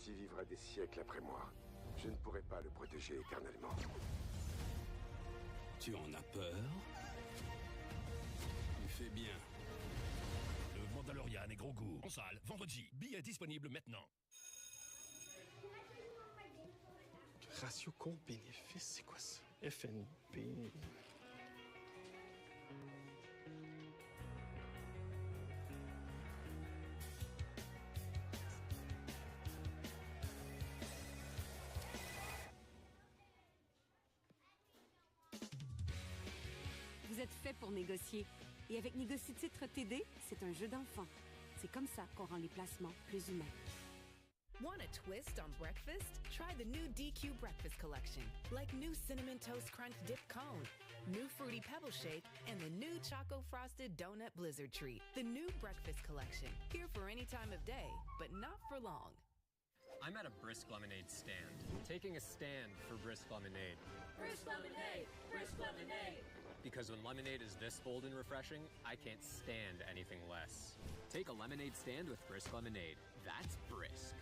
petit vivra des siècles après moi. Je ne pourrai pas le protéger éternellement. Tu en as peur? Tu fais bien. Le Mandalorian et gros goût. En salle, vendredi. Billets disponibles maintenant. Ratio coût-bénéfice, c'est quoi ça? FNB. Vous êtes fait pour négocier. Et avec Négocie Titre TD, c'est un jeu d'enfant. C'est comme ça qu'on rend les placements plus humains. Want a twist on breakfast? Try the new DQ Breakfast Collection, like new Cinnamon Toast Crunch Dip Cone, new Fruity Pebble Shake, and the new Choco Frosted Donut Blizzard Treat. The new Breakfast Collection, here for any time of day, but not for long. I'm at a Brisk Lemonade stand, taking a stand for Brisk Lemonade. Brisk Lemonade! Brisk Lemonade! Because when lemonade is this bold and refreshing, I can't stand anything less. Take a lemonade stand with Brisk Lemonade. That's brisk.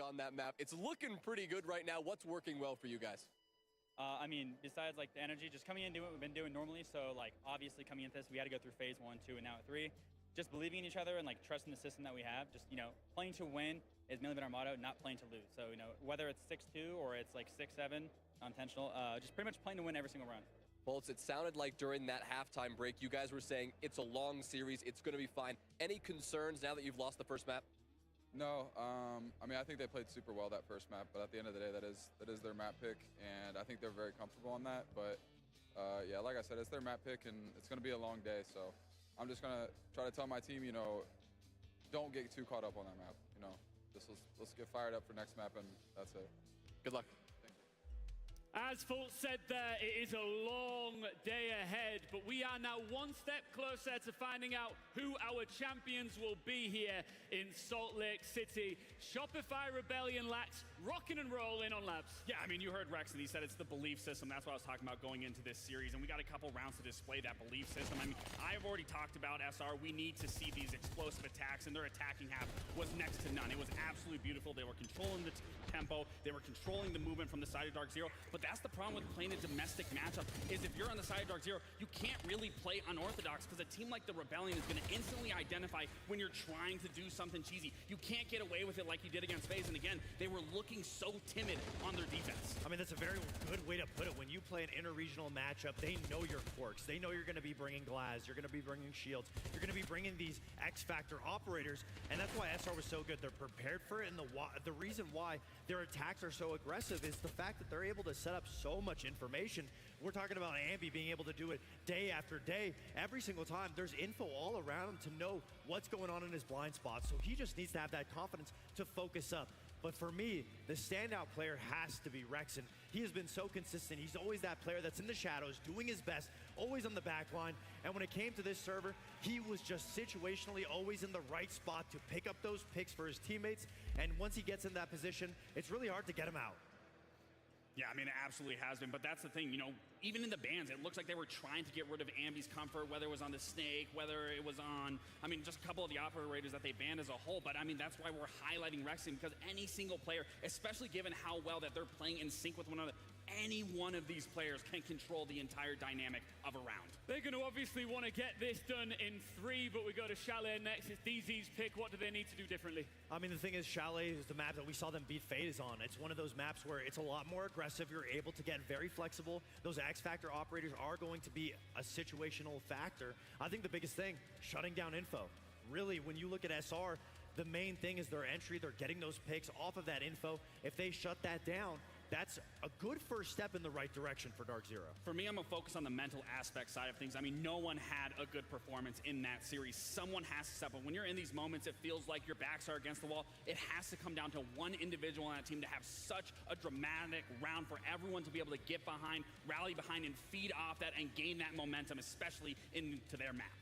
On that map. It's looking pretty good right now. What's working well for you guys? I mean, besides like the energy, just coming in doing what we've been doing normally. So like obviously coming into this, we had to go through phase 1, 2, and now 3. Just believing in each other and like trusting the system that we have. Just, you know, playing to win is mainly been our motto, not playing to lose. So, you know, whether it's 6-2 or it's like 6-7, non-intentional, just pretty much playing to win every single round. Bolts, it sounded like during that halftime break, you guys were saying it's a long series, it's going to be fine. Any concerns now that you've lost the first map? No, I mean, I think they played super well that first map, but at the end of the day, that is their map pick, and I think they're very comfortable on that. But yeah, like I said, it's their map pick, and it's going to be a long day. So I'm just going to try to tell my team, you know, don't get too caught up on that map. You know, just let's get fired up for next map, and that's it. Good luck. As Fultz said there, it is a long day ahead, but we are now one step closer to finding out who our champions will be here in Salt Lake City. Shopify Rebellion Lax, rocking and rolling on Labs. Yeah, I mean, you heard Rex, and he said it's the belief system. That's what I was talking about going into this series, and we got a couple rounds to display that belief system. I mean, I've already talked about SR. We need to see these explosive attacks, and their attacking half was next to none. It was absolutely beautiful. They were controlling the tempo. They were controlling the movement from the side of Dark Zero, but that's the problem with playing a domestic matchup, is if you're on the side of Dark Zero, you can't really play unorthodox, because a team like the Rebellion is going to instantly identify when you're trying to do something cheesy. You can't get away with it like you did against FaZe, and again, they were looking so timid on their defense. I mean, that's a very good way to put it. When you play an inter-regional matchup, they know your quirks. They know you're going to be bringing glass, you're going to be bringing shields, you're going to be bringing these X-Factor operators operators, and that's why SR was so good. They're prepared for it, and the reason why their attacks are so aggressive is the fact that they're able to set up so much information. We're talking about Ambi being able to do it day after day. Every single time, there's info all around him to know what's going on in his blind spots, so he just needs to have that confidence to focus up. But for me, the standout player has to be Rexon. He has been so consistent. He's always that player that's in the shadows, doing his best, always on the back line. And when it came to this server, he was just situationally always in the right spot to pick up those picks for his teammates. And once he gets in that position, it's really hard to get him out. Yeah, I mean, it absolutely has been, but that's the thing, you know, even in the bans, it looks like they were trying to get rid of Ambi's comfort, whether it was on the Snake, whether it was on, I mean, just a couple of the operators that they banned as a whole, but I mean, that's why we're highlighting Rexon, because any single player, especially given how well that they're playing in sync with one another, any one of these players can control the entire dynamic of a round. They're going to obviously want to get this done in 3, but we go to Chalet next. It's DZ's pick. What do they need to do differently? I mean, the thing is, Chalet is the map that we saw them beat FaZe on. It's one of those maps where it's a lot more aggressive. You're able to get very flexible. Those X Factor operators are going to be a situational factor. I think the biggest thing, shutting down info. Really, when you look at SR, the main thing is their entry. They're getting those picks off of that info. If they shut that down, that's a good first step in the right direction for Dark Zero. For me, I'm going to focus on the mental aspect side of things. I mean, no one had a good performance in that series. Someone has to step up. When you're in these moments, it feels like your backs are against the wall. It has to come down to one individual on that team to have such a dramatic round for everyone to be able to get behind, rally behind, and feed off that and gain that momentum, especially into their map.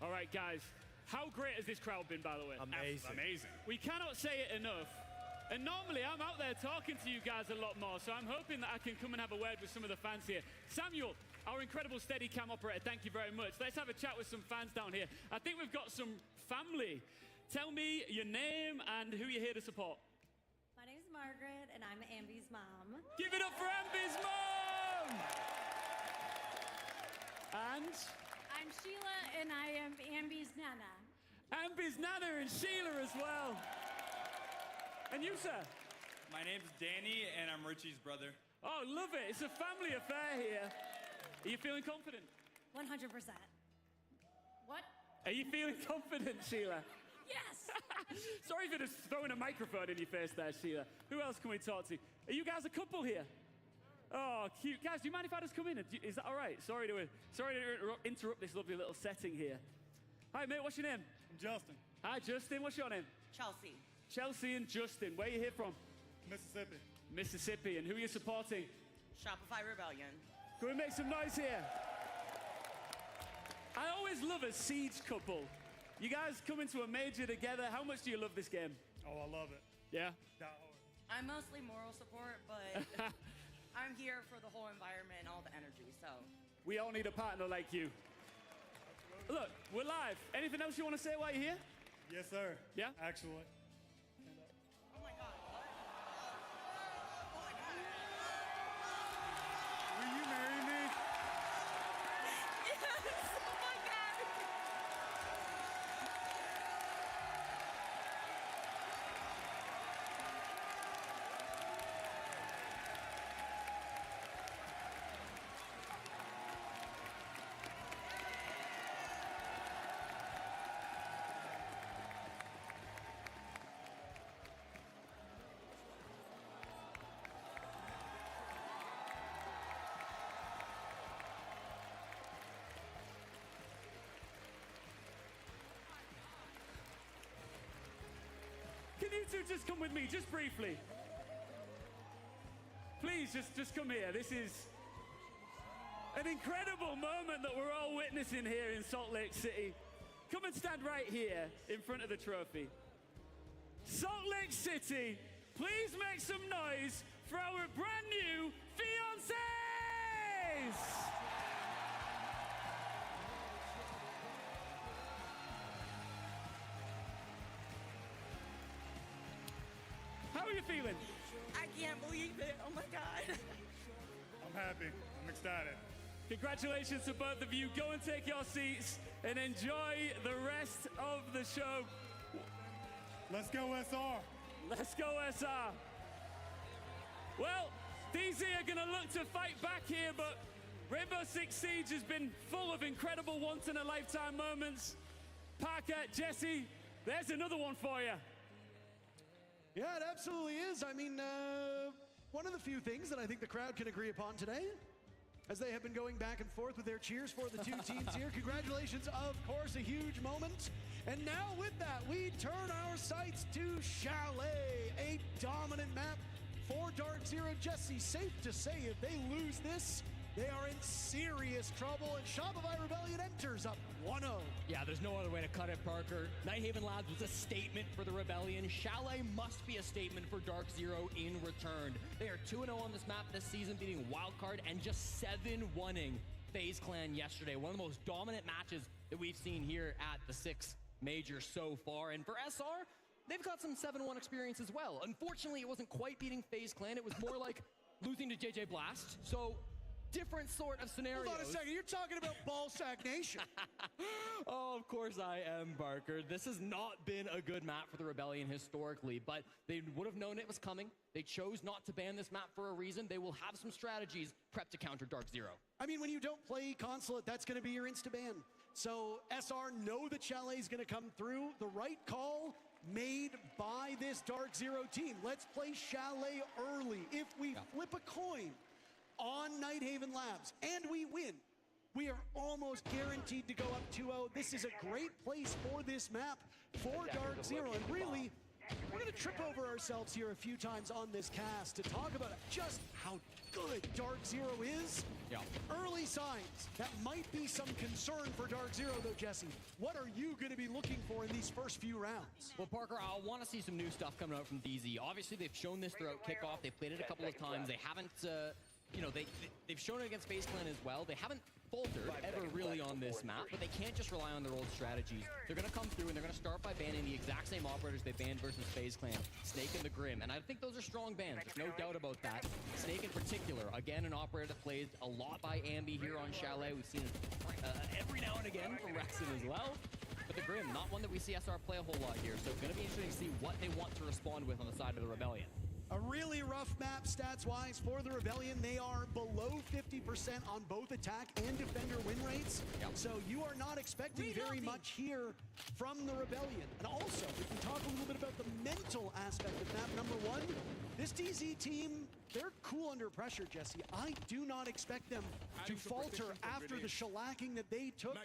All right, guys. How great has this crowd been, by the way? Amazing. Amazing. We cannot say it enough. And normally I'm out there talking to you guys a lot more, so I'm hoping that I can come and have a word with some of the fans here. Samuel, our incredible steady cam operator, thank you very much. Let's have a chat with some fans down here. I think we've got some family. Tell me your name and who you're here to support. My name's Margaret, and I'm Ambi's mom. Give it up for Ambi's mom! And? I'm Sheila, and I am Ambi's nana. Ambi's nana and Sheila as well. And you, sir? My name's Danny, and I'm Richie's brother. Oh, love it. It's a family affair here. Are you feeling confident? 100%. What? Are you feeling confident, Sheila? Yes! Sorry for just throwing a microphone in your face there, Sheila. Who else can we talk to? Are you guys a couple here? Oh, cute. Guys, do you mind if I just come in? Is that all right? Sorry to interrupt this lovely little setting here. Hi, mate. What's your name? I'm Justin. Hi, Justin. What's your name? Chelsea. Chelsea and Justin. Where are you here from? Mississippi. Mississippi. And who are you supporting? Shopify Rebellion. Can we make some noise here? I always love a siege couple. You guys come into a major together. How much do you love this game? Oh, I love it. Yeah? I'm mostly moral support, but I'm here for the whole environment and all the energy, so. We all need a partner like you. Look, we're live. Anything else you want to say while you're here? Yes, sir. Yeah? Actually. Oh my God, what? Will you marry me? Yes, oh my God. Can you two just come with me, just briefly? Please, just come here. This is an incredible moment that we're all witnessing here in Salt Lake City. Come and stand right here in front of the trophy. Salt Lake City, please make some noise for our brand new fiancés! How are you feeling? I can't believe it. Oh my God. I'm happy. I'm excited. Congratulations to both of you. Go and take your seats and enjoy the rest of the show. Let's go, SR. Let's go, SR. Well, DZ are going to look to fight back here, but Rainbow Six Siege has been full of incredible once-in-a-lifetime moments. Parker, Jesse, There's another one for you. Yeah, it absolutely is. I mean, one of the few things that I think the crowd can agree upon today, as they have been going back and forth with their cheers for the two teams here. Congratulations, of course, a huge moment. And now with that, we turn our sights to Chalet, a dominant map for Dark Zero. Jesse, safe to say if they lose this, they are in serious trouble, and Shopify Rebellion enters up 1-0. Yeah, there's no other way to cut it, Parker. Nighthaven Labs was a statement for the Rebellion. Chalet must be a statement for Dark Zero in return. They are 2-0 on this map this season, beating Wildcard and just 7-1ing FaZe Clan yesterday. One of the most dominant matches that we've seen here at the 6 major so far. And for SR, they've got some 7-1 experience as well. Unfortunately, it wasn't quite beating FaZe Clan. It was more like losing to JJ Blast. So different sort of scenarios. Hold on a second, you're talking about Ballsack Nation. Oh, of course I am, Barker. This has not been a good map for the Rebellion historically, but they would have known it was coming. They chose not to ban this map for a reason. They will have some strategies prepped to counter Dark Zero. I mean, when you don't play Consulate, that's going to be your insta-ban. So SR know that Chalet is going to come through. The right call made by this Dark Zero team. Let's play Chalet early. If we flip a coin on Nighthaven Labs and we win, we are almost guaranteed to go up 2-0. This is a great place for this map for Dark Zero. And really, we're going to trip over ourselves here a few times on this cast to talk about just how good Dark Zero is. Yeah. Early signs that might be some concern for Dark Zero, though, Jesse. What are you going to be looking for in these first few rounds? Well, Parker, I want to see some new stuff coming out from DZ. Obviously, they've shown this throughout kickoff. They've played it a couple of times. They haven't, you know, they've shown it against FaZe Clan as well. They haven't faltered ever really on this map, but they can't just rely on their old strategies. They're going to come through and they're going to start by banning the exact same operators they banned versus FaZe Clan, Snake and the Grim. And I think those are strong bans. There's no doubt about that. Snake in particular, again, an operator that plays a lot by Ambi here on Chalet. We've seen it every now and again from Rexon as well. But the Grim, not one that we see SR play a whole lot here. So it's going to be interesting to see what they want to respond with on the side of the Rebellion. A really rough map stats-wise for the Rebellion. They are below 50% on both attack and defender win rates. Yep. So you are not expecting very much here from the Rebellion. And also, if we talk a little bit about the mental aspect of map number 1, this DZ team, they're cool under pressure, Jesse. I do not expect them to falter after the shellacking that they took.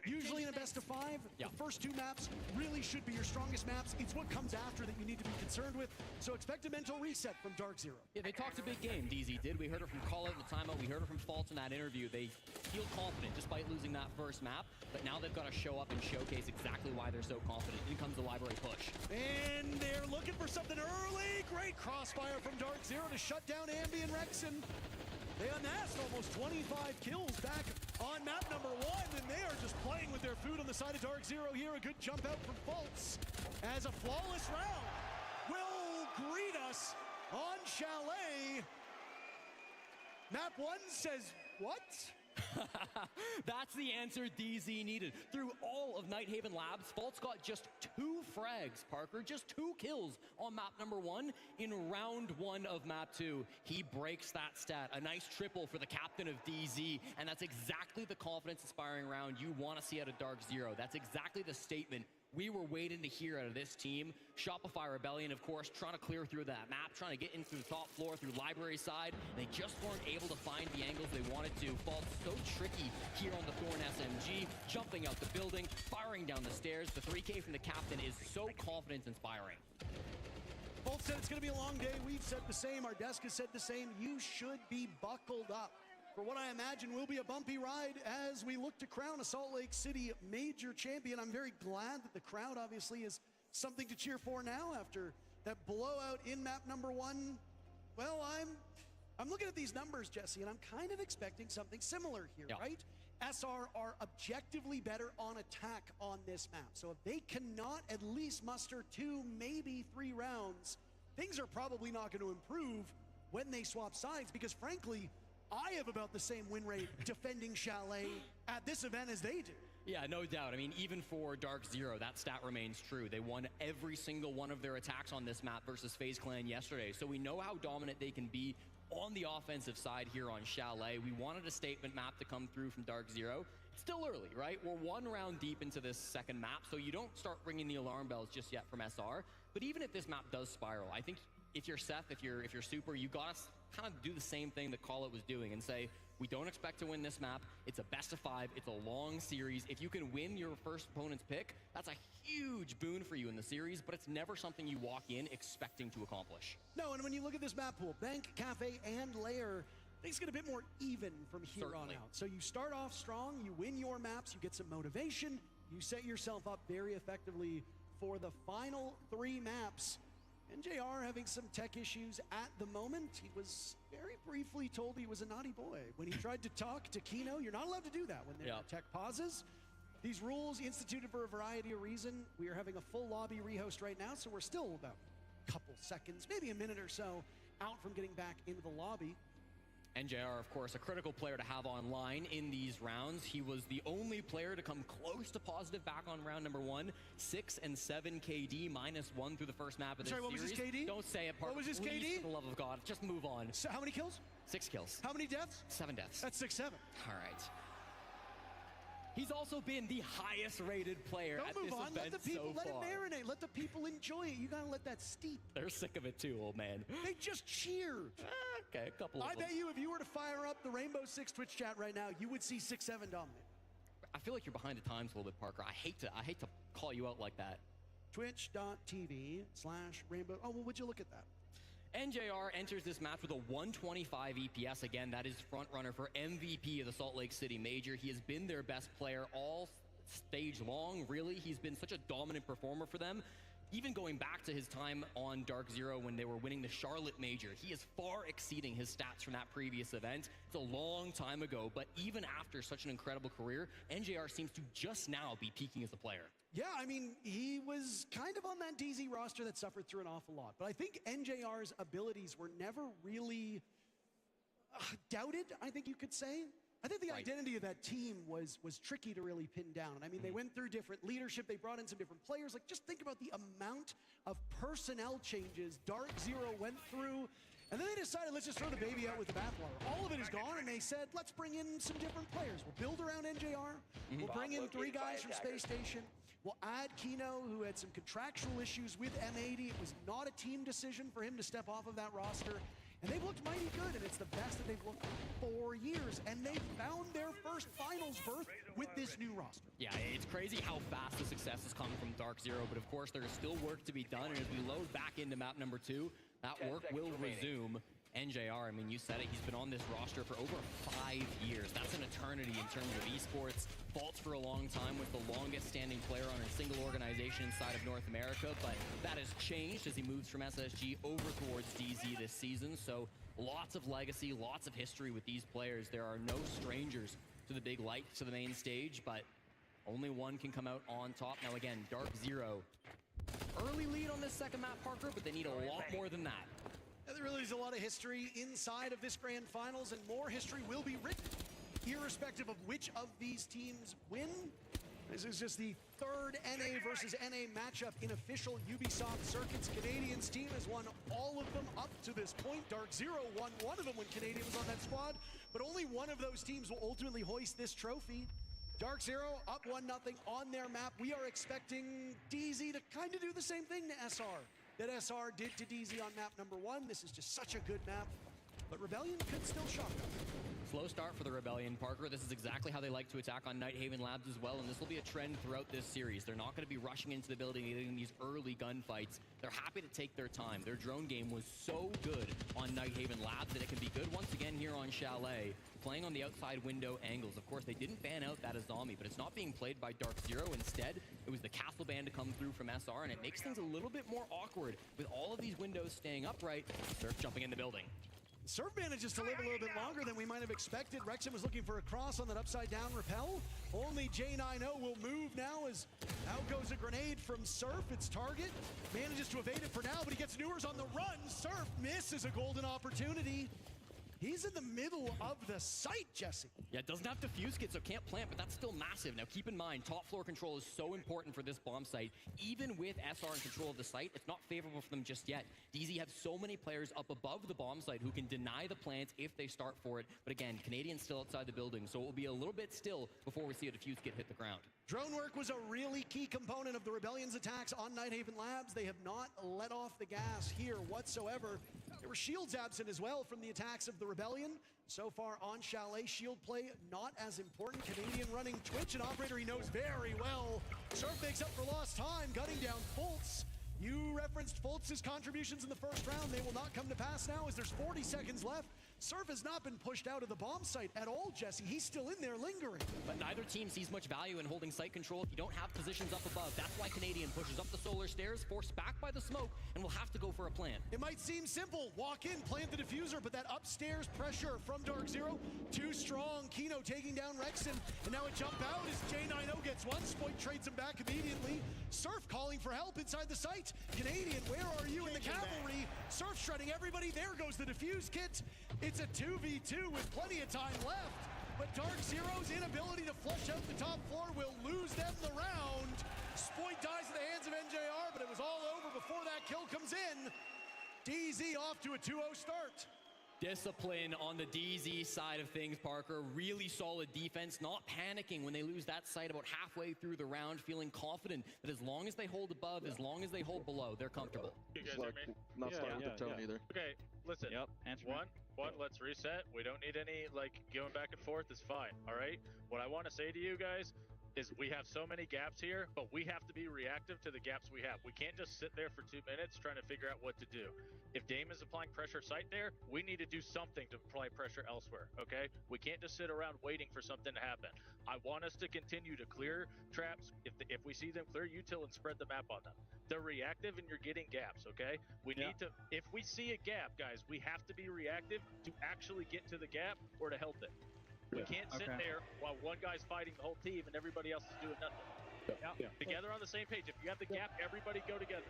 Usually in a best of 5, the first 2 maps really should be your strongest maps. It's what comes after that you need to be concerned with. So expect a mental reset from Dark Zero. Yeah, they talked a big game, DZ did. We heard it from Call Out in the timeout. We heard it from Faults in that interview. They feel confident despite losing that first map, but now they've got to show up and showcase exactly why they're so confident. In comes the library push. And they're looking for something early. Great crossfire from Dark Zero to shut down Ambi and Rexon. They amassed almost 25 kills back on map number 1, and they are just playing with their food on the side of Dark Zero here. A good jump out from Faults as a flawless round will greet us on Chalet. Map 1 says, what? That's the answer DZ needed. Through all of Nighthaven Labs, Faults got just 2 frags, Parker. Just 2 kills on map number 1 in round 1 of map 2. He breaks that stat. A nice triple for the captain of DZ, and that's exactly the confidence-inspiring round you want to see out of Dark Zero. That's exactly the statement we were waiting to hear out of this team. Shopify Rebellion, of course, trying to clear through that map, trying to get into the top floor through library side. They just weren't able to find the angles they wanted to. Faults so tricky here on the Thorn SMG, jumping out the building, firing down the stairs. The 3K from the captain is so confidence-inspiring. Both said it's going to be a long day. We've said the same. Our desk has said the same. You should be buckled up for what I imagine will be a bumpy ride as we look to crown a Salt Lake City major champion. I'm very glad that the crowd obviously is something to cheer for now after that blowout in map number 1. Well, I'm looking at these numbers, Jesse, and I'm kind of expecting something similar here, right? SR are objectively better on attack on this map. So if they cannot at least muster 2, maybe 3 rounds, things are probably not going to improve when they swap sides, because frankly, I have about the same win rate defending Chalet at this event as they do. Yeah, no doubt. I mean, even for Dark Zero, that stat remains true. They won every single one of their attacks on this map versus FaZe Clan yesterday. So we know how dominant they can be on the offensive side here on Chalet. We wanted a statement map to come through from Dark Zero. still early, right? We're 1 round deep into this second map, so you don't start ringing the alarm bells just yet from SR. But even if this map does spiral, I think if you're Seth, if you're Super, you gotta kind of do the same thing that Call It was doing and say, we don't expect to win this map. It's a best of 5. It's a long series. If you can win your first opponent's pick, that's a huge boon for you in the series, but it's never something you walk in expecting to accomplish. No, and when you look at this map pool, Bank, Cafe, and Lair, things get a bit more even from here on out. So you start off strong, you win your maps, you get some motivation, you set yourself up very effectively for the final 3 maps. NJR having some tech issues at the moment. He was very briefly told he was a naughty boy. When he tried to talk to Kino, you're not allowed to do that when there are tech pauses. These rules instituted for a variety of reasons. We are having a full lobby rehost right now, so we're still about a couple seconds, maybe a minute or so, out from getting back into the lobby. NJR, of course, a critical player to have online in these rounds. He was the only player to come close to positive back on round number 1. 6 and 7 KD, -1 through the first map of this series. What was his KD? Don't say it, Parker. What was his Please, KD? for the love of God, just move on. So how many kills? 6 kills. How many deaths? 7 deaths. That's 6-7. All right. He's also been the highest rated player at this event let the people, so let far. it marinate, let the people enjoy it. You gotta let that steep. They're sick of it too, old man. They just cheered. Okay, a couple of I them. bet you if you were to fire up the Rainbow Six Twitch chat right now, you would see 6-7 dominate. I feel like you're behind the times a little bit, Parker. I hate to call you out like that. Twitch.tv/Rainbow. Oh, well, would you look at that? NJR enters this match with a 125 EPS. Again, that is front runner for MVP of the Salt Lake City Major. He has been their best player all stage long, really. He's been such a dominant performer for them. Even going back to his time on Dark Zero when they were winning the Charlotte Major, he is far exceeding his stats from that previous event. It's a long time ago, but even after such an incredible career, NJR seems to just now be peaking as a player. Yeah, I mean, he was kind of on that DZ roster that suffered through an awful lot. But I think NJR's abilities were never really doubted, I think you could say. I think the identity of that team was tricky to really pin down. I mean, they went through different leadership. They brought in some different players. Like, just think about the amount of personnel changes Dark Zero went through. And then they decided, let's just throw the baby out with the bathwater. All of it is gone, and they said, let's bring in some different players. We'll build around NJR. We'll bring in 3 guys from Space Station. We'll add Kino, who had some contractual issues with M80. It was not a team decision for him to step off of that roster. And they've looked mighty good, and it's the best that they've looked in 4 years. And they found their first finals berth with this new roster. Yeah, it's crazy how fast the success has come from Dark Zero, but of course there is still work to be done, and as we load back into map number 2, that work will resume. NJR, I mean, you said it, he's been on this roster for over 5 years. That's an eternity in terms of esports. Faults for a long time with the longest standing player on a single organization inside of North America, but that has changed as he moves from SSG over towards DZ this season. So lots of legacy, lots of history with these players. There are no strangers to the big light, to the main stage, but only one can come out on top. Now again, Dark Zero, early lead on this second map, Parker, but they need a lot more than that. There really is a lot of history inside of this grand finals, and more history will be written, irrespective of which of these teams win. This is just the 3rd NA versus NA matchup in official Ubisoft circuits. Canadian's team has won all of them up to this point. Dark Zero won one of them when Canadian was on that squad, but only one of those teams will ultimately hoist this trophy. Dark Zero up 1-0 on their map. We are expecting DZ to kind of do the same thing to SR that SR did to DZ on map number 1. This is just such a good map, but Rebellion could still shock them. Slow start for the Rebellion, Parker. This is exactly how they like to attack on Nighthaven Labs as well, and this will be a trend throughout this series. They're not going to be rushing into the building and getting these early gunfights. They're happy to take their time. Their drone game was so good on Nighthaven Labs that it can be good once again here on Chalet, playing on the outside window angles. Of course, they didn't fan out that Azami, but it's not being played by Dark Zero. Instead, it was the Castle Band to come through from SR, and it makes things a little bit more awkward with all of these windows staying upright. Surf jumping in the building. Surf manages to live a little bit longer than we might have expected. Rexham was looking for a cross on that upside-down rappel. Only J90 will move now as out goes a grenade from Surf. Its target manages to evade it for now, but he gets Newers on the run. Surf misses a golden opportunity. He's in the middle of the site, Jesse. Yeah, it doesn't have defuse kit, so can't plant, but that's still massive. Now, keep in mind, top floor control is so important for this bomb site. Even with SR in control of the site, it's not favorable for them just yet. DZ have so many players up above the bomb site who can deny the plants if they start for it. But again, Canadian's still outside the building, so it will be a little bit still before we see a defuse kit hit the ground. Drone work was a really key component of the Rebellion's attacks on Nighthaven Labs. They have not let off the gas here whatsoever. There were shields absent as well from the attacks of the Rebellion. So far on Chalet, shield play not as important. Canadian running Twitch, an operator he knows very well. Surf makes up for lost time, gunning down Fultz. You referenced Fultz's contributions in the first round. They will not come to pass now as there's 40 seconds left. Surf has not been pushed out of the bomb site at all, Jesse. He's still in there lingering. But neither team sees much value in holding site control if you don't have positions up above. That's why Canadian pushes up the solar stairs, forced back by the smoke, and will have to go for a plant. It might seem simple. Walk in, plant the diffuser, but that upstairs pressure from Dark Zero, too strong. Kino taking down Rexon, and now a jump out as J90 gets one. Spoit trades him back immediately. Surf calling for help inside the site. Canadian, where are you in the cavalry? Surf shredding everybody. There goes the diffuse kit. It's a 2v2 with plenty of time left, but Dark Zero's inability to flush out the top floor will lose them the round. Spoit dies in the hands of NJR, but it was all over before that kill comes in. DZ off to a 2-0 start. Discipline on the DZ side of things, Parker. Really solid defense, not panicking when they lose that site about halfway through the round, feeling confident that as long as they hold above, as long as they hold below, they're comfortable. You guys hear me? Not starting with the tone either. Okay, listen. One, let's reset. We don't need any, going back and forth is fine, all right? What I want to say to you guys is we have so many gaps here, but we have to be reactive to the gaps we have. We can't just sit there for 2 minutes trying to figure out what to do. If Dame is applying pressure site there, we need to do something to apply pressure elsewhere, okay? We can't just sit around waiting for something to happen. I want us to continue to clear traps. If we see them, clear util and spread the map on them. They're reactive and you're getting gaps, okay? We need to, if we see a gap, guys, we have to be reactive to actually get to the gap or to help it. We can't sit there while one guy's fighting the whole team and everybody else is doing nothing. Together on the same page. If you have the gap, everybody go together.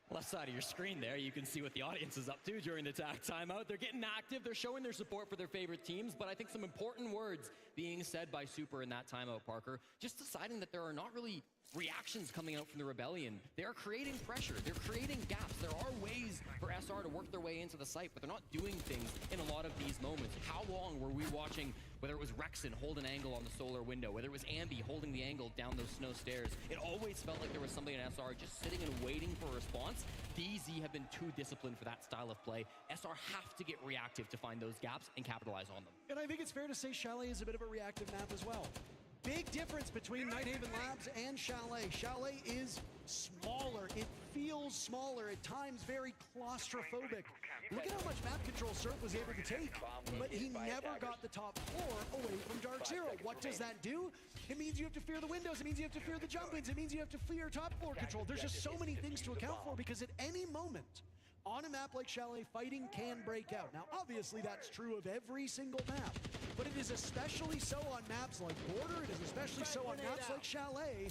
Left side of your screen there, you can see what the audience is up to during the attack timeout. They're getting active, they're showing their support for their favorite teams, but I think some important words being said by Super in that timeout, Parker. Just deciding that there are not really reactions coming out from the Rebellion. They're creating pressure, they're creating gaps. There are ways for SR to work their way into the site, but they're not doing things in a lot of these moments. How long were we watching, whether it was Rexon hold an angle on the solar window, whether it was Ambi holding the angle down those snow stairs? It always felt like there was somebody in SR just sitting and waiting for a response. DZ have been too disciplined for that style of play. SR have to get reactive to find those gaps and capitalize on them. And I think it's fair to say Chalet is a bit of a reactive map as well. Big difference between Nighthaven Labs and Chalet. Chalet is smaller. It feels smaller, at times very claustrophobic. Look at how much map control Surf was able to take, but he never got the top floor away from Dark Zero. What does that do? It means you have to fear the windows. It means you have to fear the jump-ins. It means you have to fear top floor control. There's just so many things to account for because at any moment, on a map like Chalet, fighting can break out. Now, obviously, that's true of every single map, but it is especially so on maps like Border. It is especially so on maps like Chalet.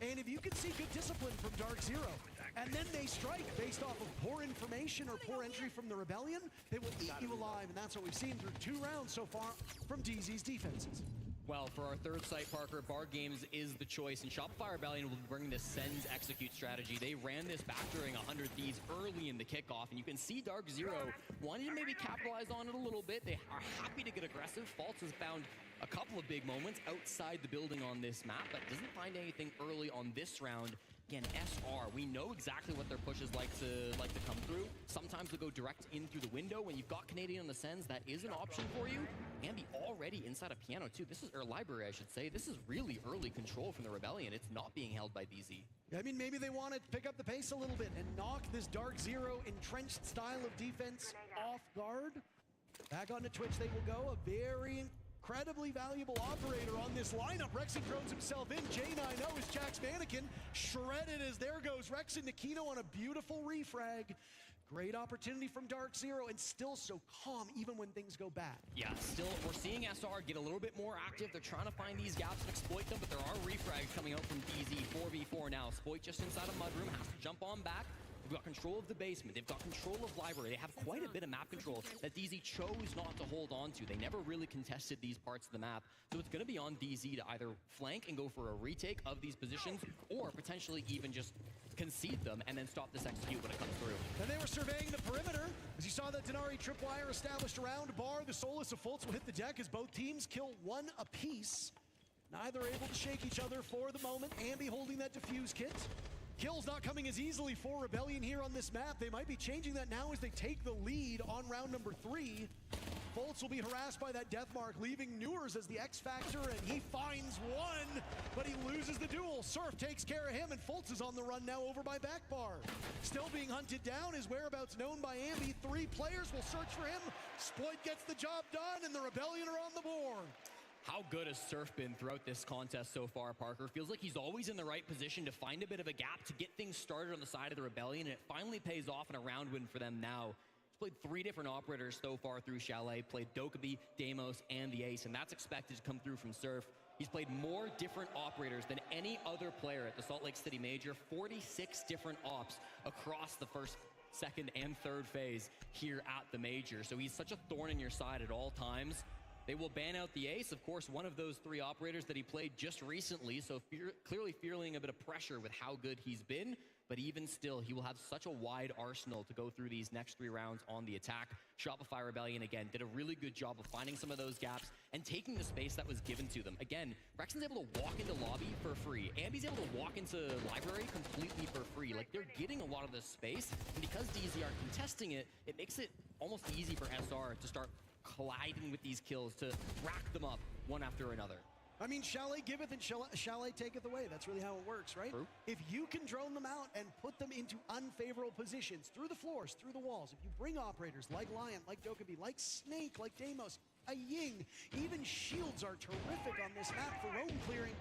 And if you can see good discipline from Dark Zero, and then they strike based off of poor information or poor entry from the Rebellion, they will eat you alive, and that's what we've seen through 2 rounds so far from DZ's defenses. Well, for our third site, Parker, Bar Games is the choice, and Shopify Rebellion will bring this sends execute strategy. They ran this back during 100 Thieves early in the kickoff, and you can see Dark Zero wanting to maybe capitalize on it a little bit. They are happy to get aggressive. Faltz has found a couple of big moments outside the building on this map, but doesn't find anything early on this round. Again, SR, we know exactly what their pushes like to come through. Sometimes they go direct in through the window. When you've got Canadian on the sends, that is an option for you. Ambi already inside a piano too. This is, or library, I should say. This is really early control from the Rebellion. It's not being held by DZ. I mean, maybe they want to pick up the pace a little bit and knock this Dark Zero entrenched style of defense off guard. Back onto Twitch they will go. A very incredibly valuable operator on this lineup. Rexon throws himself in. J90 is Jack's mannequin. Shredded as there goes Rexon. Nikino on a beautiful refrag. Great opportunity from Dark Zero, and still so calm even when things go bad. Yeah, still, we're seeing SR get a little bit more active. They're trying to find these gaps and exploit them, but there are refrags coming out from DZ. 4v4 now. Spoit just inside a mudroom, has to jump on back. They've got control of the basement. They've got control of library. They have quite a bit of map control that DZ chose not to hold on to. They never really contested these parts of the map. So it's going to be on DZ to either flank and go for a retake of these positions, or potentially even just concede them and then stop this execute when it comes through. And they were surveying the perimeter. As you saw that Denari tripwire established around bar, the Solus of Fultz will hit the deck as both teams kill one apiece. Neither able to shake each other for the moment. Ambi holding that defuse kit. Kills not coming as easily for Rebellion here on this map. They might be changing that now as they take the lead on round number 3. Fultz will be harassed by that death mark, leaving Newers as the X Factor, and he finds one, but he loses the duel. Surf takes care of him, and Fultz is on the run now over by backbar. Still being hunted down, his whereabouts known by Ambi. 3 players will search for him. Sploit gets the job done, and the Rebellion are on the board. How good has Surf been throughout this contest so far, Parker? Feels like he's always in the right position to find a bit of a gap to get things started on the side of the Rebellion, and it finally pays off in a round win for them now. He's played 3 different operators so far through Chalet, played Dokkaebi, Deimos, and the Ace, and that's expected to come through from Surf. He's played more different operators than any other player at the Salt Lake City Major, 46 different ops across the first, second, and third phase here at the Major. So he's such a thorn in your side at all times. They will ban out the Ace, of course, one of those 3 operators that he played just recently, so clearly feeling a bit of pressure with how good he's been, but even still, he will have such a wide arsenal to go through these next 3 rounds on the attack. Shopify Rebellion, again, did a really good job of finding some of those gaps and taking the space that was given to them. Again, Rexon's able to walk into lobby for free. Ambi's able to walk into library completely for free. Like, they're getting a lot of this space, and because DZ are contesting it, it makes it almost easy for SR to start colliding with these kills, to rack them up one after another. I mean, Chalet giveth and Chalet taketh away. That's really how it works, right? True. If you can drone them out and put them into unfavorable positions, through the floors, through the walls, if you bring operators like Lion, like Dokkaebi, like Snake, like Deimos, a Ying, even shields are terrific on this map for roam clearing.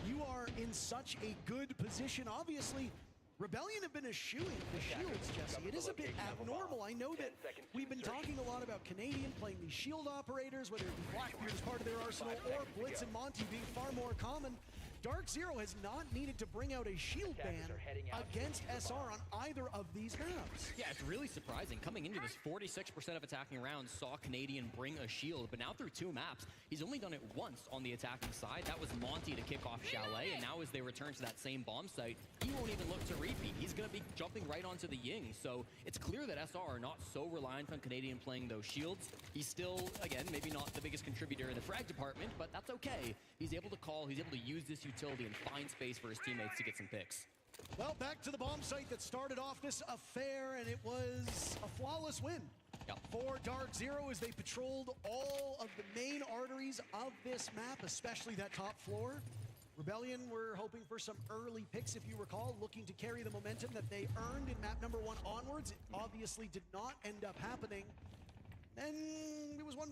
You are in such a good position. Obviously, Rebellion have been eschewing the shields, Jesse. It is a bit abnormal. I know that we've been talking a lot about Canadian playing these shield operators, whether it be Blackbeard as part of their arsenal or Blitz and Monty being far more common. Dark Zero has not needed to bring out a shield ban against SR on either of these maps. Yeah, it's really surprising. Coming into this, 46% of attacking rounds saw Canadian bring a shield, but now through 2 maps, he's only done it once on the attacking side. That was Monty to kick off Chalet, and now as they return to that same bomb site, he won't even look to repeat. He's going to be jumping right onto the Ying, so it's clear that SR are not so reliant on Canadian playing those shields. He's still, again, maybe not the biggest contributor in the frag department, but that's okay. He's able to call, he's able to use this utility and find space for his teammates to get some picks. Well, back to the bomb site that started off this affair, and it was a flawless win for Dark Zero as they patrolled all of the main arteries of this map, especially that top floor. Rebellion were hoping for some early picks, if you recall, looking to carry the momentum that they earned in map number 1 onwards. It obviously did not end up happening. And it was won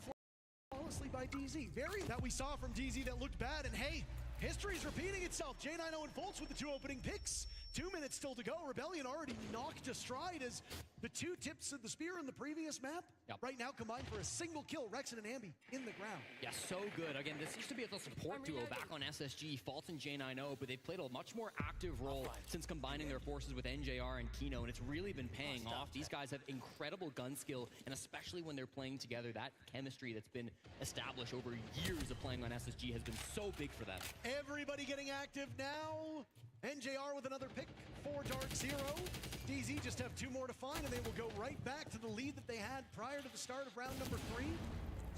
flawlessly by DZ. That we saw from DZ that looked bad, and hey, history's repeating itself. J90 and Fultz with the 2 opening picks. 2 minutes still to go. Rebellion already knocked astride as the 2 tips of the spear in the previous map right now combined for a single kill. Rexon and Ambi in the ground. Yeah, so good. Again, this used to be a support duo back on SSG, Fultz and J90, but they've played a much more active role since combining their forces with NJR and Kino, and it's really been paying off. These guys have incredible gun skill, and especially when they're playing together, that chemistry that's been established over years of playing on SSG has been so big for them. Everybody getting active now. NJR with another pick for Dark Zero. DZ just have 2 more to find, and they will go right back to the lead that they had prior to the start of round number 3.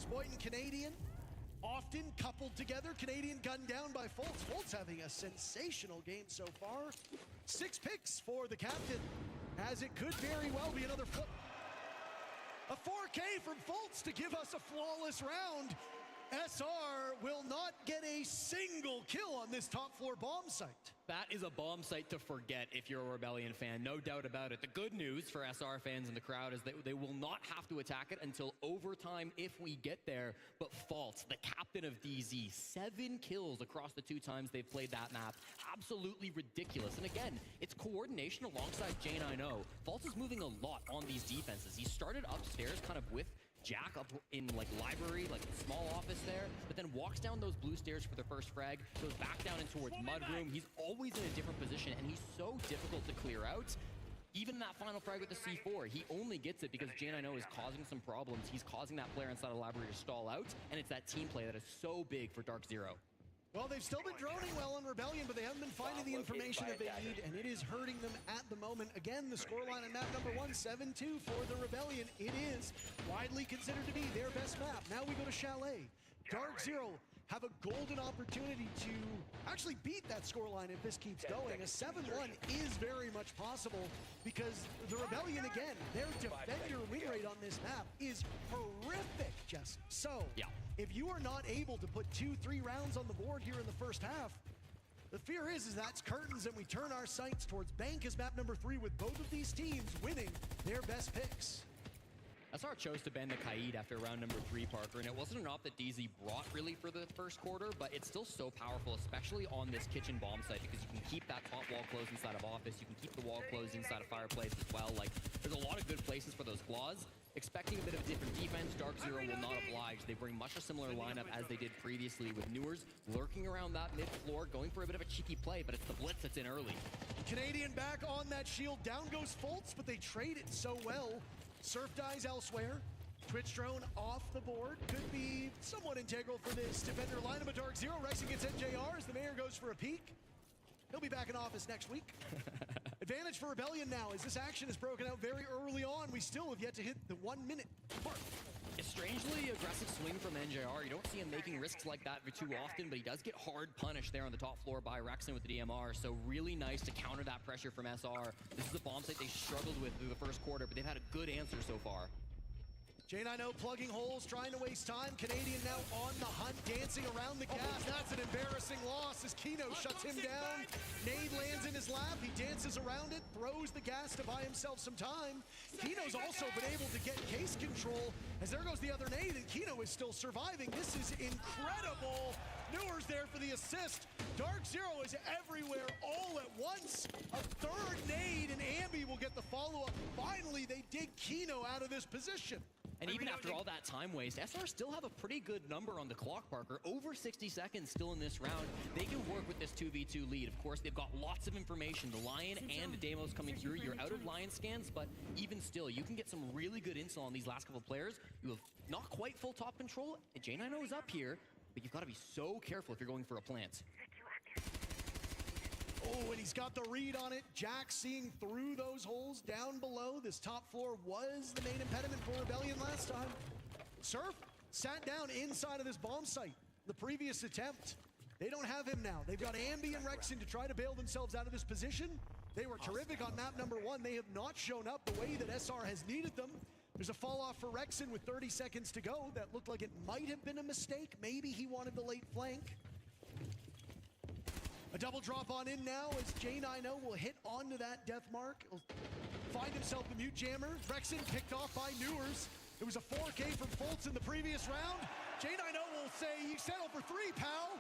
Sploit and Canadian often coupled together. Canadian gunned down by Fultz. Fultz having a sensational game so far. 6 picks for the captain, as it could very well be another a 4K from Fultz to give us a flawless round. SR will not get a single kill on this top floor bomb site. That is a bomb site to forget if you're a Rebellion fan, no doubt about it. The good news for SR fans in the crowd is that they will not have to attack it until overtime if we get there. But Fultz, the captain of DZ, 7 kills across the 2 times they've played that map. Absolutely ridiculous. And again, it's coordination alongside J90. Fultz is moving a lot on these defenses. He started upstairs kind of with Jack up in like library, like a small office there, but then walks down those blue stairs for the first frag, goes back down in towards mudroom. He's always in a different position, and he's so difficult to clear out. Even that final frag with the C4, he only gets it because J9O is causing some problems. He's causing that player inside of Library to stall out, and it's that team play that is so big for Dark Zero. Well, they've still been droning well in Rebellion, but they haven't been finding the information that they need, and it is hurting them at the moment. Again, the scoreline on map number 1, 7-2 for the Rebellion. It is widely considered to be their best map. Now we go to Chalet. Dark Zero have a golden opportunity to actually beat that scoreline if this keeps going. A 7-1 is very much possible because the Rebellion, again, their defender win rate on this map is horrific, Jess. So, if you are not able to put 2-3 rounds on the board here in the first half, the fear is that's curtains, and we turn our sights towards Bank as map number 3 with both of these teams winning their best picks. SR chose to ban the Kaid after round number 3, Parker, and it wasn't an op that DZ brought really for the first quarter, but it's still so powerful, especially on this kitchen bomb site, because you can keep that top wall closed inside of office, you can keep the wall closed inside of fireplace as well. Like, there's a lot of good places for those claws. Expecting a bit of a different defense, Dark Zero will not oblige. They bring much a similar lineup as they did previously, with Newers lurking around that mid-floor, going for a bit of a cheeky play, but it's the blitz that's in early. Canadian back on that shield. Down goes Fultz, but they trade it so well. Surf dies elsewhere. Twitch drone off the board. Could be somewhat integral for this defender lineup. But Dark Zero racing against NJR as the mayor goes for a peek. He'll be back in office next week. Advantage for Rebellion now as this action is broken out very early on. We still have yet to hit the 1 minute mark. A strangely aggressive swing from NJR. You don't see him making risks like that too often, but he does get hard punished there on the top floor by Rexon with the DMR. So really nice to counter that pressure from SR. This is a bomb site they struggled with through the first quarter, but they've had a good answer so far. J9O plugging holes, trying to waste time. Canadian now on the hunt, dancing around the gas. That's an embarrassing loss as Kino shuts him down. Nade lands in his lap. He dances around it, throws the gas to buy himself some time. Kino's also been able to get case control as there goes the other nade, and Kino is still surviving. This is incredible. Newers there for the assist. Dark Zero is everywhere all at once. A third nade, and Ambi will get the follow-up. Finally, they dig Kino out of this position. And even after all that time waste, SR still have a pretty good number on the clock, Parker. Over 60 seconds still in this round. They can work with this 2v2 lead. Of course, they've got lots of information. The Lion and Deimos coming through. You're out of Lion scans, but even still, you can get some really good intel on these last couple of players. You have not quite full top control. J9O is up here, but you've got to be so careful if you're going for a plant. Oh, and he's got the read on it. Jack seeing through those holes down below. This top floor was the main impediment for Rebellion last time. Surf sat down inside of this bomb site. The previous attempt. They don't have him now. They've got Ambi and Rexon to try to bail themselves out of this position. They were terrific on map number 1. They have not shown up the way that SR has needed them. There's a fall off for Rexon with 30 seconds to go. That looked like it might have been a mistake. Maybe he wanted the late flank. A double drop on in now as J9O will hit onto that death mark. He'll find himself the mute jammer. Rexon picked off by Newers. It was a 4K from Fultz in the previous round. J9O will say, you settle for 3, pal.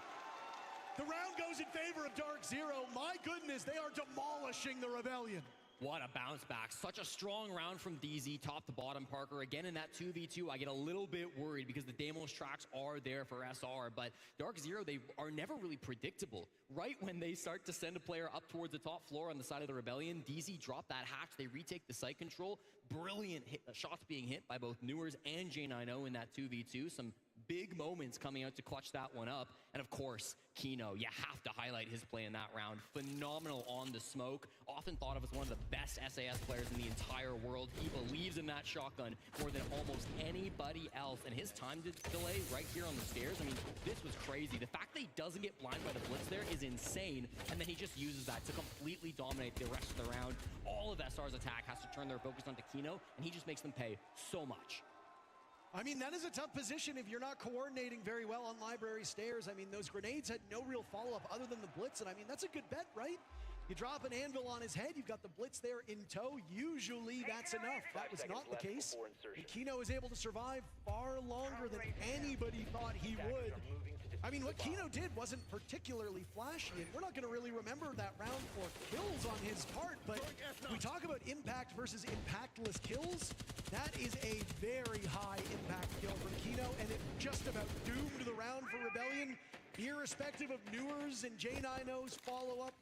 The round goes in favor of Dark Zero. My goodness, they are demolishing the Rebellion. What a bounce back. Such a strong round from DZ, top to bottom, Parker. Again, in that 2v2, I get a little bit worried because the Deimos tracks are there for SR, but Dark Zero, they are never really predictable. Right when they start to send a player up towards the top floor on the side of the Rebellion, DZ drop that hatch, they retake the site control. Brilliant shots being hit by both Newers and J9O in that 2v2. Some big moments coming out to clutch that one up. And of course, Kino, you have to highlight his play in that round. Phenomenal on the smoke. Often thought of as one of the best SAS players in the entire world. He believes in that shotgun more than almost anybody else. And his time delay right here on the stairs, I mean, this was crazy. The fact that he doesn't get blind by the blitz there is insane. And then he just uses that to completely dominate the rest of the round. All of SR's attack has to turn their focus onto Kino, and he just makes them pay so much. I mean, that is a tough position if you're not coordinating very well on library stairs. I mean, those grenades had no real follow-up other than the blitz, and I mean, that's a good bet, right? You drop an anvil on his head, you've got the blitz there in tow. Usually that's enough. That was not the case. And Kino is able to survive far longer than anybody thought he would. I mean, what Kino did wasn't particularly flashy, and we're not going to really remember that round for kills on his part, but we talk about impact versus impactless kills. That is a very high impact kill from Kino, and it just about doomed the round for Rebellion, irrespective of Newers and J9O's follow-up.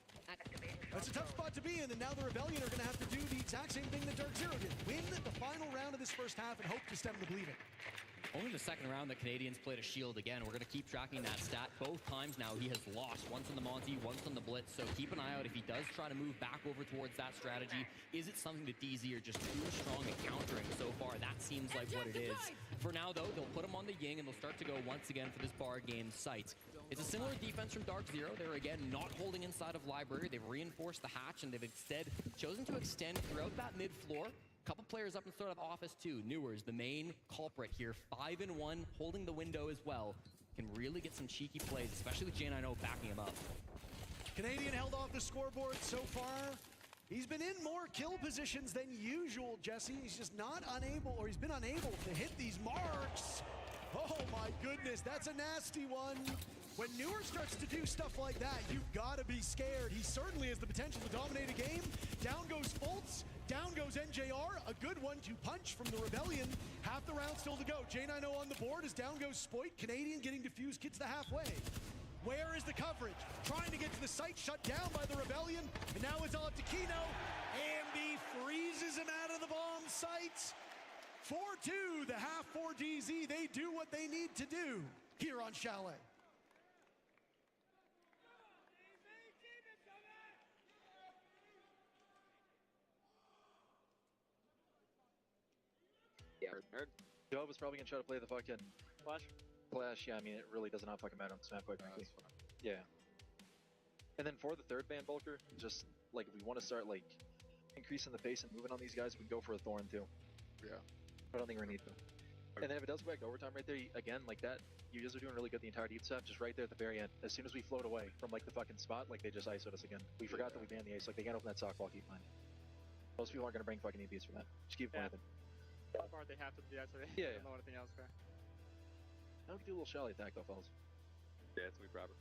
That's a tough spot to be in, and now the Rebellion are going to have to do the exact same thing that Dark Zero did. Win the final round of this first half and hope to stem the bleeding. Only the second round the Canadians played a shield again. We're going to keep tracking that stat. Both times now he has lost. Once on the Monty, once on the Blitz. So keep an eye out if he does try to move back over towards that strategy. Is it something that DZ are just too strong at countering so far? That seems like what it is. For now, though, they'll put him on the Ying and they'll start to go once again for this bar game site. It's a similar defense from Dark Zero. They're again not holding inside of Library. They've reinforced the hatch and they've instead chosen to extend throughout that mid-floor. Couple players up in sort of office too. Newers, the main culprit here, 5-1, holding the window as well. Can really get some cheeky plays, especially with J9O backing him up. Canadian held off the scoreboard so far. He's been in more kill positions than usual, Jesse. He's just not unable, or he's been unable to hit these marks. Oh my goodness, that's a nasty one. When Newer starts to do stuff like that, you've got to be scared. He certainly has the potential to dominate a game. Down goes Fultz, down goes NJR. A good 1-2 punch from the Rebellion. Half the round still to go. J9O on the board as down goes Spoit. Canadian getting defused, gets to halfway. Where is the coverage? Trying to get to the site, shut down by the Rebellion. And now it's all up to Kino. AMB freezes him out of the bomb site. 4-2, the half for DZ. They do what they need to do here on Chalet. Joe was probably gonna try to play the fucking Flash. Yeah, I mean, it really doesn't have fucking matter on this map, quite frankly. Yeah. And then for the third ban, Bulker, just like if we want to start like increasing the pace and moving on these guys, we can go for a Thorn too. Yeah. I don't think we need to. And then if it does go back to overtime right there, again, like that, you guys are doing really good the entire deep step, just right there at the very end. As soon as we float away from like the fucking spot, like they just ISO'd us again. We forgot that we banned the ice, like they can't open that sock wall, keep in mind. Most people aren't gonna bring fucking EBs for that. Just keep playing with it. That part they have to do that, so they don't know anything else there. Now we can do a little Chalet attack though, fellas. Yeah, it's we proper.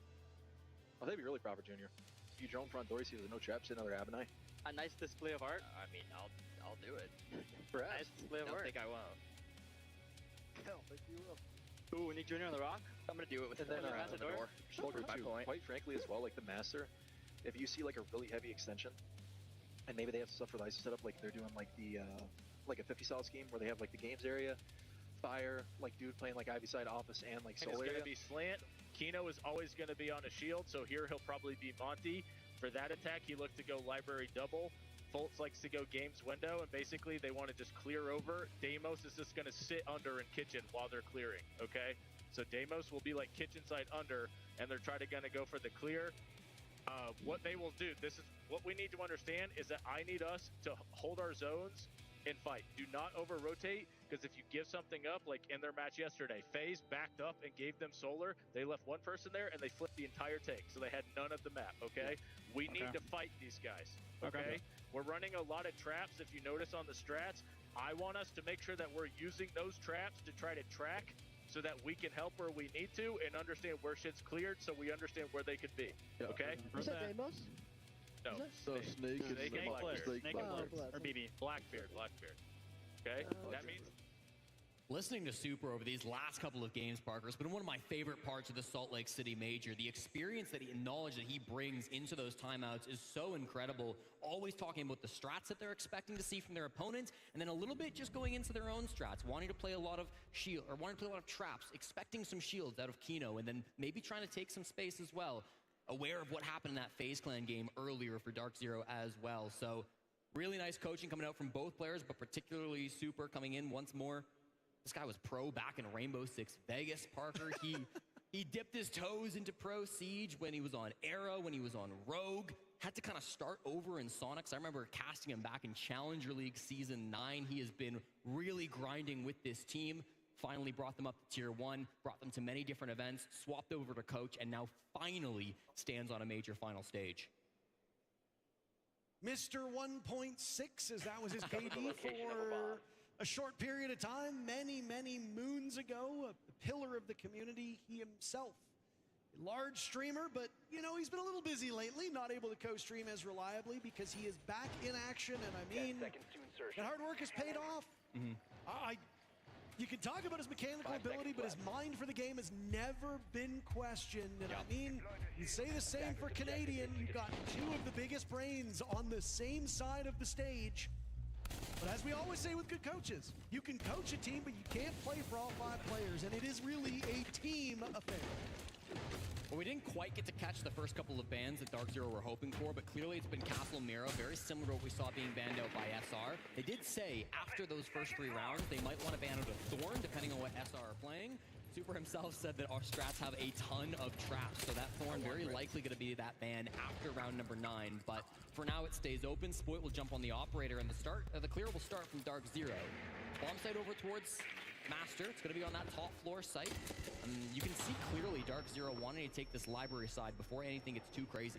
Oh, that'd be really proper, Junior. You drone front door, see there's no traps, another Abenai. A nice display of art. I mean, I'll do it. Nice display of art. I don't think I won't. Hell, think you will. Ooh, Nick Jr. on the rock. I'm gonna do it with And then the door. Bulker My too, point. quite frankly as well, like the Master, if you see like a really heavy extension, and maybe they have stuff for the ISO setup, like they're doing like the like a 50 style scheme where they have like the games area, fire, like dude playing like Ivy side office and like And soul it's area. gonna be slant. Kino is always gonna be on a shield, so here he'll probably be Monty. For that attack, he looked to go library double. Fultz likes to go games window, and basically they want to just clear over. Deimos is just gonna sit under in kitchen while they're clearing, okay? So Deimos will be like kitchen side under, and they're gonna go for the clear. What they will do, this is what we need to understand, is that I need us to hold our zones and fight. Do not over rotate, because if you give something up, like in their match yesterday, FaZe backed up and gave them solar. They left one person there and they flipped the entire tank, so they had none of the map, okay? We need to fight these guys, okay? We're running a lot of traps. If you notice on the strats, I want us to make sure that we're using those traps to try to track so that we can help where we need to and understand where shit's cleared so we understand where they could be, okay? Is that Deimos? No. So Snake is Snake and Blackbeard. Snake and Blackbeard. Or BB. Blackbeard. Okay? That means... Listening to Super over these last couple of games, Parker, has been one of my favorite parts of the Salt Lake City Major. The experience and knowledge that he brings into those timeouts is so incredible. Always talking about the strats that they're expecting to see from their opponents, and then a little bit just going into their own strats, wanting to play a lot of shield, or wanting to play a lot of traps, expecting some shields out of Kino, and then maybe trying to take some space as well. Aware of what happened in that FaZe Clan game earlier for Dark Zero as well. So really nice coaching coming out from both players, but particularly Super coming in once more. This guy was pro back in Rainbow Six Vegas, Parker. He dipped his toes into Pro Siege when he was on Arrow, when he was on Rogue. Had to kind of start over in Sonics. I remember casting him back in Challenger League Season 9. He has been really grinding with this team. Finally brought them up to Tier 1, brought them to many different events, swapped over to coach, and now finally stands on a major final stage. Mr. 1.6, as that was his KD for a short period of time, many moons ago, a pillar of the community, he himself. A large streamer, but, you know, he's been a little busy lately, not able to co-stream as reliably because he is back in action, and I mean, that hard work has paid off. You can talk about his mechanical ability, but his mind for the game has never been questioned. And I mean, you say the same for Canadian. You've got two of the biggest brains on the same side of the stage. But as we always say with good coaches, you can coach a team, but you can't play for all 5 players, and it is really a team affair. Well, we didn't quite get to catch the first couple of bans that Dark Zero were hoping for, but clearly it's been Castle Mira, very similar to what we saw being banned out by SR. They did say after those first 3 rounds, they might want to ban out a Thorn, depending on what SR are playing. Super himself said that our strats have a ton of traps, so that Thorn very likely going to be that ban after round number 9. But for now, it stays open. Spoit will jump on the operator, and the clear will start from Dark Zero. Bomb site over towards Master. It's going to be on that top floor site. You can see clearly Dark Zero wanting to take this library side before anything gets too crazy.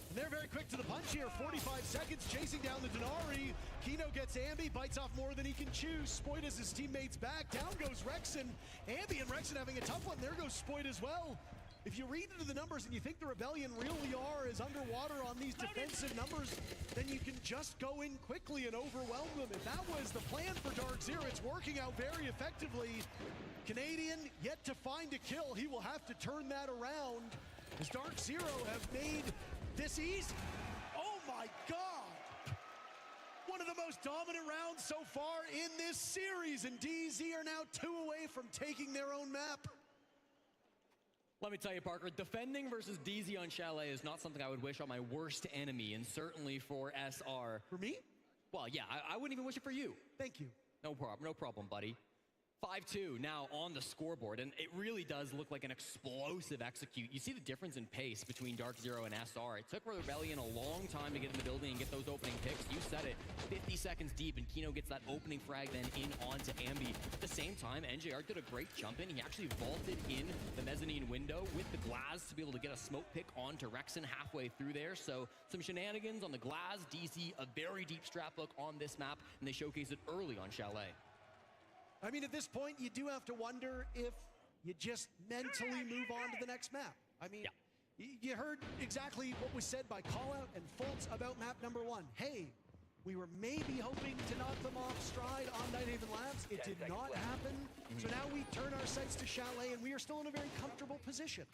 And they're very quick to the punch here. 45 seconds chasing down the Denari. Kino gets Ambi, bites off more than he can chew. Spoit has his teammates back. Down goes Rexen. Ambi and Rexen having a tough one. There goes Spoit as well. If you read into the numbers and you think the Rebellion really are as underwater on these defensive numbers, then you can just go in quickly and overwhelm them. If that was the plan for Dark Zero, it's working out very effectively. Canadian yet to find a kill. He will have to turn that around as Dark Zero have made this easy. Oh my God! One of the most dominant rounds so far in this series, and DZ are now 2 away from taking their own map. Let me tell you, Parker, defending versus DZ on Chalet is not something I would wish on my worst enemy, and certainly for SR. For me? Well, yeah, I wouldn't even wish it for you. Thank you. No problem, buddy. 5-2 now on the scoreboard, and it really does look like an explosive execute. You see the difference in pace between Dark Zero and SR. It took Rebellion a long time to get in the building and get those opening picks. You said it, 50 seconds deep, and Kino gets that opening frag then in onto Ambi. At the same time, NJR did a great jump in. He actually vaulted in the mezzanine window with the glass to be able to get a smoke pick onto Rexen halfway through there. So some shenanigans on the glass. DZ, a very deep strap look on this map, and they showcase it early on Chalet. I mean, at this point, you do have to wonder if you just mentally move on to the next map. I mean, you heard exactly what was said by Callout and Fultz about map number 1. Hey, we were maybe hoping to knock them off stride on Nighthaven Labs. It did not happen. So now we turn our sights to Chalet, and we are still in a very comfortable position.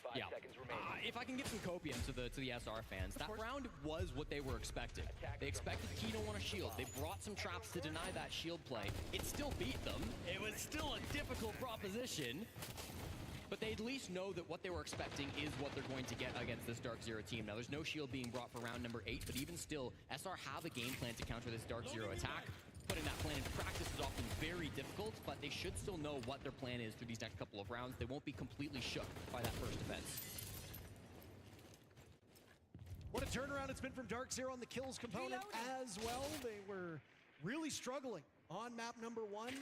If I can get some copium to the SR fans, that round was what they were expecting. They expected Kino on a shield. They brought some traps to deny that shield play. It still beat them. It was still a difficult proposition. But they at least know that what they were expecting is what they're going to get against this Dark Zero team. Now, there's no shield being brought for round number 8, but even still, SR have a game plan to counter this Dark Zero attack. Putting that plan into practice is often very difficult, but they should still know what their plan is for these next couple of rounds. They won't be completely shook by that first defense. What a turnaround it's been from Dark Zero on the kills component as well. They were really struggling on map number 1. I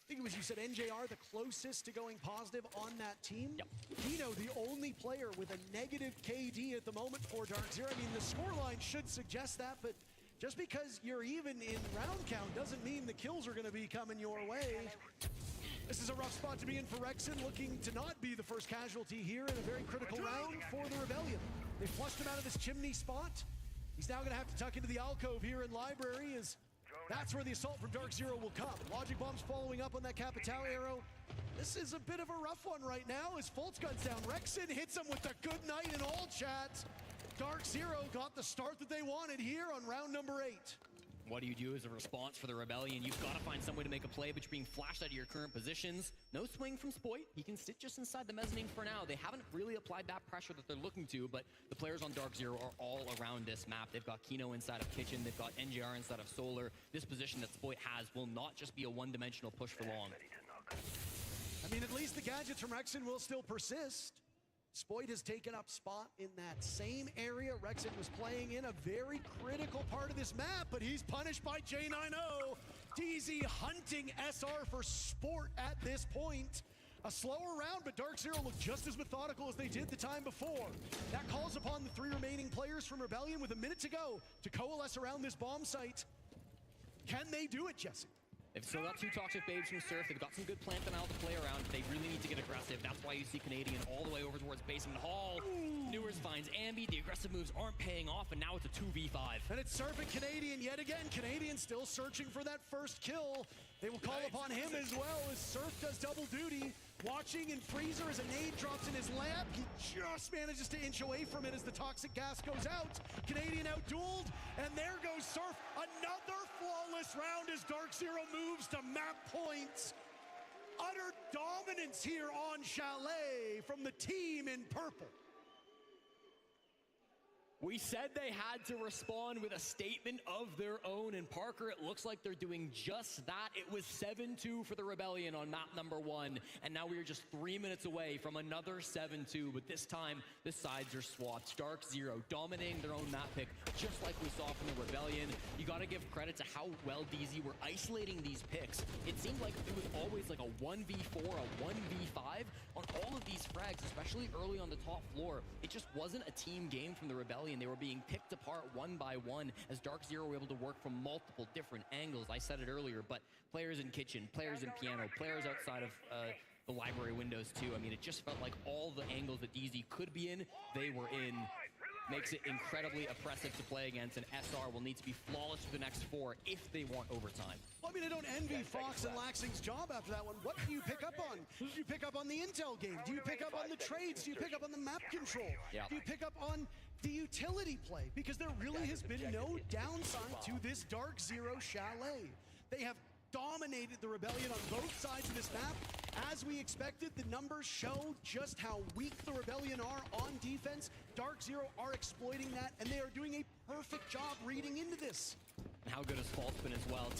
think it was, you said, NJR the closest to going positive on that team. Kino, the only player with a negative KD at the moment for Dark Zero. I mean, the scoreline should suggest that, but just because you're even in round count doesn't mean the kills are going to be coming your way. This is a rough spot to be in for Rexen, looking to not be the first casualty here in a very critical round for the Rebellion. They flushed him out of this chimney spot. He's now going to have to tuck into the alcove here in Library as that's where the assault from Dark Zero will come. Logic Bomb's following up on that Kappa arrow. This is a bit of a rough one right now as Fultz guns down. Rexen hits him with the good night in all chats. Dark Zero got the start that they wanted here on round number 8. What do you do as a response for the Rebellion? You've got to find some way to make a play, but you're being flashed out of your current positions. No swing from Spoit. He can sit just inside the mezzanine for now. They haven't really applied that pressure that they're looking to, but the players on Dark Zero are all around this map. They've got Kino inside of Kitchen. They've got NJR inside of Solar. This position that Spoit has will not just be a one-dimensional push for long. I mean, at least the gadgets from Rexen will still persist. Spoit has taken up spot in that same area Rexen was playing in, a very critical part of this map, but he's punished by J90. DZ hunting SR for sport at this point. A slower round, but Dark Zero looked just as methodical as they did the time before. That calls upon the 3 remaining players from Rebellion with a minute to go to coalesce around this bomb site. Can they do it, Jesse? They've still got 2 toxic babes from Surf. They've got some good plant denial to play around. They really need to get aggressive. That's why you see Canadian all the way over towards Basement Hall. Newers finds Ambi. The aggressive moves aren't paying off, and now it's a 2v5. And it's Surf and Canadian yet again. Canadian still searching for that first kill. They will call upon him as well as Surf does double duty. Watching in Freezer as a nade drops in his lap. He just manages to inch away from it as the toxic gas goes out. Canadian out-dueled, and there goes Surf. Another flawless flawless round as Dark Zero moves to map points. Utter dominance here on Chalet from the team in purple. We said they had to respond with a statement of their own, and Parker, it looks like they're doing just that. It was 7-2 for the Rebellion on map number 1, and now we are just 3 minutes away from another 7-2, but this time, the sides are swapped. Dark Zero dominating their own map pick, just like we saw from the Rebellion. You gotta give credit to how well DZ were isolating these picks. It seemed like it was always like a 1v4, a 1v5 on all of these frags, especially early on the top floor. It just wasn't a team game from the Rebellion. They were being picked apart one by one as Dark Zero were able to work from multiple different angles. I said it earlier, but players in kitchen, players in piano, players outside of the library windows too. I mean, it just felt like all the angles that DZ could be in, they were in. Makes it incredibly oppressive to play against, and SR will need to be flawless for the next 4 if they want overtime. Well, I mean, I don't envy Fox and Laxing's job after that one. What do you pick up on? Do you pick up on the intel game? Do you pick up on the trades? Do you pick up on the map control? Yeah. Do you pick up on the utility play? Because there really has been no downside to this Dark Zero Chalet. They have dominated the Rebellion on both sides of this map. As we expected, the numbers show just how weak the Rebellion are on defense. Dark Zero are exploiting that, and they are doing a perfect job reading into this. How good is Falspin as well?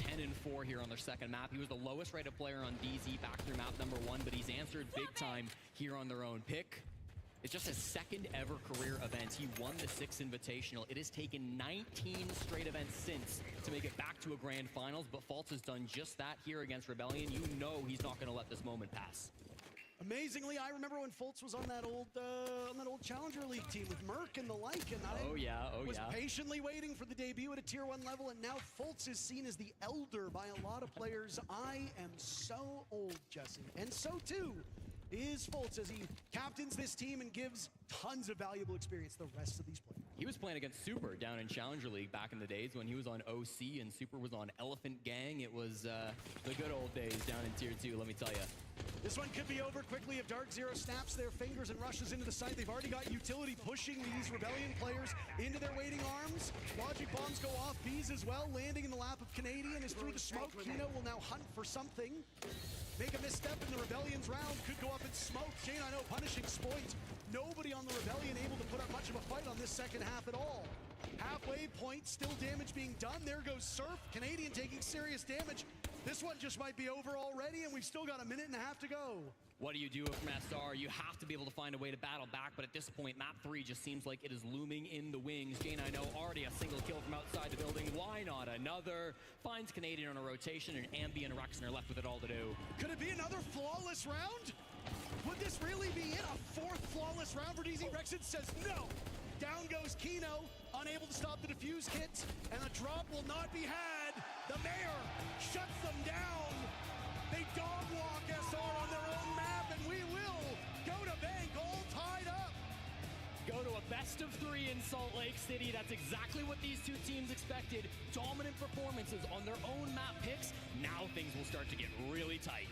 10-4 here on their second map. He was the lowest rated player on DZ back through map number 1, but he's answered big time here on their own pick. It's just his second ever career event. He won the 6th Invitational. It has taken 19 straight events since to make it back to a grand finals, but Faltz has done just that here against Rebellion. You know he's not going to let this moment pass. Amazingly, I remember when Fultz was on that old Challenger League team with Merc and the like, and I was patiently waiting for the debut at a Tier 1 level, and now Fultz is seen as the elder by a lot of players. I am so old, Jesse, and so too is Fultz as he captains this team and gives tons of valuable experience to the rest of these players. He was playing against Super down in Challenger League back in the days when he was on OC and Super was on Elephant Gang. It was the good old days down in Tier 2, let me tell you. This one could be over quickly if Dark Zero snaps their fingers and rushes into the site. They've already got utility pushing these Rebellion players into their waiting arms. Logic bombs go off. Bees as well, landing in the lap of Canadian is through the smoke. Kino will now hunt for something. Make a misstep in the Rebellion's round. Could go up in smoke. Jane, I know, punishing Spoit. Nobody on the Rebellion able to put up much of a fight on this second half at all. Halfway point, still damage being done. There goes Surf. Canadian taking serious damage. This one just might be over already, and we've still got a minute and a half to go. What do you do from SR? You have to be able to find a way to battle back, but at this point, map 3 just seems like it is looming in the wings. Jane, I know, already a single kill from outside the building. Why not another? Finds Canadian on a rotation, and Ambi and Rexen are left with it all to do. Could it be another flawless round? Would this really be it? A 4th flawless round for DZ? Rexen says no. Down goes Kino, unable to stop the defuse kit, and a drop will not be had. The mayor shuts them down. They dog walk SR on their own map, and we will go to bank all tied up. Go to a best of 3 in Salt Lake City. That's exactly what these two teams expected. Dominant performances on their own map picks. Now things will start to get really tight.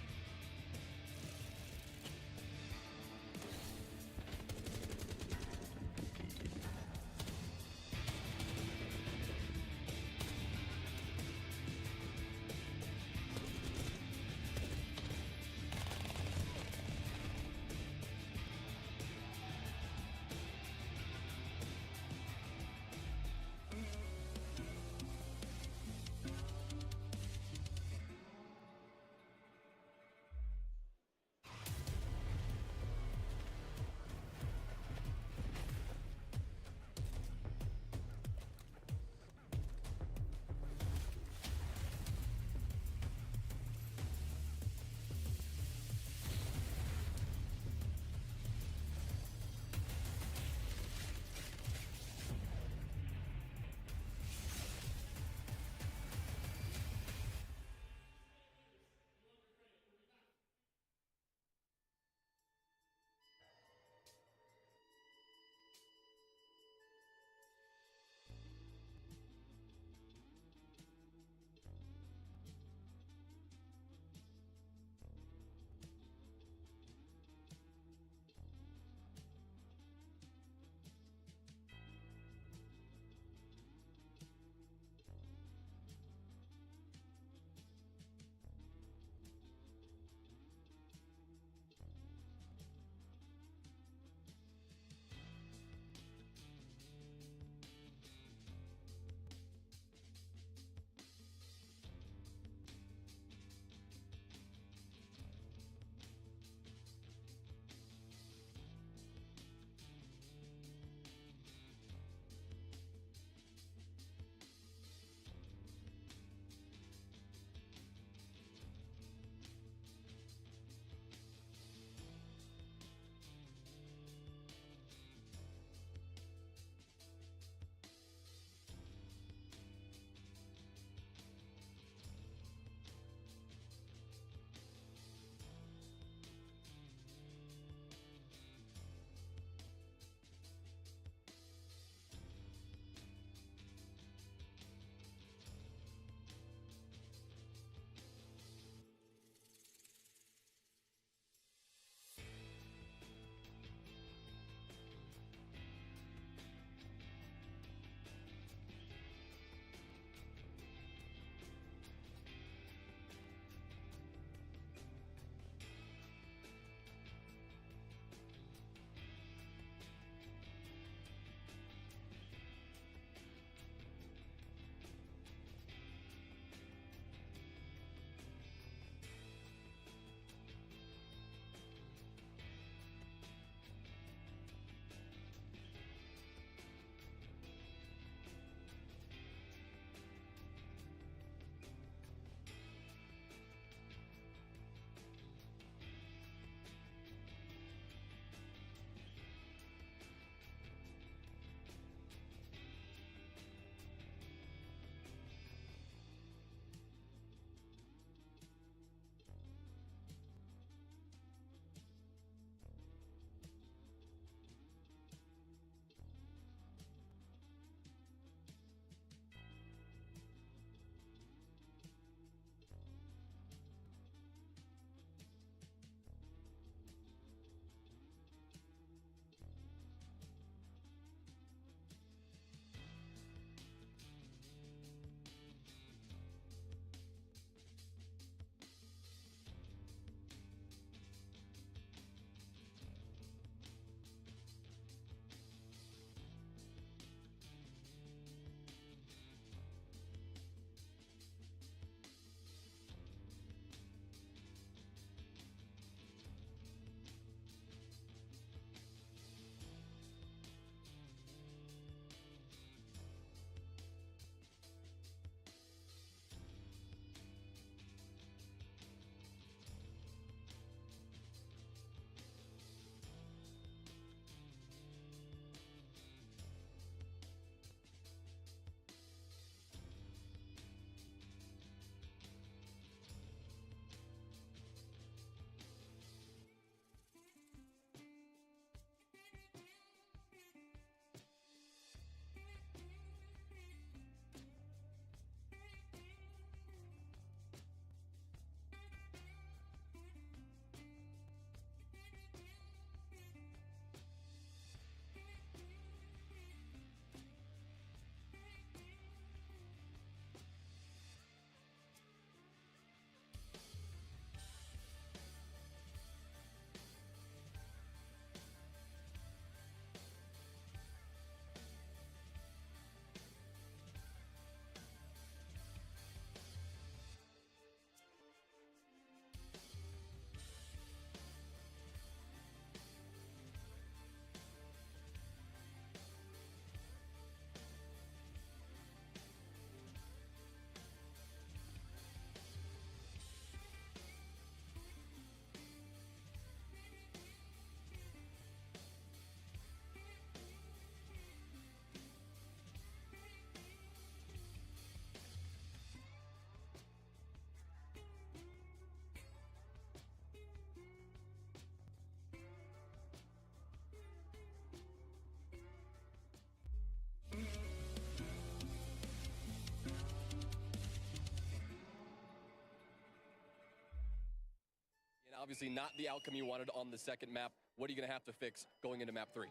obviously not the outcome you wanted on the second map. What are you going to have to fix going into map 3?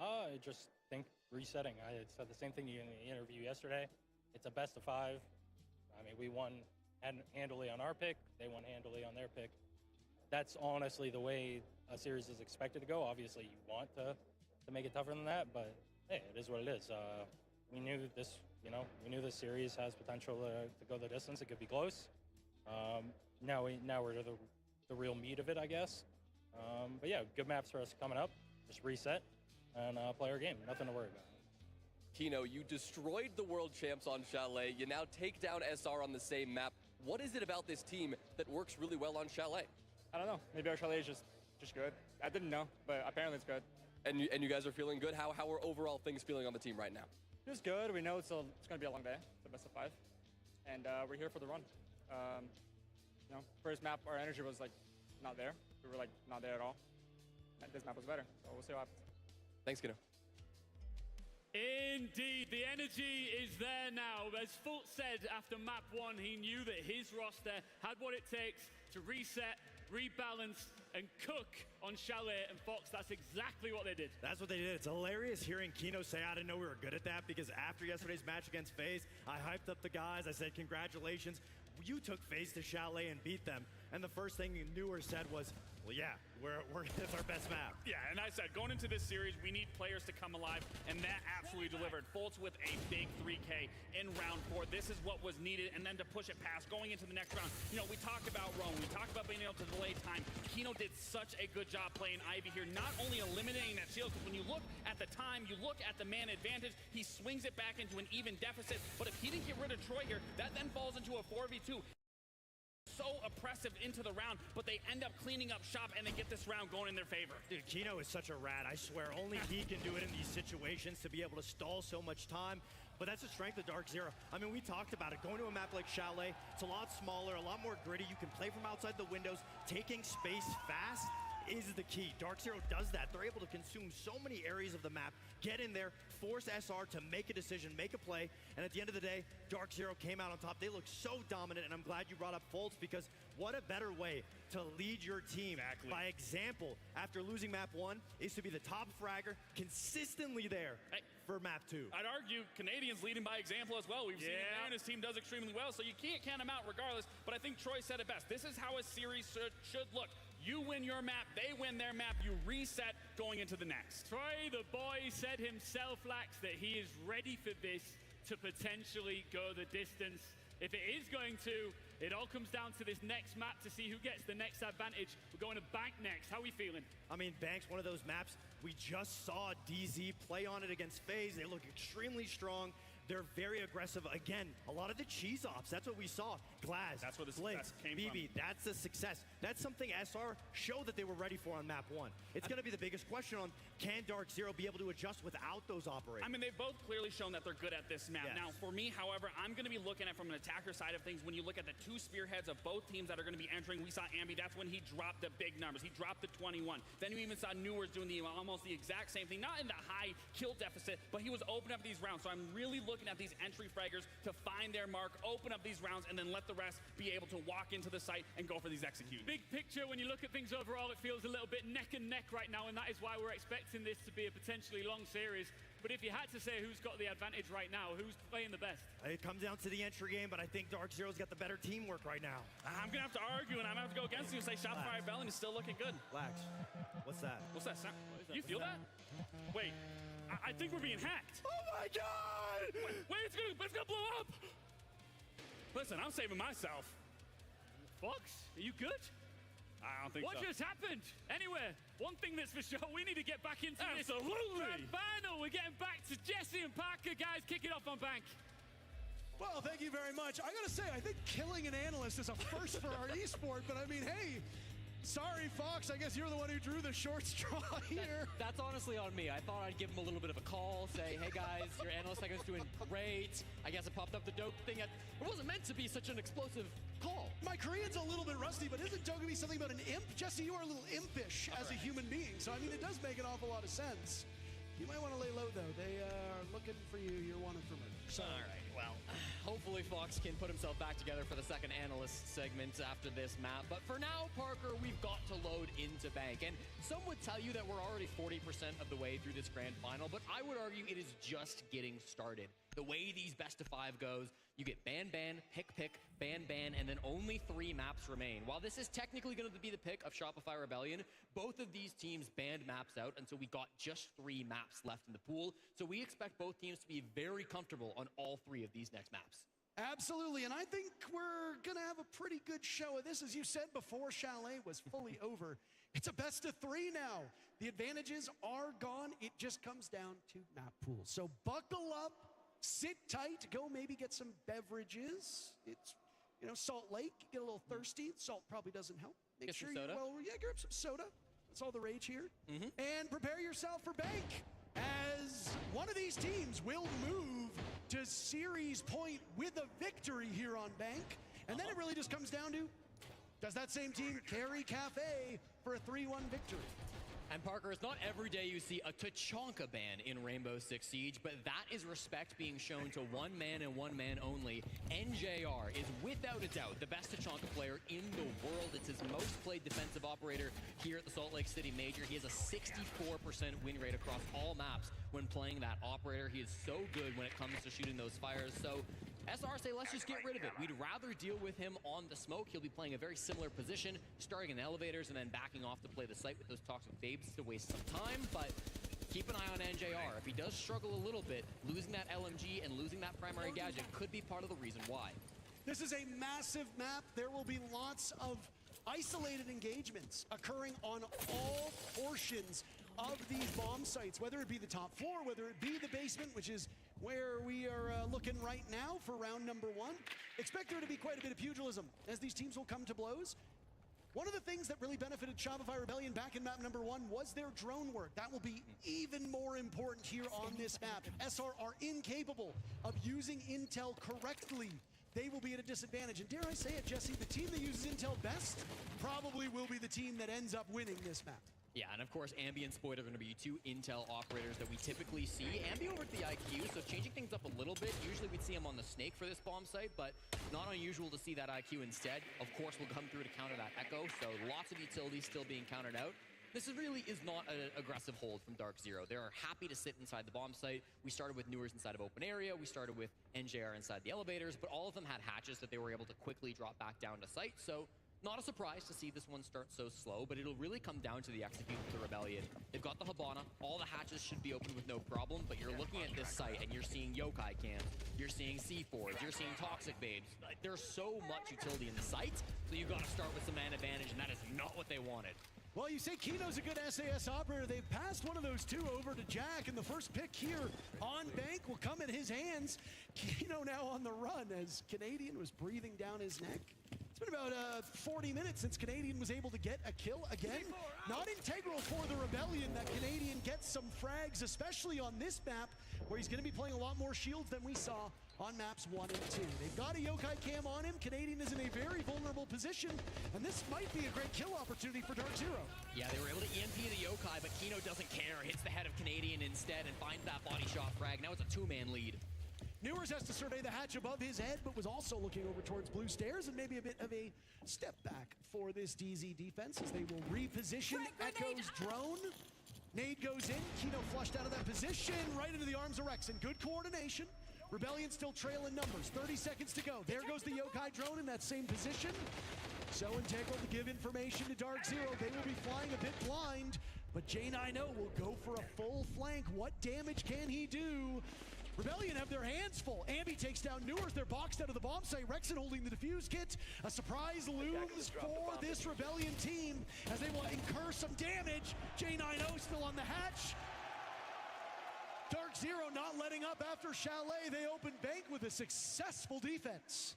I just think resetting. I said the same thing in the interview yesterday. It's a best of 5. I mean, we won handily on our pick. They won handily on their pick. That's honestly the way a series is expected to go. Obviously, you want to make it tougher than that, but hey, it is what it is. We knew this, we knew this series has potential to go the distance. It could be close. Now we're to the real meat of it, I guess. But yeah, good maps for us coming up. Just reset and play our game. Nothing to worry about. Kino, you destroyed the world champs on Chalet. You now take down SR on the same map. What is it about this team that works really well on Chalet? I don't know. Maybe our Chalet is just good. I didn't know, but apparently it's good. And you guys are feeling good? How are overall things feeling on the team right now? It's good. We know it's going to be a long day, the best of 5. And we're here for the run. First map, our energy was not there. We were not there at all. And this map was better, so we'll see what happens. Thanks, Kino. Indeed, the energy is there now. As Fultz said after map 1, he knew that his roster had what it takes to reset, rebalance, and cook on Chalet and Fox. That's exactly what they did. That's what they did. It's hilarious hearing Kino say, I didn't know we were good at that, because after yesterday's match against FaZe, I hyped up the guys. I said, congratulations. You took FaZe to Chalet and beat them. And the first thing Newer said was, well, yeah, it's our best map. Yeah, and I said, going into this series, we need players to come alive, and that absolutely delivered. Fultz with a big 3K in round 4. This is what was needed, and then to push it past, going into the next round. We talked about Rome. We talked about being able to delay time. Kino did such a good job playing Ivy here, not only eliminating that shield, because when you look at the time, you look at the man advantage, he swings it back into an even deficit, but if he didn't get rid of Troy here, that then falls into a 4v2. So oppressive into the round, but they end up cleaning up shop and they get this round going in their favor. Dude, Kino is such a rat. I swear, only he can do it in these situations, to be able to stall so much time. But that's the strength of Dark Zero. I mean, we talked about it. Going to a map like Chalet, it's a lot smaller, a lot more gritty. You can play from outside the windows. Taking space fast is the key. Dark Zero does that. They're able to consume so many areas of the map, get in there, force SR to make a decision, make a play, and at the end of the day, Dark Zero came out on top. They look so dominant, and I'm glad you brought up Fultz, because what a better way to lead your team by example after losing map 1 is to be the top fragger, consistently there for map 2. I'd argue Canadians leading by example as well. We've seen him there, and his team does extremely well, so you can't count him out regardless, but I think Troy said it best. This is how a series should look. You win your map, they win their map, you reset going into the next. Troy, the boy, said himself, Lax, that he is ready for this to potentially go the distance. If it is going to, it all comes down to this next map to see who gets the next advantage. We're going to Bank next. How are we feeling? I mean, Bank's one of those maps. We just saw DZ play on it against FaZe. They look extremely strong. They're very aggressive. Again, a lot of the cheese ops. That's what we saw. Glaz, that's where the success came BB, from. That's the success. That's something SR showed that they were ready for on map 1. It's going to be the biggest question on, can Dark Zero be able to adjust without those operators? I mean, they've both clearly shown that they're good at this map. Yes. Now, for me, however, I'm going to be looking at from an attacker side of things. When you look at the 2 spearheads of both teams that are going to be entering, we saw Ambi. That's when he dropped the big numbers. He dropped the 21. Then you even saw Newers doing almost the exact same thing. Not in the high kill deficit, but he was opening up these rounds. So I'm really looking at these entry fraggers to find their mark, open up these rounds, and then let the rest be able to walk into the site and go for these executions. Big picture, when you look at things overall, it feels a little bit neck and neck right now, and that is why we're expecting this to be a potentially long series. But if you had to say who's got the advantage right now, who's playing the best? It comes down to the entry game, but I think Dark Zero's got the better teamwork right now. I'm going to have to argue, and I'm going to have to go against you and say Shopify Bellin is still looking good. Lax, what's that? What's that sound? You feel that? Wait, I think we're being hacked. Oh my God! Wait, it's gonna blow up! Listen, I'm saving myself. Fox, are you good? I don't think what so. What just happened? Anyway, one thing that's for sure, we need to get back into this grand final. We're getting back to Jesse and Parker, guys. Kick it off on Bank. Well, thank you very much. I gotta say, I think killing an analyst is a first for our esport, but I mean, hey, sorry, Fox, I guess you're the one who drew the short straw here. That's honestly on me. I thought I'd give him a little bit of a call, say, hey guys, your analyst segment's doing great. I guess it popped up the dope thing. It wasn't meant to be such an explosive call. My Korean's a little bit rusty, but isn't Dogami something about an imp? Jesse, you are a little impish as a human being, so I mean, it does make an awful lot of sense. You might want to lay low, though. They are looking for you. You're wanted for murder. So. All right, well, hopefully Fox can put himself back together for the second analyst segment after this map. But for now, Parker, we've got to load into Bank. And some would tell you that we're already 40% of the way through this grand final, but I would argue it is just getting started. The way these best of 5 goes, you get ban, pick, ban, and then only 3 maps remain. While this is technically going to be the pick of Shopify Rebellion, both of these teams banned maps out until we got just 3 maps left in the pool. So we expect both teams to be very comfortable on all 3 of these next maps. Absolutely, and I think we're going to have a pretty good show of this. As you said before Chalet was fully over, it's a best of 3 now. The advantages are gone. It just comes down to map pools. So buckle up. Sit tight, go maybe get some beverages. It's, Salt Lake, get a little thirsty. Salt probably doesn't help. Get some soda. Grab some soda. That's all the rage here. And prepare yourself for Bank, as one of these teams will move to series point with a victory here on Bank. And then it really just comes down to, does that same team carry Cafe for a 3-1 victory? And Parker, it's not every day you see a Tachanka ban in Rainbow Six Siege, but that is respect being shown to one man and one man only. NJR is without a doubt the best Tachanka player in the world. It's his most played defensive operator here at the Salt Lake City Major. He has a 64% win rate across all maps when playing that operator. He is so good when it comes to shooting those fires. So SR say, let's just get rid of it. We'd rather deal with him on the smoke. He'll be playing a very similar position, starting in elevators and then backing off to play the site with those toxic babes to waste some time. But keep an eye on NJR. If he does struggle a little bit, losing that LMG and losing that primary gadget could be part of the reason why. This is a massive map. There will be lots of isolated engagements occurring on all portions of these bomb sites, whether it be the top floor, whether it be the basement, which is where we are looking right now for round number 1. Expect there to be quite a bit of pugilism as these teams will come to blows. One of the things that really benefited Shopify Rebellion back in map number 1 was their drone work. That will be even more important here on this map. If SR are incapable of using intel correctly, they will be at a disadvantage. And dare I say it, Jesse, the team that uses intel best probably will be the team that ends up winning this map. Yeah, and of course, Ambi and Spoit are going to be 2 intel operators that we typically see. Ambi over at the IQ, so changing things up a little bit. Usually we'd see him on the Snake for this bomb site, but not unusual to see that IQ instead. Of course, we'll come through to counter that Echo, so lots of utilities still being countered out. This really is not an aggressive hold from Dark Zero. They are happy to sit inside the bomb site. We started with Newers inside of open area. We started with NJR inside the elevators, but all of them had hatches that they were able to quickly drop back down to site, so not a surprise to see this one start so slow, but it'll really come down to the execute of the Rebellion. They've got the Habana. All the hatches should be open with no problem, but you're looking at this site and you're seeing Yokai Camp, you're seeing C4s, you're seeing Toxic Babes. There's so much utility in the site, so you've got to start with some man advantage, and that is not what they wanted. Well, you say Kino's a good SAS operator. They've passed one of those 2 over to Jack, and the first pick here on Bank will come in his hands. Kino now on the run as Canadian was breathing down his neck. It's been about 40 minutes since Canadian was able to get a kill again. Not integral for the Rebellion that Canadian gets some frags, especially on this map, where he's going to be playing a lot more shields than we saw on maps 1 and 2. They've got a Yokai Cam on him. Canadian is in a very vulnerable position, and this might be a great kill opportunity for Dark Zero. Yeah, they were able to EMP the Yokai, but Kino doesn't care. Hits the head of Canadian instead and finds that body shot frag. Now it's a 2-man lead. Newers has to survey the hatch above his head, but was also looking over towards blue stairs, and maybe a bit of a step back for this DZ defense as they will reposition Echo's drone. Nade goes in, Kino flushed out of that position, right into the arms of Rex, and good coordination. Rebellion still trailing numbers, 30 seconds to go. There goes the Yokai drone in that same position. So integral to give information to Dark Zero. They will be flying a bit blind, but J9O will go for a full flank. What damage can he do? Rebellion have their hands full. Ambi takes down Newers. They're boxed out of the bomb site. Rexon holding the defuse kit. A surprise looms for this Rebellion team as they will incur some damage. J9O still on the hatch. Dark Zero not letting up after Chalet. They open Bank with a successful defense.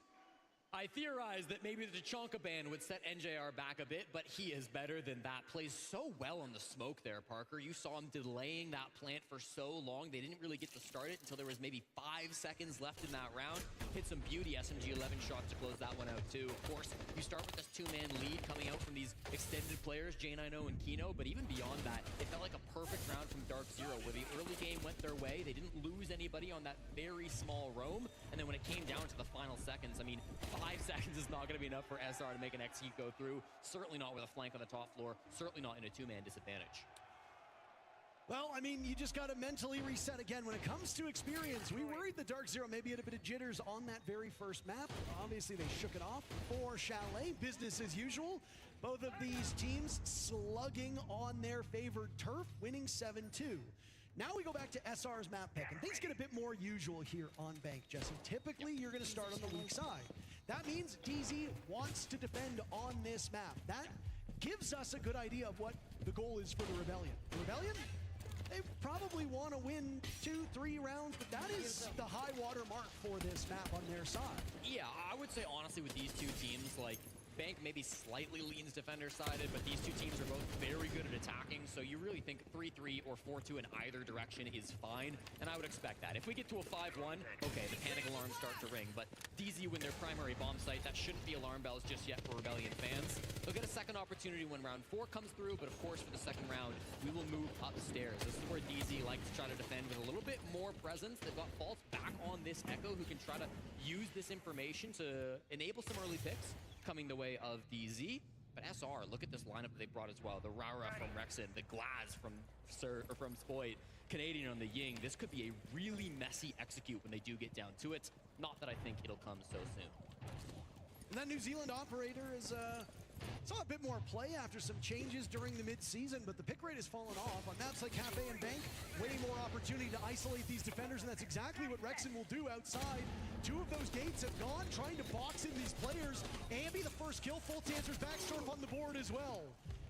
I theorized that maybe the Tachanka ban would set NJR back a bit, but he is better than that. Plays so well on the smoke there, Parker. You saw him delaying that plant for so long. They didn't really get to start it until there was maybe 5 seconds left in that round. Hit some beauty SMG 11 shots to close that one out too. Of course, you start with this 2-man lead coming out from these extended players, J9O and Kino, but even beyond that, it felt like a perfect round from Dark Zero, where the early game went their way. They didn't lose anybody on that very small roam, and then when it came down to the final seconds, I mean, 5 seconds is not going to be enough for SR to make an X heat go through. Certainly not with a flank on the top floor. Certainly not in a 2-man disadvantage. Well, I mean, you just got to mentally reset again. When it comes to experience, we worried the Dark Zero maybe had a bit of jitters on that very first map. Obviously, they shook it off for Chalet. Business as usual. Both of these teams slugging on their favored turf, winning 7-2. Now we go back to SR's map pick, and things get a bit more usual here on Bank, Jesse. Typically, you're going to start on the weak side. That means DZ wants to defend on this map. That gives us a good idea of what the goal is for the Rebellion. The Rebellion, they probably want to win 2-3 rounds, but that is the high water mark for this map on their side. Yeah, I would say honestly with these two teams, like, Bank maybe slightly leans defender-sided, but these two teams are both very good at attacking, so you really think 3-3 or 4-2 in either direction is fine, and I would expect that. If we get to a 5-1, okay, the panic alarms start to ring, but DZ win their primary bomb site, that shouldn't be alarm bells just yet for Rebellion fans. They'll get a second opportunity when round 4 comes through, but of course for the second round, we will move upstairs. This is where DZ likes to try to defend with a little bit more presence. They've got Faults back on this Echo, who can try to use this information to enable some early picks coming the way of DZ. But SR, look at this lineup that they brought as well. The Rara from Rexon, the Glaz from Spoit, Canadian on the Ying. This could be a really messy execute when they do get down to it. Not that I think it'll come so soon. And that New Zealand operator is saw a bit more play after some changes during the mid-season, but the pick rate has fallen off. On maps like Kappa and Bank, way more opportunity to isolate these defenders, and that's exactly what Rexon will do outside. 2 of those gates have gone, trying to box in these players. Ambi, the first kill, full Tancer's back, Surf on the board as well.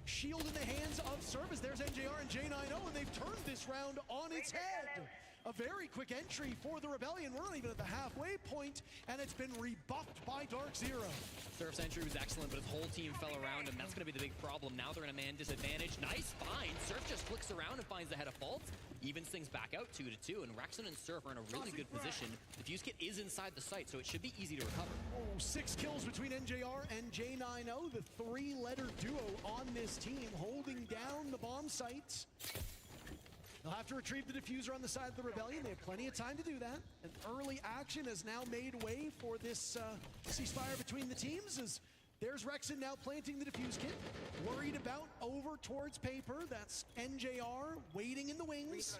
Shield in the hands of Service. There's NJR and J9O, and they've turned this round on its head. A very quick entry for the Rebellion. We're not even at the halfway point, and it's been rebuffed by Dark Zero. Surf's entry was excellent, but his whole team fell around him. That's going to be the big problem. Now they're in a man disadvantage. Nice find. Surf just flicks around and finds the head of Fault. Evens things back out 2-2, and Rexon and Surf are in a really good position. The fuse kit is inside the site, so it should be easy to recover. Oh, 6 kills between NJR and J9O, the 3-letter duo on this team, holding down the bomb sites. They'll have to retrieve the diffuser on the side of the Rebellion. They have plenty of time to do that. An early action has now made way for this ceasefire between the teams, as there's Rexon now planting the diffuse kit. Worried about over towards Paper. That's NJR waiting in the wings.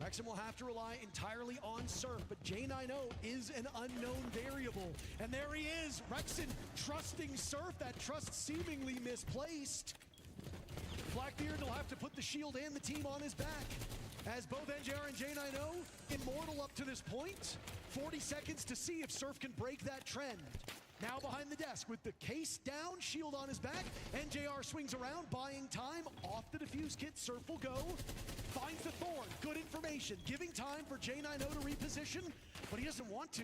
Rexon will have to rely entirely on Surf, but J9O is an unknown variable. And there he is, Rexon trusting Surf. That trust seemingly misplaced. Blackbeard will have to put the shield and the team on his back, as both NJR and J9O immortal up to this point. 40 seconds to see if Surf can break that trend. Now behind the desk with the case down, shield on his back. NJR swings around, buying time. Off the diffuse kit, Surf will go. Finds the Thorn, good information. Giving time for J9O to reposition, but he doesn't want to.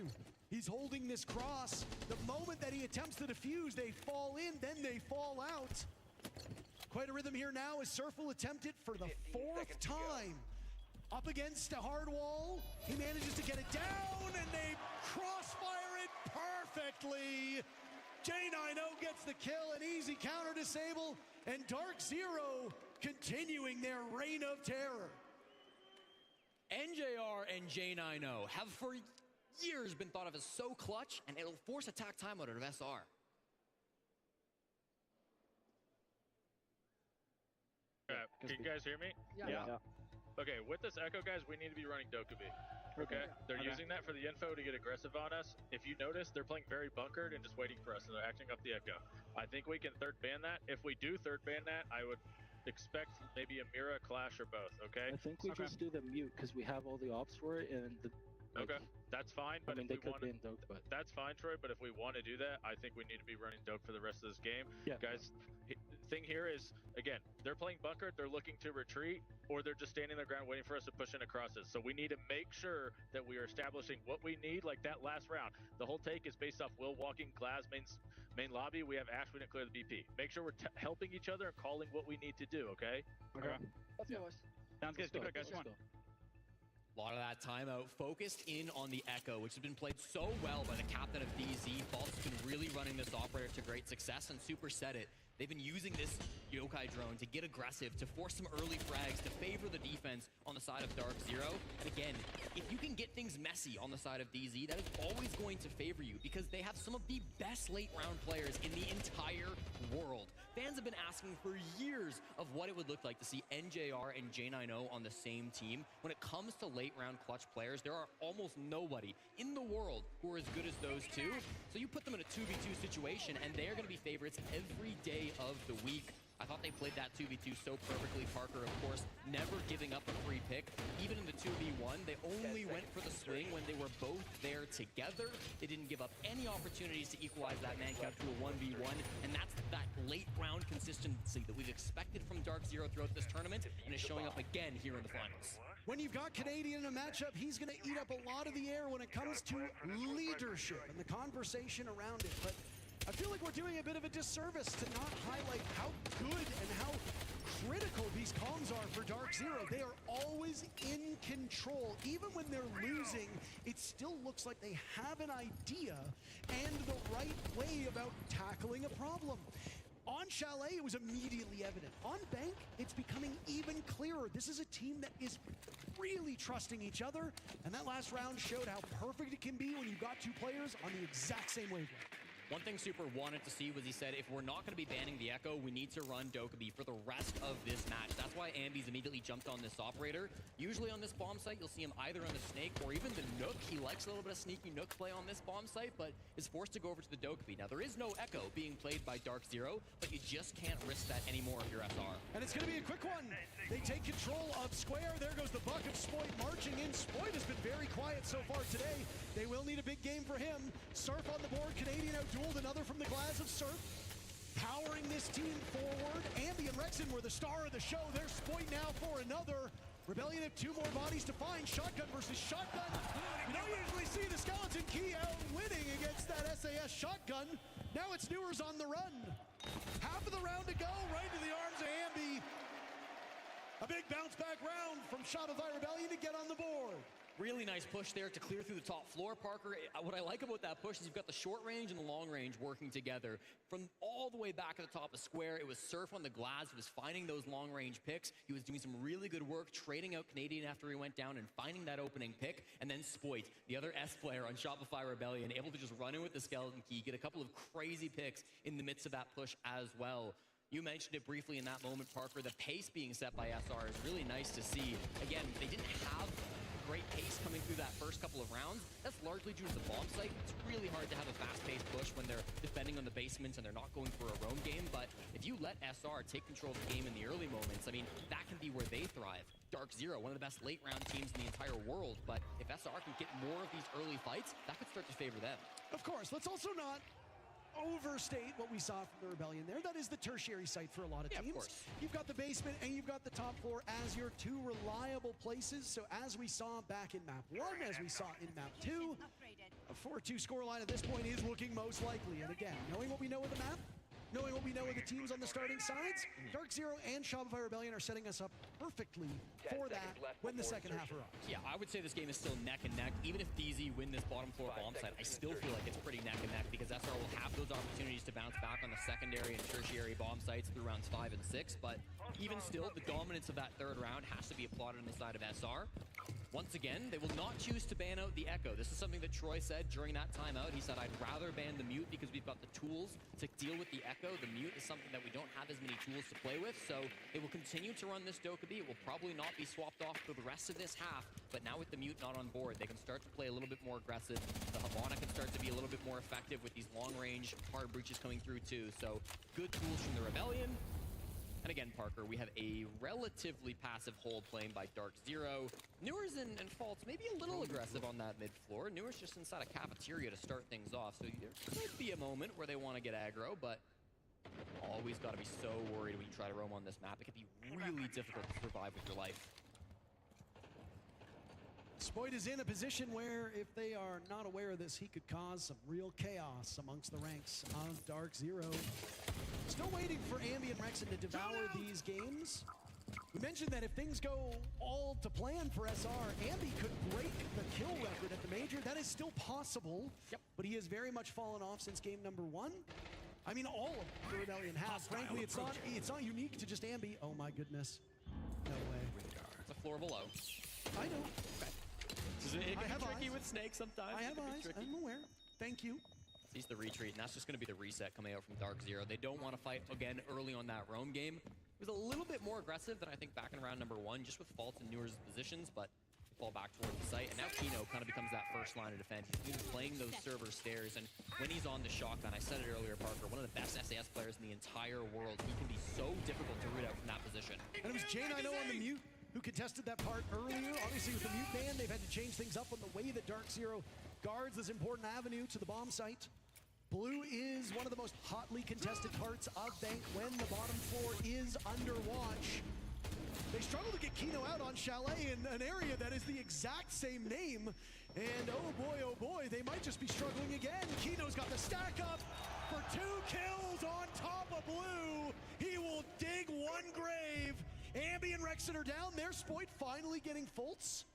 He's holding this cross. The moment that he attempts to defuse, they fall in, then they fall out. Quite a rhythm here now as Surf will attempt it for the 4th time. Up against a hard wall, he manages to get it down, and they crossfire it perfectly. J9O gets the kill, an easy counter disable, and Dark Zero continuing their reign of terror. NJR and J9O have for years been thought of as so clutch, and it'll force attack timeout out of SR. Can you guys hear me? Yeah. Okay, with this Echo, guys, we need to be running Dokkaebi. Okay? They're using that for the info to get aggressive on us. If you notice, they're playing very bunkered and just waiting for us, and they're acting up the Echo. I think we can third ban that. If we do third ban that, I would expect maybe a Mira, Clash, or both, okay? I think we just do the mute, because we have all the ops for it, and Okay, that's fine. But I mean, if they we could want be in Doke, but that's fine, Troy. But if we want to do that, I think we need to be running Doke for the rest of this game. Yeah. Guys, thing here is, again, they're playing bunker, they're looking to retreat, or they're just standing their ground waiting for us to push in across it. So we need to make sure that we are establishing what we need, like that last round. The whole take is based off Will walking Glass main lobby. We have Ash, we didn't clear the BP. Make sure we're helping each other and calling what we need to do, okay? Okay. Let's go, boys. Sounds good. Stick with it, guys. Come on. A lot of that timeout focused in on the Echo, which has been played so well by the captain of DZ. False has been really running this operator to great success, and Super said it. They've been using this Yokai drone to get aggressive, to force some early frags, to favor the defense on the side of Dark Zero. And again, if you can get things messy on the side of DZ, that is always going to favor you because they have some of the best late round players in the entire world. Fans have been asking for years of what it would look like to see NJR and J90 on the same team. When it comes to late round clutch players, there are almost nobody in the world who are as good as those two. So you put them in a 2v2 situation and they're going to be favorites every day of the week. I thought they played that 2v2 so perfectly. Parker, of course, never giving up a free pick. Even in the 2v1, they only went for the swing when they were both there together. They didn't give up any opportunities to equalize that man count to a 1v1, and that's that late round consistency that we've expected from Dark Zero throughout this tournament, and is showing up again here in the finals. When you've got Canadian in a matchup, he's going to eat up a lot of the air when it comes to leadership and the conversation around it. But I feel like we're doing a bit of a disservice to not highlight how good and how critical these comms are for Dark Zero. They are always in control. Even when they're losing, it still looks like they have an idea and the right way about tackling a problem. On Chalet, it was immediately evident. On Bank, it's becoming even clearer. This is a team that is really trusting each other, and that last round showed how perfect it can be when you've got two players on the exact same wavelength. One thing Super wanted to see was he said, if we're not going to be banning the Echo, we need to run Dokkaebi for the rest of this match. That's why Ambi's immediately jumped on this operator. Usually on this bomb site, you'll see him either on the Snake or even the Nook. He likes a little bit of sneaky Nook play on this bomb site, but is forced to go over to the Dokkaebi. Now, there is no Echo being played by Dark Zero, but you just can't risk that anymore if you're SR. And it's going to be a quick one. They take control of Square. There goes the buck of Spoit marching in. Spoit has been very quiet so far today. They will need a big game for him. Surf on the board. Canadian outdueled another from the glass of Surf. Powering this team forward. Ambi and Rexon were the star of the show. There's Spoit now for another. Rebellion have two more bodies to find. Shotgun versus shotgun. You don't usually see the Skeleton Key out winning against that SAS shotgun. Now it's Newers on the run. Half of the round to go. Right into the arms of Ambi. A big bounce back round from Shopify Rebellion to get on the board. Really nice push there to clear through the top floor, Parker. What I like about that push is you've got the short range and the long range working together. From all the way back at the top of Square, it was Surf on the glass. He was finding those long range picks. He was doing some really good work trading out Canadian after he went down and finding that opening pick. And then Spoit, the other S player on Shopify Rebellion, able to just run in with the Skeleton Key, get a couple of crazy picks in the midst of that push as well. You mentioned it briefly in that moment, Parker. The pace being set by SR is really nice to see. Again, they didn't have great pace coming through that first couple of rounds. That's largely due to the bomb site. It's really hard to have a fast-paced push when they're defending on the basements and they're not going for a roam game. But if you let SR take control of the game in the early moments, I mean, that can be where they thrive. Dark Zero, one of the best late-round teams in the entire world. But if SR can get more of these early fights, that could start to favor them. Of course, let's also not overstate what we saw from the Rebellion there. That is the tertiary site for a lot of teams. Of course. You've got the basement and you've got the top floor as your two reliable places. So as we saw back in map 1, as we saw in map 2, a 4-2 scoreline at this point is looking most likely. And again, knowing what we know of the map, knowing what we know of the teams on the starting sides, Dark Zero and Shopify Rebellion are setting us up perfectly for that when the second half arrives. Yeah, I would say this game is still neck and neck. Even if DZ win this bottom floor bomb site, I still feel like it's pretty neck and neck because SR will have those opportunities to bounce back on the secondary and tertiary bomb sites through rounds 5 and 6. But even still, the dominance of that third round has to be applauded on the side of SR. Once again, they will not choose to ban out the Echo. This is something that Troy said during that timeout. He said, I'd rather ban the Mute because we've got the tools to deal with the Echo. The Mute is something that we don't have as many tools to play with, so they will continue to run this Dokkaebi. It will probably not be swapped off for the rest of this half, but now with the Mute not on board, they can start to play a little bit more aggressive. The Havana can start to be a little bit more effective with these long-range hard breaches coming through too. So good tools from the Rebellion. And again, Parker, we have a relatively passive hold playing by Dark Zero. Newers and Faults maybe a little aggressive on that mid floor. Newers just inside a cafeteria to start things off, so there could be a moment where they want to get aggro, but always got to be so worried when you try to roam on this map. It can be really difficult to survive with your life. Spoit is in a position where, if they are not aware of this, he could cause some real chaos amongst the ranks of Dark Zero. Still waiting for Ambi and Rexon to devour these games. We mentioned that if things go all to plan for SR, Ambi could break the kill record at the major. That is still possible, but he has very much fallen off since game number 1. I mean, all of the Rebellion have. Frankly, it's not unique to just Ambi. Oh my goodness. No way. It's a floor below. I know. It can be tricky with Snake sometimes. I have eyes. I'm aware. Thank you. Sees the retreat, and that's just going to be the reset coming out from Dark Zero. They don't want to fight again early on that roam game. It was a little bit more aggressive than I think back in round number 1, just with Faults and Newers' positions, but they fall back towards the site. And now Kino kind of becomes that first line of defense. He's been playing those server stairs, and when he's on the shotgun, I said it earlier, Parker, one of the best SAS players in the entire world. He can be so difficult to root out from that position. And it was J9O on the mute who contested that part earlier. Obviously, with the mute ban, they've had to change things up on the way that Dark Zero guards this important avenue to the bomb site. Blue is one of the most hotly contested parts of Bank when the bottom floor is under watch. They struggle to get Kino out on Chalet in an area that is the exact same name. And oh boy, they might just be struggling again. Kino's got the stack up for 2 kills on top of Blue. He will dig one grave. Ambi and Rexon are down. There's Spoit finally getting Fultz.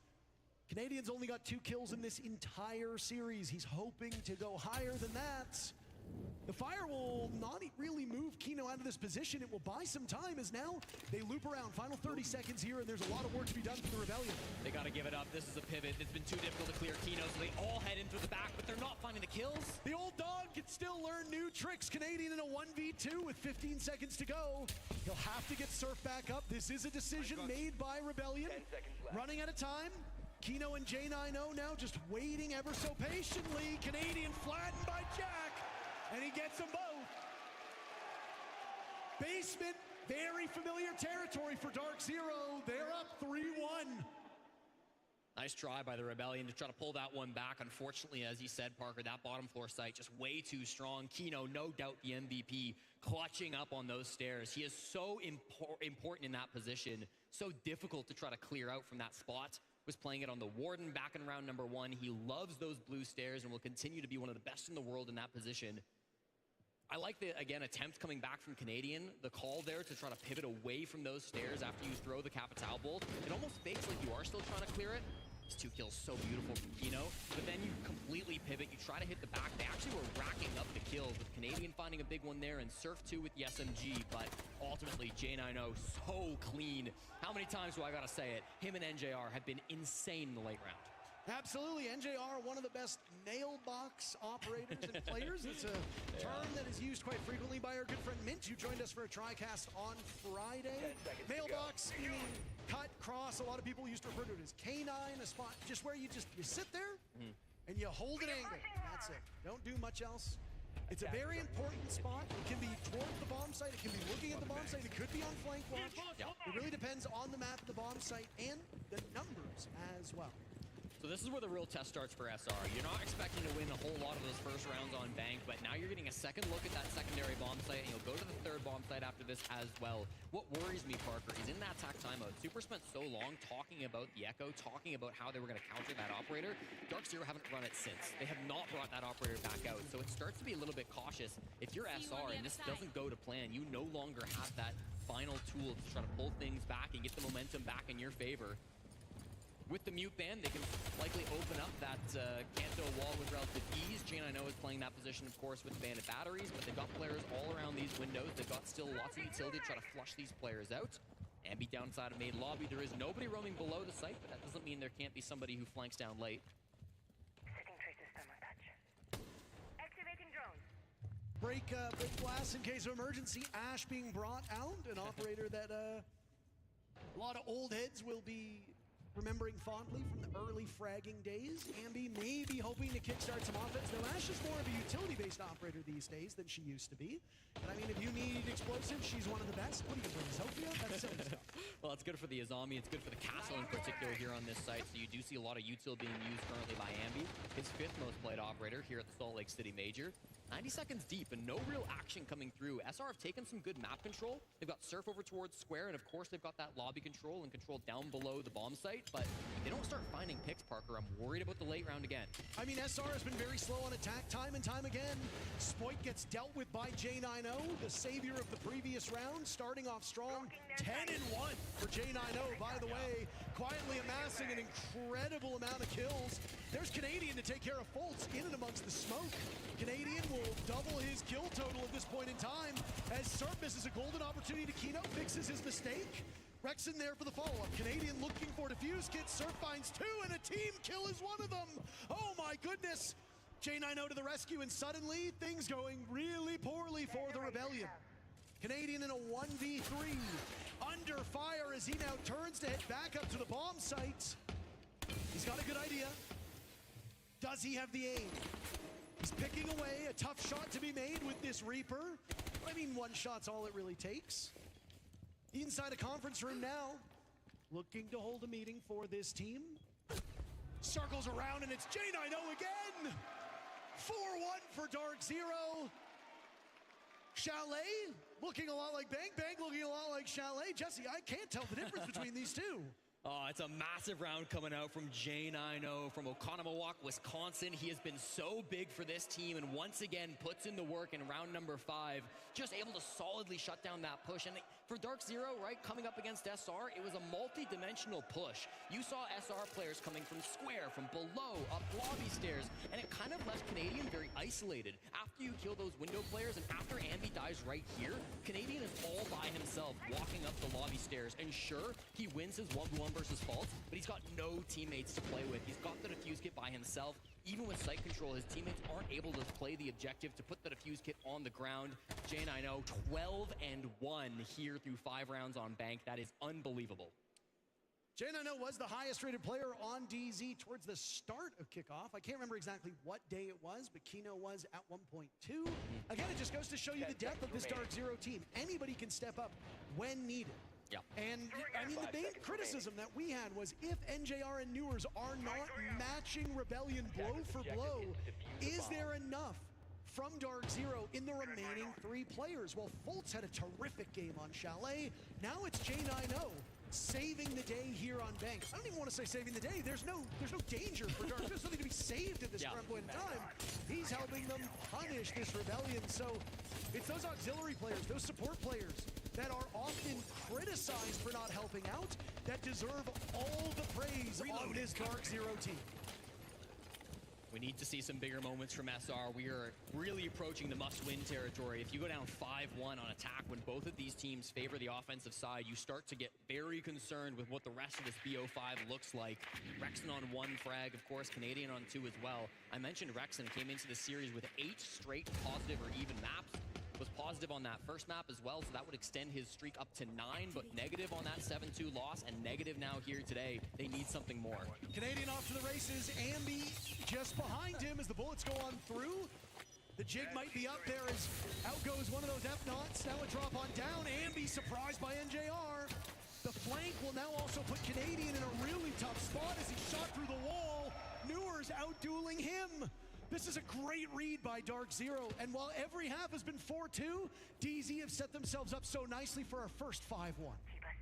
Canadians only got 2 kills in this entire series. He's hoping to go higher than that. The fire will not really move Kino out of this position. It will buy some time as now they loop around. Final 30 seconds here, and there's a lot of work to be done for the Rebellion. They got to give it up. This is a pivot. It's been too difficult to clear Kino, so they all head in through the back, but they're not finding the kills. The old dog can still learn new tricks. Canadian in a 1v2 with 15 seconds to go. He'll have to get Surf back up. This is a decision made by Rebellion. Running out of time. Kino and J9O now just waiting ever so patiently. Canadian flattened by Jack, and he gets them both. Basement, very familiar territory for Dark Zero. They're up 3-1. Nice try by the Rebellion to try to pull that one back. Unfortunately, as you said, Parker, that bottom floor site just way too strong. Kino, no doubt the MVP, clutching up on those stairs. He is so important in that position. So difficult to try to clear out from that spot. Was playing it on the Warden back in round number 1. He loves those blue stairs and will continue to be one of the best in the world in that position. I like the, again, attempt coming back from Canadian. The call there to try to pivot away from those stairs after you throw the Kappa bolt. It almost fakes like you are still trying to clear it. These 2 kills so beautiful from Kino, but then you completely pivot. You try to hit the back. They actually were racking up the kills, with Canadian finding a big one there and Surf 2 with the SMG, but ultimately J9O so clean. How many times do I gotta say it? Him and NJR have been insane in the late round. Absolutely, NJR, one of the best mailbox operators and players. It's a term that is used quite frequently by our good friend Mint, who joined us for a TriCast on Friday. Mailbox meaning cut, cross. A lot of people used to refer to it as canine, a spot just where you sit there and you hold an angle. That's it. Don't do much else. It's a very important spot. It can be towards the bomb site. It can be looking at the bomb site. It could be on flank watch. It really depends on the map of the bomb site and the numbers as well. So this is where the real test starts for SR. You're not expecting to win a whole lot of those first rounds on Bank, but now you're getting a second look at that secondary bomb site, and you'll go to the third bomb site after this as well. What worries me, Parker, is in that attack timeout, Super spent so long talking about the Echo, talking about how they were going to counter that operator. Dark Zero haven't run it since. They have not brought that operator back out, so it starts to be a little bit cautious. If you're SR and this doesn't go to plan, you no longer have that final tool to try to pull things back and get the momentum back in your favor. With the mute ban, they can likely open up that Kanto wall with relative ease. J9O is playing that position, of course, with the bandit batteries, but they've got players all around these windows. They've got still lots of utility to try to flush these players out. Ambi downside of main lobby. There is nobody roaming below the site, but that doesn't mean there can't be somebody who flanks down late. Activating drones. Break glass in case of emergency. Ash being brought out, an operator that a lot of old heads will be remembering fondly from the early fragging days. Ambi may be hoping to kickstart some offense, though Ash is more of a utility-based operator these days than she used to be. And I mean, if you need explosives, she's one of the best. What do you bring, Sophia? That's silly stuff. Well, it's good for the Azami. It's good for the castle in particular here on this site. So you do see a lot of util being used currently by Ambi, his 5th most played operator here at the Salt Lake City Major. 90 seconds deep and no real action coming through. SR have taken some good map control. They've got Surf over towards Square, and of course they've got that lobby control and control down below the bomb site. But if they don't start finding picks, Parker, I'm worried about the late round again. I mean, SR has been very slow on attack time and time again. Spoit gets dealt with by J90, the savior of the previous round, starting off strong. 10-1 for J90, by the way, quietly amassing an incredible amount of kills. There's Canadian to take care of Fultz in and amongst the smoke. Canadian will double his kill total at this point in time as Surf misses a golden opportunity to Kino, fixes his mistake. Rexon there for the follow-up. Canadian looking for defuse kit. Surf finds 2 and a team kill is one of them. Oh my goodness. J90 to the rescue, and suddenly things going really poorly for the Rebellion. Canadian in a 1v3. Under fire as he now turns to head back up to the bomb site. He's got a good idea. Does he have the aim? He's picking away, a tough shot to be made with this Reaper. I mean, one shot's all it really takes. Inside a conference room now, looking to hold a meeting for this team. Circles around and it's J90 again! 4-1 for Dark Zero. Chalet looking a lot like Bank, Bank looking a lot like Chalet. Jesse, I can't tell the difference between these two. Oh, it's a massive round coming out from J90 from Oconomowoc, Wisconsin. He has been so big for this team and once again puts in the work in round number 5, just able to solidly shut down that push. And for Dark Zero, right, coming up against SR, it was a multi-dimensional push. You saw SR players coming from Square, from below, up lobby stairs, and it kind of left Canadian very isolated. After you kill those window players and after Ambi dies right here, Canadian is all by himself walking up the lobby stairs. And sure, he wins his 1v1 versus Fault, but he's got no teammates to play with. He's got the defuse kit by himself. Even with site control, his teammates aren't able to play the objective to put the defuse kit on the ground. J90, 12-1 here through 5 rounds on Bank. That is unbelievable. J90 was the highest rated player on DZ towards the start of kickoff. I can't remember exactly what day it was, but Kino was at 1.2. Again, it just goes to show you the depth of this Dark Zero team. Anybody can step up when needed. Yeah. And I mean, the main criticism that we had was if NJR and Newers are not matching Rebellion blow for blow, is there enough from Dark Zero in the remaining 3 players? Well, Fultz had a terrific game on Chalet. Now it's J90 saving the day here on Bank. I don't even want to say saving the day. There's no danger for Dark. There's nothing to be saved at this current point in time. He's helping them punish this Rebellion. So it's those auxiliary players, those support players that are often criticized for not helping out that deserve all the praise on this Dark Zero team. We need to see some bigger moments from SR. We are really approaching the must-win territory. If you go down 5-1 on attack, when both of these teams favor the offensive side, you start to get very concerned with what the rest of this BO5 looks like. Rexon on 1 frag, of course, Canadian on 2 as well. I mentioned Rexon came into the series with 8 straight positive or even maps. Was positive on that first map as well, so that would extend his streak up to 9, but negative on that 7-2 loss, and negative now here today. They need something more. Canadian off to the races. Ambi just behind him as the bullets go on through. The jig might be up there as out goes one of those F-Knots. Now a drop on down. Ambi surprised by NJR. The flank will now also put Canadian in a really tough spot as he shot through the wall. Newers out-dueling him. This is a great read by Dark Zero, and while every half has been 4-2, DZ have set themselves up so nicely for our first 5-1.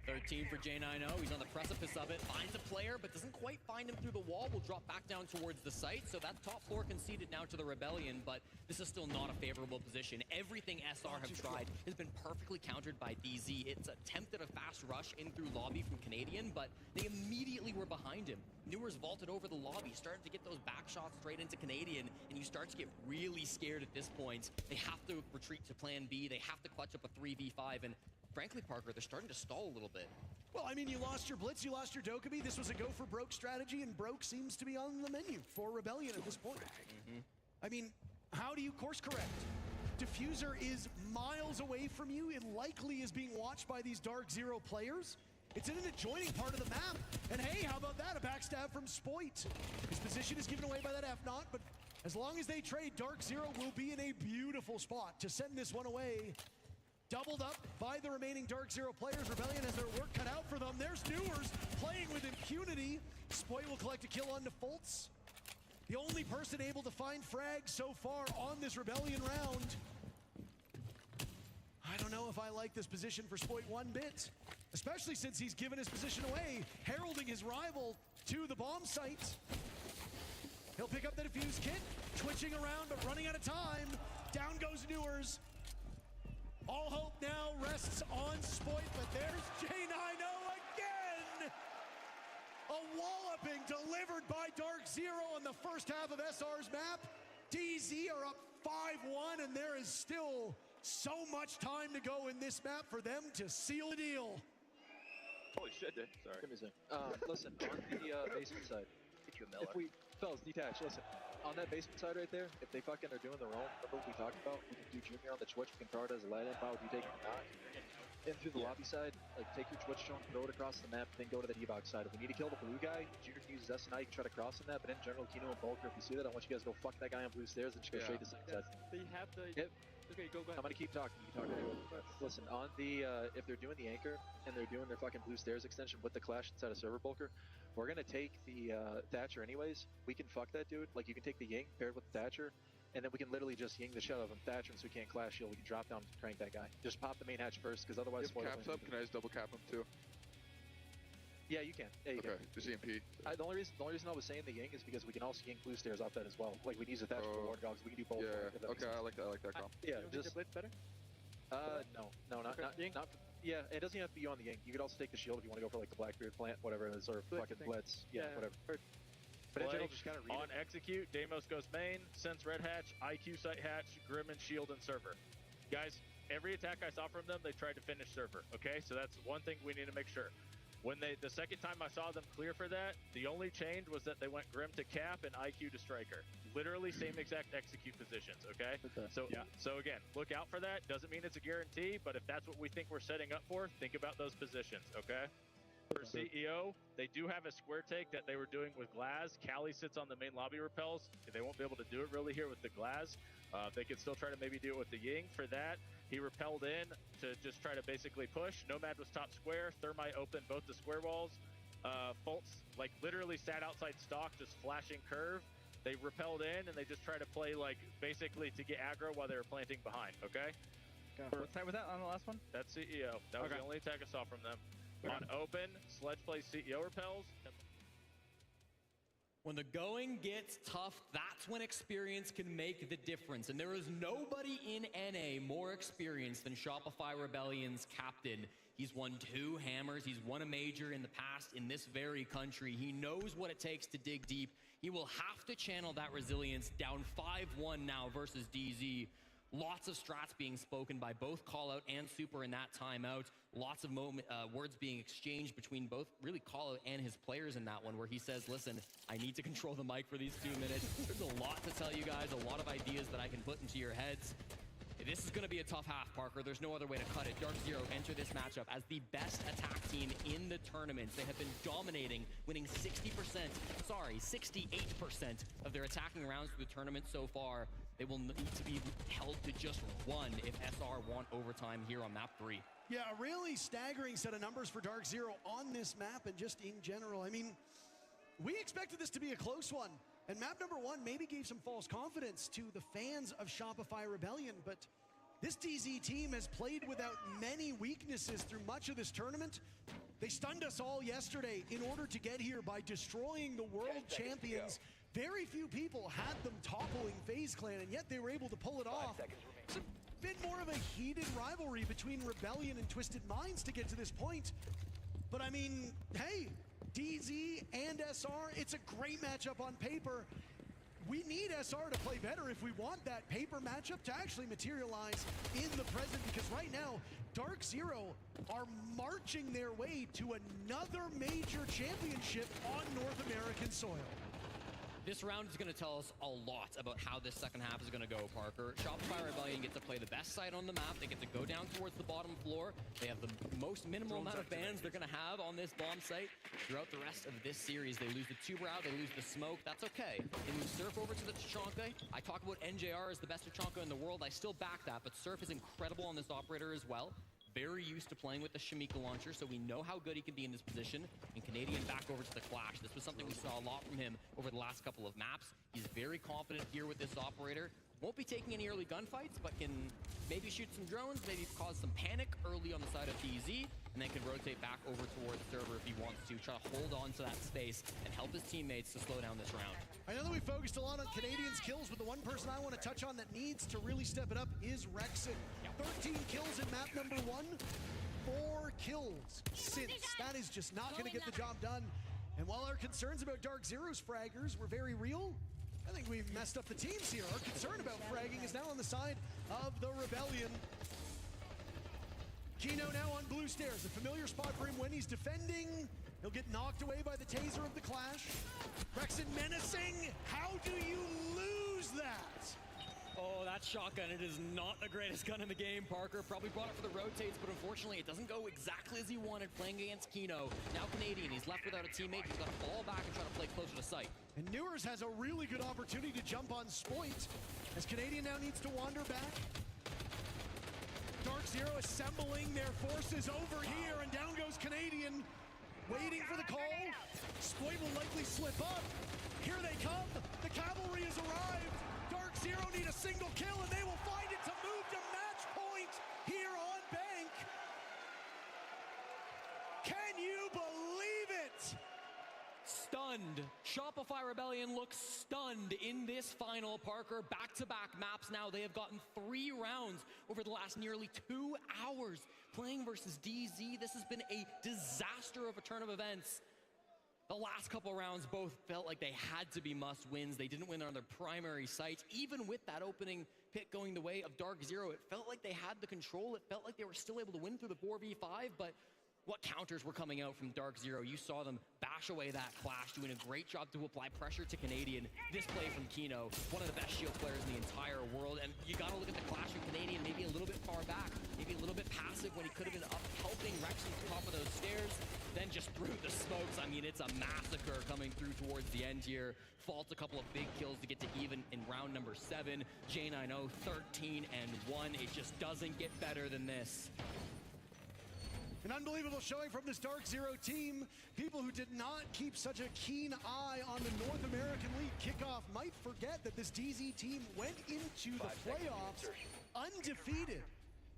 13 for J90. He's on the precipice of it. Finds a player, but doesn't quite find him through the wall. Will drop back down towards the site. So that top floor conceded now to the Rebellion, but this is still not a favorable position. Everything SR have tried has been perfectly countered by DZ. It's attempted a fast rush in through lobby from Canadian, but they immediately were behind him. Newers vaulted over the lobby, started to get those back shots straight into Canadian, and you start to get really scared at this point. They have to retreat to plan B. They have to clutch up a 3v5, and frankly, Parker, they're starting to stall a little bit. Well, I mean, you lost your Blitz, you lost your Dokkaebi. This was a go for broke strategy, and broke seems to be on the menu for Rebellion at this point. I mean, how do you course correct? Diffuser is miles away from you. It likely is being watched by these Dark Zero players. It's in an adjoining part of the map. And hey, how about that? A backstab from Spoit. His position is given away by that F-Naught, but as long as they trade, Dark Zero will be in a beautiful spot to send this one away. Doubled up by the remaining Dark Zero players. Rebellion has their work cut out for them. There's Newers playing with impunity. Spoit will collect a kill onto Fultz. The only person able to find frags so far on this Rebellion round. I don't know if I like this position for Spoit one bit, especially since he's given his position away, heralding his rival to the bomb site. He'll pick up the defuse kit, twitching around but running out of time. Down goes Newers. All hope now rests on Spoit, but there's J9O again! A walloping delivered by Dark Zero on the first half of SR's map. DZ are up 5-1, and there is still so much time to go in this map for them to seal the deal. Holy shit, dude. Sorry. Give me a second. Listen, on the basement side, if we, fellas, detach, listen. On that basement side right there, if they fucking are doing their own, remember what we talked about? We can do Junior on the Twitch, we can throw it as a light inbound, you take it or not. In through the lobby side, like take your Twitch drone, throw it across the map, then go to the debox side. If we need to kill the blue guy, Junior can use S and I, you can try to cross on that, but in general, Kino and Bulker, if you see that, I want you guys to go fuck that guy on blue stairs and just go straight to side. They have the... Yep. Okay, go ahead. I'm gonna keep talking. You can talk anyway. Listen, on the if they're doing the anchor and they're doing their fucking blue stairs extension with the clash inside of server Bulker, we're gonna take the Thatcher anyways. We can fuck that dude. Like you can take the Ying paired with the Thatcher, and then we can literally just Ying the shit out of him. Thatcher, so we can't clash shield. We can drop down and crank that guy. Just pop the main hatch first, because otherwise. If Cap's up, can I just double cap him too? Yeah, you can. Yeah, you okay, can. just EMP. The only reason I was saying the Ying is because we can also Ying blue stairs off that as well. Like we can use the Thatcher for Lord Dogs. We can do both. Yeah. Okay, I like that. I like that comp. Yeah, you just blitz better. No, not Ying. Not. Yeah, it doesn't have to be on the Ying. You could also take the shield if you want to go for like the Blackbeard plant, whatever it is, or fucking Blitz. Yeah, whatever. But in general, just kind of read on execute, Deimos goes main, sense red hatch, IQ site hatch, Grim and shield and server. Guys, every attack I saw from them, they tried to finish server. Okay, so that's one thing we need to make sure. When the second time I saw them clear for that, the only change was that they went Grim to Cap and IQ to Striker. Literally same exact execute positions, okay? So again, look out for that. Doesn't mean it's a guarantee, but if that's what we think we're setting up for, think about those positions, okay? For CEO, they do have a square take that they were doing with Glaz. Callie sits on the main lobby repels. They won't be able to do it really here with the Glaz. They could still try to maybe do it with the Ying. For that, he repelled in to just try to basically push. Nomad was top square. Thermite opened both the square walls. Fultz, like, literally sat outside stock, just flashing curve. They repelled in, and they just try to play, like, basically to get aggro while they were planting behind, okay? What type was that on the last one? That's CEO. That was the only attack I saw from them. On open, Sledge plays CEO repels. When the going gets tough, that's when experience can make the difference. And there is nobody in NA more experienced than Shopify Rebellion's captain. He's won 2 hammers. He's won a major in the past in this very country. He knows what it takes to dig deep. He will have to channel that resilience down 5-1 now versus DZ. Lots of strats being spoken by both Callout and Super in that timeout. Lots of words being exchanged between both really Callout and his players in that one, where he says, listen, I need to control the mic for these 2 minutes. There's a lot to tell you guys, a lot of ideas that I can put into your heads. This is going to be a tough half, Parker. There's no other way to cut it. Dark Zero enter this matchup as the best attack team in the tournaments. They have been dominating, winning 68% of their attacking rounds through the tournament so far. They will need to be held to just 1 if SR want overtime here on map 3. Yeah, a really staggering set of numbers for Dark Zero on this map and just in general. I mean, we expected this to be a close one. And map number 1 maybe gave some false confidence to the fans of Shopify Rebellion, but this DZ team has played without many weaknesses through much of this tournament. They stunned us all yesterday in order to get here by destroying the world champions. Very few people had them toppling FaZe Clan, and yet they were able to pull it off. It's a bit more of a heated rivalry between Rebellion and Twisted Minds to get to this point. But I mean, hey, DZ and SR, it's a great matchup on paper. We need SR to play better if we want that paper matchup to actually materialize in the present, because right now, Dark Zero are marching their way to another major championship on North American soil. This round is going to tell us a lot about how this second half is going to go, Parker. Shopify Rebellion get to play the best site on the map. They get to go down towards the bottom floor. They have the most minimal amount of bans they're going to have on this bomb site. Throughout the rest of this series, they lose the Tuber out, they lose the smoke. That's okay. They move Surf over to the Tachanka. I talk about NJR as the best Tachanka in the world. I still back that, but Surf is incredible on this operator as well. Very used to playing with the Shamika launcher, so we know how good he can be in this position. And Canadian back over to the Clash. This was something we saw a lot from him over the last couple of maps. He's very confident here with this operator. Won't be taking any early gunfights, but can maybe shoot some drones, maybe cause some panic early on the side of DZ, and then can rotate back over towards the server if he wants to, try to hold on to that space and help his teammates to slow down this round. I know that we focused a lot on Canadians' kills, but the one person I want to touch on that needs to really step it up is Rexon. 13 kills in map number 1, 4 kills since. That is just not going to get the job done. And while our concerns about Dark Zero's fraggers were very real, I think we've messed up the teams here. Our concern about fragging is now on the side of the Rebellion. Kino now on blue stairs, a familiar spot for him when he's defending. He'll get knocked away by the taser of the Clash. Rexon menacing. How do you lose that? Oh, that shotgun, it is not the greatest gun in the game, Parker. Probably brought it for the rotates, but unfortunately it doesn't go exactly as he wanted playing against Kino. Now Canadian, he's left without a teammate. He's got to fall back and try to play closer to sight. And Newers has a really good opportunity to jump on Spoit, as Canadian now needs to wander back. Dark Zero assembling their forces over here, and down goes Canadian, waiting for the call. Spoit will likely slip up. Here they come. The cavalry has arrived. Dark Zero need a single kill, and they will find it to move to match point here on Bank. Can you believe it? Stunned. Shopify Rebellion looks stunned in this final, Parker. Back-to-back maps now. They have gotten 3 rounds over the last nearly 2 hours playing versus DZ. This has been a disaster of a turn of events. The last couple rounds both felt like they had to be must-wins. They didn't win on their primary sites. Even with that opening pick going the way of Dark Zero, it felt like they had the control. It felt like they were still able to win through the 4v5, but what counters were coming out from Dark Zero? You saw them bash away that Clash, doing a great job to apply pressure to Canadian. This play from Kino, one of the best shield players in the entire world, and you gotta look at the Clash from Canadian, maybe a little bit far back, maybe a little bit passive when he could have been up helping Rexon to the top of those stairs, then just through the smokes. I mean, it's a massacre coming through towards the end here. Faults a couple of big kills to get to even in round number 7. J90, 13-1. It just doesn't get better than this. An unbelievable showing from this Dark Zero team. People who did not keep such a keen eye on the North American League kickoff might forget that this DZ team went into the playoffs undefeated.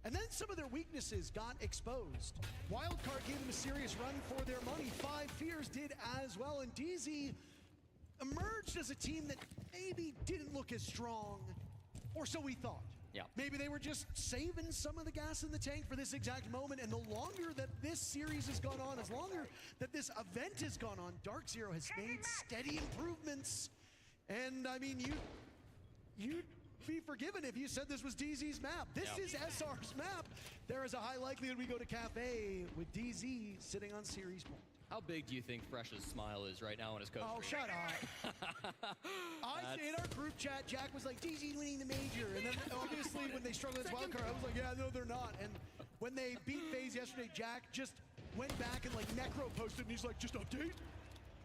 And then some of their weaknesses got exposed. Wildcard gave them a serious run for their money. Five Fears did as well. And DZ emerged as a team that maybe didn't look as strong, or so we thought. Yeah. Maybe they were just saving some of the gas in the tank for this exact moment, and the longer that this series has gone on, as longer that this event has gone on, Dark Zero has made steady improvements. And I mean, you'd be forgiven if you said this was DZ's map. This is SR's map. There is a high likelihood we go to Cafe with DZ sitting on series 1. How big do you think Fresh's smile is right now on his coach? Oh, shut up. In our group chat, Jack was like, DZ winning the major. And then obviously when they struggled against Wildcard, I was like, yeah, no, they're not. And when they beat FaZe yesterday, Jack just went back and like necro posted, and he's like, just update.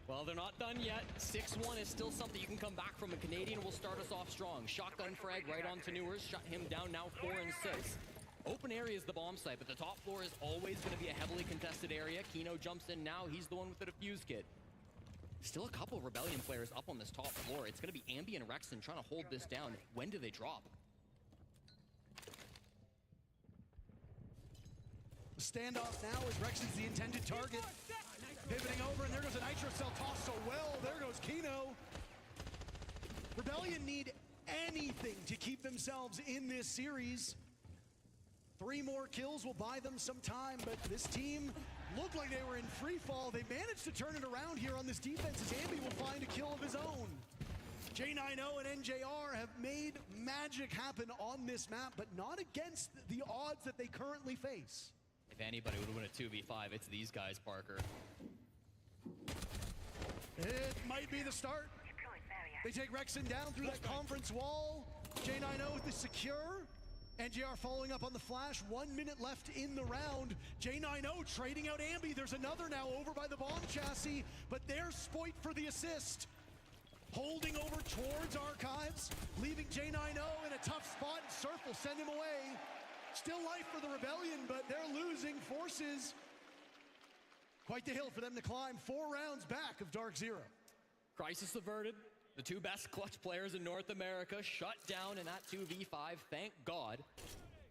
Well, they're not done yet. 6-1 is still something you can come back from. A Canadian will start us off strong. Shotgun frag right onto Newers. Shut him down now 4 and 6. Open area is the bomb site, but the top floor is always going to be a heavily contested area. Kino jumps in now. He's the one with the defuse kit. Still a couple of Rebellion players up on this top floor. It's going to be Ambi and Rexon trying to hold this down. When do they drop? The standoff now is Rexon's the intended target. Pivoting over, and there goes a Nitro Cell tossed so well. There goes Kino. Rebellion need anything to keep themselves in this series. 3 more kills will buy them some time, but this team looked like they were in free fall. They managed to turn it around here on this defense as Ambi will find a kill of his own. J90 and NJR have made magic happen on this map, but not against the odds that they currently face. If anybody would win a 2v5, it's these guys, Parker. It might be the start. They take Rexon down through that conference wall. J90 with the secure. NGR following up on the flash. 1 minute left in the round. J90 trading out Ambi. There's another now over by the bomb chassis, but there's Spoit for the assist. Holding over towards Archives, leaving J90 in a tough spot. Surf will send him away. Still life for the Rebellion, but they're losing forces. Quite the hill for them to climb. 4 rounds back of Dark Zero. Crisis averted. The two best clutch players in North America shut down in that 2v5. Thank God.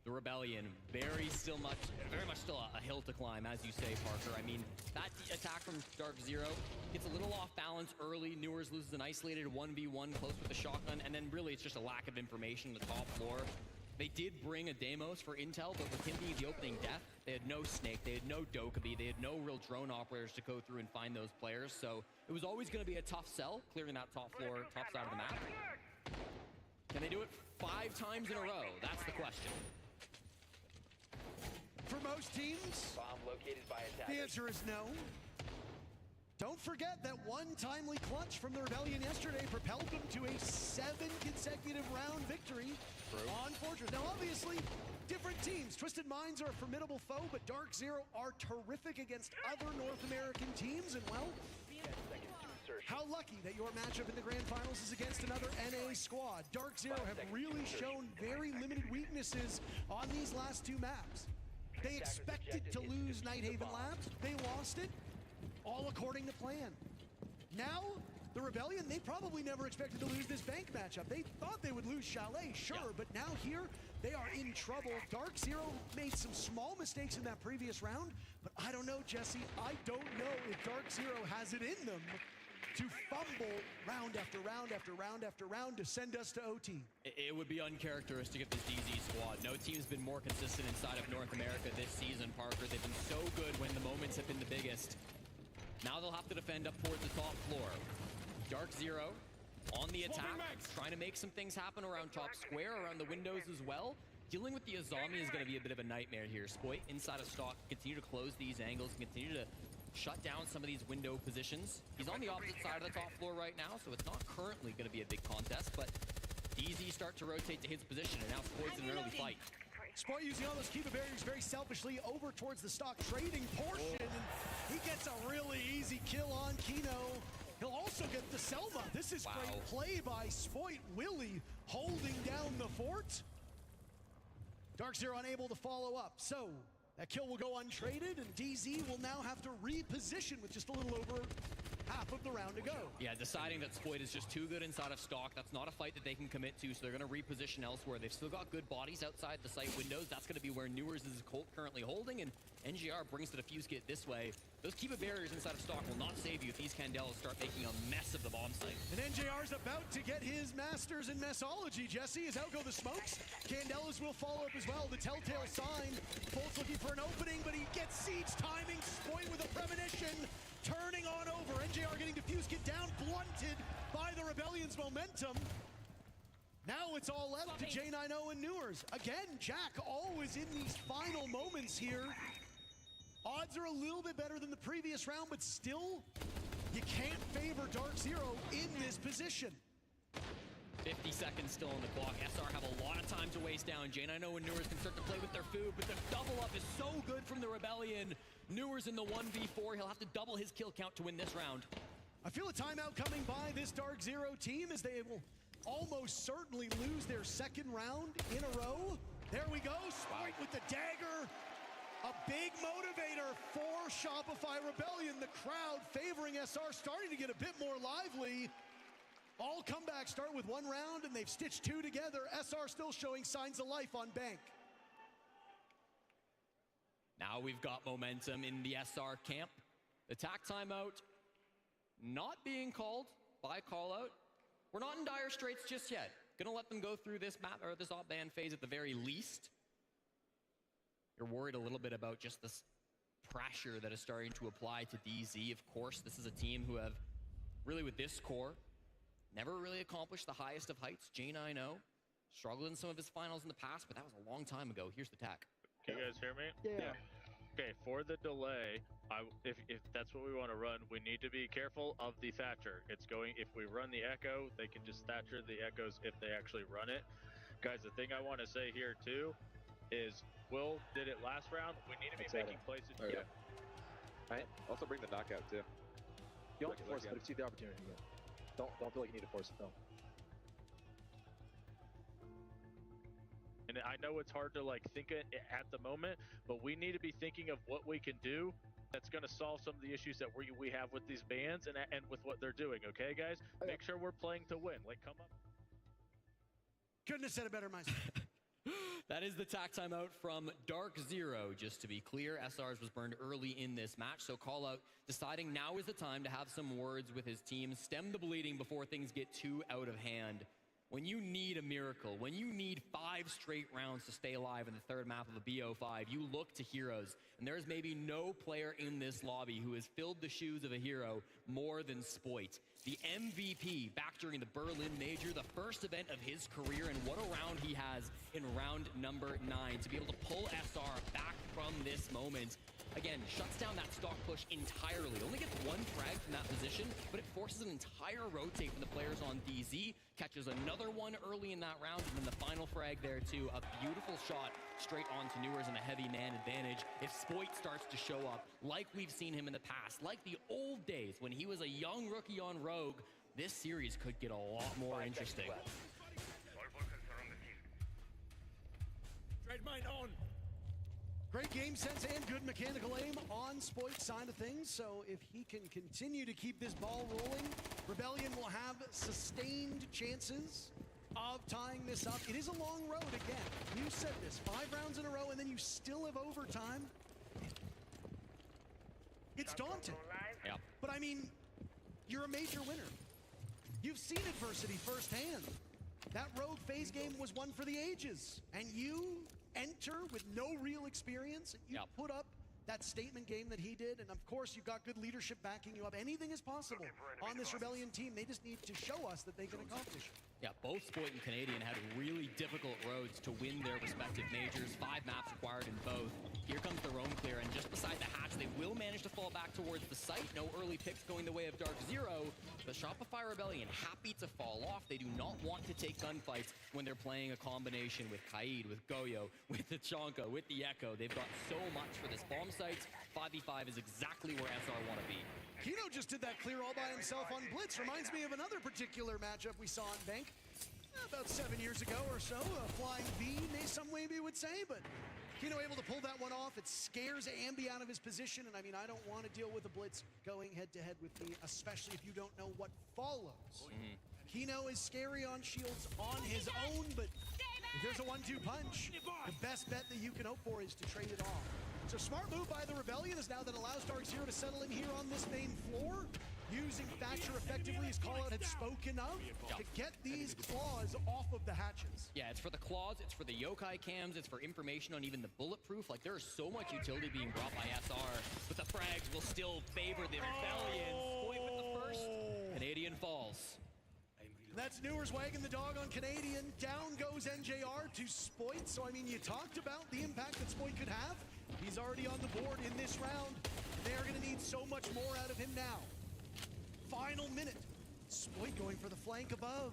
The Rebellion, very much still a hill to climb, as you say, Parker. I mean, that attack from Dark Zero gets a little off balance early. Newers loses an isolated 1v1 close with the shotgun, and then really it's just a lack of information on the top floor. They did bring a Deimos for intel, but with him being the opening death, they had no Snake, they had no Dokkaebi, they had no real drone operators to go through and find those players, so it was always going to be a tough sell, clearing that top floor, top side of the map. Can they do it 5 times in a row? That's the question. For most teams, the answer is no. Don't forget that one timely clutch from the Rebellion yesterday propelled them to a 7 consecutive round victory on Fortress. Now, obviously, different teams. Twisted Minds are a formidable foe, but Dark Zero are terrific against other North American teams, and well, how lucky that your matchup in the grand finals is against another NA squad. Dark Zero have really shown very limited weaknesses on these last 2 maps. They expected to lose Nighthaven Labs. They lost it, all according to plan. Now, the Rebellion, they probably never expected to lose this bank matchup. They thought they would lose Chalet, sure, but now here, they are in trouble. Dark Zero made some small mistakes in that previous round, but I don't know, Jesse. I don't know if Dark Zero has it in them to fumble round after round after round after round to send us to OT. It would be uncharacteristic of this DZ squad. No team's been more consistent inside of North America this season, Parker. They've been so good when the moments have been the biggest. Now they'll have to defend up towards the top floor. Dark Zero on the attack, trying to make some things happen around top square, around the windows as well. Dealing with the Azami is going to be a bit of a nightmare here. Spoit inside of stock, continue to close these angles, continue to shut down some of these window positions. He's on the opposite side of the top floor right now, so it's not currently going to be a big contest, but DZ start to rotate to his position, and now Spoit's in an early fight. Spoit using all those Kappa barriers very selfishly over towards the stock trading portion, and he gets a really easy kill on Kino. He'll also get the Selma. This is great play by Spoit. Willie holding down the fort. Dark Zero unable to follow up, so that kill will go untraded, and DZ will now have to reposition with just a little over half of the round to go. Yeah, deciding that Spoit is just too good inside of stock. That's not a fight that they can commit to, so they're going to reposition elsewhere. They've still got good bodies outside the site windows. That's going to be where Newers is currently holding, and NGR brings the defuse kit this way. Those Kappa barriers inside of stock will not save you if these Candelas start making a mess of the bomb site. And NJR's about to get his masters in messology, Jesse, as out go the smokes. Candelas will follow up as well. The telltale sign. Bolt's looking for an opening, but he gets siege timing. Spoit with a premonition. Turning on over. NJR getting defuse kit down, blunted by the Rebellion's momentum. Now it's all left to J90 and Newers. Again, Jack always in these final moments here. Odds are a little bit better than the previous round, but still, you can't favor Dark Zero in this position. 50 seconds still on the clock. SR have a lot of time to waste down. J90 and Newers can start to play with their food, but the double up is so good from the Rebellion. Newers in the 1v4. He'll have to double his kill count to win this round. I feel a timeout coming by this Dark Zero team as they will almost certainly lose their second round in a row. There we go. Spoit with the dagger. A big motivator for Shopify Rebellion. The crowd favoring SR, starting to get a bit more lively. All comebacks start with 1 round, and they've stitched 2 together. SR still showing signs of life on Bank. Now we've got momentum in the SR camp. Attack timeout not being called by callout. We're not in dire straits just yet. Gonna let them go through this map or this op ban phase at the very least. You're worried a little bit about just this pressure that is starting to apply to DZ. Of course, this is a team who have, really with this core, never really accomplished the highest of heights. J90 struggled in some of his finals in the past, but that was a long time ago. Here's the tack. Can you guys hear me? Yeah. Okay, for the delay, if that's what we want to run, we need to be careful of the Thatcher. It's going, if we run the Echo, they can just Thatcher the Echoes if they actually run it. Guys, the thing I want to say here too is Will did it last round. We need to be making places. Oh, yeah. Right. Also bring the knockout too. You don't have to force it, but if you see the opportunity, don't feel like you need to force it though. And I know it's hard to like think it at the moment, but we need to be thinking of what we can do that's going to solve some of the issues that we have with these bands and with what they're doing. Okay, guys, make sure we're playing to win. Like, come up. Couldn't have said it better myself. That is the tack timeout from Dark Zero. Just to be clear, SR's was burned early in this match, so call out deciding now is the time to have some words with his team, stem the bleeding before things get too out of hand. When you need a miracle, when you need 5 straight rounds to stay alive in the third map of a BO5, you look to heroes. And there is maybe no player in this lobby who has filled the shoes of a hero more than Spoit. The MVP back during the Berlin Major, the first event of his career, and what a round he has in round number 9. To be able to pull SR back from this moment, again, shuts down that stock push entirely. Only gets 1 frag from that position, but it forces an entire rotate from the players on DZ. Catches another one early in that round, and then the final frag there too. A beautiful shot straight onto Newers and a heavy man advantage. If Spoit starts to show up like we've seen him in the past, like the old days when he was a young rookie on Rogue, this series could get a lot more interesting. Trade mine on. Great game sense and good mechanical aim on Spoit's side of things. So if he can continue to keep this ball rolling, Rebellion will have sustained chances of tying this up. It is a long road again. You said this, 5 rounds in a row, and then you still have overtime. It's daunting. Yeah. But I mean, you're a major winner. You've seen adversity firsthand. That Rogue phase game was one for the ages, and you enter with no real experience, and you put up that statement game that he did, and of course you've got good leadership backing you up. Anything is possible on this Rebellion team. They just need to show us that they can accomplish it. Yeah, both Spoit and Canadian had really difficult roads to win their respective majors. 5 maps required in both. Here comes the roam clear, and just beside the hatch, they will manage to fall back towards the site. No early picks going the way of Dark Zero. The Shopify Rebellion happy to fall off. They do not want to take gunfights when they're playing a combination with Kaid, with Goyo, with the Chonka, with the Echo. They've got so much for this bomb sites. 5v5 is exactly where SR want to be. Kino just did that clear all by himself on Blitz. Reminds me of another particular matchup we saw in Bank about 7 years ago or so. A flying V, some maybe would say, but Kino able to pull that one off. It scares Ambi out of his position, and I mean, I don't want to deal with a Blitz going head-to-head with me, especially if you don't know what follows. Kino is scary on shields on his own, but if there's a 1-2 punch, the best bet that you can hope for is to trade it off. So smart move by the Rebellion is now that allows Dark Zero to settle in here on this main floor. Using Thatcher effectively, as Callout had spoken of, to get these claws off of the hatches. Yeah, it's for the claws, it's for the yokai cams, it's for information on even the bulletproof. Like, there is so much utility being brought by SR, but the frags will still favor the Rebellion. Spoit with the first. Canadian falls. That's Newers wagging the dog on Canadian. Down goes NJR to Spoit. So, I mean, you talked about the impact that Spoit could have. He's already on the board in this round. They're going to need so much more out of him now. Final minute. Spoit going for the flank above.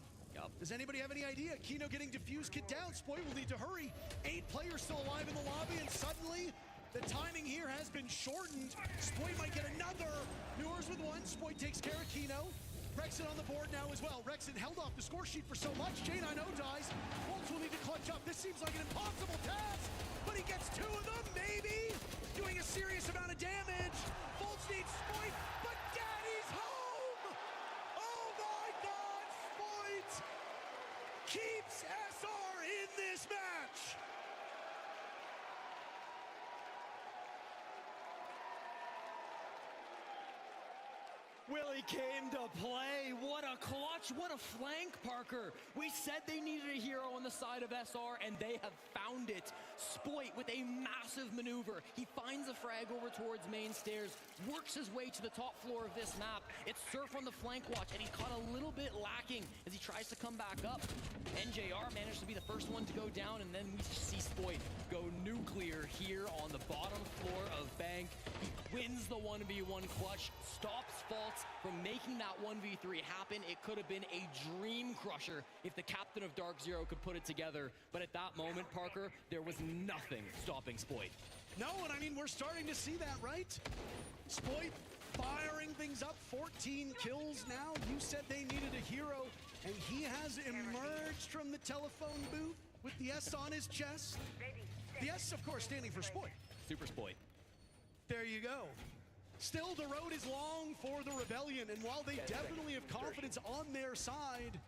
Does anybody have any idea? Kino getting diffused kit down. Spoit will need to hurry. 8 players still alive in the lobby, and suddenly the timing here has been shortened. Spoit might get another. Newers with 1. Spoit takes care of Kino. Rexon on the board now as well. Rexon held off the score sheet for so much. J9O dies. Bolts will need to clutch up. This seems like an impossible task, but he gets 2 of them, maybe. Doing a serious amount of damage. Bolts needs Spoit, but Daddy's home! Oh my God, Spoit keeps SR in this match! Willie came to play. What a clutch. What a flank, Parker. We said they needed a hero on the side of SR, and they have found it. Spoit with a massive maneuver. He finds a frag over towards main stairs, works his way to the top floor of this map. It's Surf on the flank watch, and he's caught a little bit lacking as he tries to come back up. NJR managed to be the first one to go down, and then we see Spoit go nuclear here on the bottom floor of Bank. He wins the 1v1 clutch, stops Faults from making that 1v3 happen. It could have been a dream crusher if the captain of Dark Zero could put it together. But at that moment, Parker, there was nothing stopping Spoit. No, and I mean, we're starting to see that, right? Spoit firing things up, 14 kills now. You said they needed a hero, and he has emerged from the telephone booth with the S on his chest. The S, of course, standing for Spoit. Super Spoit. There you go. Still, the road is long for the Rebellion, and while they definitely have confidence on their side,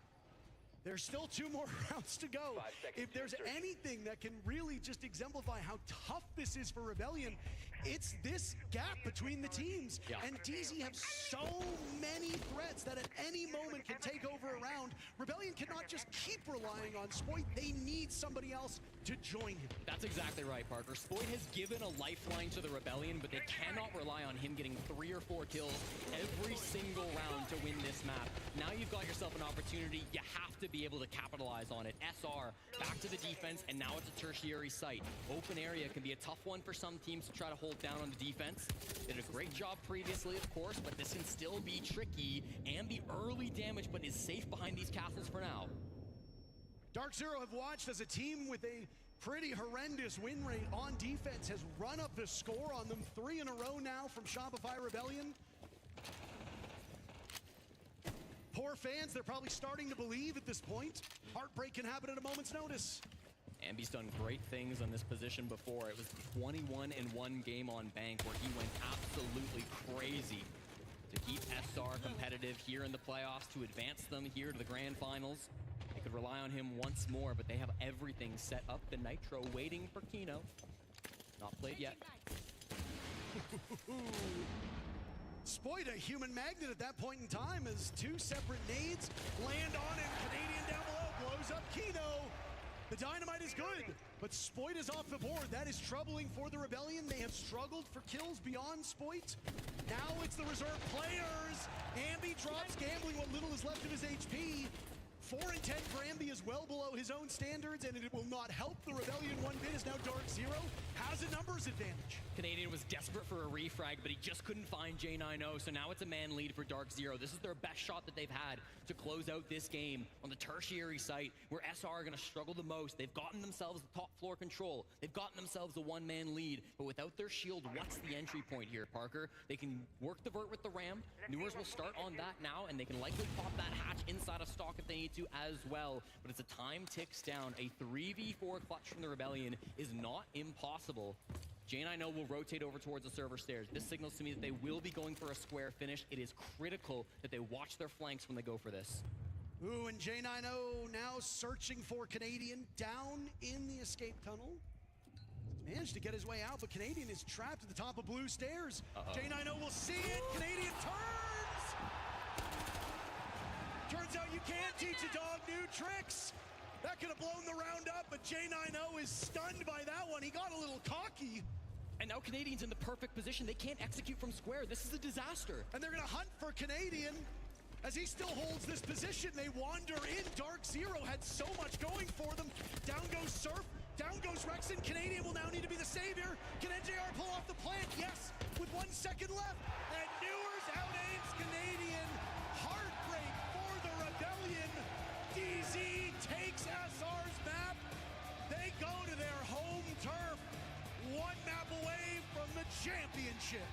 there's still 2 more rounds to go. If there's anything that can really just exemplify how tough this is for Rebellion, it's this gap between the teams. Yeah. And DZ have so many threats that at any moment can take over a round. Rebellion cannot just keep relying on Spoit. They need somebody else to join him. That's exactly right, Parker. Spoit has given a lifeline to the Rebellion, but they cannot rely on him getting 3 or 4 kills every single round to win this map. Now you've got yourself an opportunity. You have to be able to capitalize on it. SR back to the defense, and now it's a tertiary site. Open area can be a tough one for some teams to try to hold down on the defense. Did a great job previously, of course, but this can still be tricky. And the early damage, but is safe behind these castles for now. Dark Zero have watched as a team with a pretty horrendous win rate on defense has run up the score on them 3 in a row now from Shopify Rebellion. Poor fans, they're probably starting to believe at this point. Heartbreak can happen at a moment's notice. Ambi's done great things on this position before. It was 21-1 game on Bank where he went absolutely crazy to keep SR competitive here in the playoffs, to advance them here to the grand finals. They could rely on him once more, but they have everything set up. The Nitro waiting for Kino. Not played yet. Spoit, a human magnet at that point in time, as 2 separate nades land on him. Canadian down below blows up Kino. The dynamite is good, but Spoit is off the board. That is troubling for the Rebellion. They have struggled for kills beyond Spoit. Now it's the reserve players. Ambi drops Gambling what little is left of his HP. 4 and 10 for Ambi is well below his own standards, and it will not help the Rebellion one bit, as now Dark Zero has a numbers advantage. Canadian was desperate for a refrag, but he just couldn't find J9O, so now it's a man lead for Dark Zero. This is their best shot that they've had to close out this game on the tertiary site, where SR are going to struggle the most. They've gotten themselves the top floor control. They've gotten themselves a one-man lead, but without their shield, what's the entry point here, Parker? They can work the vert with the Ram. Newers will start on that now, and they can likely pop that hatch inside of stock if they need to as well. But as the time ticks down, a 3v4 clutch from the Rebellion is not impossible. J9O will rotate over towards the server stairs. This signals to me that they will be going for a square finish. It is critical that they watch their flanks when they go for this. Ooh, and J9O now searching for Canadian down in the escape tunnel. He's managed to get his way out, but Canadian is trapped at the top of blue stairs. J9O will see it. Canadian turns! Turns out you can't teach a dog new tricks. That could have blown the round up, but J9O is stunned by that one. He got a little cocky. And now Canadian's in the perfect position. They can't execute from square. This is a disaster. And they're going to hunt for Canadian. As he still holds this position, they wander in. Dark Zero had so much going for them. Down goes Surf. Down goes Rexon. Canadian will now need to be the savior. Can NJR pull off the plant? Yes, with 1 second left. And Newers out-aims Canadian. Heartbreak for the Rebellion. DZ takes SR's map. They go to their home turf. 1 map away from the championship.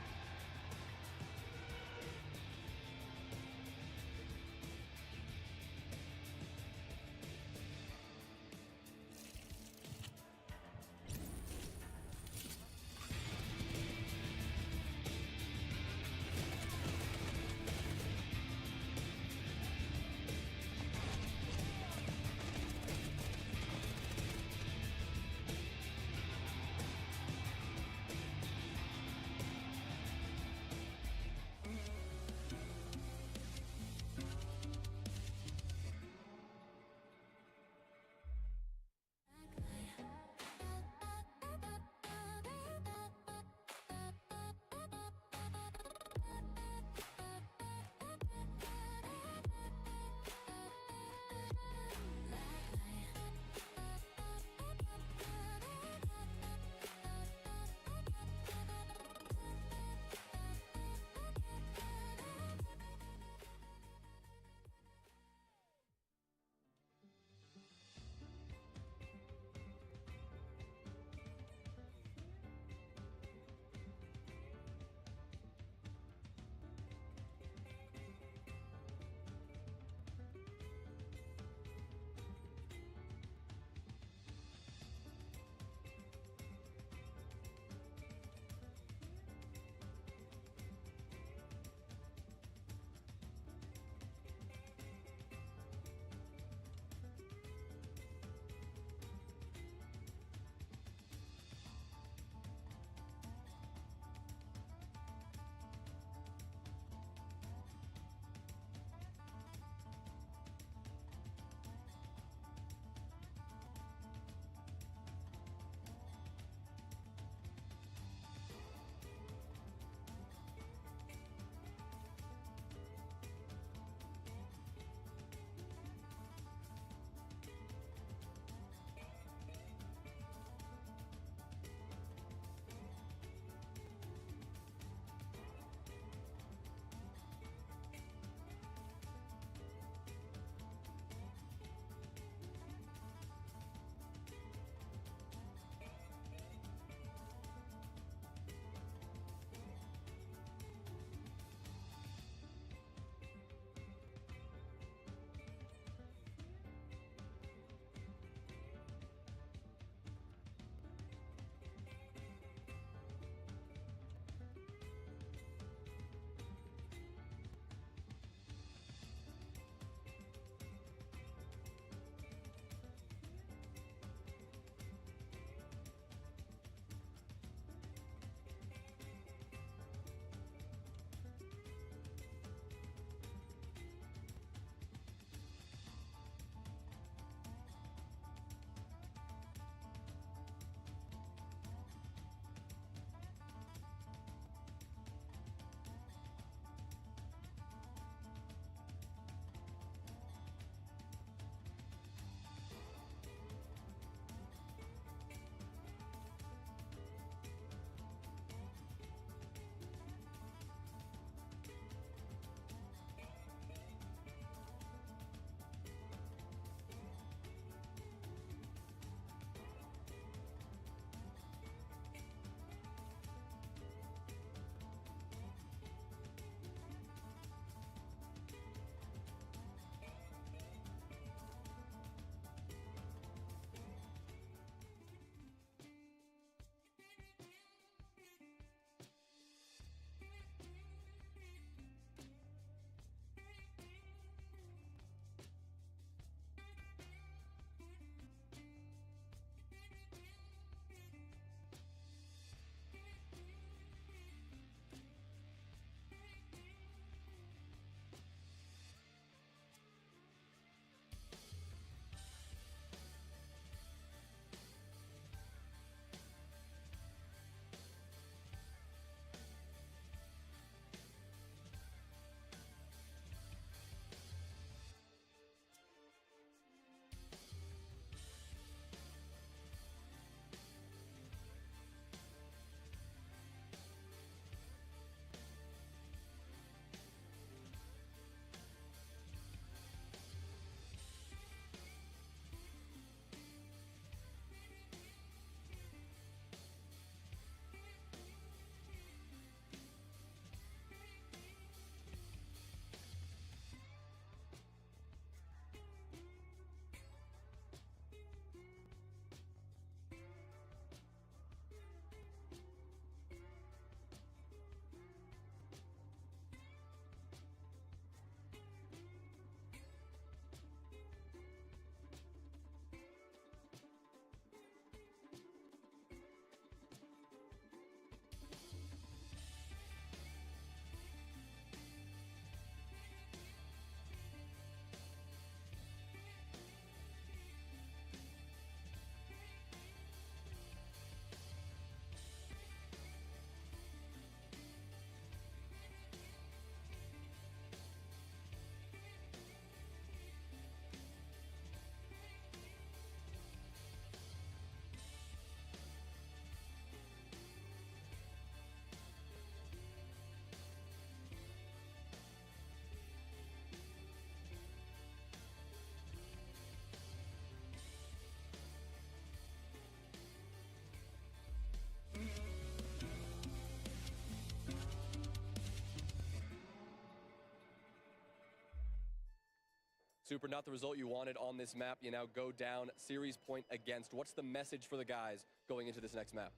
Super, not the result you wanted on this map. You now go down, series point against. What's the message for the guys going into this next map?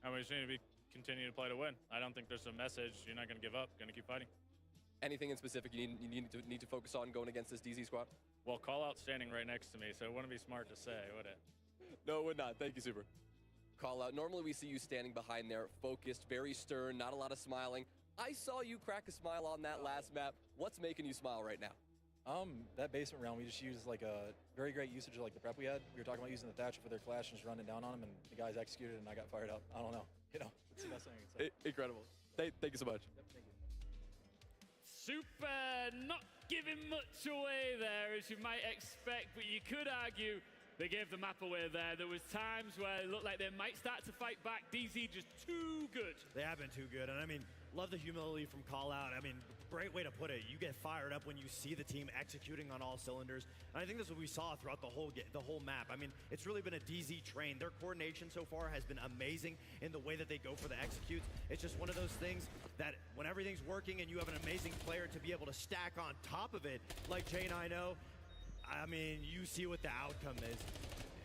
We just need to continue to play to win. I don't think there's a message. You're not going to give up. Going to keep fighting. Anything in specific you need to focus on going against this DZ squad? Well, call out standing right next to me, so it wouldn't be smart to say, would it? No, it would not. Thank you, Super. Call out. Normally we see you standing behind there, focused, very stern, not a lot of smiling. I saw you crack a smile on that last map. What's making you smile right now? That basement round, we just used like a very great usage of like the prep we had. We were talking about using the Thatcher for their clash and just running down on them, and the guys executed, and I got fired up. I don't know. You know, it's the best thing I can say. Incredible. Thank you so much. Yep, thank you. Super not giving much away there, as you might expect, but you could argue they gave the map away there. There was times where it looked like they might start to fight back. DZ just too good. They have been too good, and I mean, love the humility from Call Out. I mean, great way to put it. You get fired up when you see the team executing on all cylinders, and I think that's what we saw throughout the whole map. I mean, it's really been a DZ train. Their coordination so far has been amazing in the way that they go for the executes. It's just one of those things that when everything's working and you have an amazing player to be able to stack on top of it, like J9O, I mean, you see what the outcome is.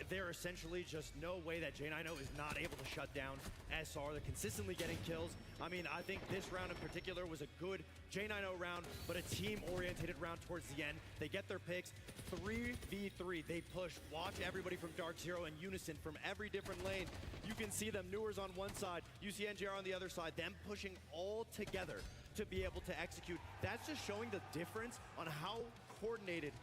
They're essentially just no way that J9O is not able to shut down SR. They're consistently getting kills. I mean, I think this round in particular was a good J9O round, but a team-oriented round towards the end. They get their picks. 3v3, they push. Watch everybody from Dark Zero in unison from every different lane. You can see them, Newers on one side, UCNGR on the other side, them pushing all together to be able to execute. That's just showing the difference on how coordinated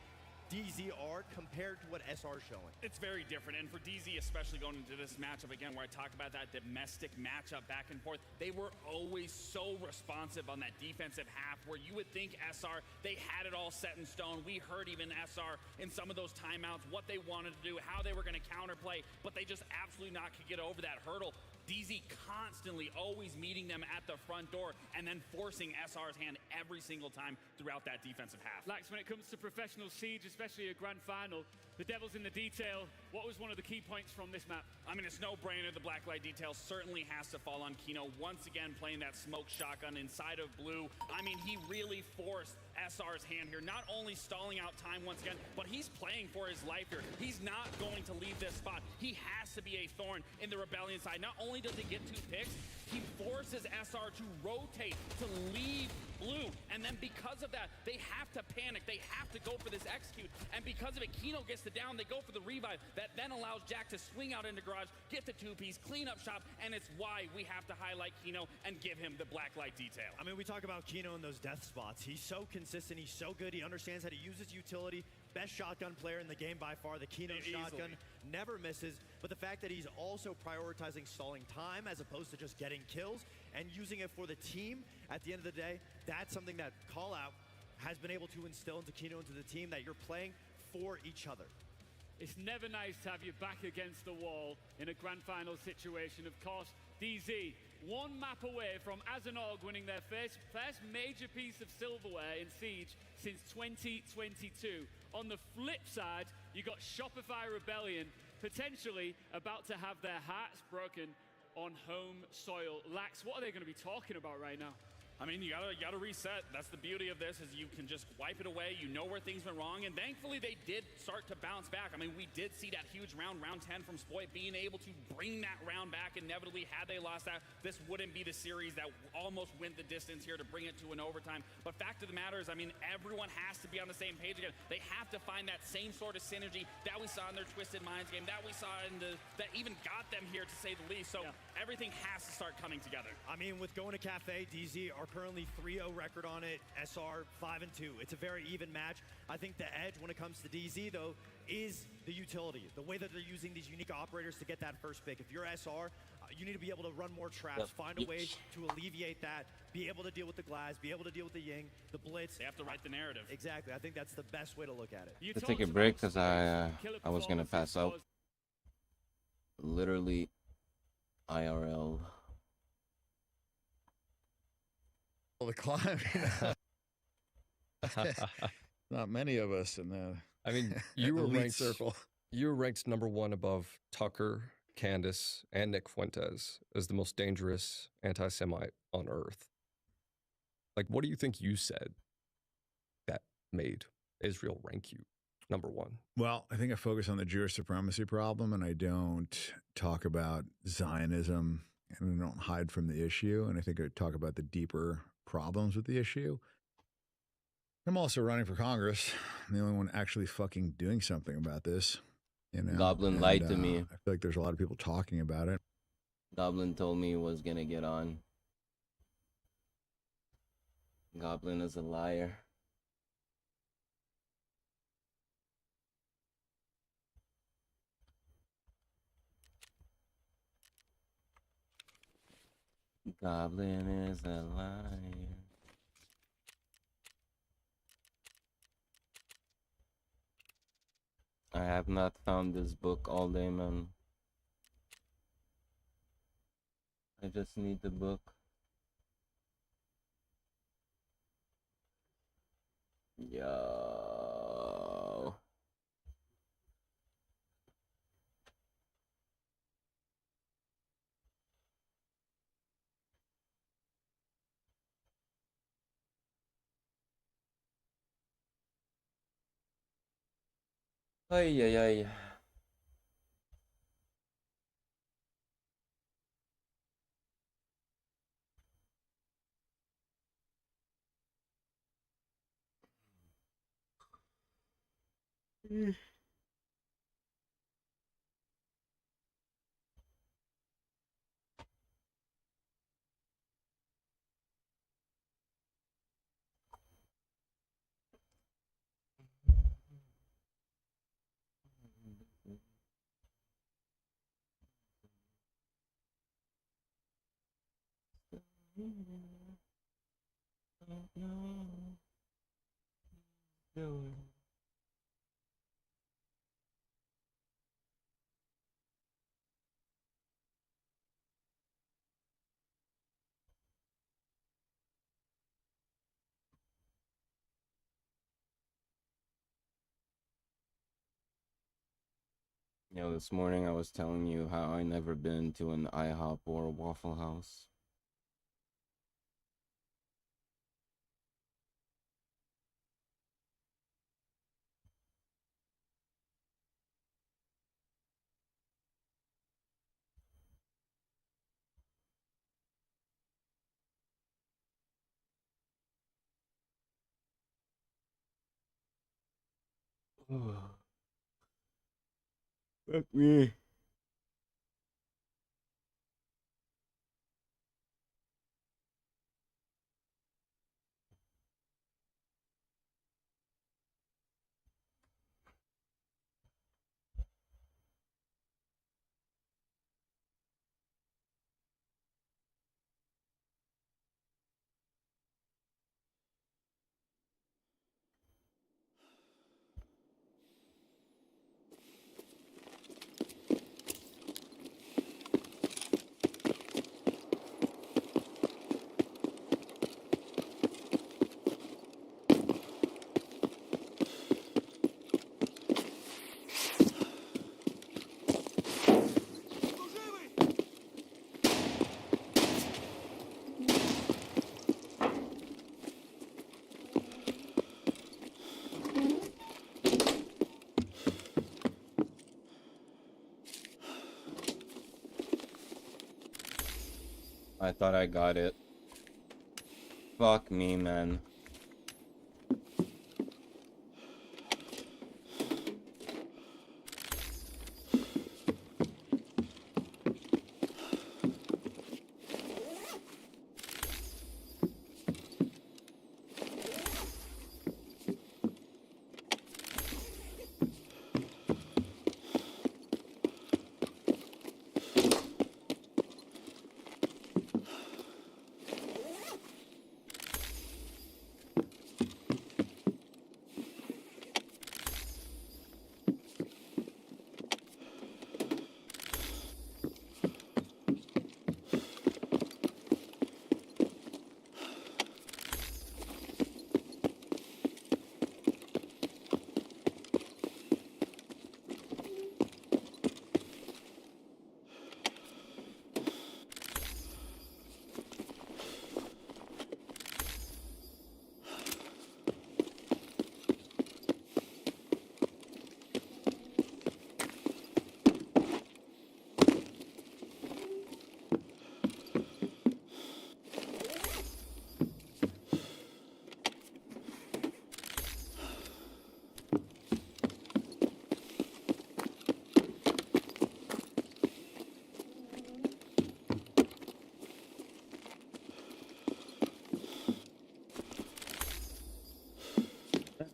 DZ are compared to what SR is showing. It's very different, and for DZ especially going into this matchup again, where I talk about that domestic matchup back and forth, they were always so responsive on that defensive half, where you would think SR, they had it all set in stone. We heard even SR in some of those timeouts, what they wanted to do, how they were going to counterplay, but they just absolutely not could get over that hurdle. DZ constantly always meeting them at the front door and then forcing SR's hand every single time throughout that defensive half. Lax, when it comes to professional Siege, especially a grand final, the devil's in the detail. What was one of the key points from this map? I mean, it's no-brainer. The blacklight detail certainly has to fall on Kino. Once again, playing that smoke shotgun inside of blue. I mean, he really forced SR's hand here, not only stalling out time once again, but he's playing for his life here. He's not going to leave this spot. He has to be a thorn in the Rebellion side. Not only does he get 2 picks, he forces SR to rotate, to leave blue, and then because of that, they have to panic. They have to go for this execute, and because of it, Kino gets the down. They go for the revive. That then allows Jack to swing out into garage, get the 2-piece, clean up shop, and it's why we have to highlight Kino and give him the blacklight detail. I mean, we talk about Kino in those death spots. He's so consistent. He's so good. He understands how to use his utility. Best shotgun player in the game by far. The Kino shotgun never misses. But the fact that he's also prioritizing stalling time as opposed to just getting kills and using it for the team at the end of the day, that's something that Call Out has been able to instill into Kino, into the team, that you're playing for each other. It's never nice to have your back against the wall in a grand final situation. Of course, DZ, one map away from Azanog winning their first major piece of silverware in Siege since 2022. On the flip side, you got Shopify Rebellion potentially about to have their hearts broken on home soil. Lax, what are they going to be talking about right now? I mean, you gotta reset. That's the beauty of this, is you can just wipe it away. You know where things went wrong, and thankfully they did start to bounce back. I mean, we did see that huge round 10 from Spoit, being able to bring that round back. Inevitably, had they lost that, this wouldn't be the series that almost went the distance here to bring it to an overtime. But fact of the matter is, I mean, everyone has to be on the same page again. They have to find that same sort of synergy that we saw in their Twisted Minds game, that we saw in that even got them here, to say the least. So everything has to start coming together. I mean, with going to Cafe, DZ are currently 3-0 record on it, SR 5-2. It's a very even match. I think the edge when it comes to DZ, though, is the utility. The way that they're using these unique operators to get that first pick. If you're SR, you need to be able to run more traps, find a way to alleviate that, be able to deal with the glass, be able to deal with the Ying, the blitz. They have to write the narrative. Exactly. I think that's the best way to look at it. To take a break because I was gonna pass out. Literally, IRL. The climb. Not many of us in the. I mean, you were ranked circle. You were ranked #1 above Tucker, Candace, and Nick Fuentes as the most dangerous anti-Semite on Earth. Like, what do you think you said that made Israel rank you number one? Well, I think I focus on the Jewish supremacy problem, and I don't talk about Zionism, and I don't hide from the issue. And I think I talk about the deeper problems with the issue. I'm also running for Congress. I'm the only one actually fucking doing something about this. You know, Goblin lied to me. I feel like there's a lot of people talking about it. Goblin told me he was gonna get on. Goblin is a liar. Goblin is a liar. I have not found this book all day, man. I just need the book. Yo. Ay, ay, ay. Yo, this morning I was telling you how I never been to an IHOP or a Waffle House. Fuck me. I thought I got it. Fuck me, man.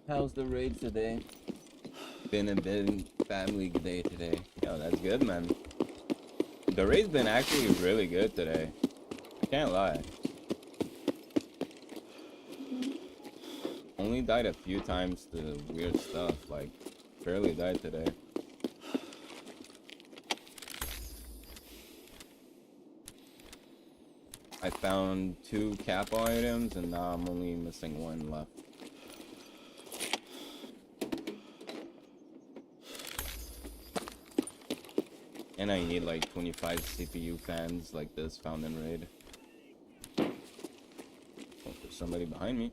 How's the raid today? Been a big family day today. Yo, that's good, man. The raid's been actually really good today. I can't lie. Only died a few times to weird stuff, like barely died today. I found 2 Kappa items and now I'm only missing 1 left. And I need like 25 CPU fans like this found in raid. Oh, there's somebody behind me.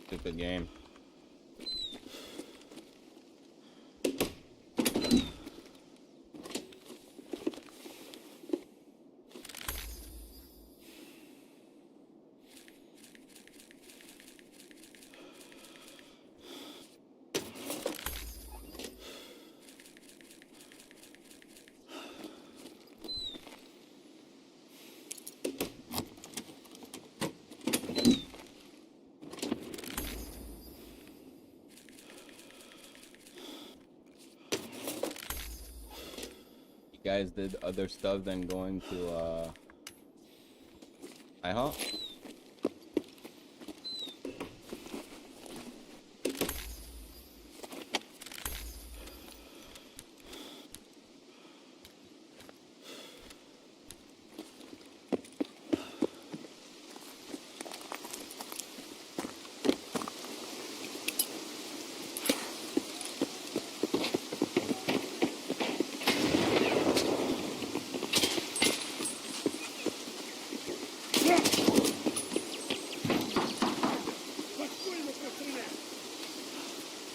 Stupid game. You guys did other stuff than going to IHOP?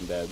Dead.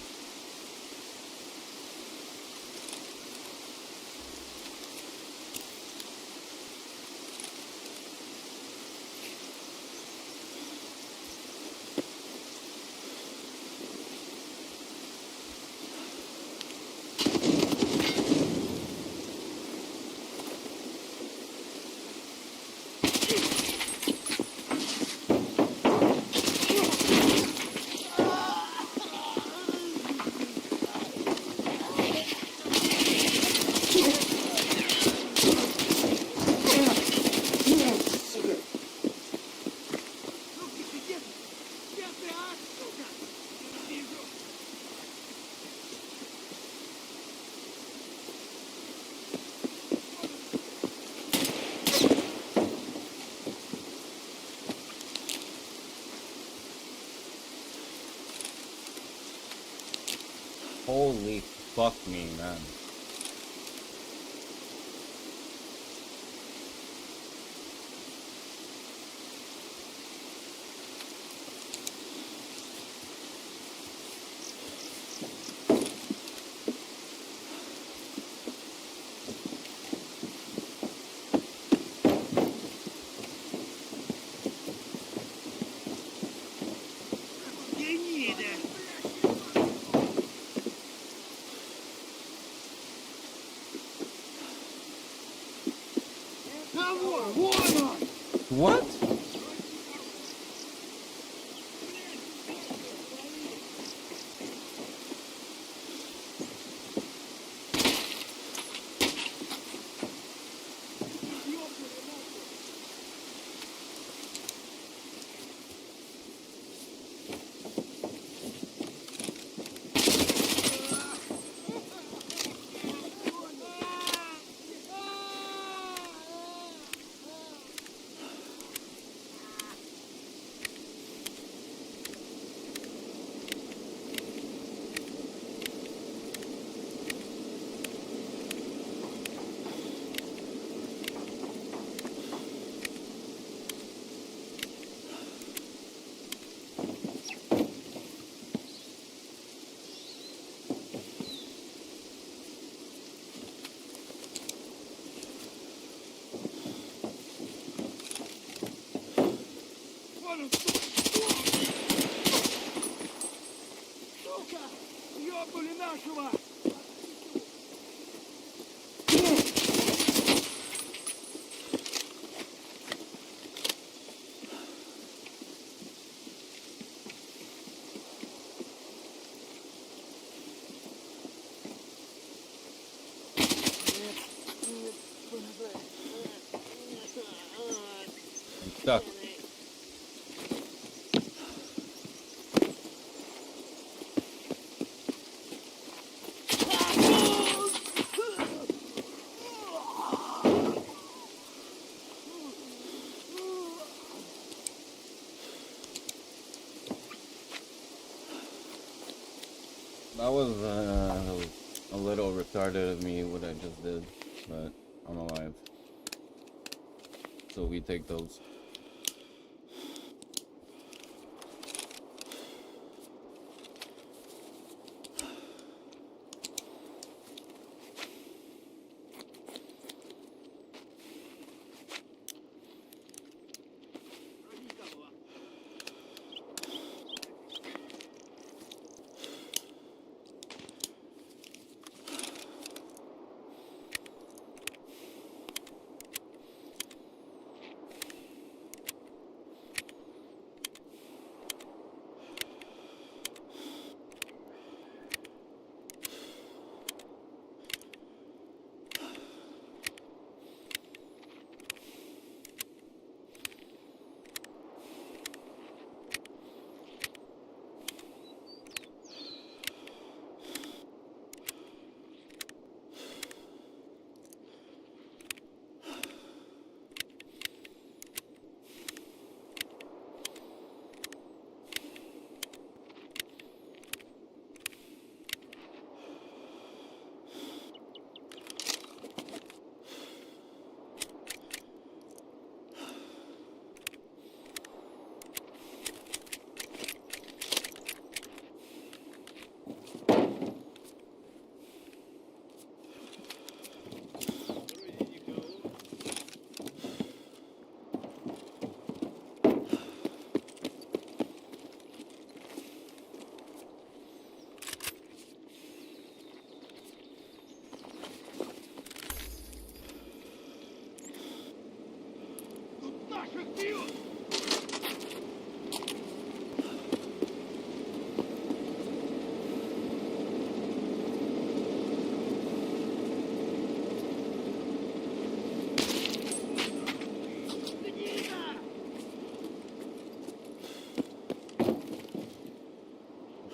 Holy fuck me, man. What? Stuck. That was a little retarded of me what I just did, but I'm alive. So we take those.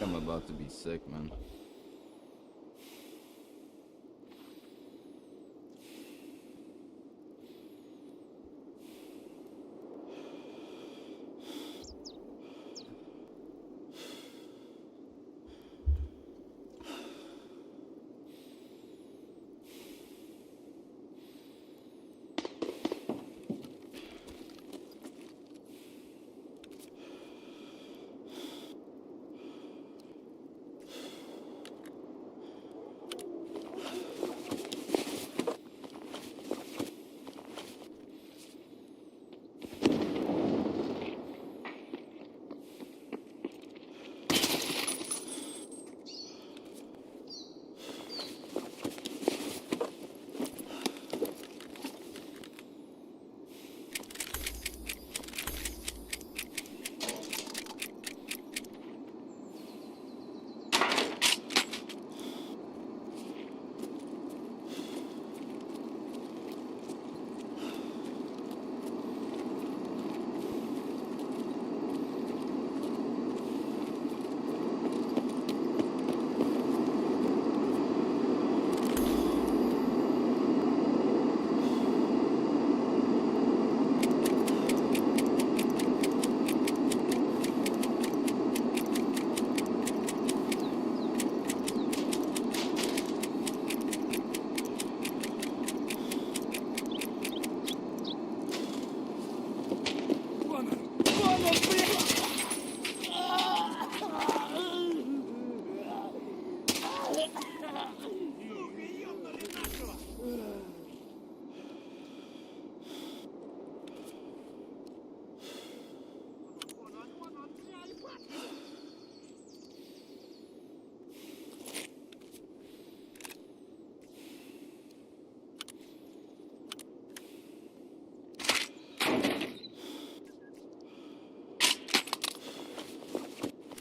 I'm about to be sick, man.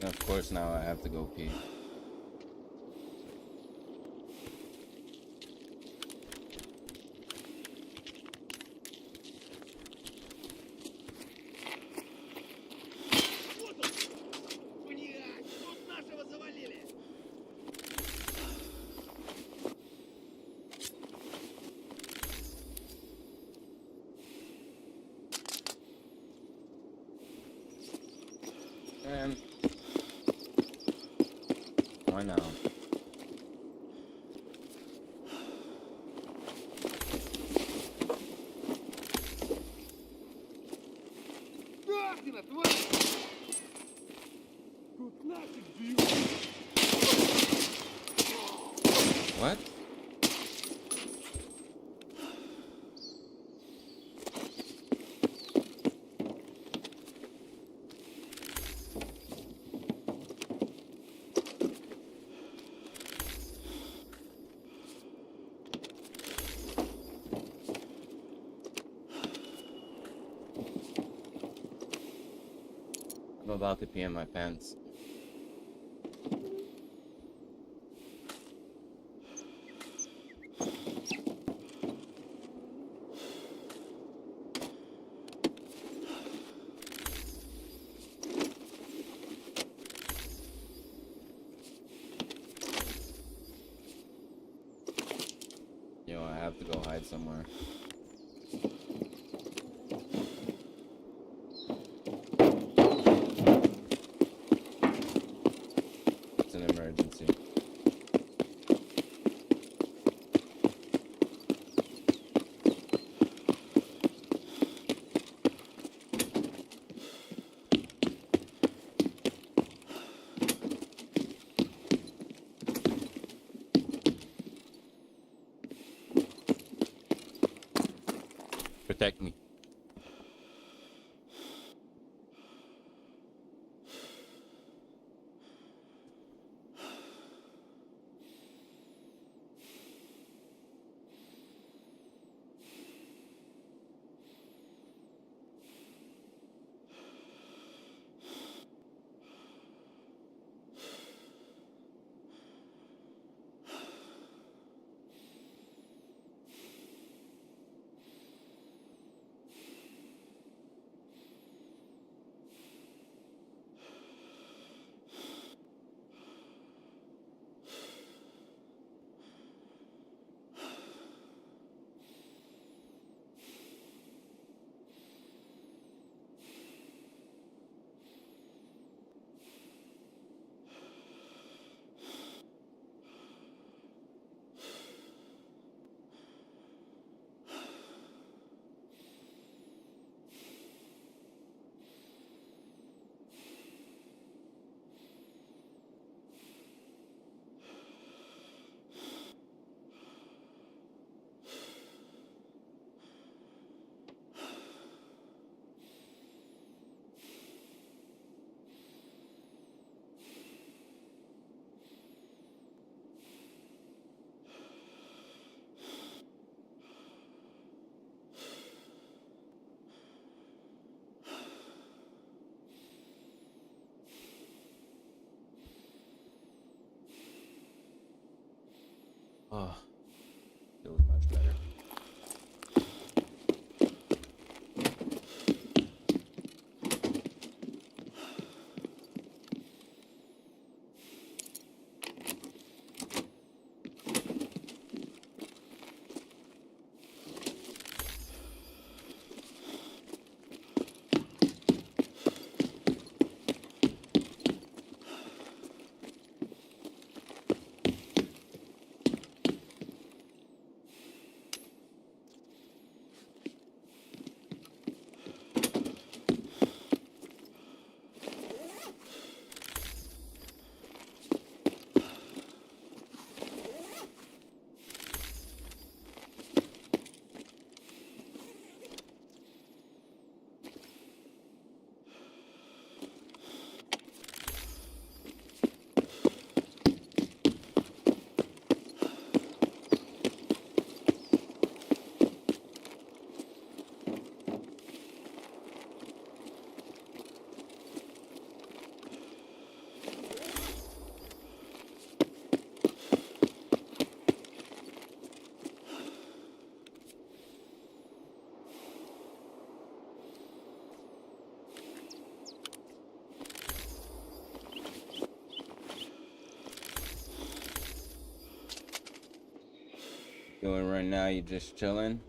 And of course, now I have to go pee. And why now? What? I'm about to pee in my pants. Yo, I have to go hide somewhere. It's an emergency. Protect me. Oh, feels much better. doing right now? You just chilling?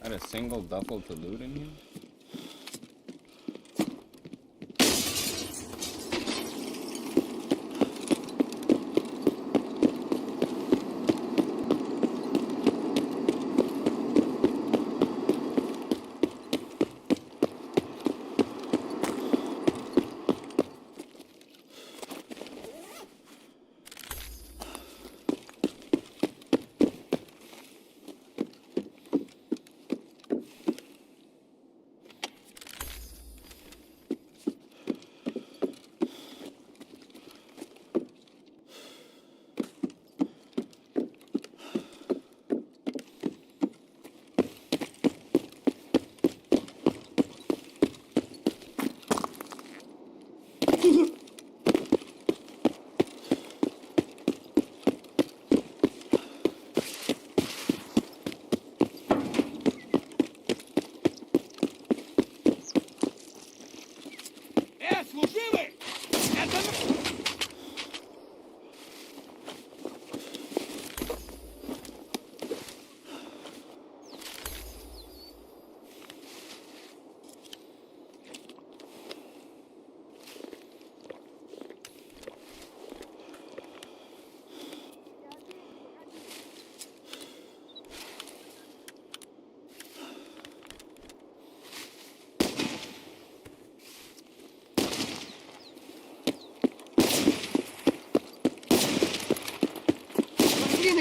Not a single duffel to loot in here?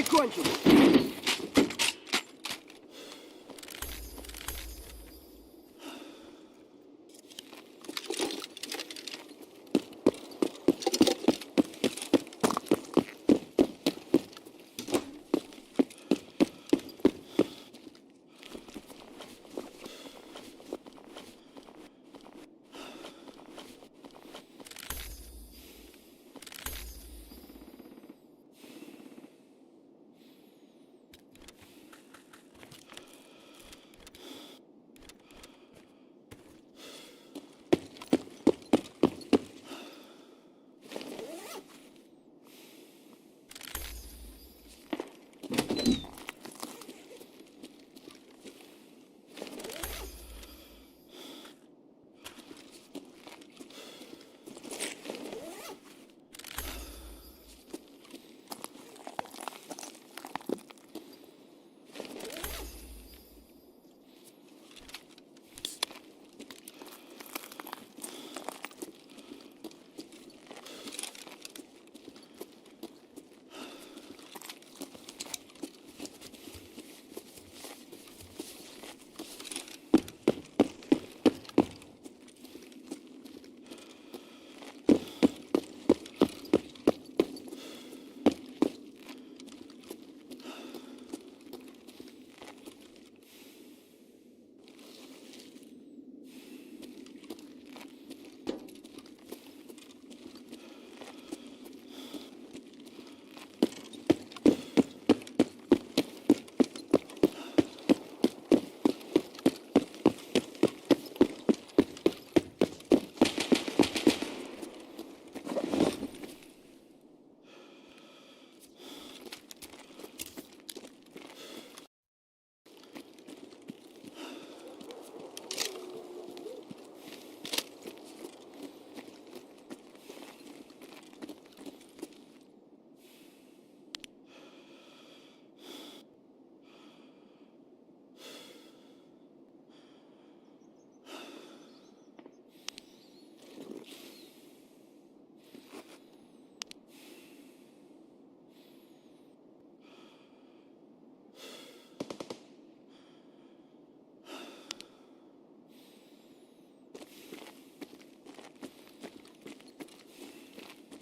Кончилось.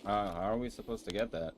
How are we supposed to get that?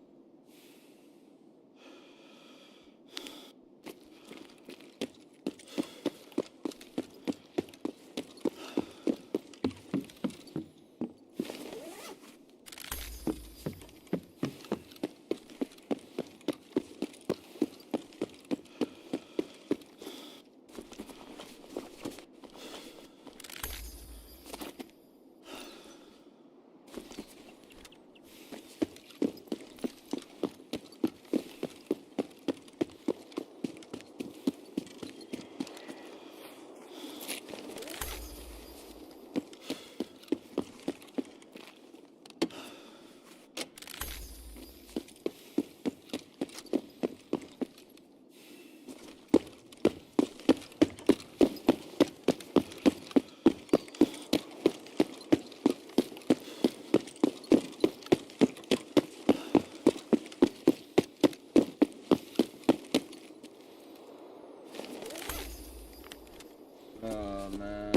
Oh man.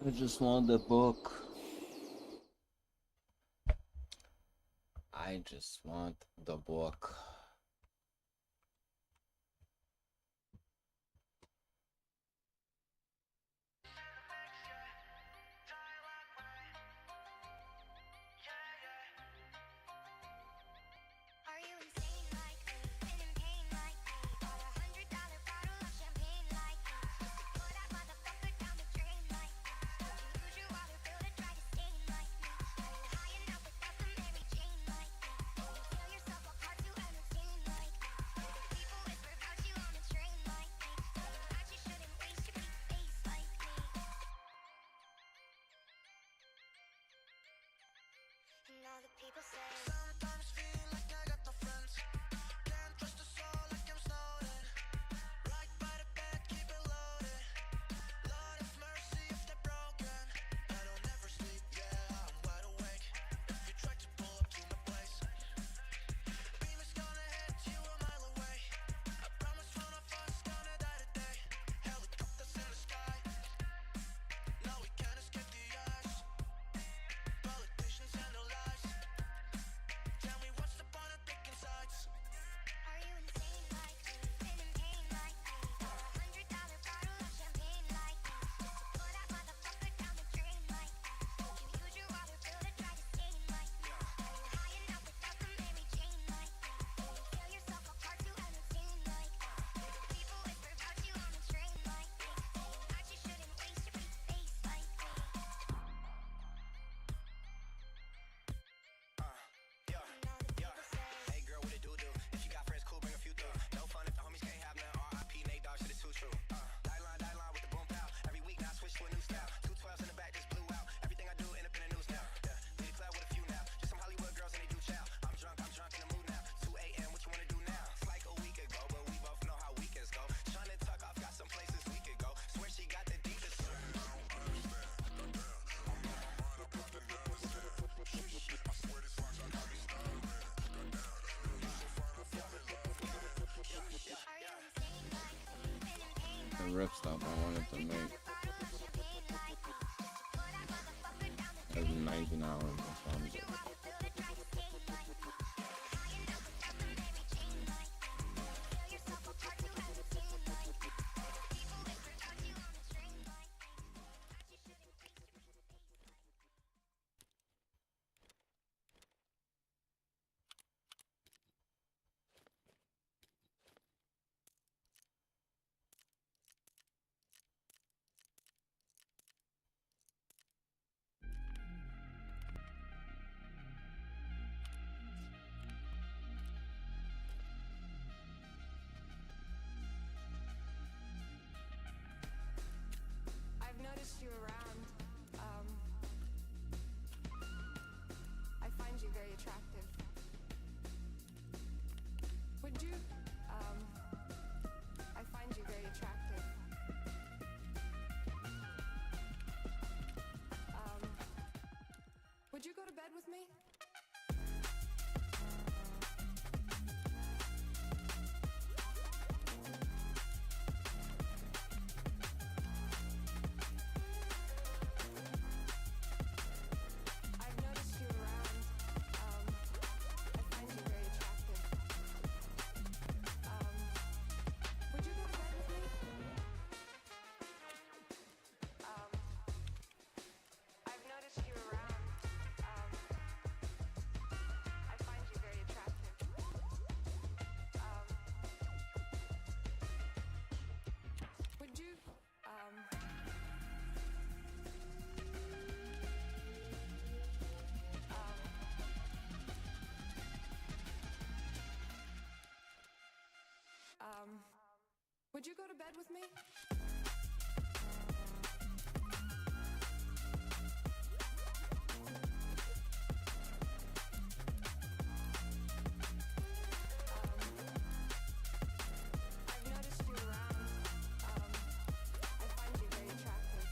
I just want the book. I just want the book. The rip stop I wanted to make. It was 19 hours or something. I've noticed you around. I find you very attractive. Would you, I find you very attractive. Would you go to bed with me? I've noticed you around. I find you very attractive. Would you go to bed with me? I've noticed you around. I find you very attractive. Would you, would you go to bed with me? I've noticed you around. I find you very attractive.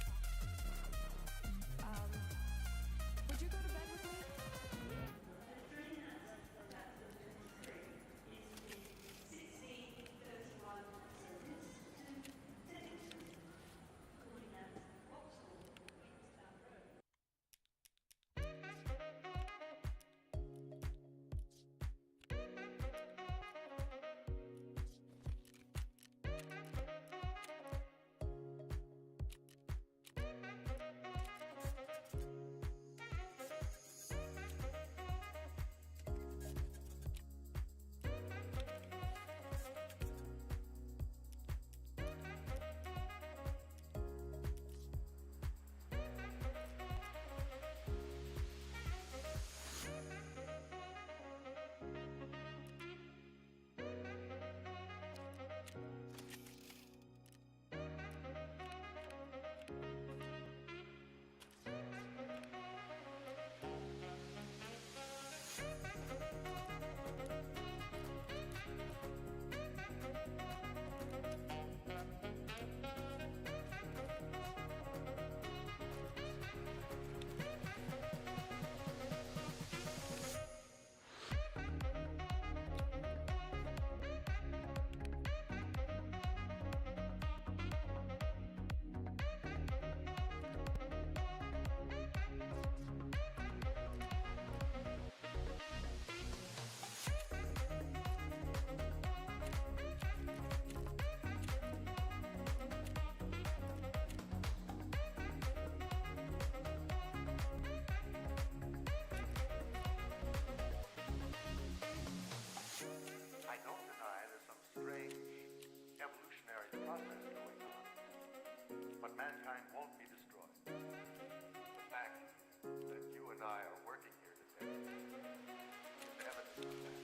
but mankind won't be destroyed. The fact that you and I are working here today is evidence of that.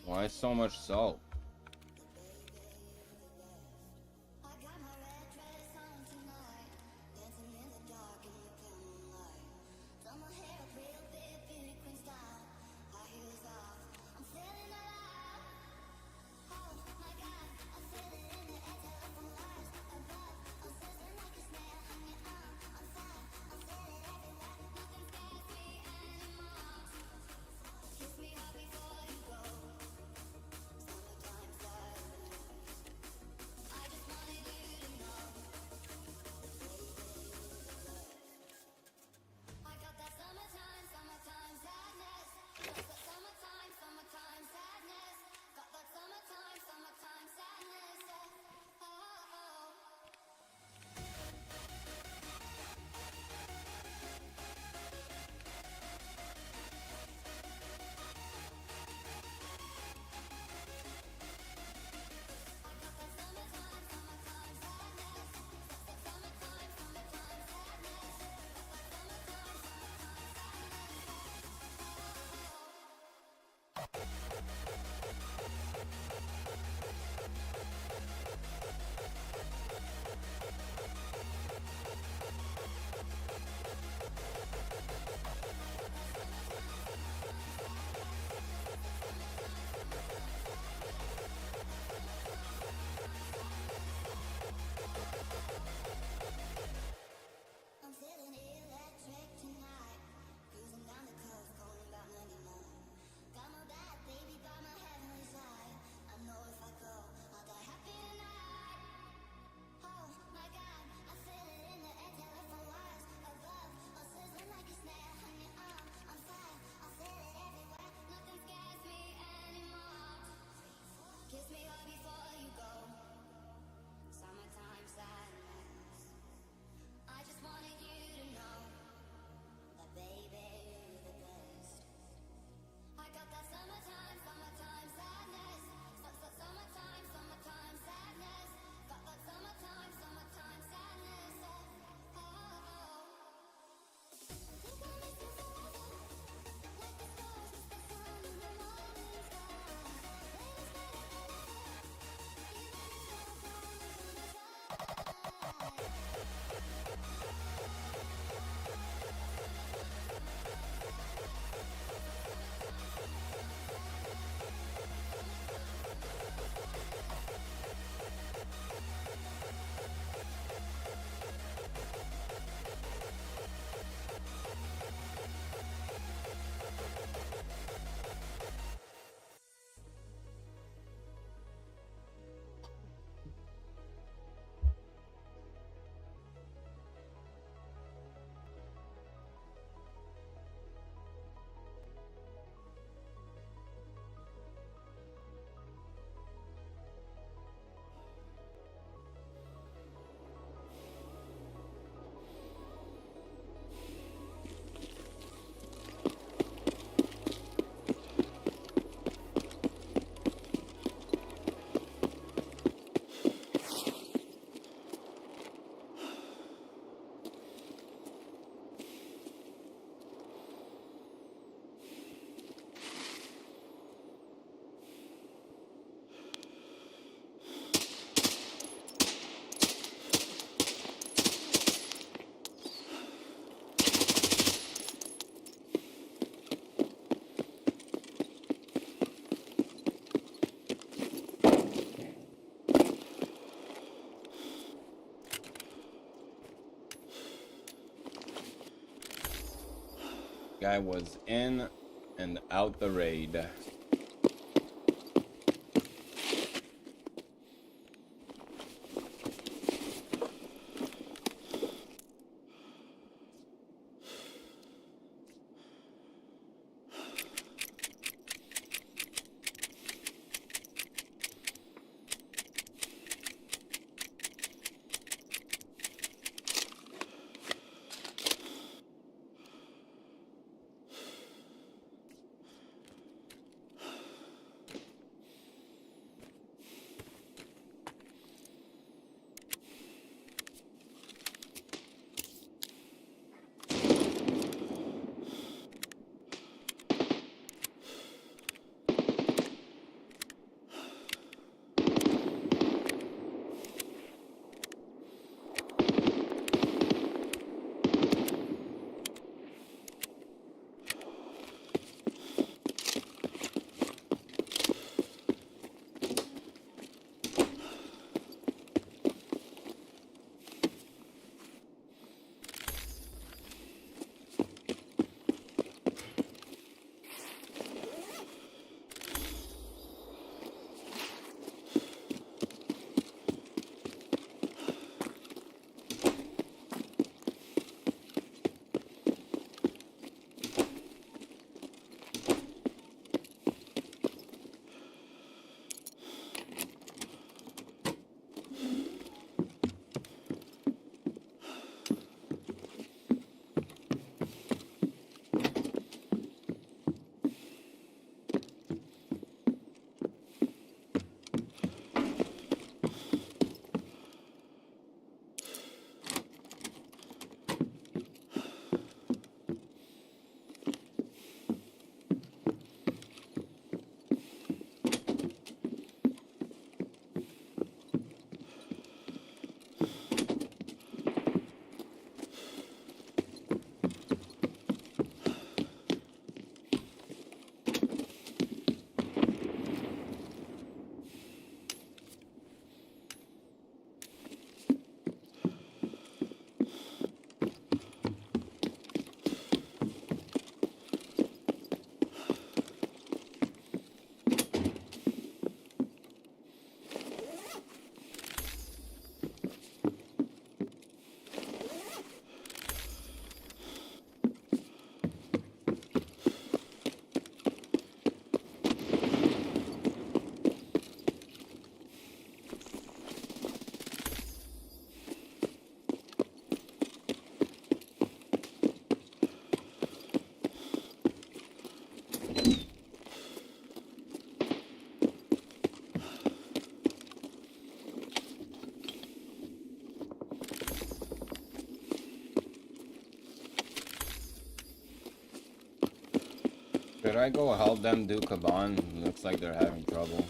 Why so much salt? Guy was in and out the raid. Should I go help them do Kaban? Looks like they're having trouble.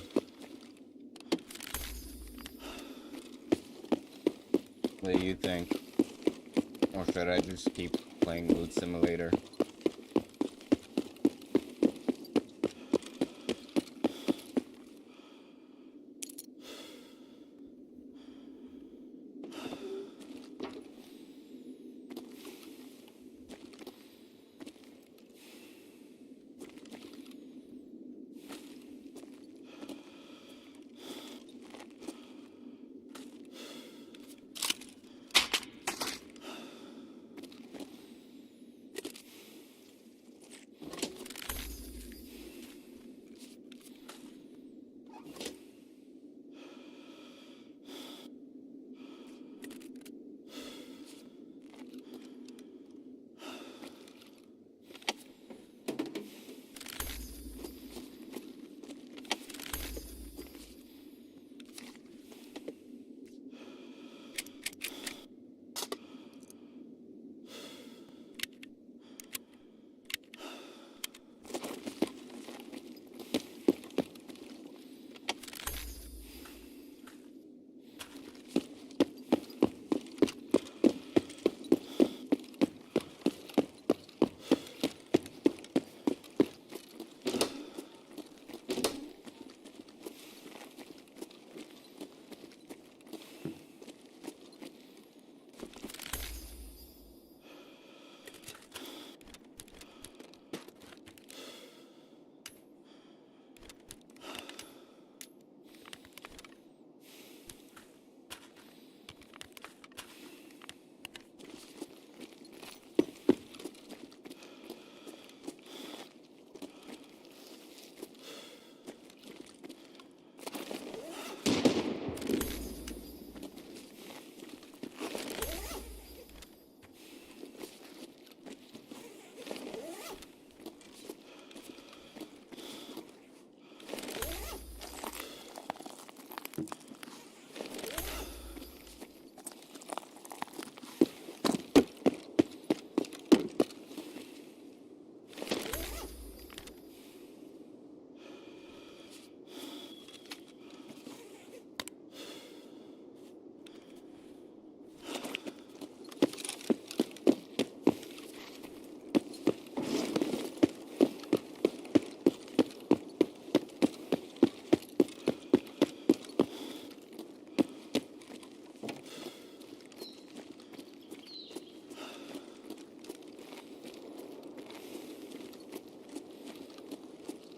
What do you think? Or should I just keep playing Loot Simulator?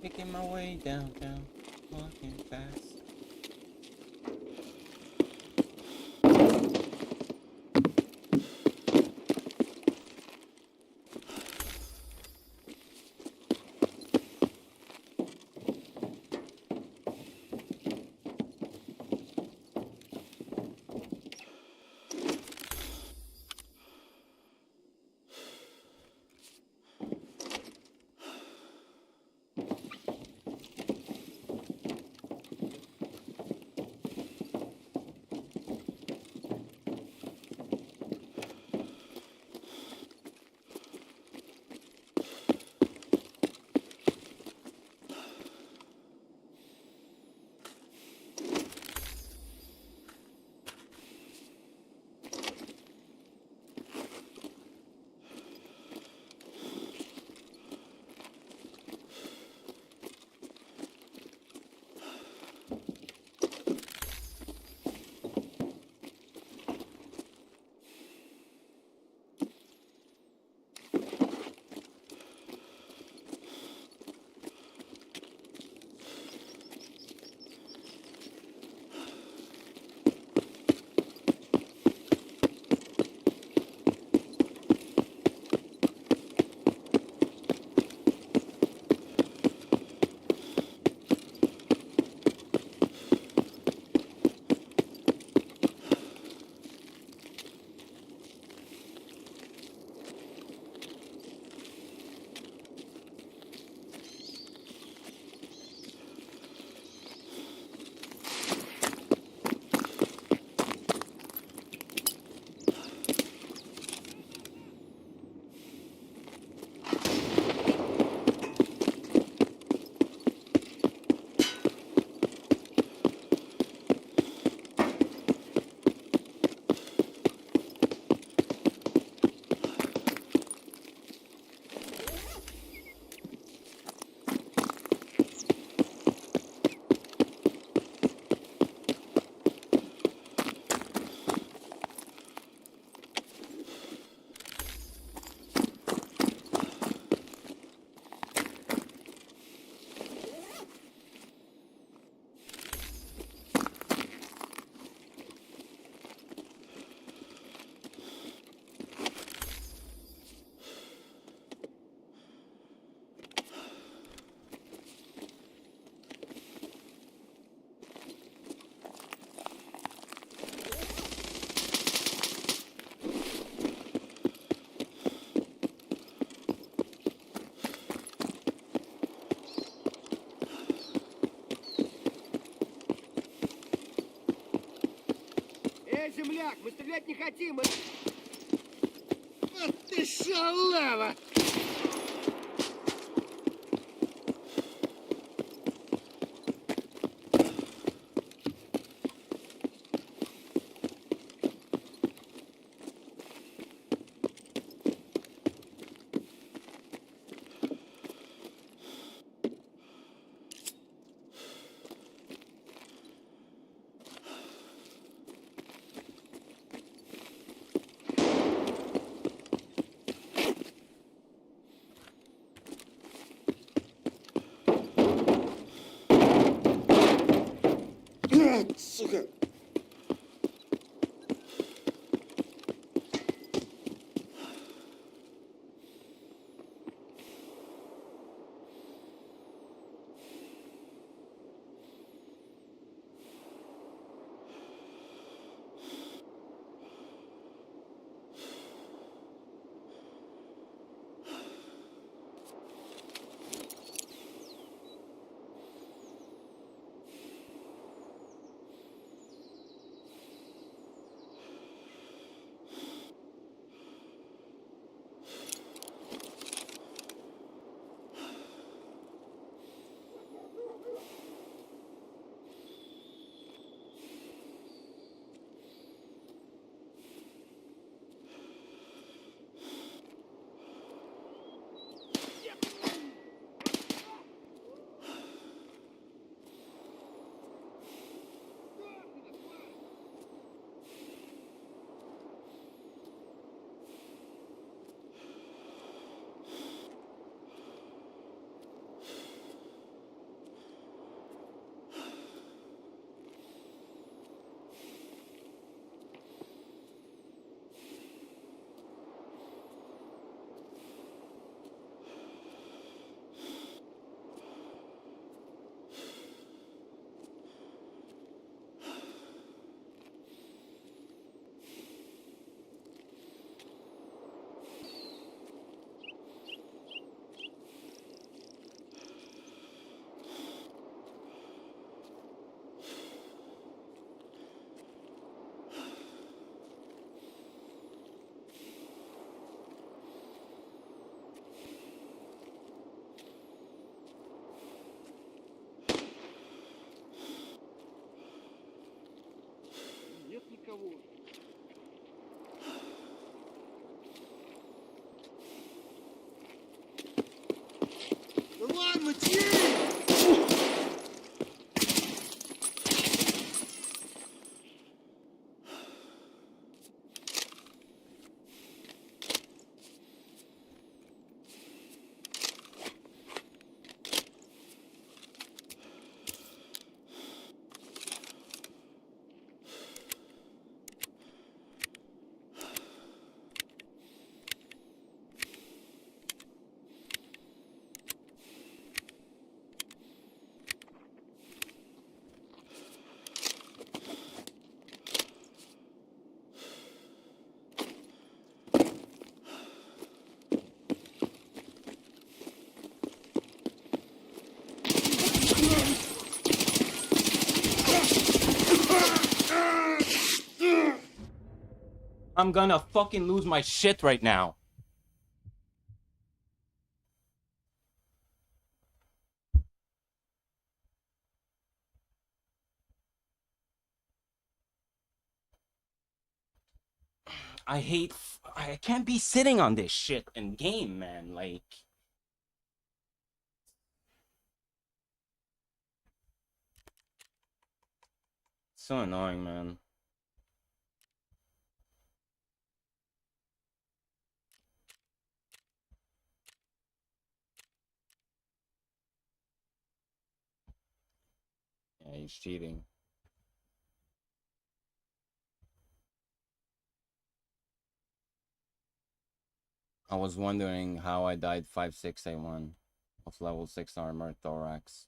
Making my way downtown, walking fast. Эй, земляк, мы стрелять не хотим, мы... Вот ты шалава! I'm gonna fucking lose my shit right now. I can't be sitting on this shit in game, man. Like, so annoying, man. Yeah, he's cheating. I was wondering how I died 5-6-A-1 of level 6 armor thorax.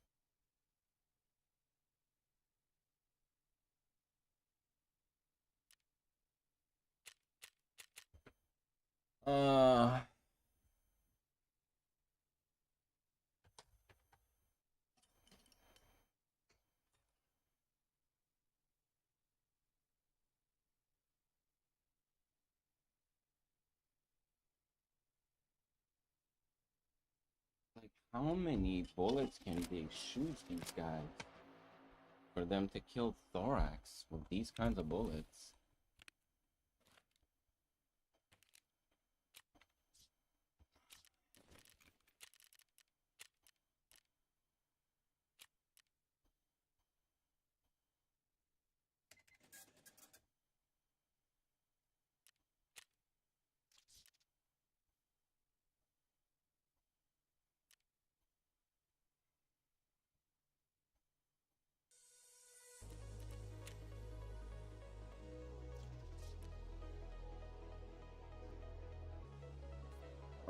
Like, how many bullets can they shoot these guys for them to kill thorax with these kinds of bullets?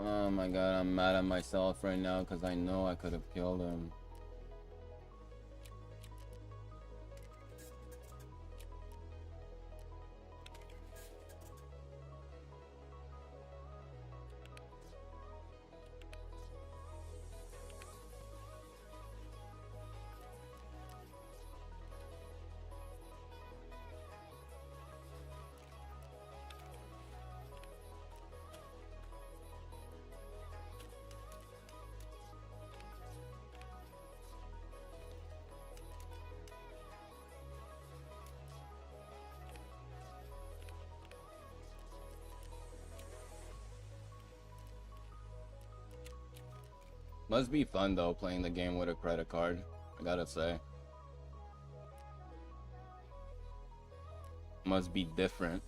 Oh my god, I'm mad at myself right now because I know I could have killed him. Must be fun though, playing the game with a credit card, I gotta say. Must be different.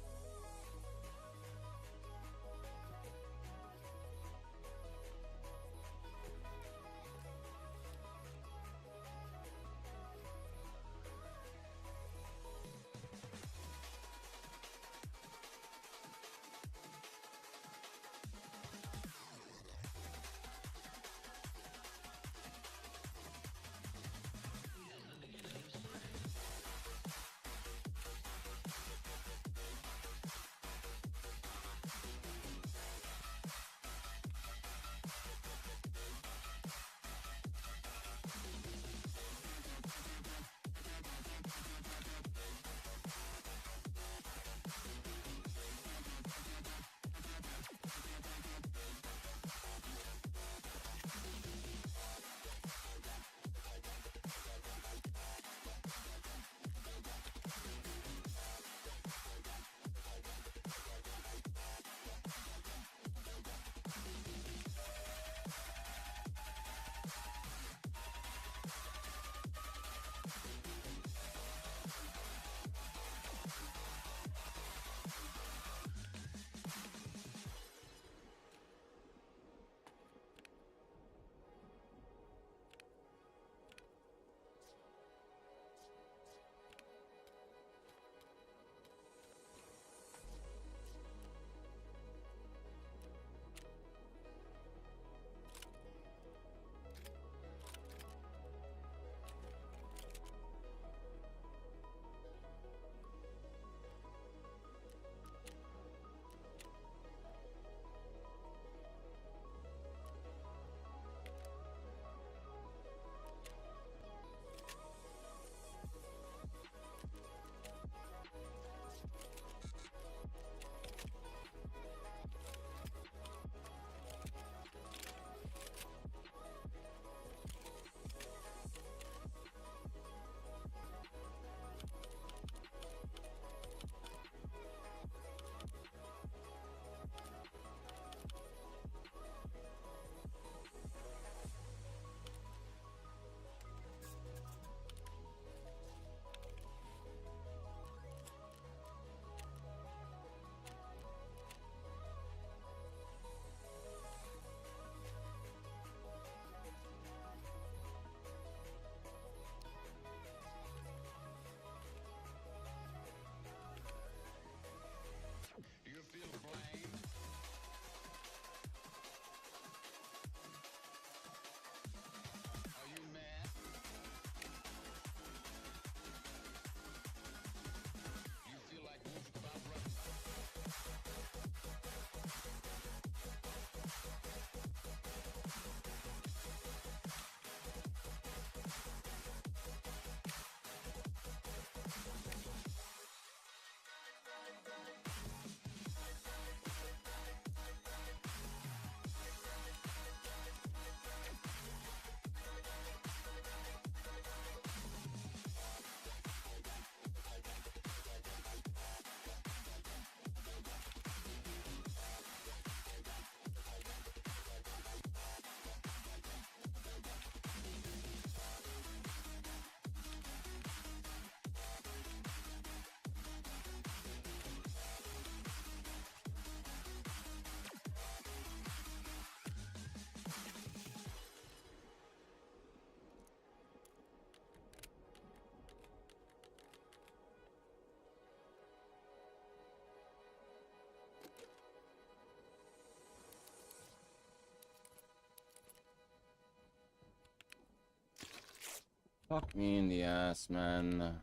Fuck me in the ass, man.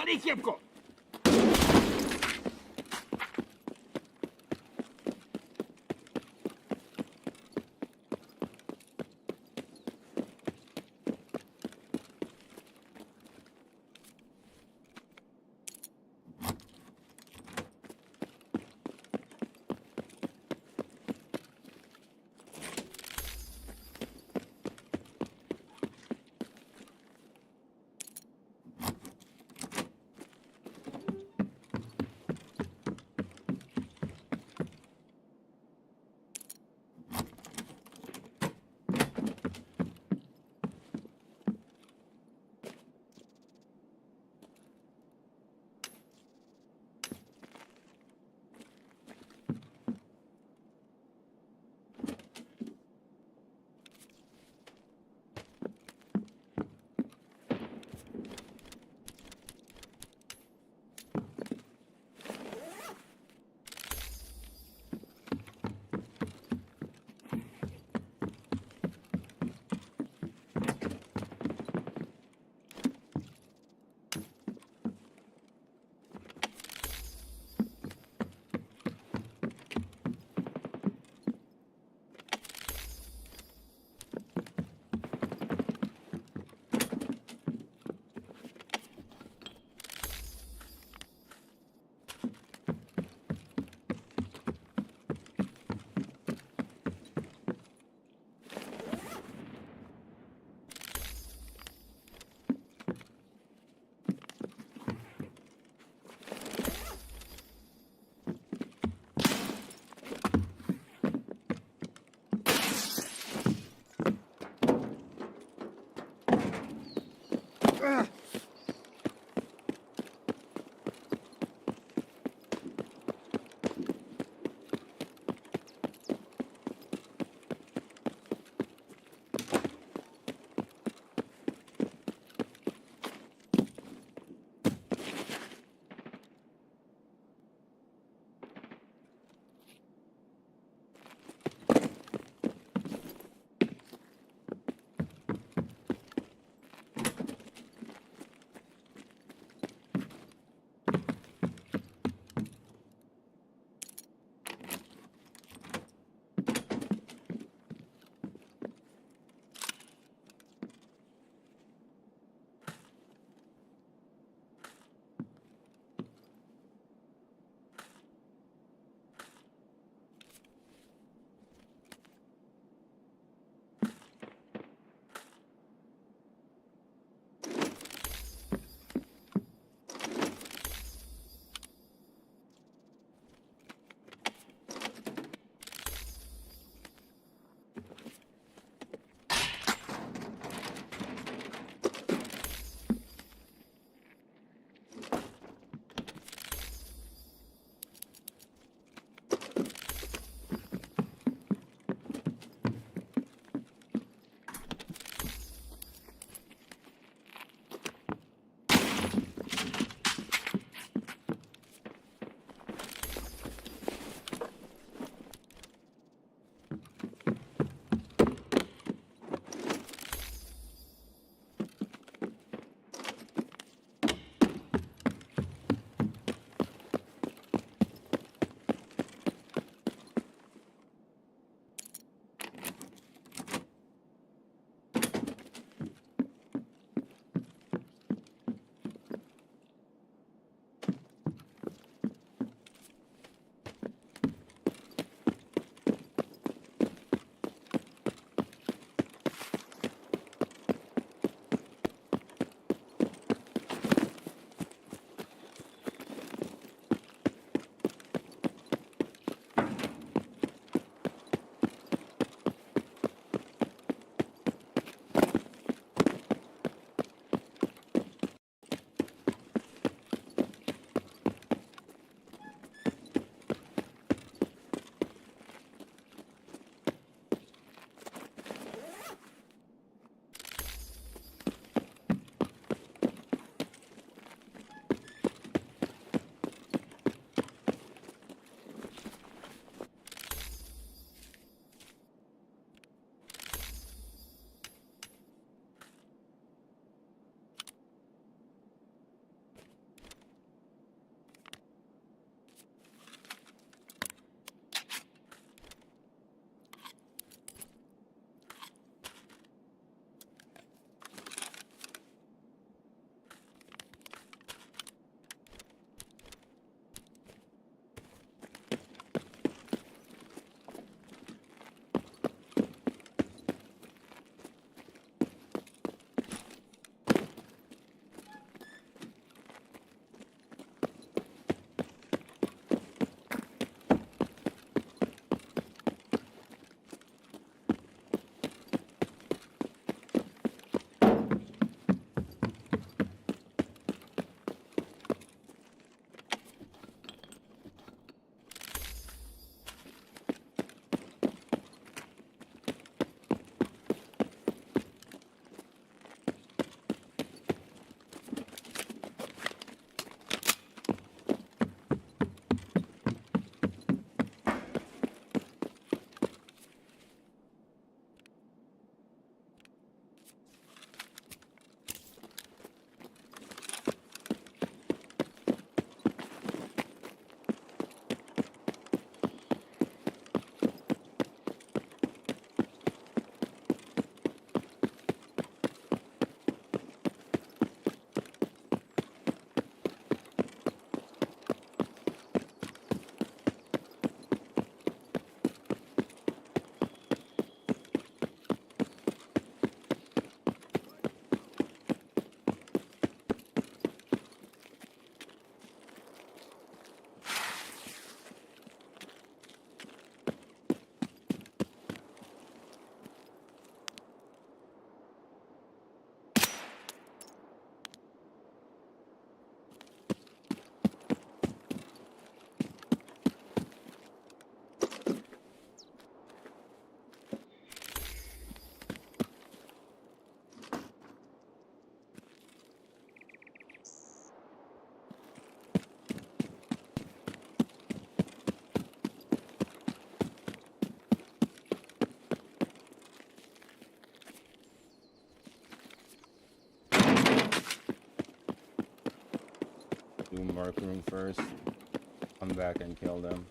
Клади кепку! do Merc Room first. Come back and kill them.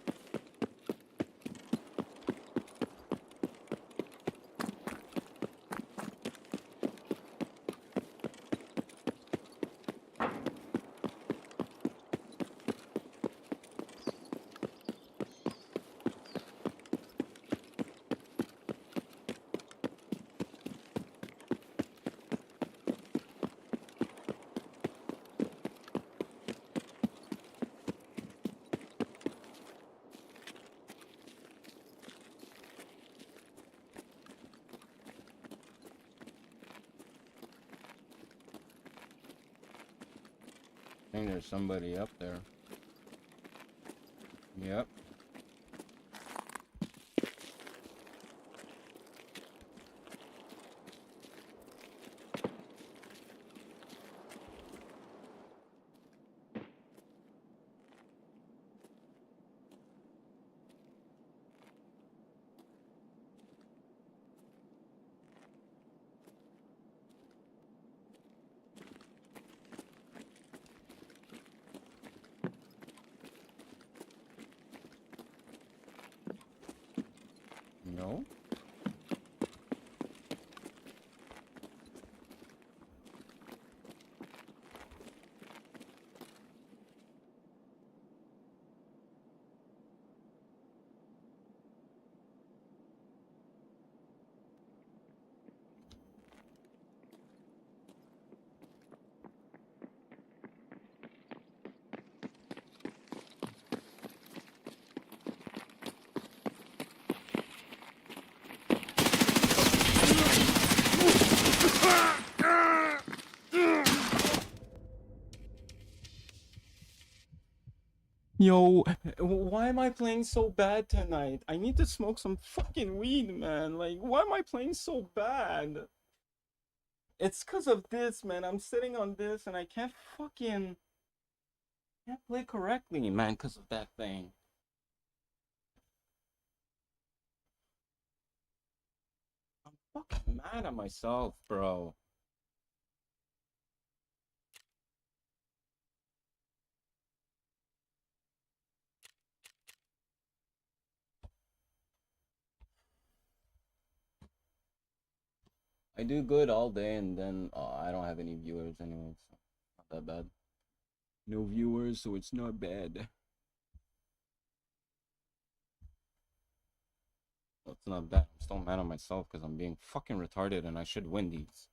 I think there's somebody up there. Yep. No? Yo, why am I playing so bad tonight? I need to smoke some fucking weed, man. Like, why am I playing so bad? It's because of this, man. I'm sitting on this and I can't play correctly, man, because of that thing. I'm fucking mad at myself, bro. I do good all day and then I don't have any viewers anyway, so not that bad. No viewers, so it's not bad. Well, it's not bad. I'm still mad at myself because I'm being fucking retarded and I should win these.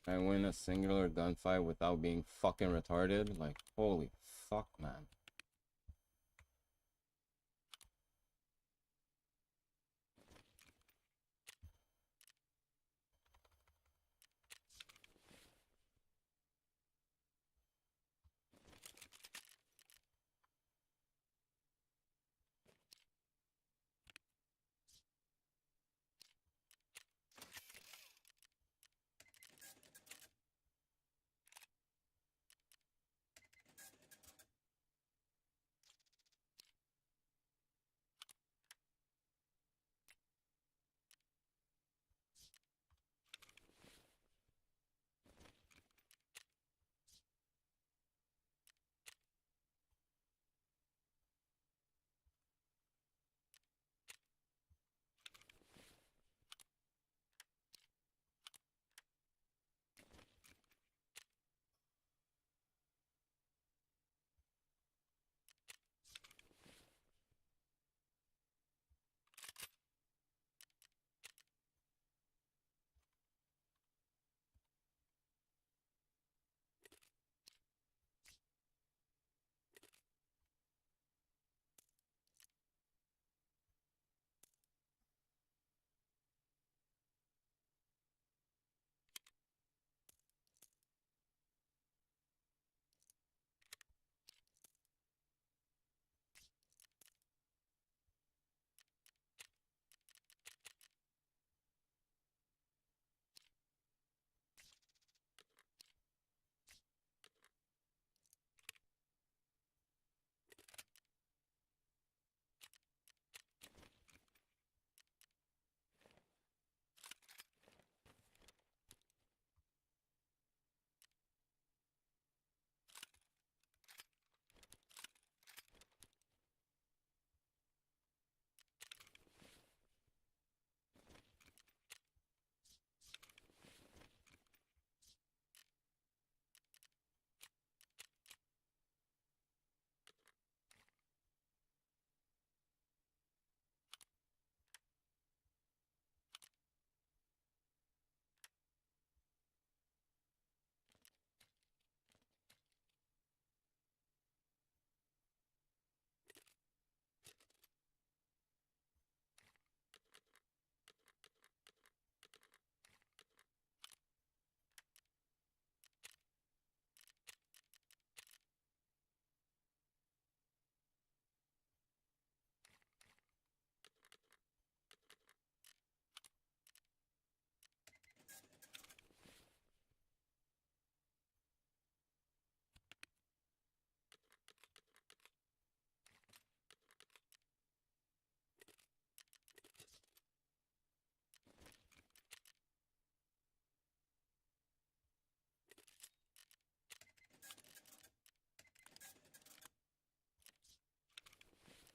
I win a singular gunfight without being fucking retarded? Like, holy fuck, man.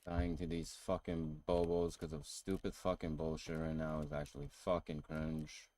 Dying to these fucking bobos because of stupid fucking bullshit right now is actually fucking cringe.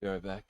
Be right back.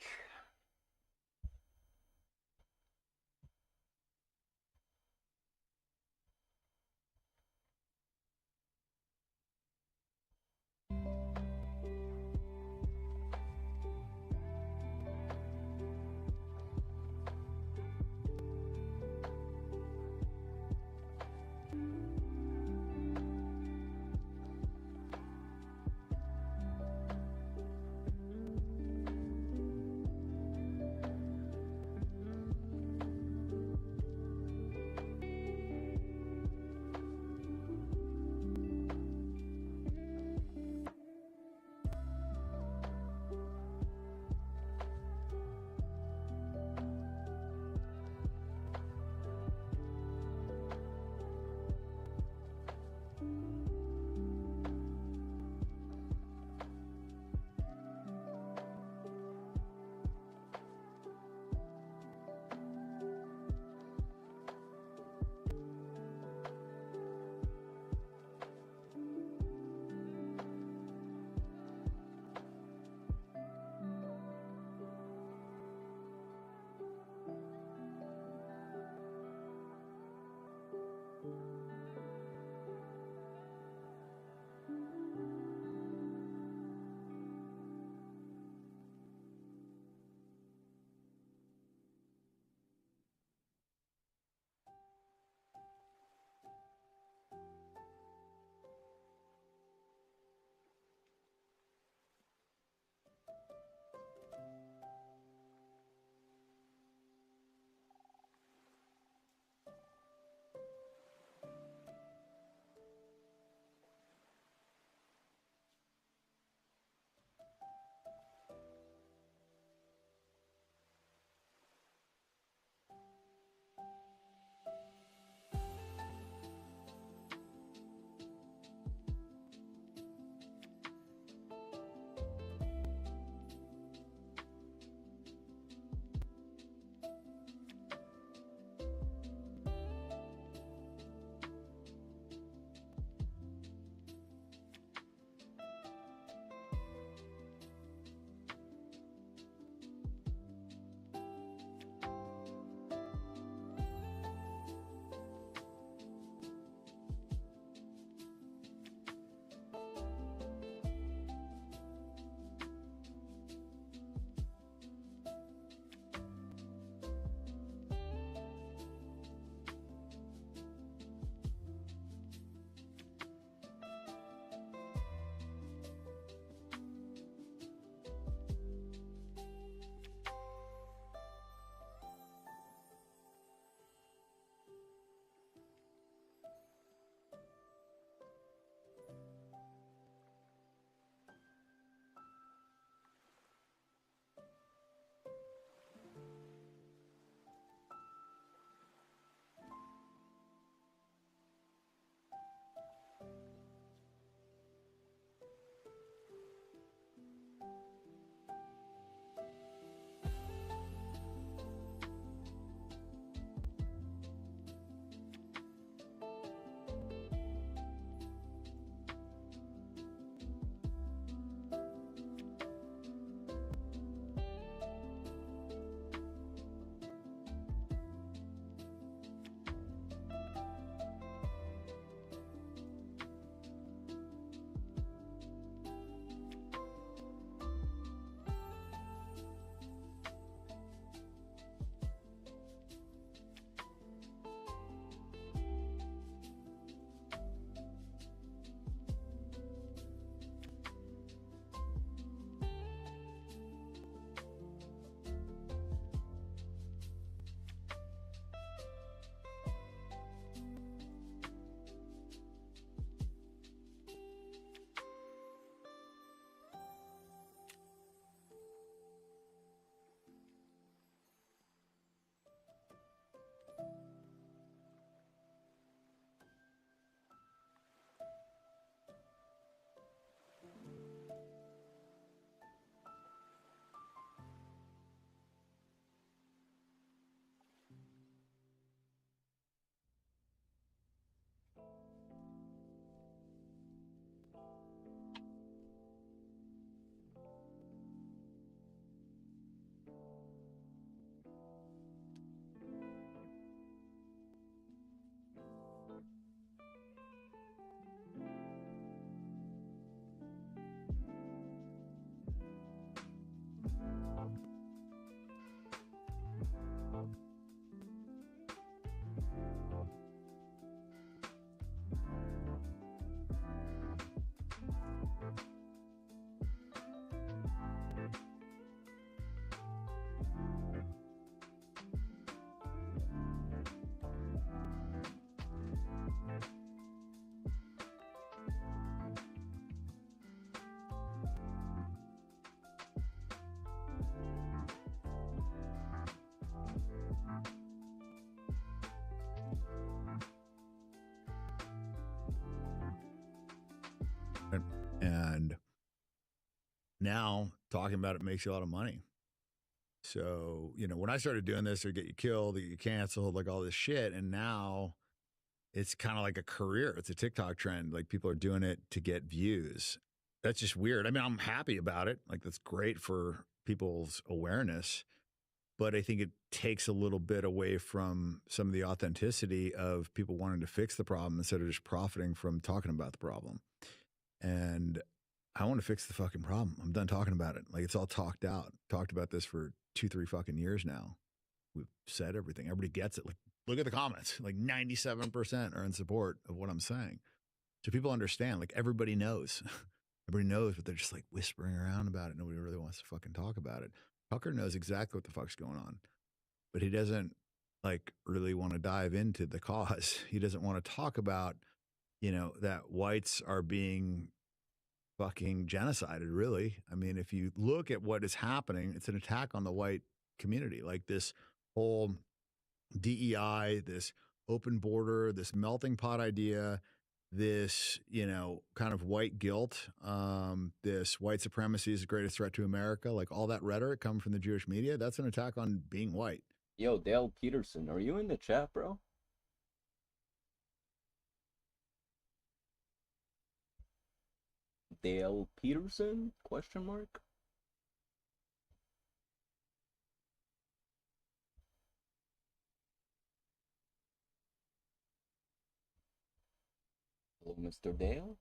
And now talking about it makes you a lot of money. So, you know, when I started doing this, they get you killed, they get you canceled, like all this shit. And now it's kind of like a career. It's a TikTok trend. Like people are doing it to get views. That's just weird. I mean, I'm happy about it. Like that's great for people's awareness. But I think it takes a little bit away from some of the authenticity of people wanting to fix the problem instead of just profiting from talking about the problem. And I want to fix the fucking problem. I'm done talking about it. Like it's all talked out. Talked about this for 2-3 fucking years now. We've said everything. Everybody gets it. Like, look at the comments. Like 97% are in support of what I'm saying. So people understand. Like everybody knows. Everybody knows, but they're just like whispering around about it. Nobody really wants to fucking talk about it. Tucker knows exactly what the fuck's going on, but he doesn't like really want to dive into the cause. He doesn't want to talk about, you know, that whites are being fucking genocided, really. I mean, if you look at what is happening, it's an attack on the white community. Like this whole DEI, this open border, this melting pot idea, this, you know, kind of white guilt, this white supremacy is the greatest threat to America, like all that rhetoric coming from the Jewish media, that's an attack on being white. Yo, Dale Peterson, are you in the chat, bro? Dale Peterson? Question mark? Hello, Mr. Dale?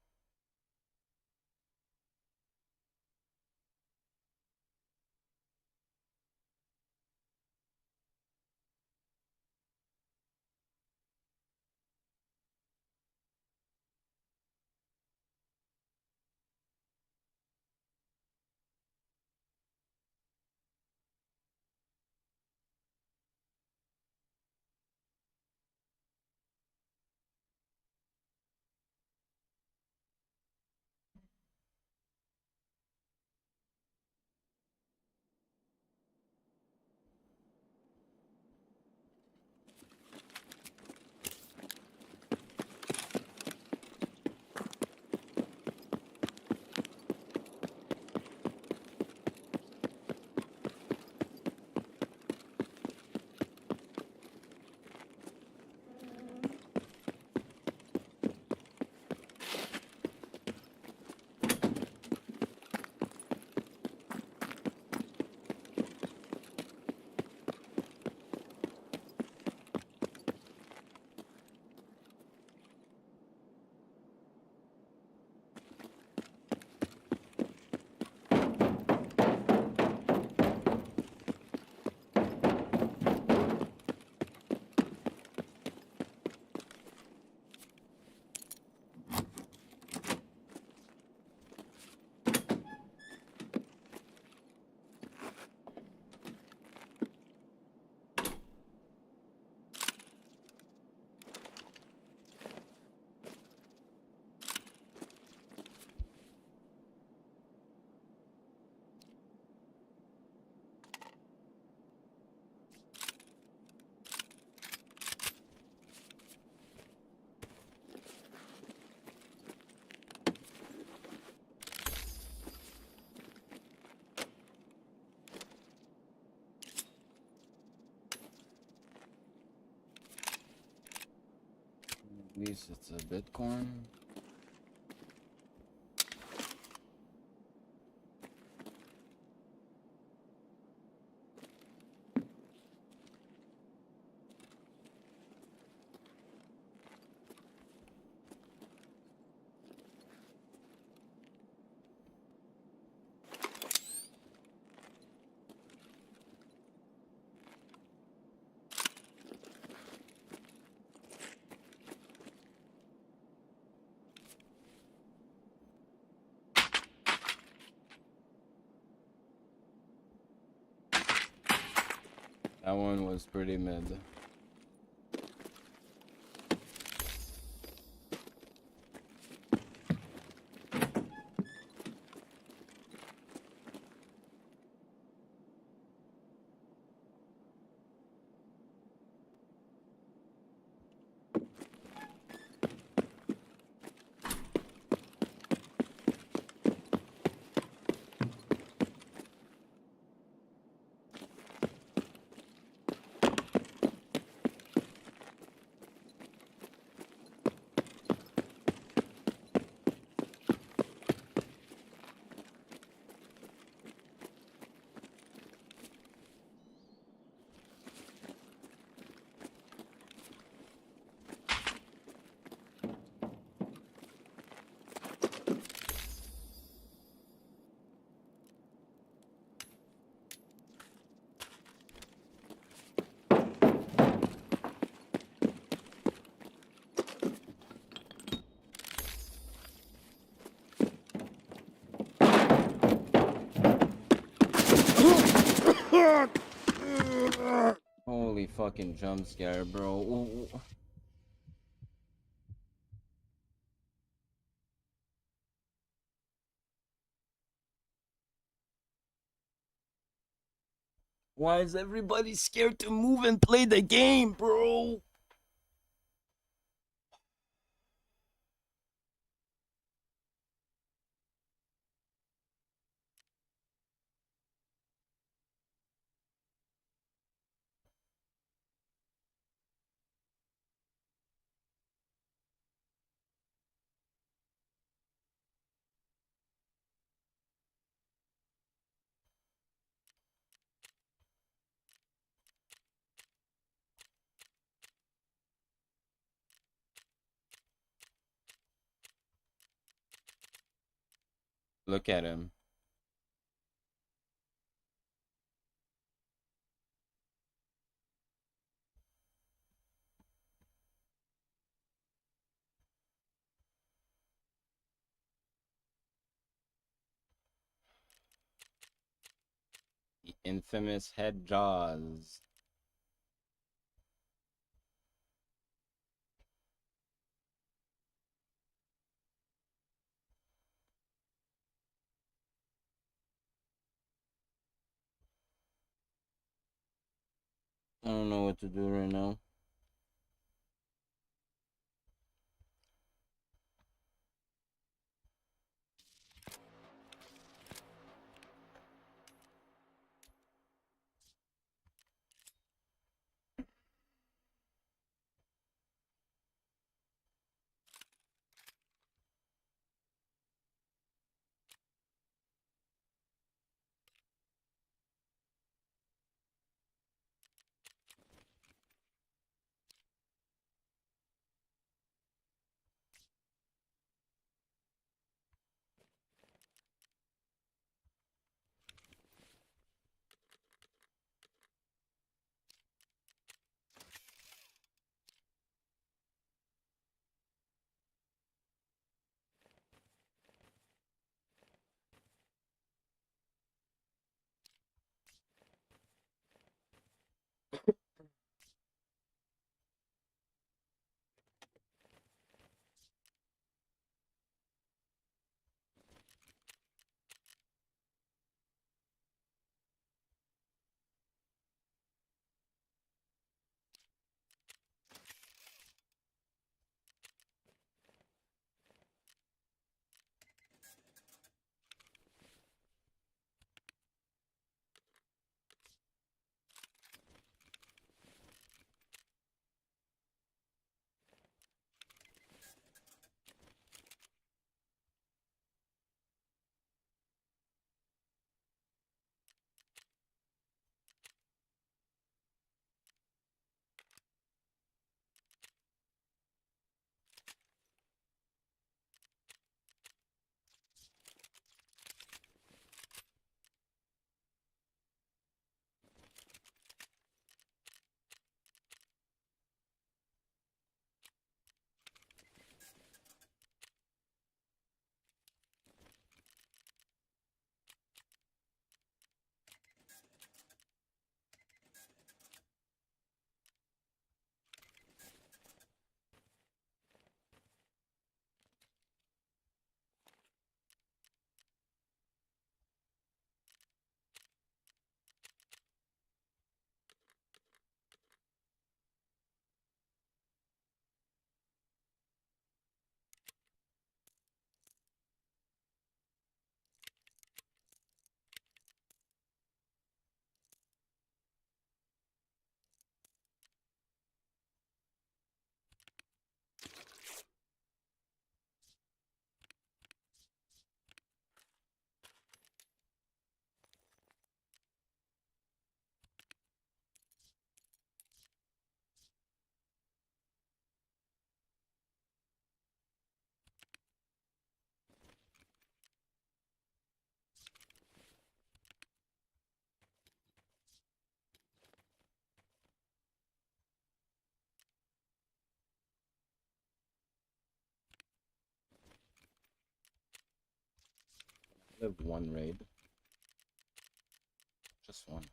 At least it's a Bitcoin. That one was pretty mid. fucking jump scare, bro. Ooh. Why is everybody scared to move and play the game, bro? Look at him. The infamous head jaws. I don't know what to do right now. I have one raid. Just one.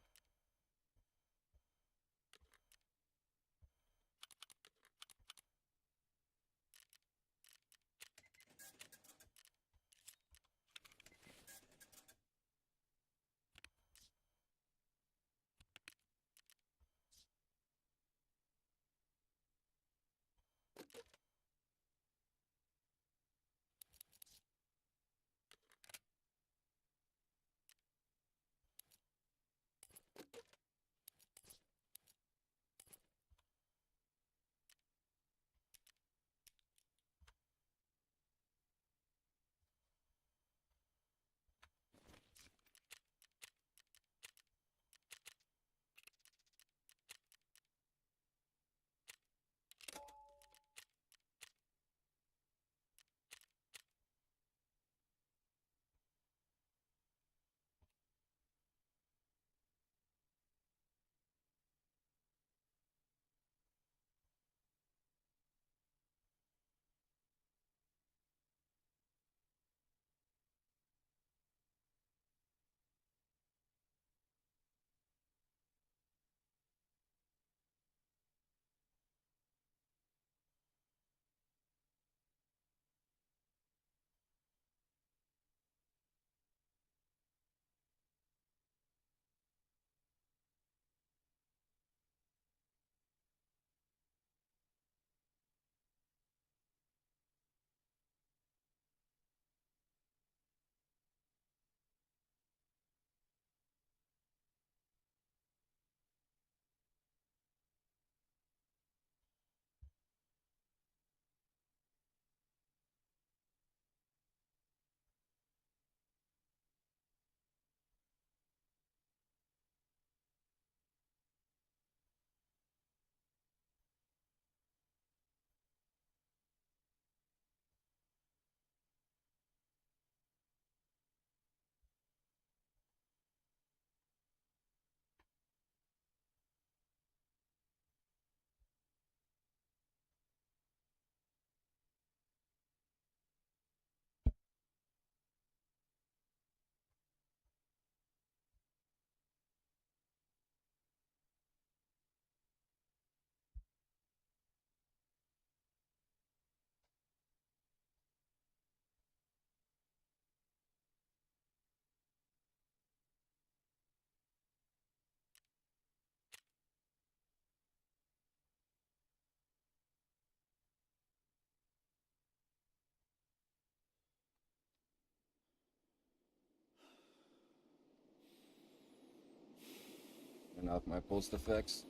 out my post effects.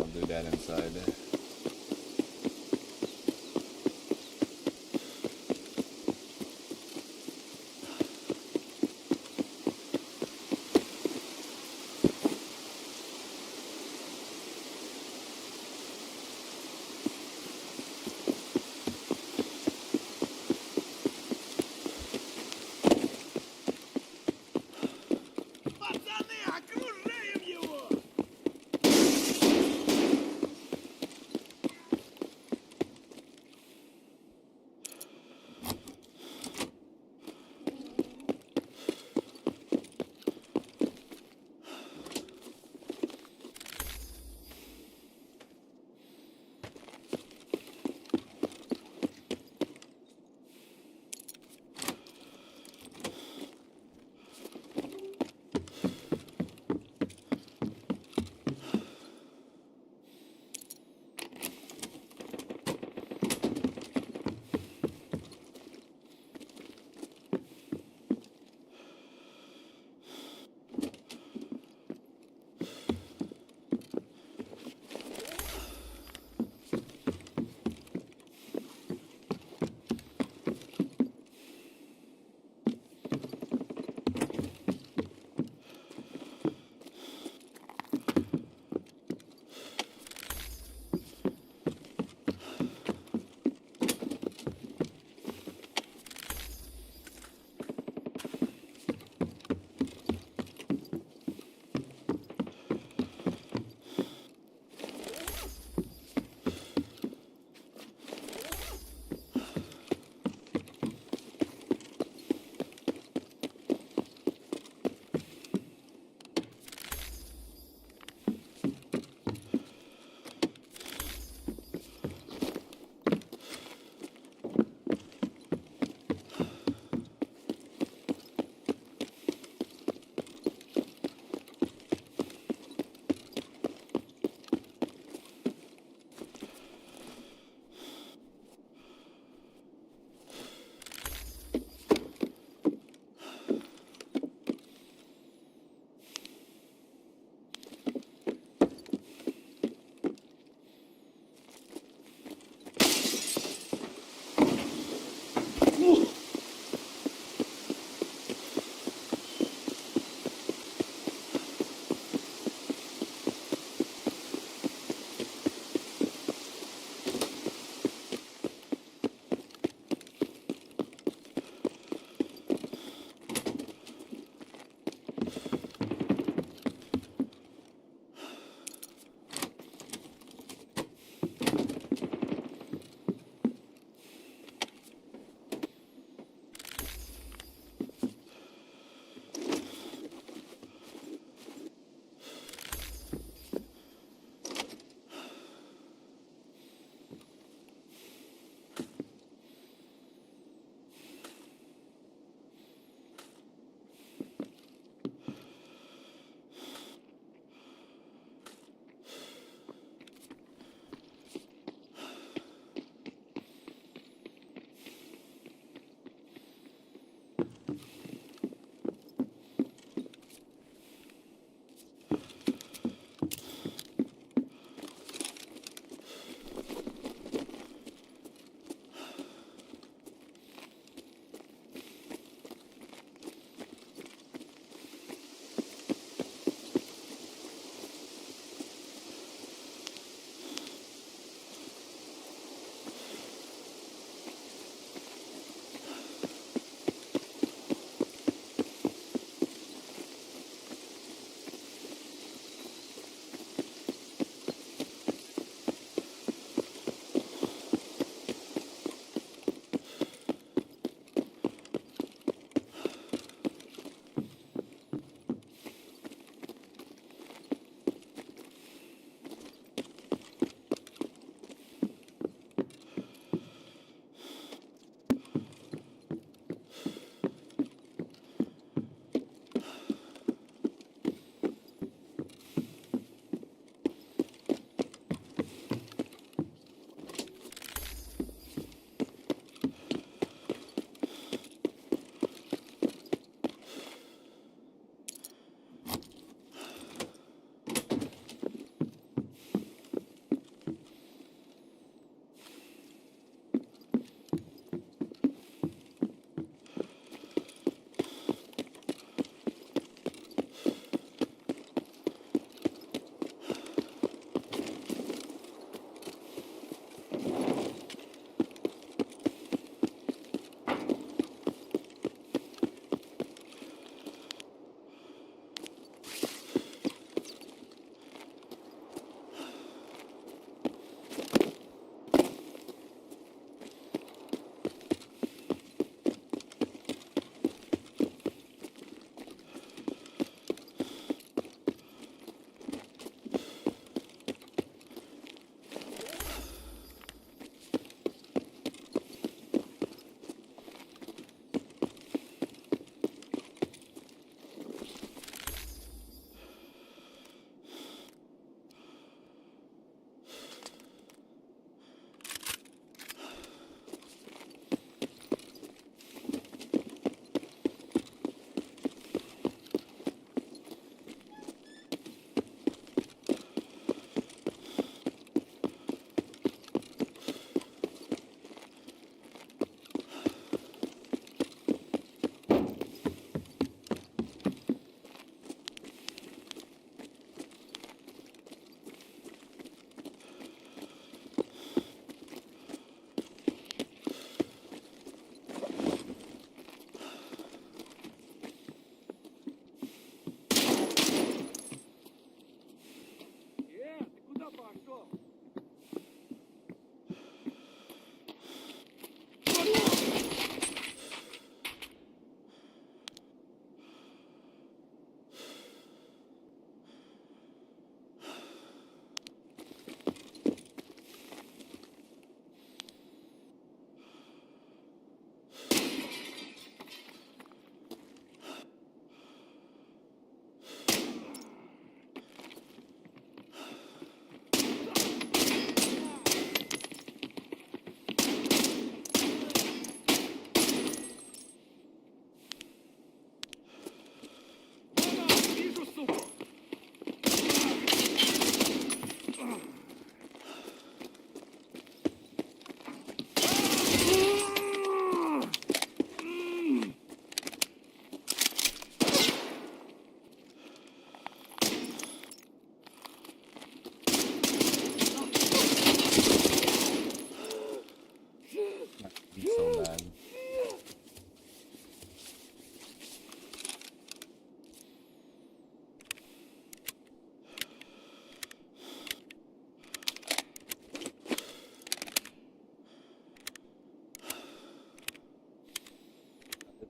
I'll do that inside.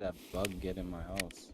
that bug get in my house?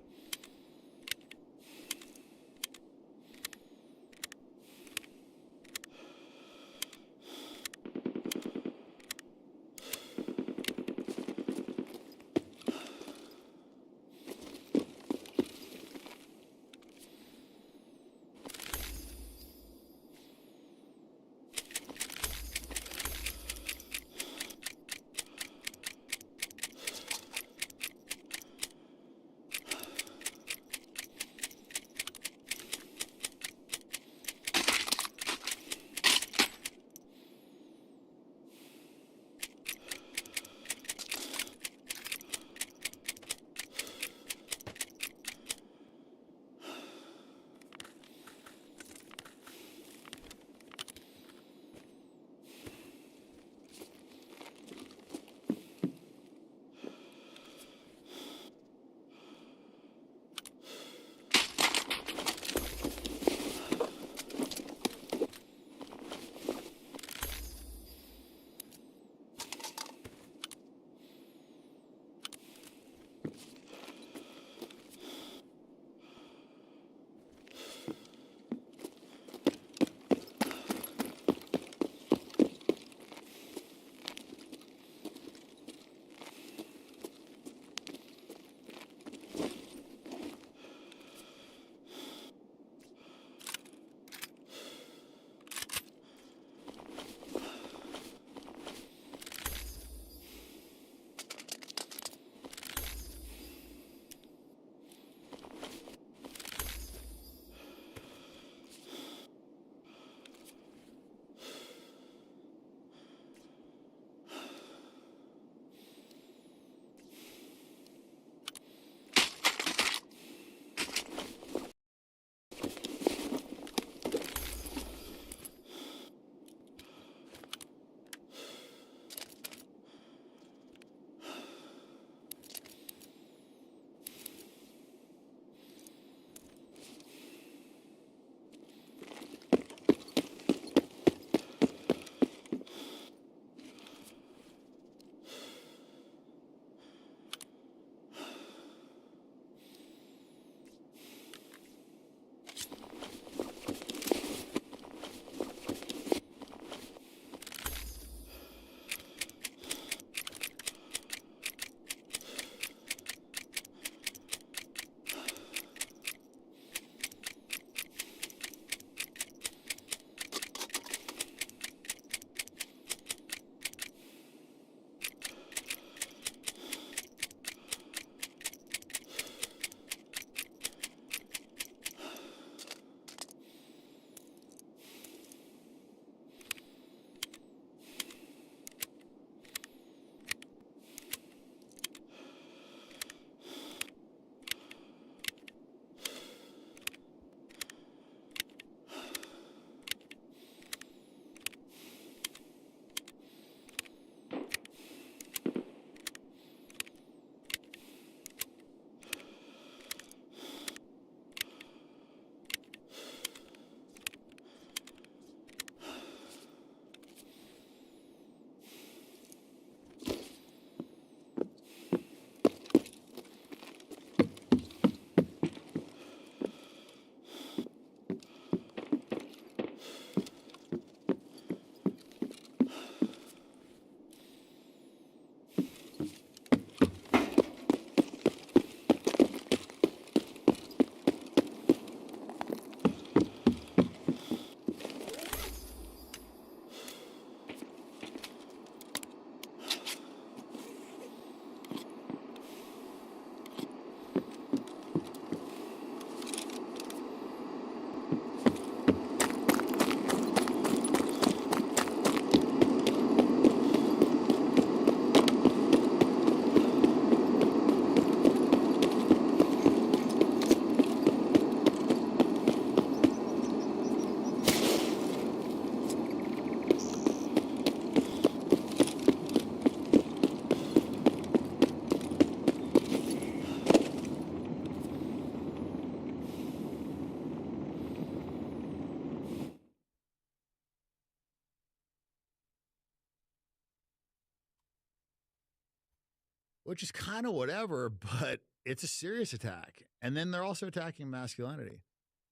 which is kind of whatever, but it's a serious attack. And then they're also attacking masculinity.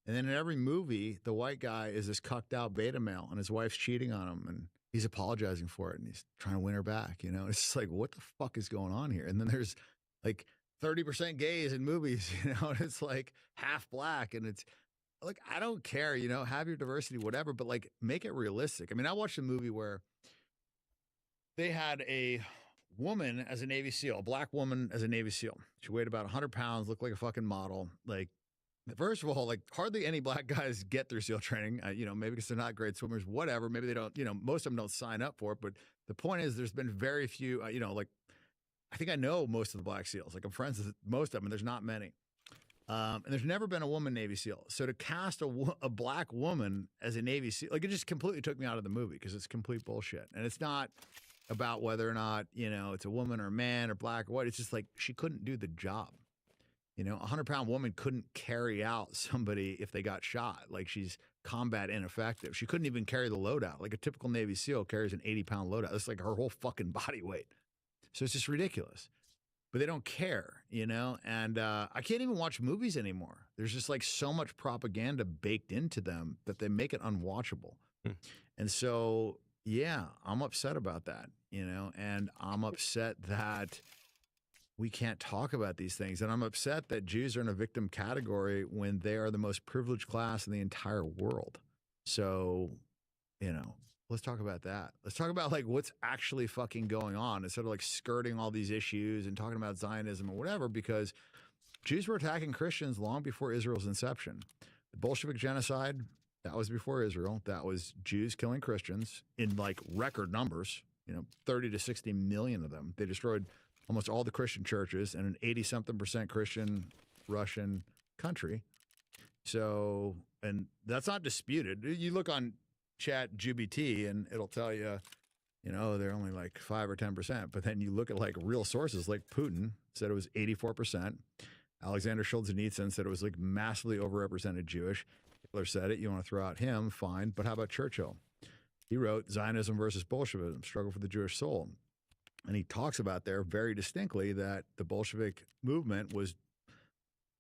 And then in every movie, the white guy is this cucked out beta male and his wife's cheating on him and he's apologizing for it and he's trying to win her back. You know, it's just like, what the fuck is going on here? And then there's like 30% gays in movies, you know, and it's like half black. And it's like, I don't care, you know, have your diversity, whatever, but like make it realistic. I mean, I watched a movie where they had a woman as a Navy SEAL, a black woman as a Navy SEAL. She weighed about 100 pounds, looked like a fucking model. Like, first of all, like hardly any black guys get through SEAL training, you know, maybe because they're not great swimmers, whatever. Maybe they don't, you know, most of them don't sign up for it. But the point is, there's been very few, you know, like I think I know most of the black SEALs. Like I'm friends with most of them, and there's not many. And there's never been a woman Navy SEAL. So to cast a black woman as a Navy SEAL, like it just completely took me out of the movie because it's complete bullshit. And it's not about whether or not, you know, it's a woman or a man or black or white. It's just like she couldn't do the job. You know, a 100-pound woman couldn't carry out somebody if they got shot. Like she's combat ineffective. She couldn't even carry the load out. Like a typical Navy SEAL carries an 80-pound load out. That's like her whole fucking body weight. So it's just ridiculous. But they don't care, you know? And I can't even watch movies anymore. There's just like so much propaganda baked into them that they make it unwatchable. And so, yeah, I'm upset about that, you know? And I'm upset that we can't talk about these things. And I'm upset that Jews are in a victim category when they are the most privileged class in the entire world. So, you know, let's talk about that. Let's talk about like what's actually fucking going on instead of like skirting all these issues and talking about Zionism or whatever, because Jews were attacking Christians long before Israel's inception. The Bolshevik genocide, that was before Israel. That was Jews killing Christians in like record numbers, you know, 30 to 60 million of them. They destroyed almost all the Christian churches in an 80-something% Christian Russian country. So, and that's not disputed. You look on Chat GBT and it'll tell you, you know, they're only like 5 or 10%. But then you look at like real sources, like Putin said it was 84%. Alexander Solzhenitsyn said it was like massively overrepresented Jewish. Hitler said it. You want to throw out him, fine. But how about Churchill? He wrote Zionism versus Bolshevism, Struggle for the Jewish Soul. And he talks about there very distinctly that the Bolshevik movement was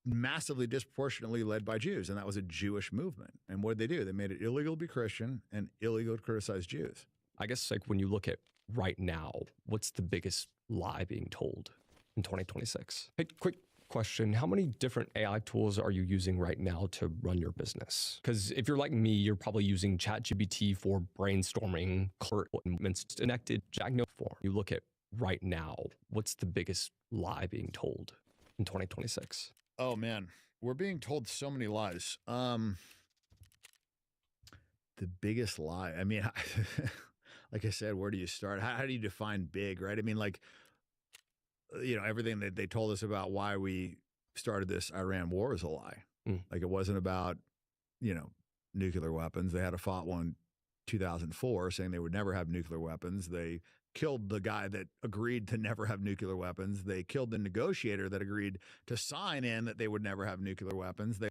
massively disproportionately led by Jews, and that was a Jewish movement. And what did they do? They made it illegal to be Christian and illegal to criticize Jews. I guess like when you look at right now, what's the biggest lie being told in 2026? Hey, quick question. How many different AI tools are you using right now to run your business? Because if you're like me, you're probably using ChatGPT for brainstorming, connected Jagno form. You look at right now, what's the biggest lie being told in 2026? Oh man, we're being told so many lies. The biggest lie. I mean, like I said, where do you start? How do you define big, right? I mean, like, you know, everything that they told us about why we started this Iran war is a lie. Like it wasn't about, you know, nuclear weapons. They had a fought one 2004 saying they would never have nuclear weapons. They killed the guy that agreed to never have nuclear weapons. They killed the negotiator that agreed to sign in that they would never have nuclear weapons. They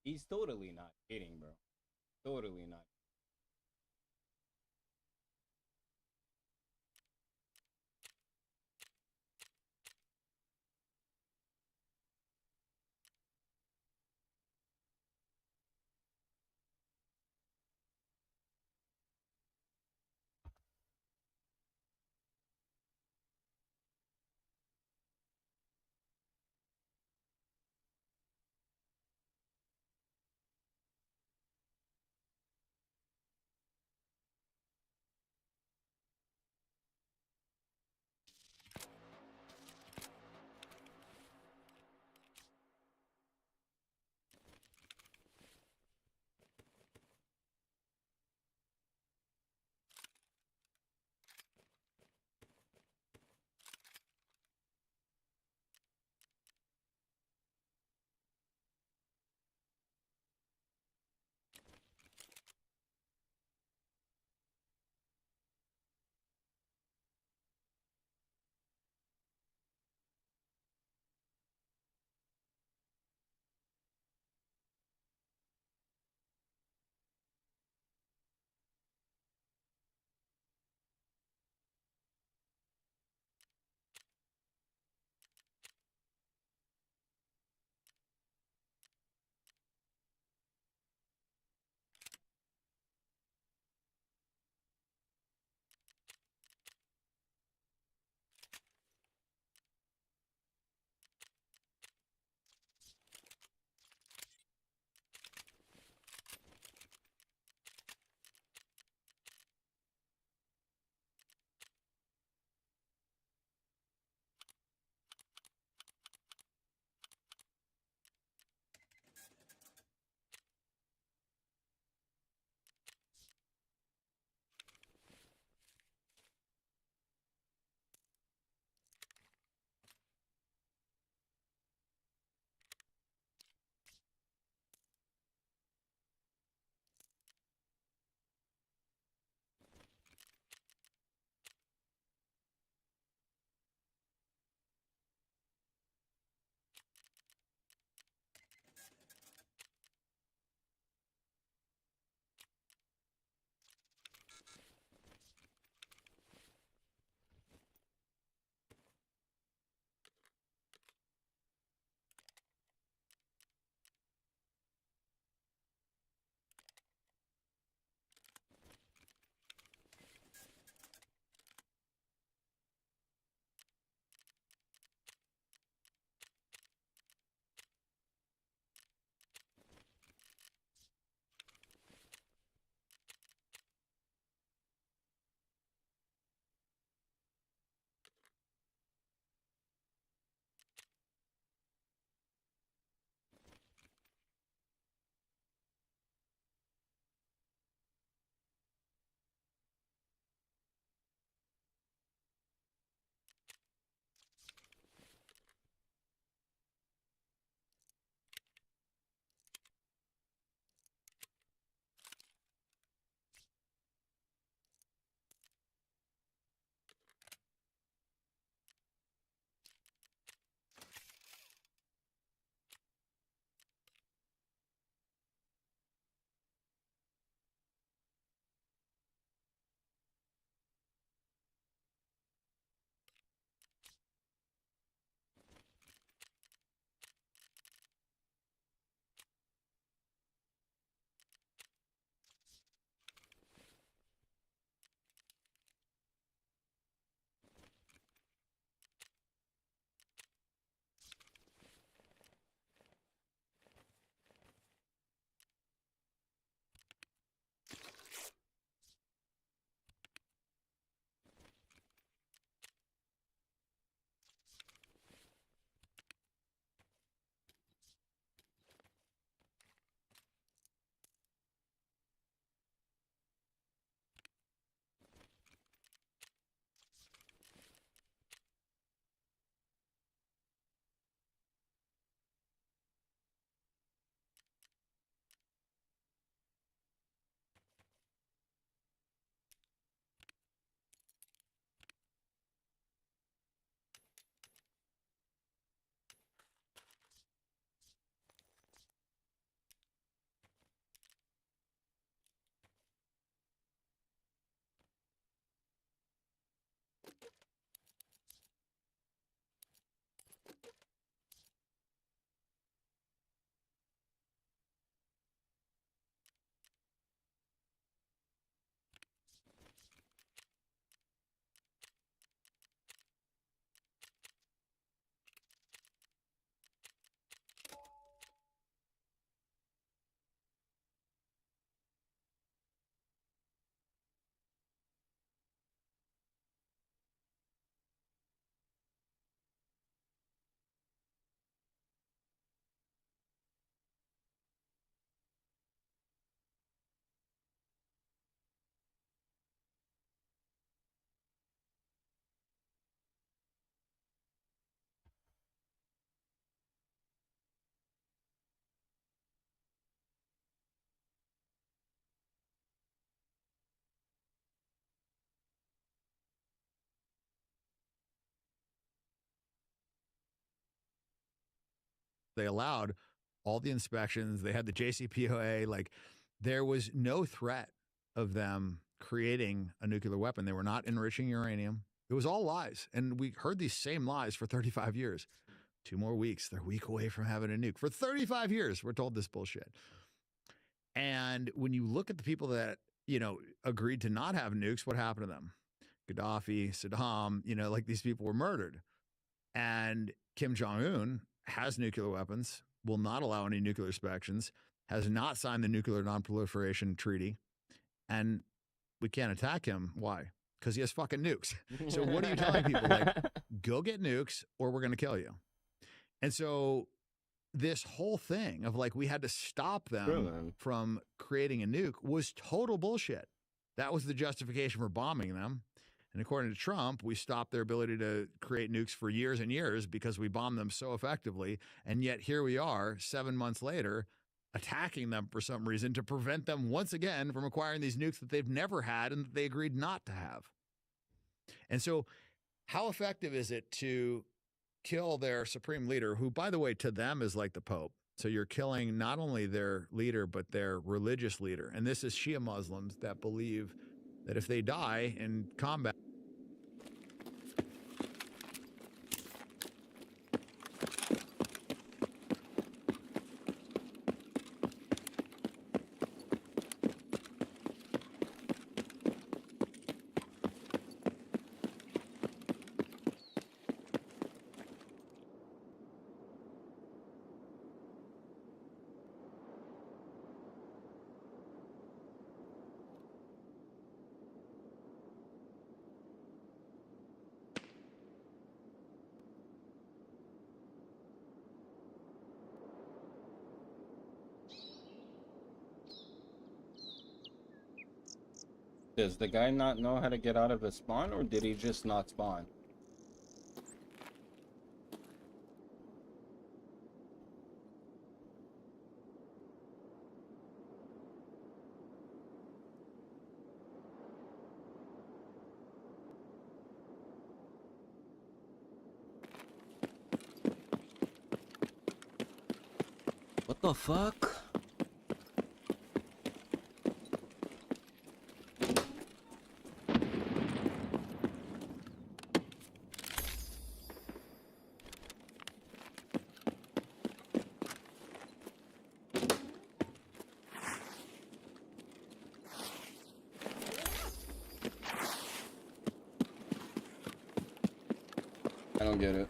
He's totally not kidding, bro. Totally not. They allowed all the inspections. They had the JCPOA. Like, there was no threat of them creating a nuclear weapon. They were not enriching uranium. It was all lies. And we heard these same lies for 35 years. 2 more weeks. They're a week away from having a nuke. For 35 years, we're told this bullshit. And when you look at the people that, agreed to not have nukes, what happened to them? Gaddafi, Saddam, like these people were murdered. And Kim Jong-un has nuclear weapons, will not allow any nuclear inspections, has not signed the Nuclear Non-Proliferation Treaty, and we can't attack him. Why? Because he has fucking nukes. So what are you telling people? Like, go get nukes or we're going to kill you. And so this whole thing of like we had to stop them from creating a nuke was total bullshit. That was the justification for bombing them. And according to Trump, we stopped their ability to create nukes for years and years because we bombed them so effectively. And yet here we are 7 months later attacking them for some reason to prevent them once again from acquiring these nukes that they've never had and that they agreed not to have. And so how effective is it to kill their supreme leader, who, by the way, to them is like the Pope? So you're killing not only their leader, but their religious leader. And this is Shia Muslims that believe that if they die in combat, Does the guy not know how to get out of his spawn, or did he just not spawn? What the fuck? I don't get it.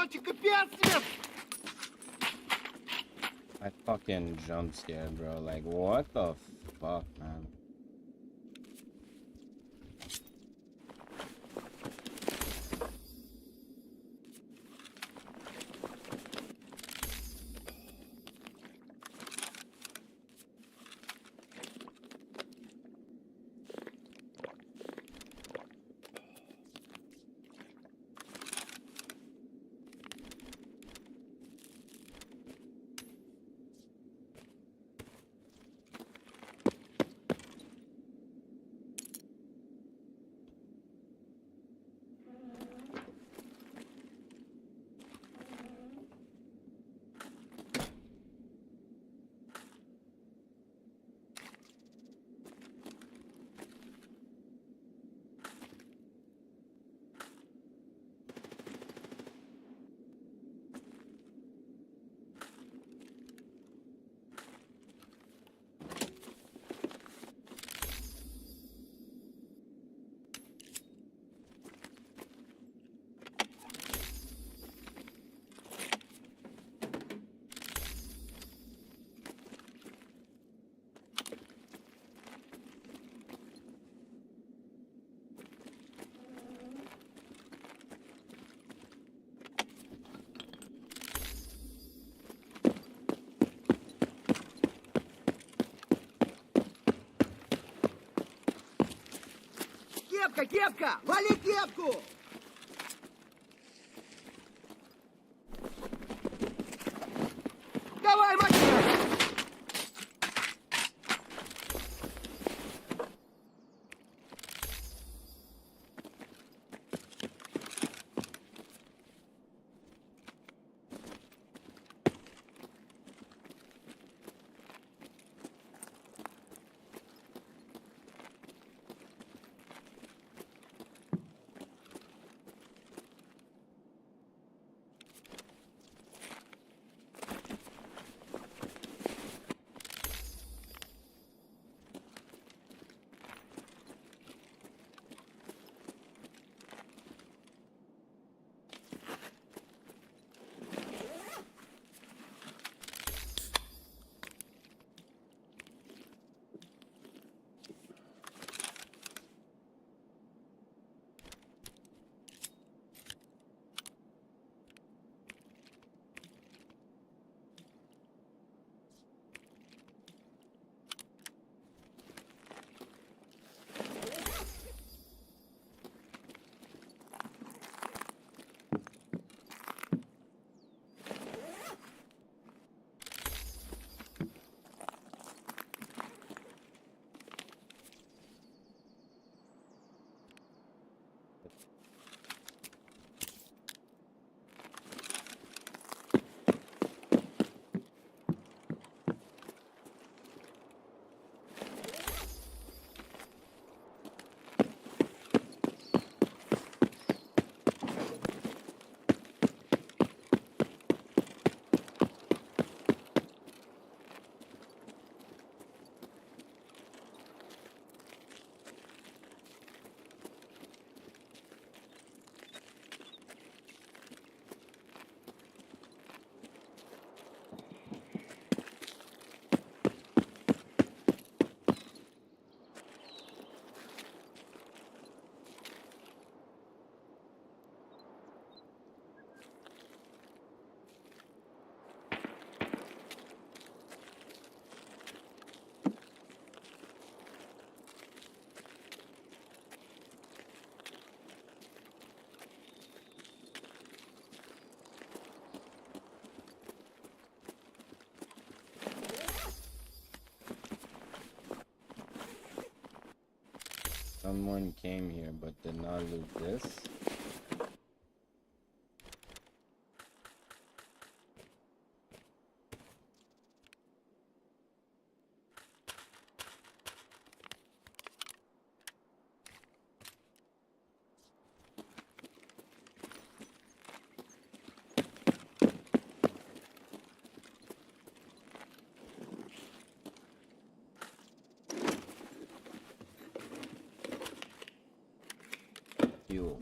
сволочи, капец, Свет! I fucking jump scared, bro. Like, what the fuck, man? Кепка, кепка! Вали кепку! Давай, мать! Someone came here but did not loot this. Fuel.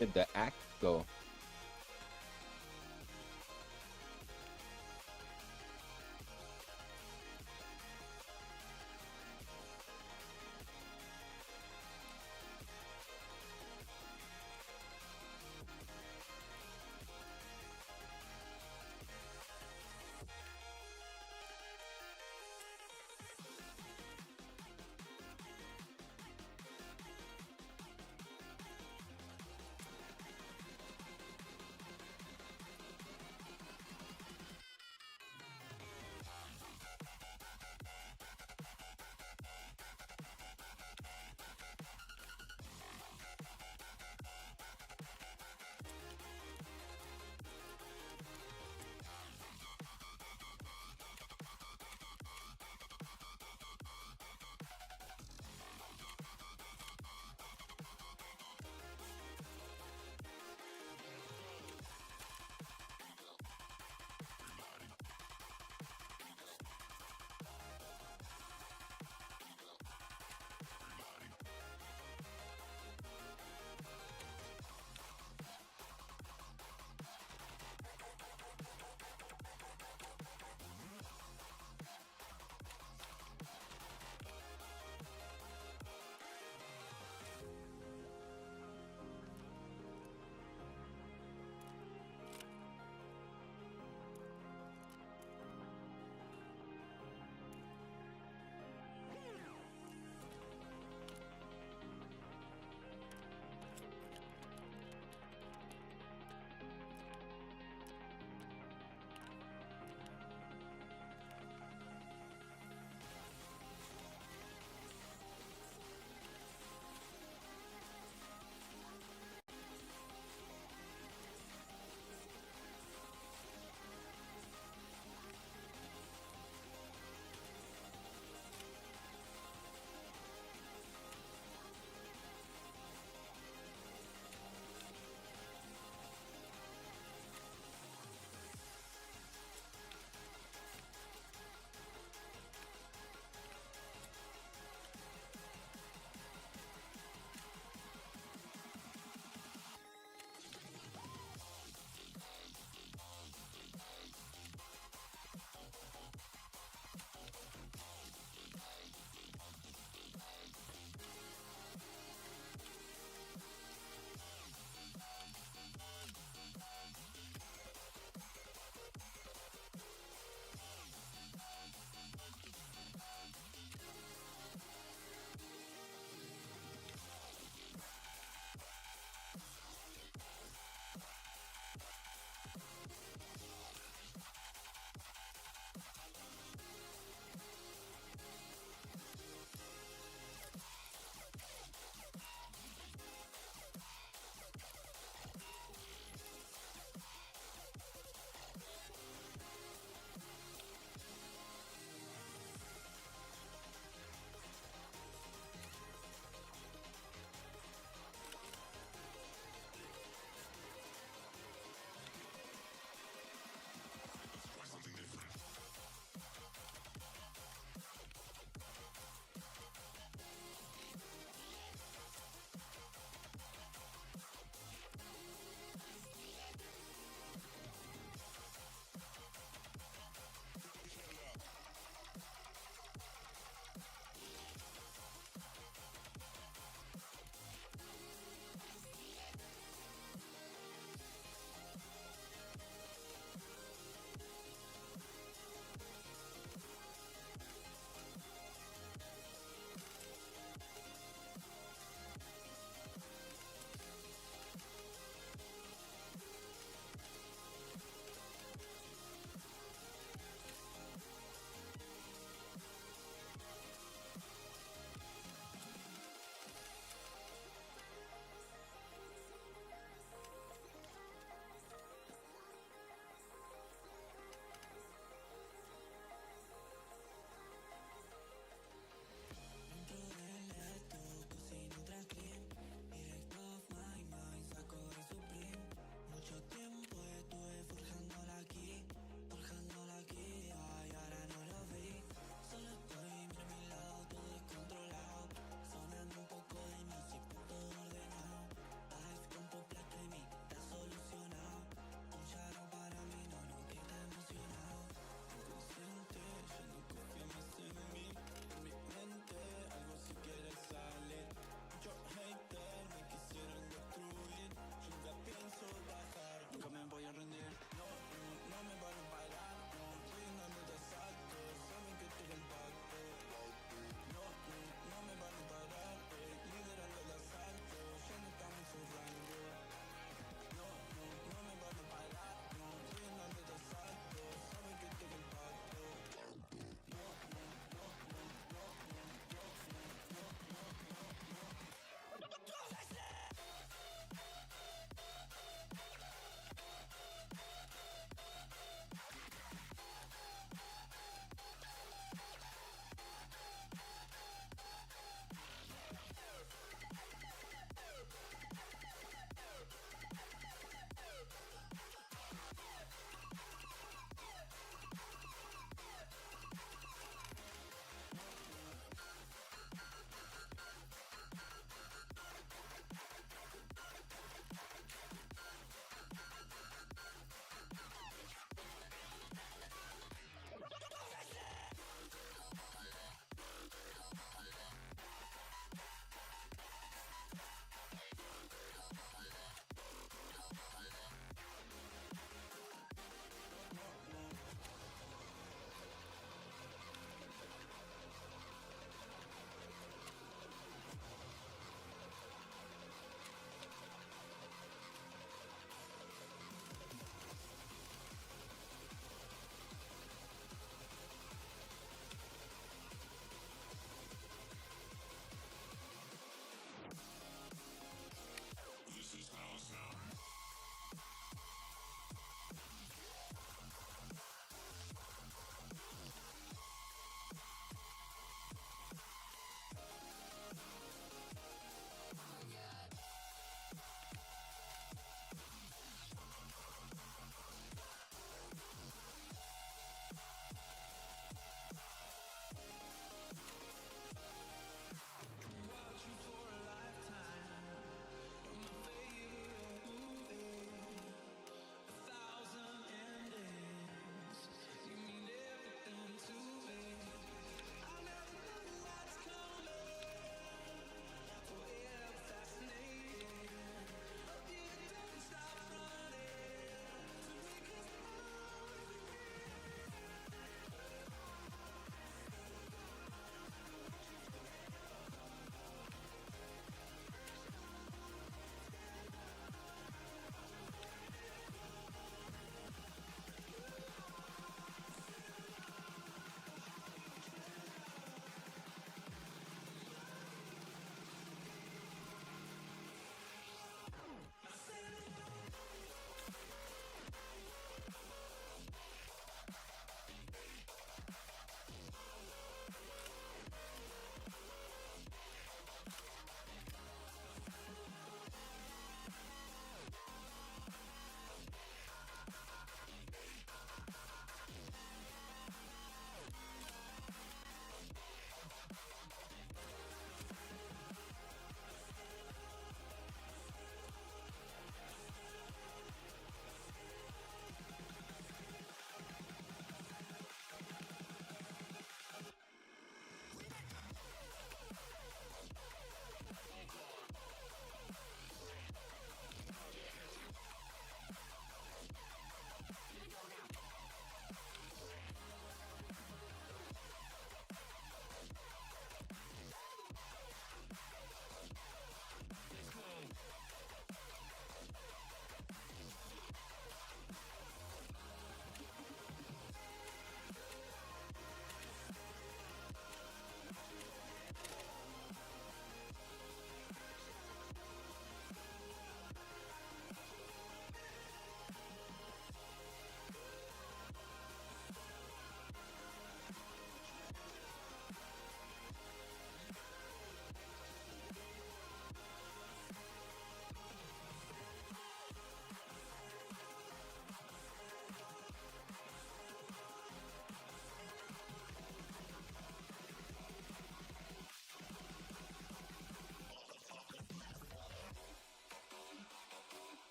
Did the act go?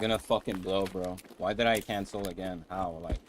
gonna fucking blow, bro. Why did I cancel again? How? Like...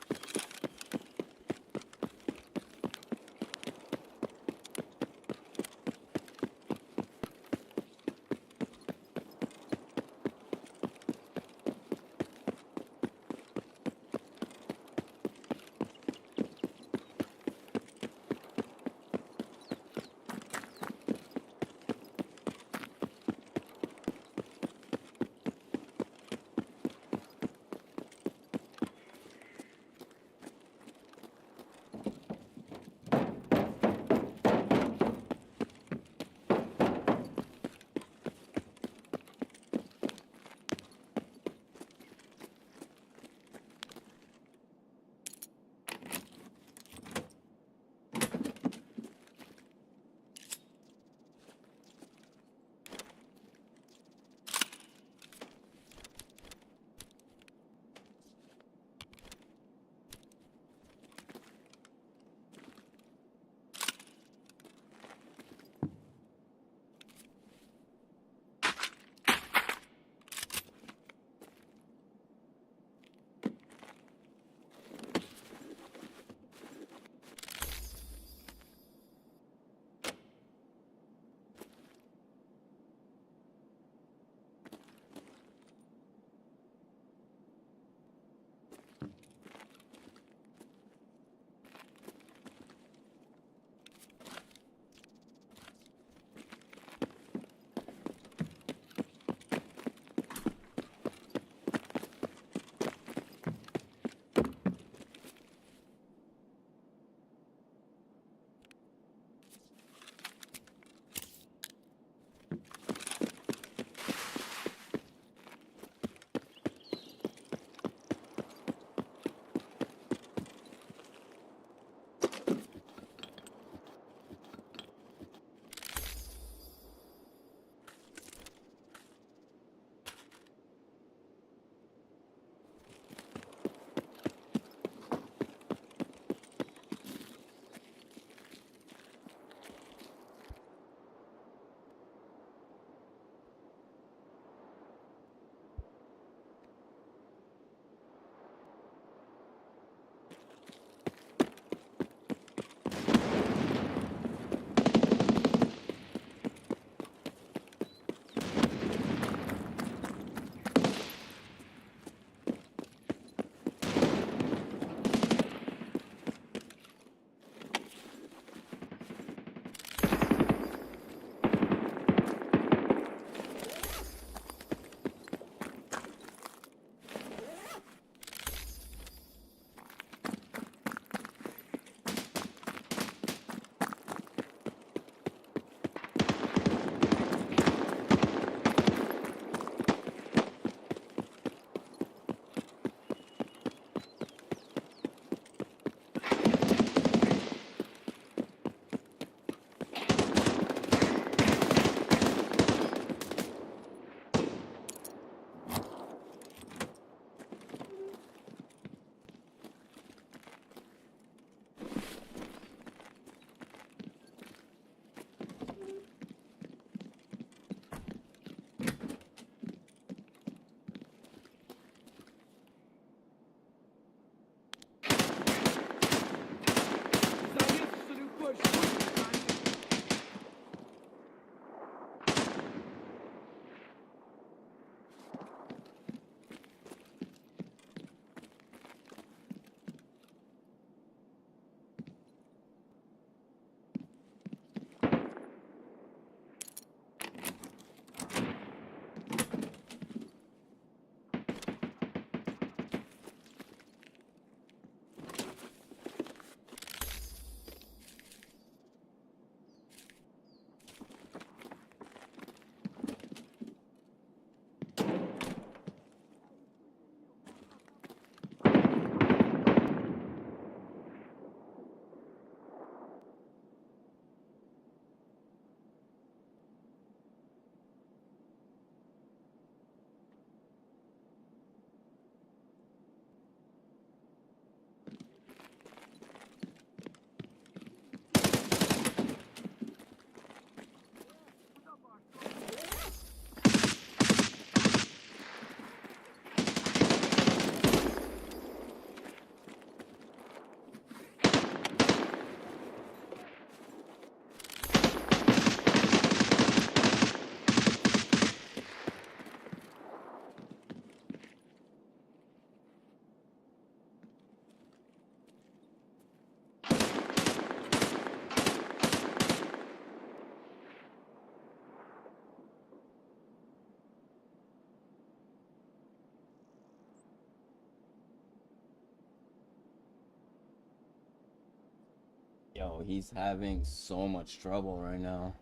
Yo, he's having so much trouble right now.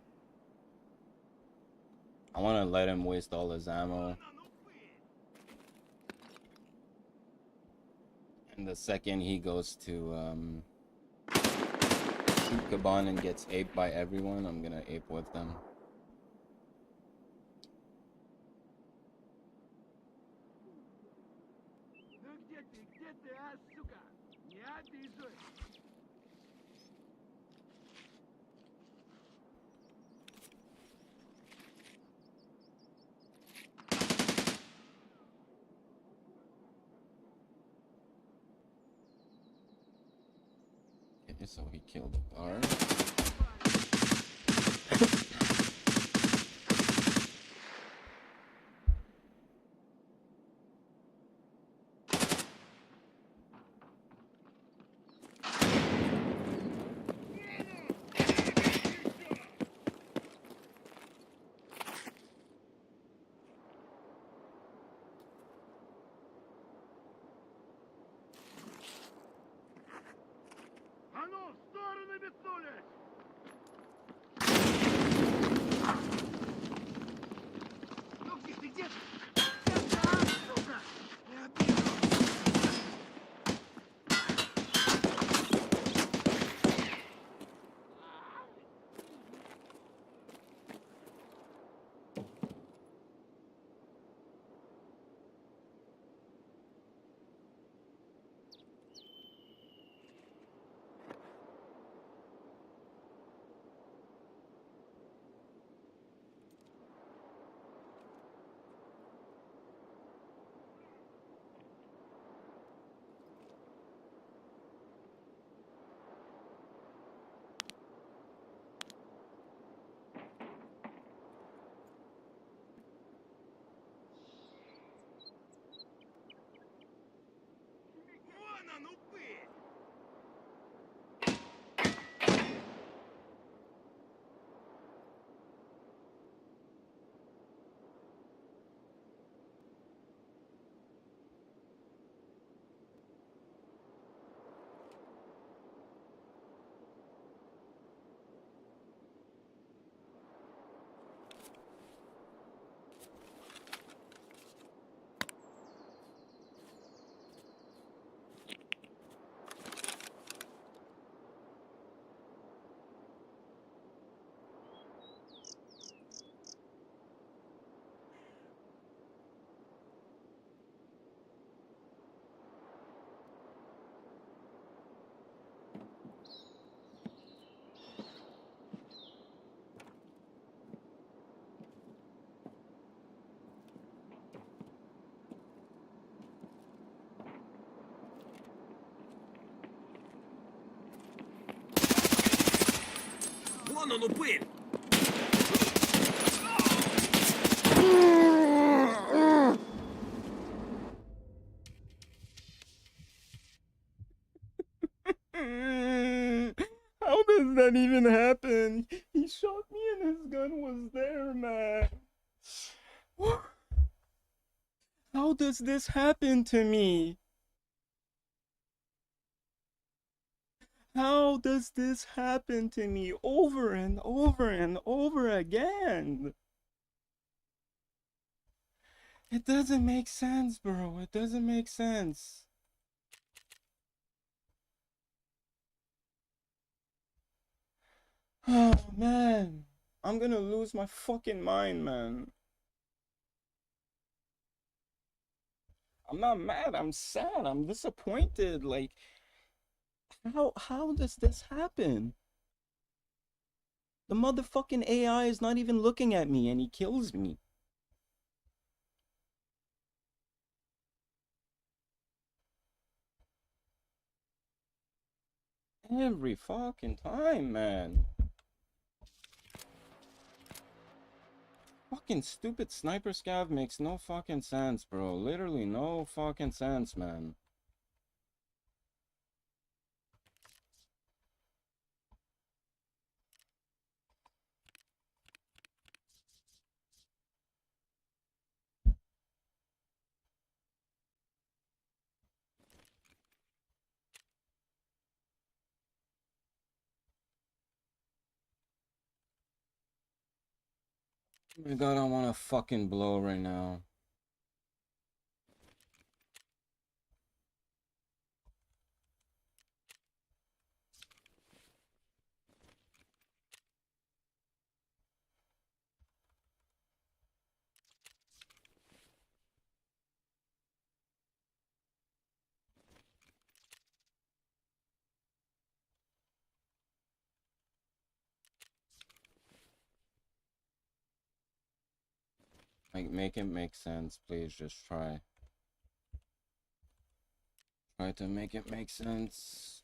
I want to let him waste all his ammo. And the second he goes to shoot Kaban and gets aped by everyone, I'm gonna ape with them. Ну где ты, а, сука? Не обижуй. Okay, so he killed the guard. А ну, в сторону метнулись! Ну где ты, где ты? Где-то, сука! Не обижу! Вон он, упырь! Вон он, упырь! How does that even happen? He shot me and his gun was there, man. How does this happen to me? How does this happen to me over and over and over again? It doesn't make sense, bro. It doesn't make sense. Oh, man. I'm gonna lose my fucking mind, man. I'm not mad. I'm sad. I'm disappointed. Like, how does this happen? The motherfucking AI is not even looking at me and he kills me. Every fucking time, man. Fucking stupid sniper scav makes no fucking sense, bro. Literally no fucking sense, man. Oh my god, I want to fucking blow right now. Like, make it make sense, please. Just try. Try to make it make sense.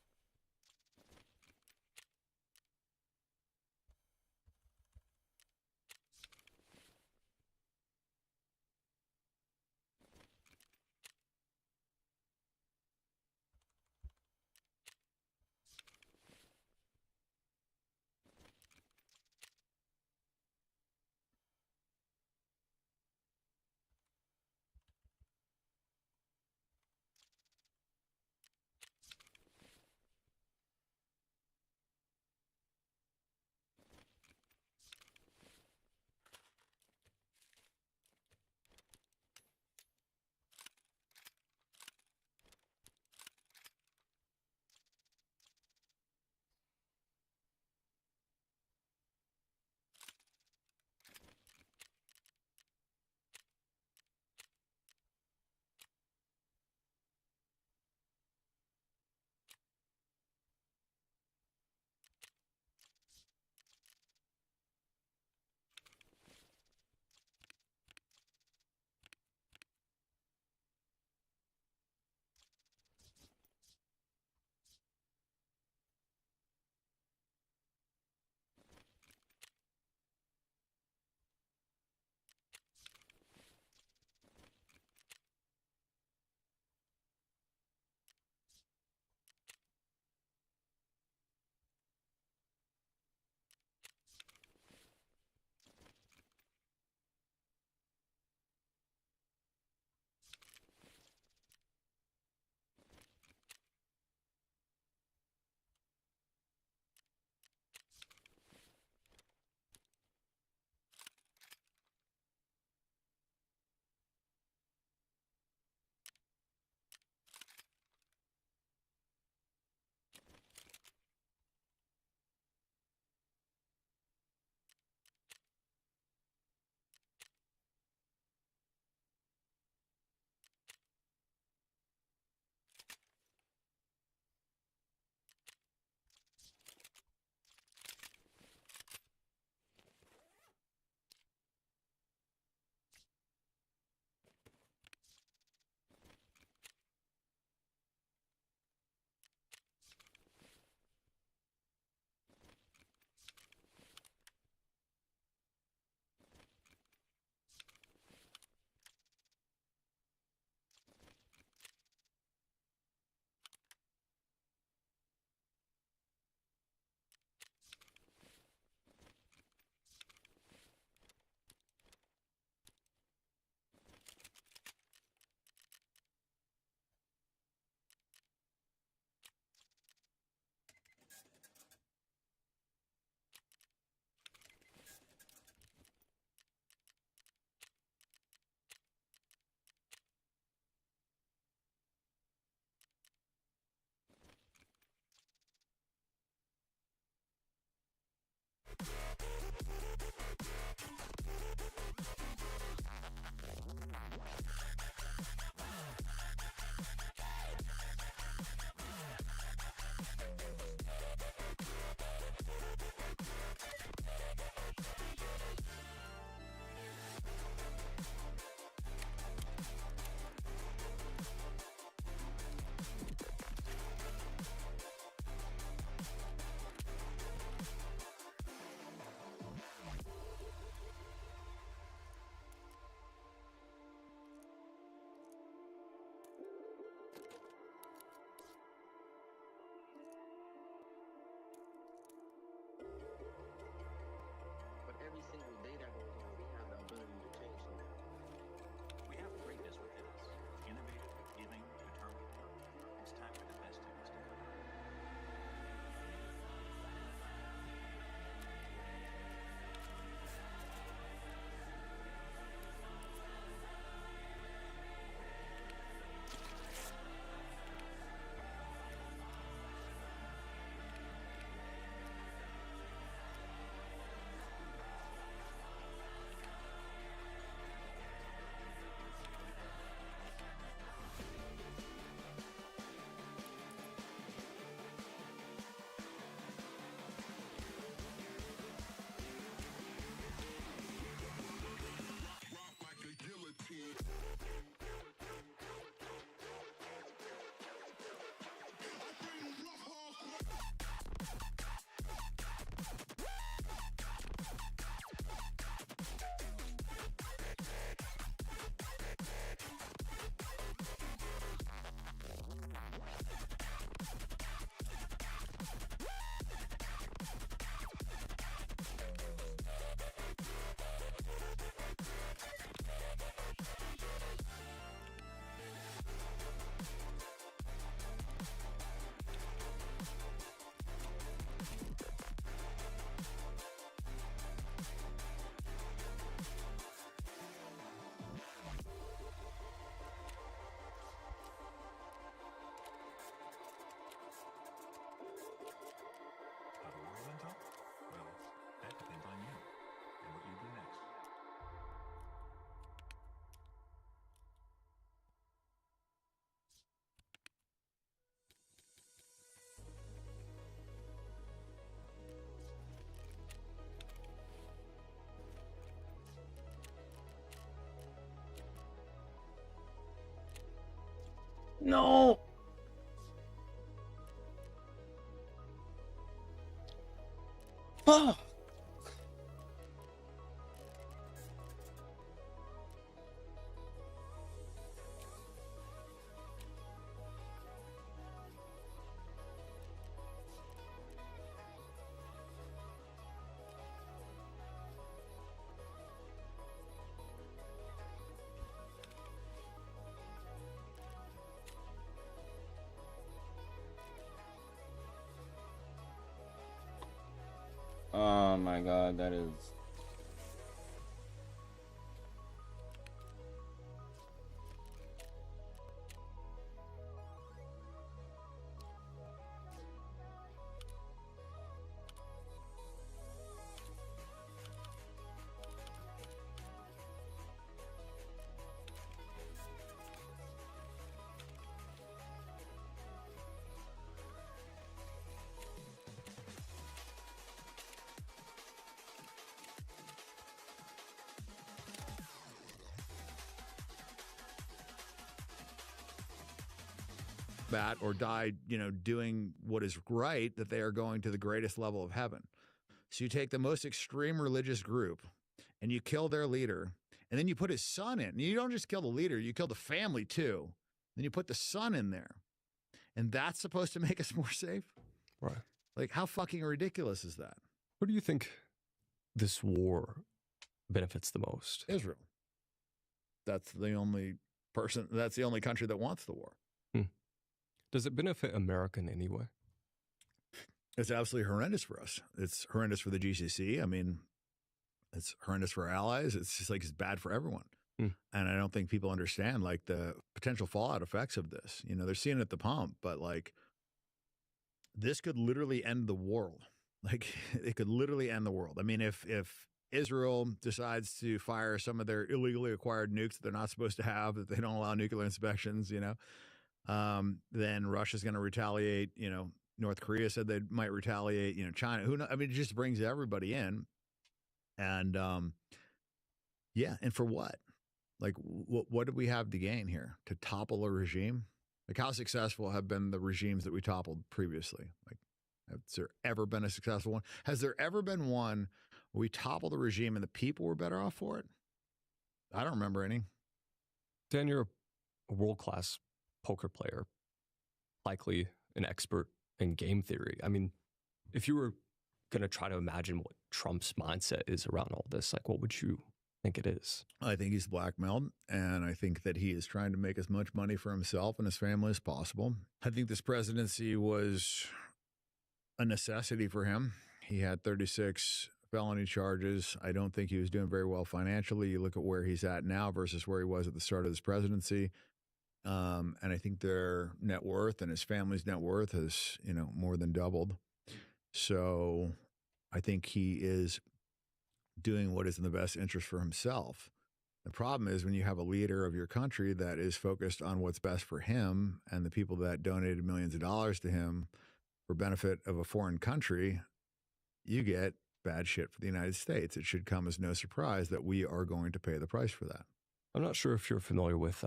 No. Fuck. Oh my god, that is... Bat or die, doing what is right, that they are going to the greatest level of heaven. So you take the most extreme religious group and you kill their leader, and then you put his son in. And you don't just kill the leader, you kill the family too. Then you put the son in there. And that's supposed to make us more safe? Right. Like, how fucking ridiculous is that? Who do you think this war benefits the most? Israel. That's the only country that wants the war. Does it benefit America in any way? It's absolutely horrendous for us. It's horrendous for the GCC. I mean, it's horrendous for our allies. It's just like it's bad for everyone. And I don't think people understand like the potential fallout effects of this. They're seeing it at the pump, but like this could literally end the world. Like it could literally end the world. I mean, if Israel decides to fire some of their illegally acquired nukes that they're not supposed to have, that they don't allow nuclear inspections, then Russia's going to retaliate. North Korea said they might retaliate. China. Who knows? I mean, it just brings everybody in, and and for what? Like, what do we have to gain here? To topple a regime? Like, how successful have been the regimes that we toppled previously? Like, has there ever been a successful one? Has there ever been one where we toppled the regime and the people were better off for it? I don't remember any. Dan, you're a world-class poker player, likely an expert in game theory. I mean, if you were going to try to imagine what Trump's mindset is around all this, like what would you think it is? I think he's blackmailed, and I think that he is trying to make as much money for himself and his family as possible. I think this presidency was a necessity for him. He had 36 felony charges. I don't think he was doing very well financially. You look at where he's at now versus where he was at the start of this presidency. And I think their net worth and his family's net worth has, more than doubled. So I think he is doing what is in the best interest for himself. The problem is when you have a leader of your country that is focused on what's best for him and the people that donated millions of dollars to him for benefit of a foreign country, you get bad shit for the United States. It should come as no surprise that we are going to pay the price for that. I'm not sure if you're familiar with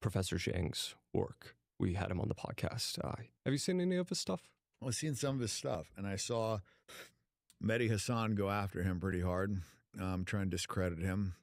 Professor Zhang's work. We had him on the podcast. Have you seen any of his stuff? I've seen some of his stuff, and I saw Mehdi Hassan go after him pretty hard, trying to discredit him.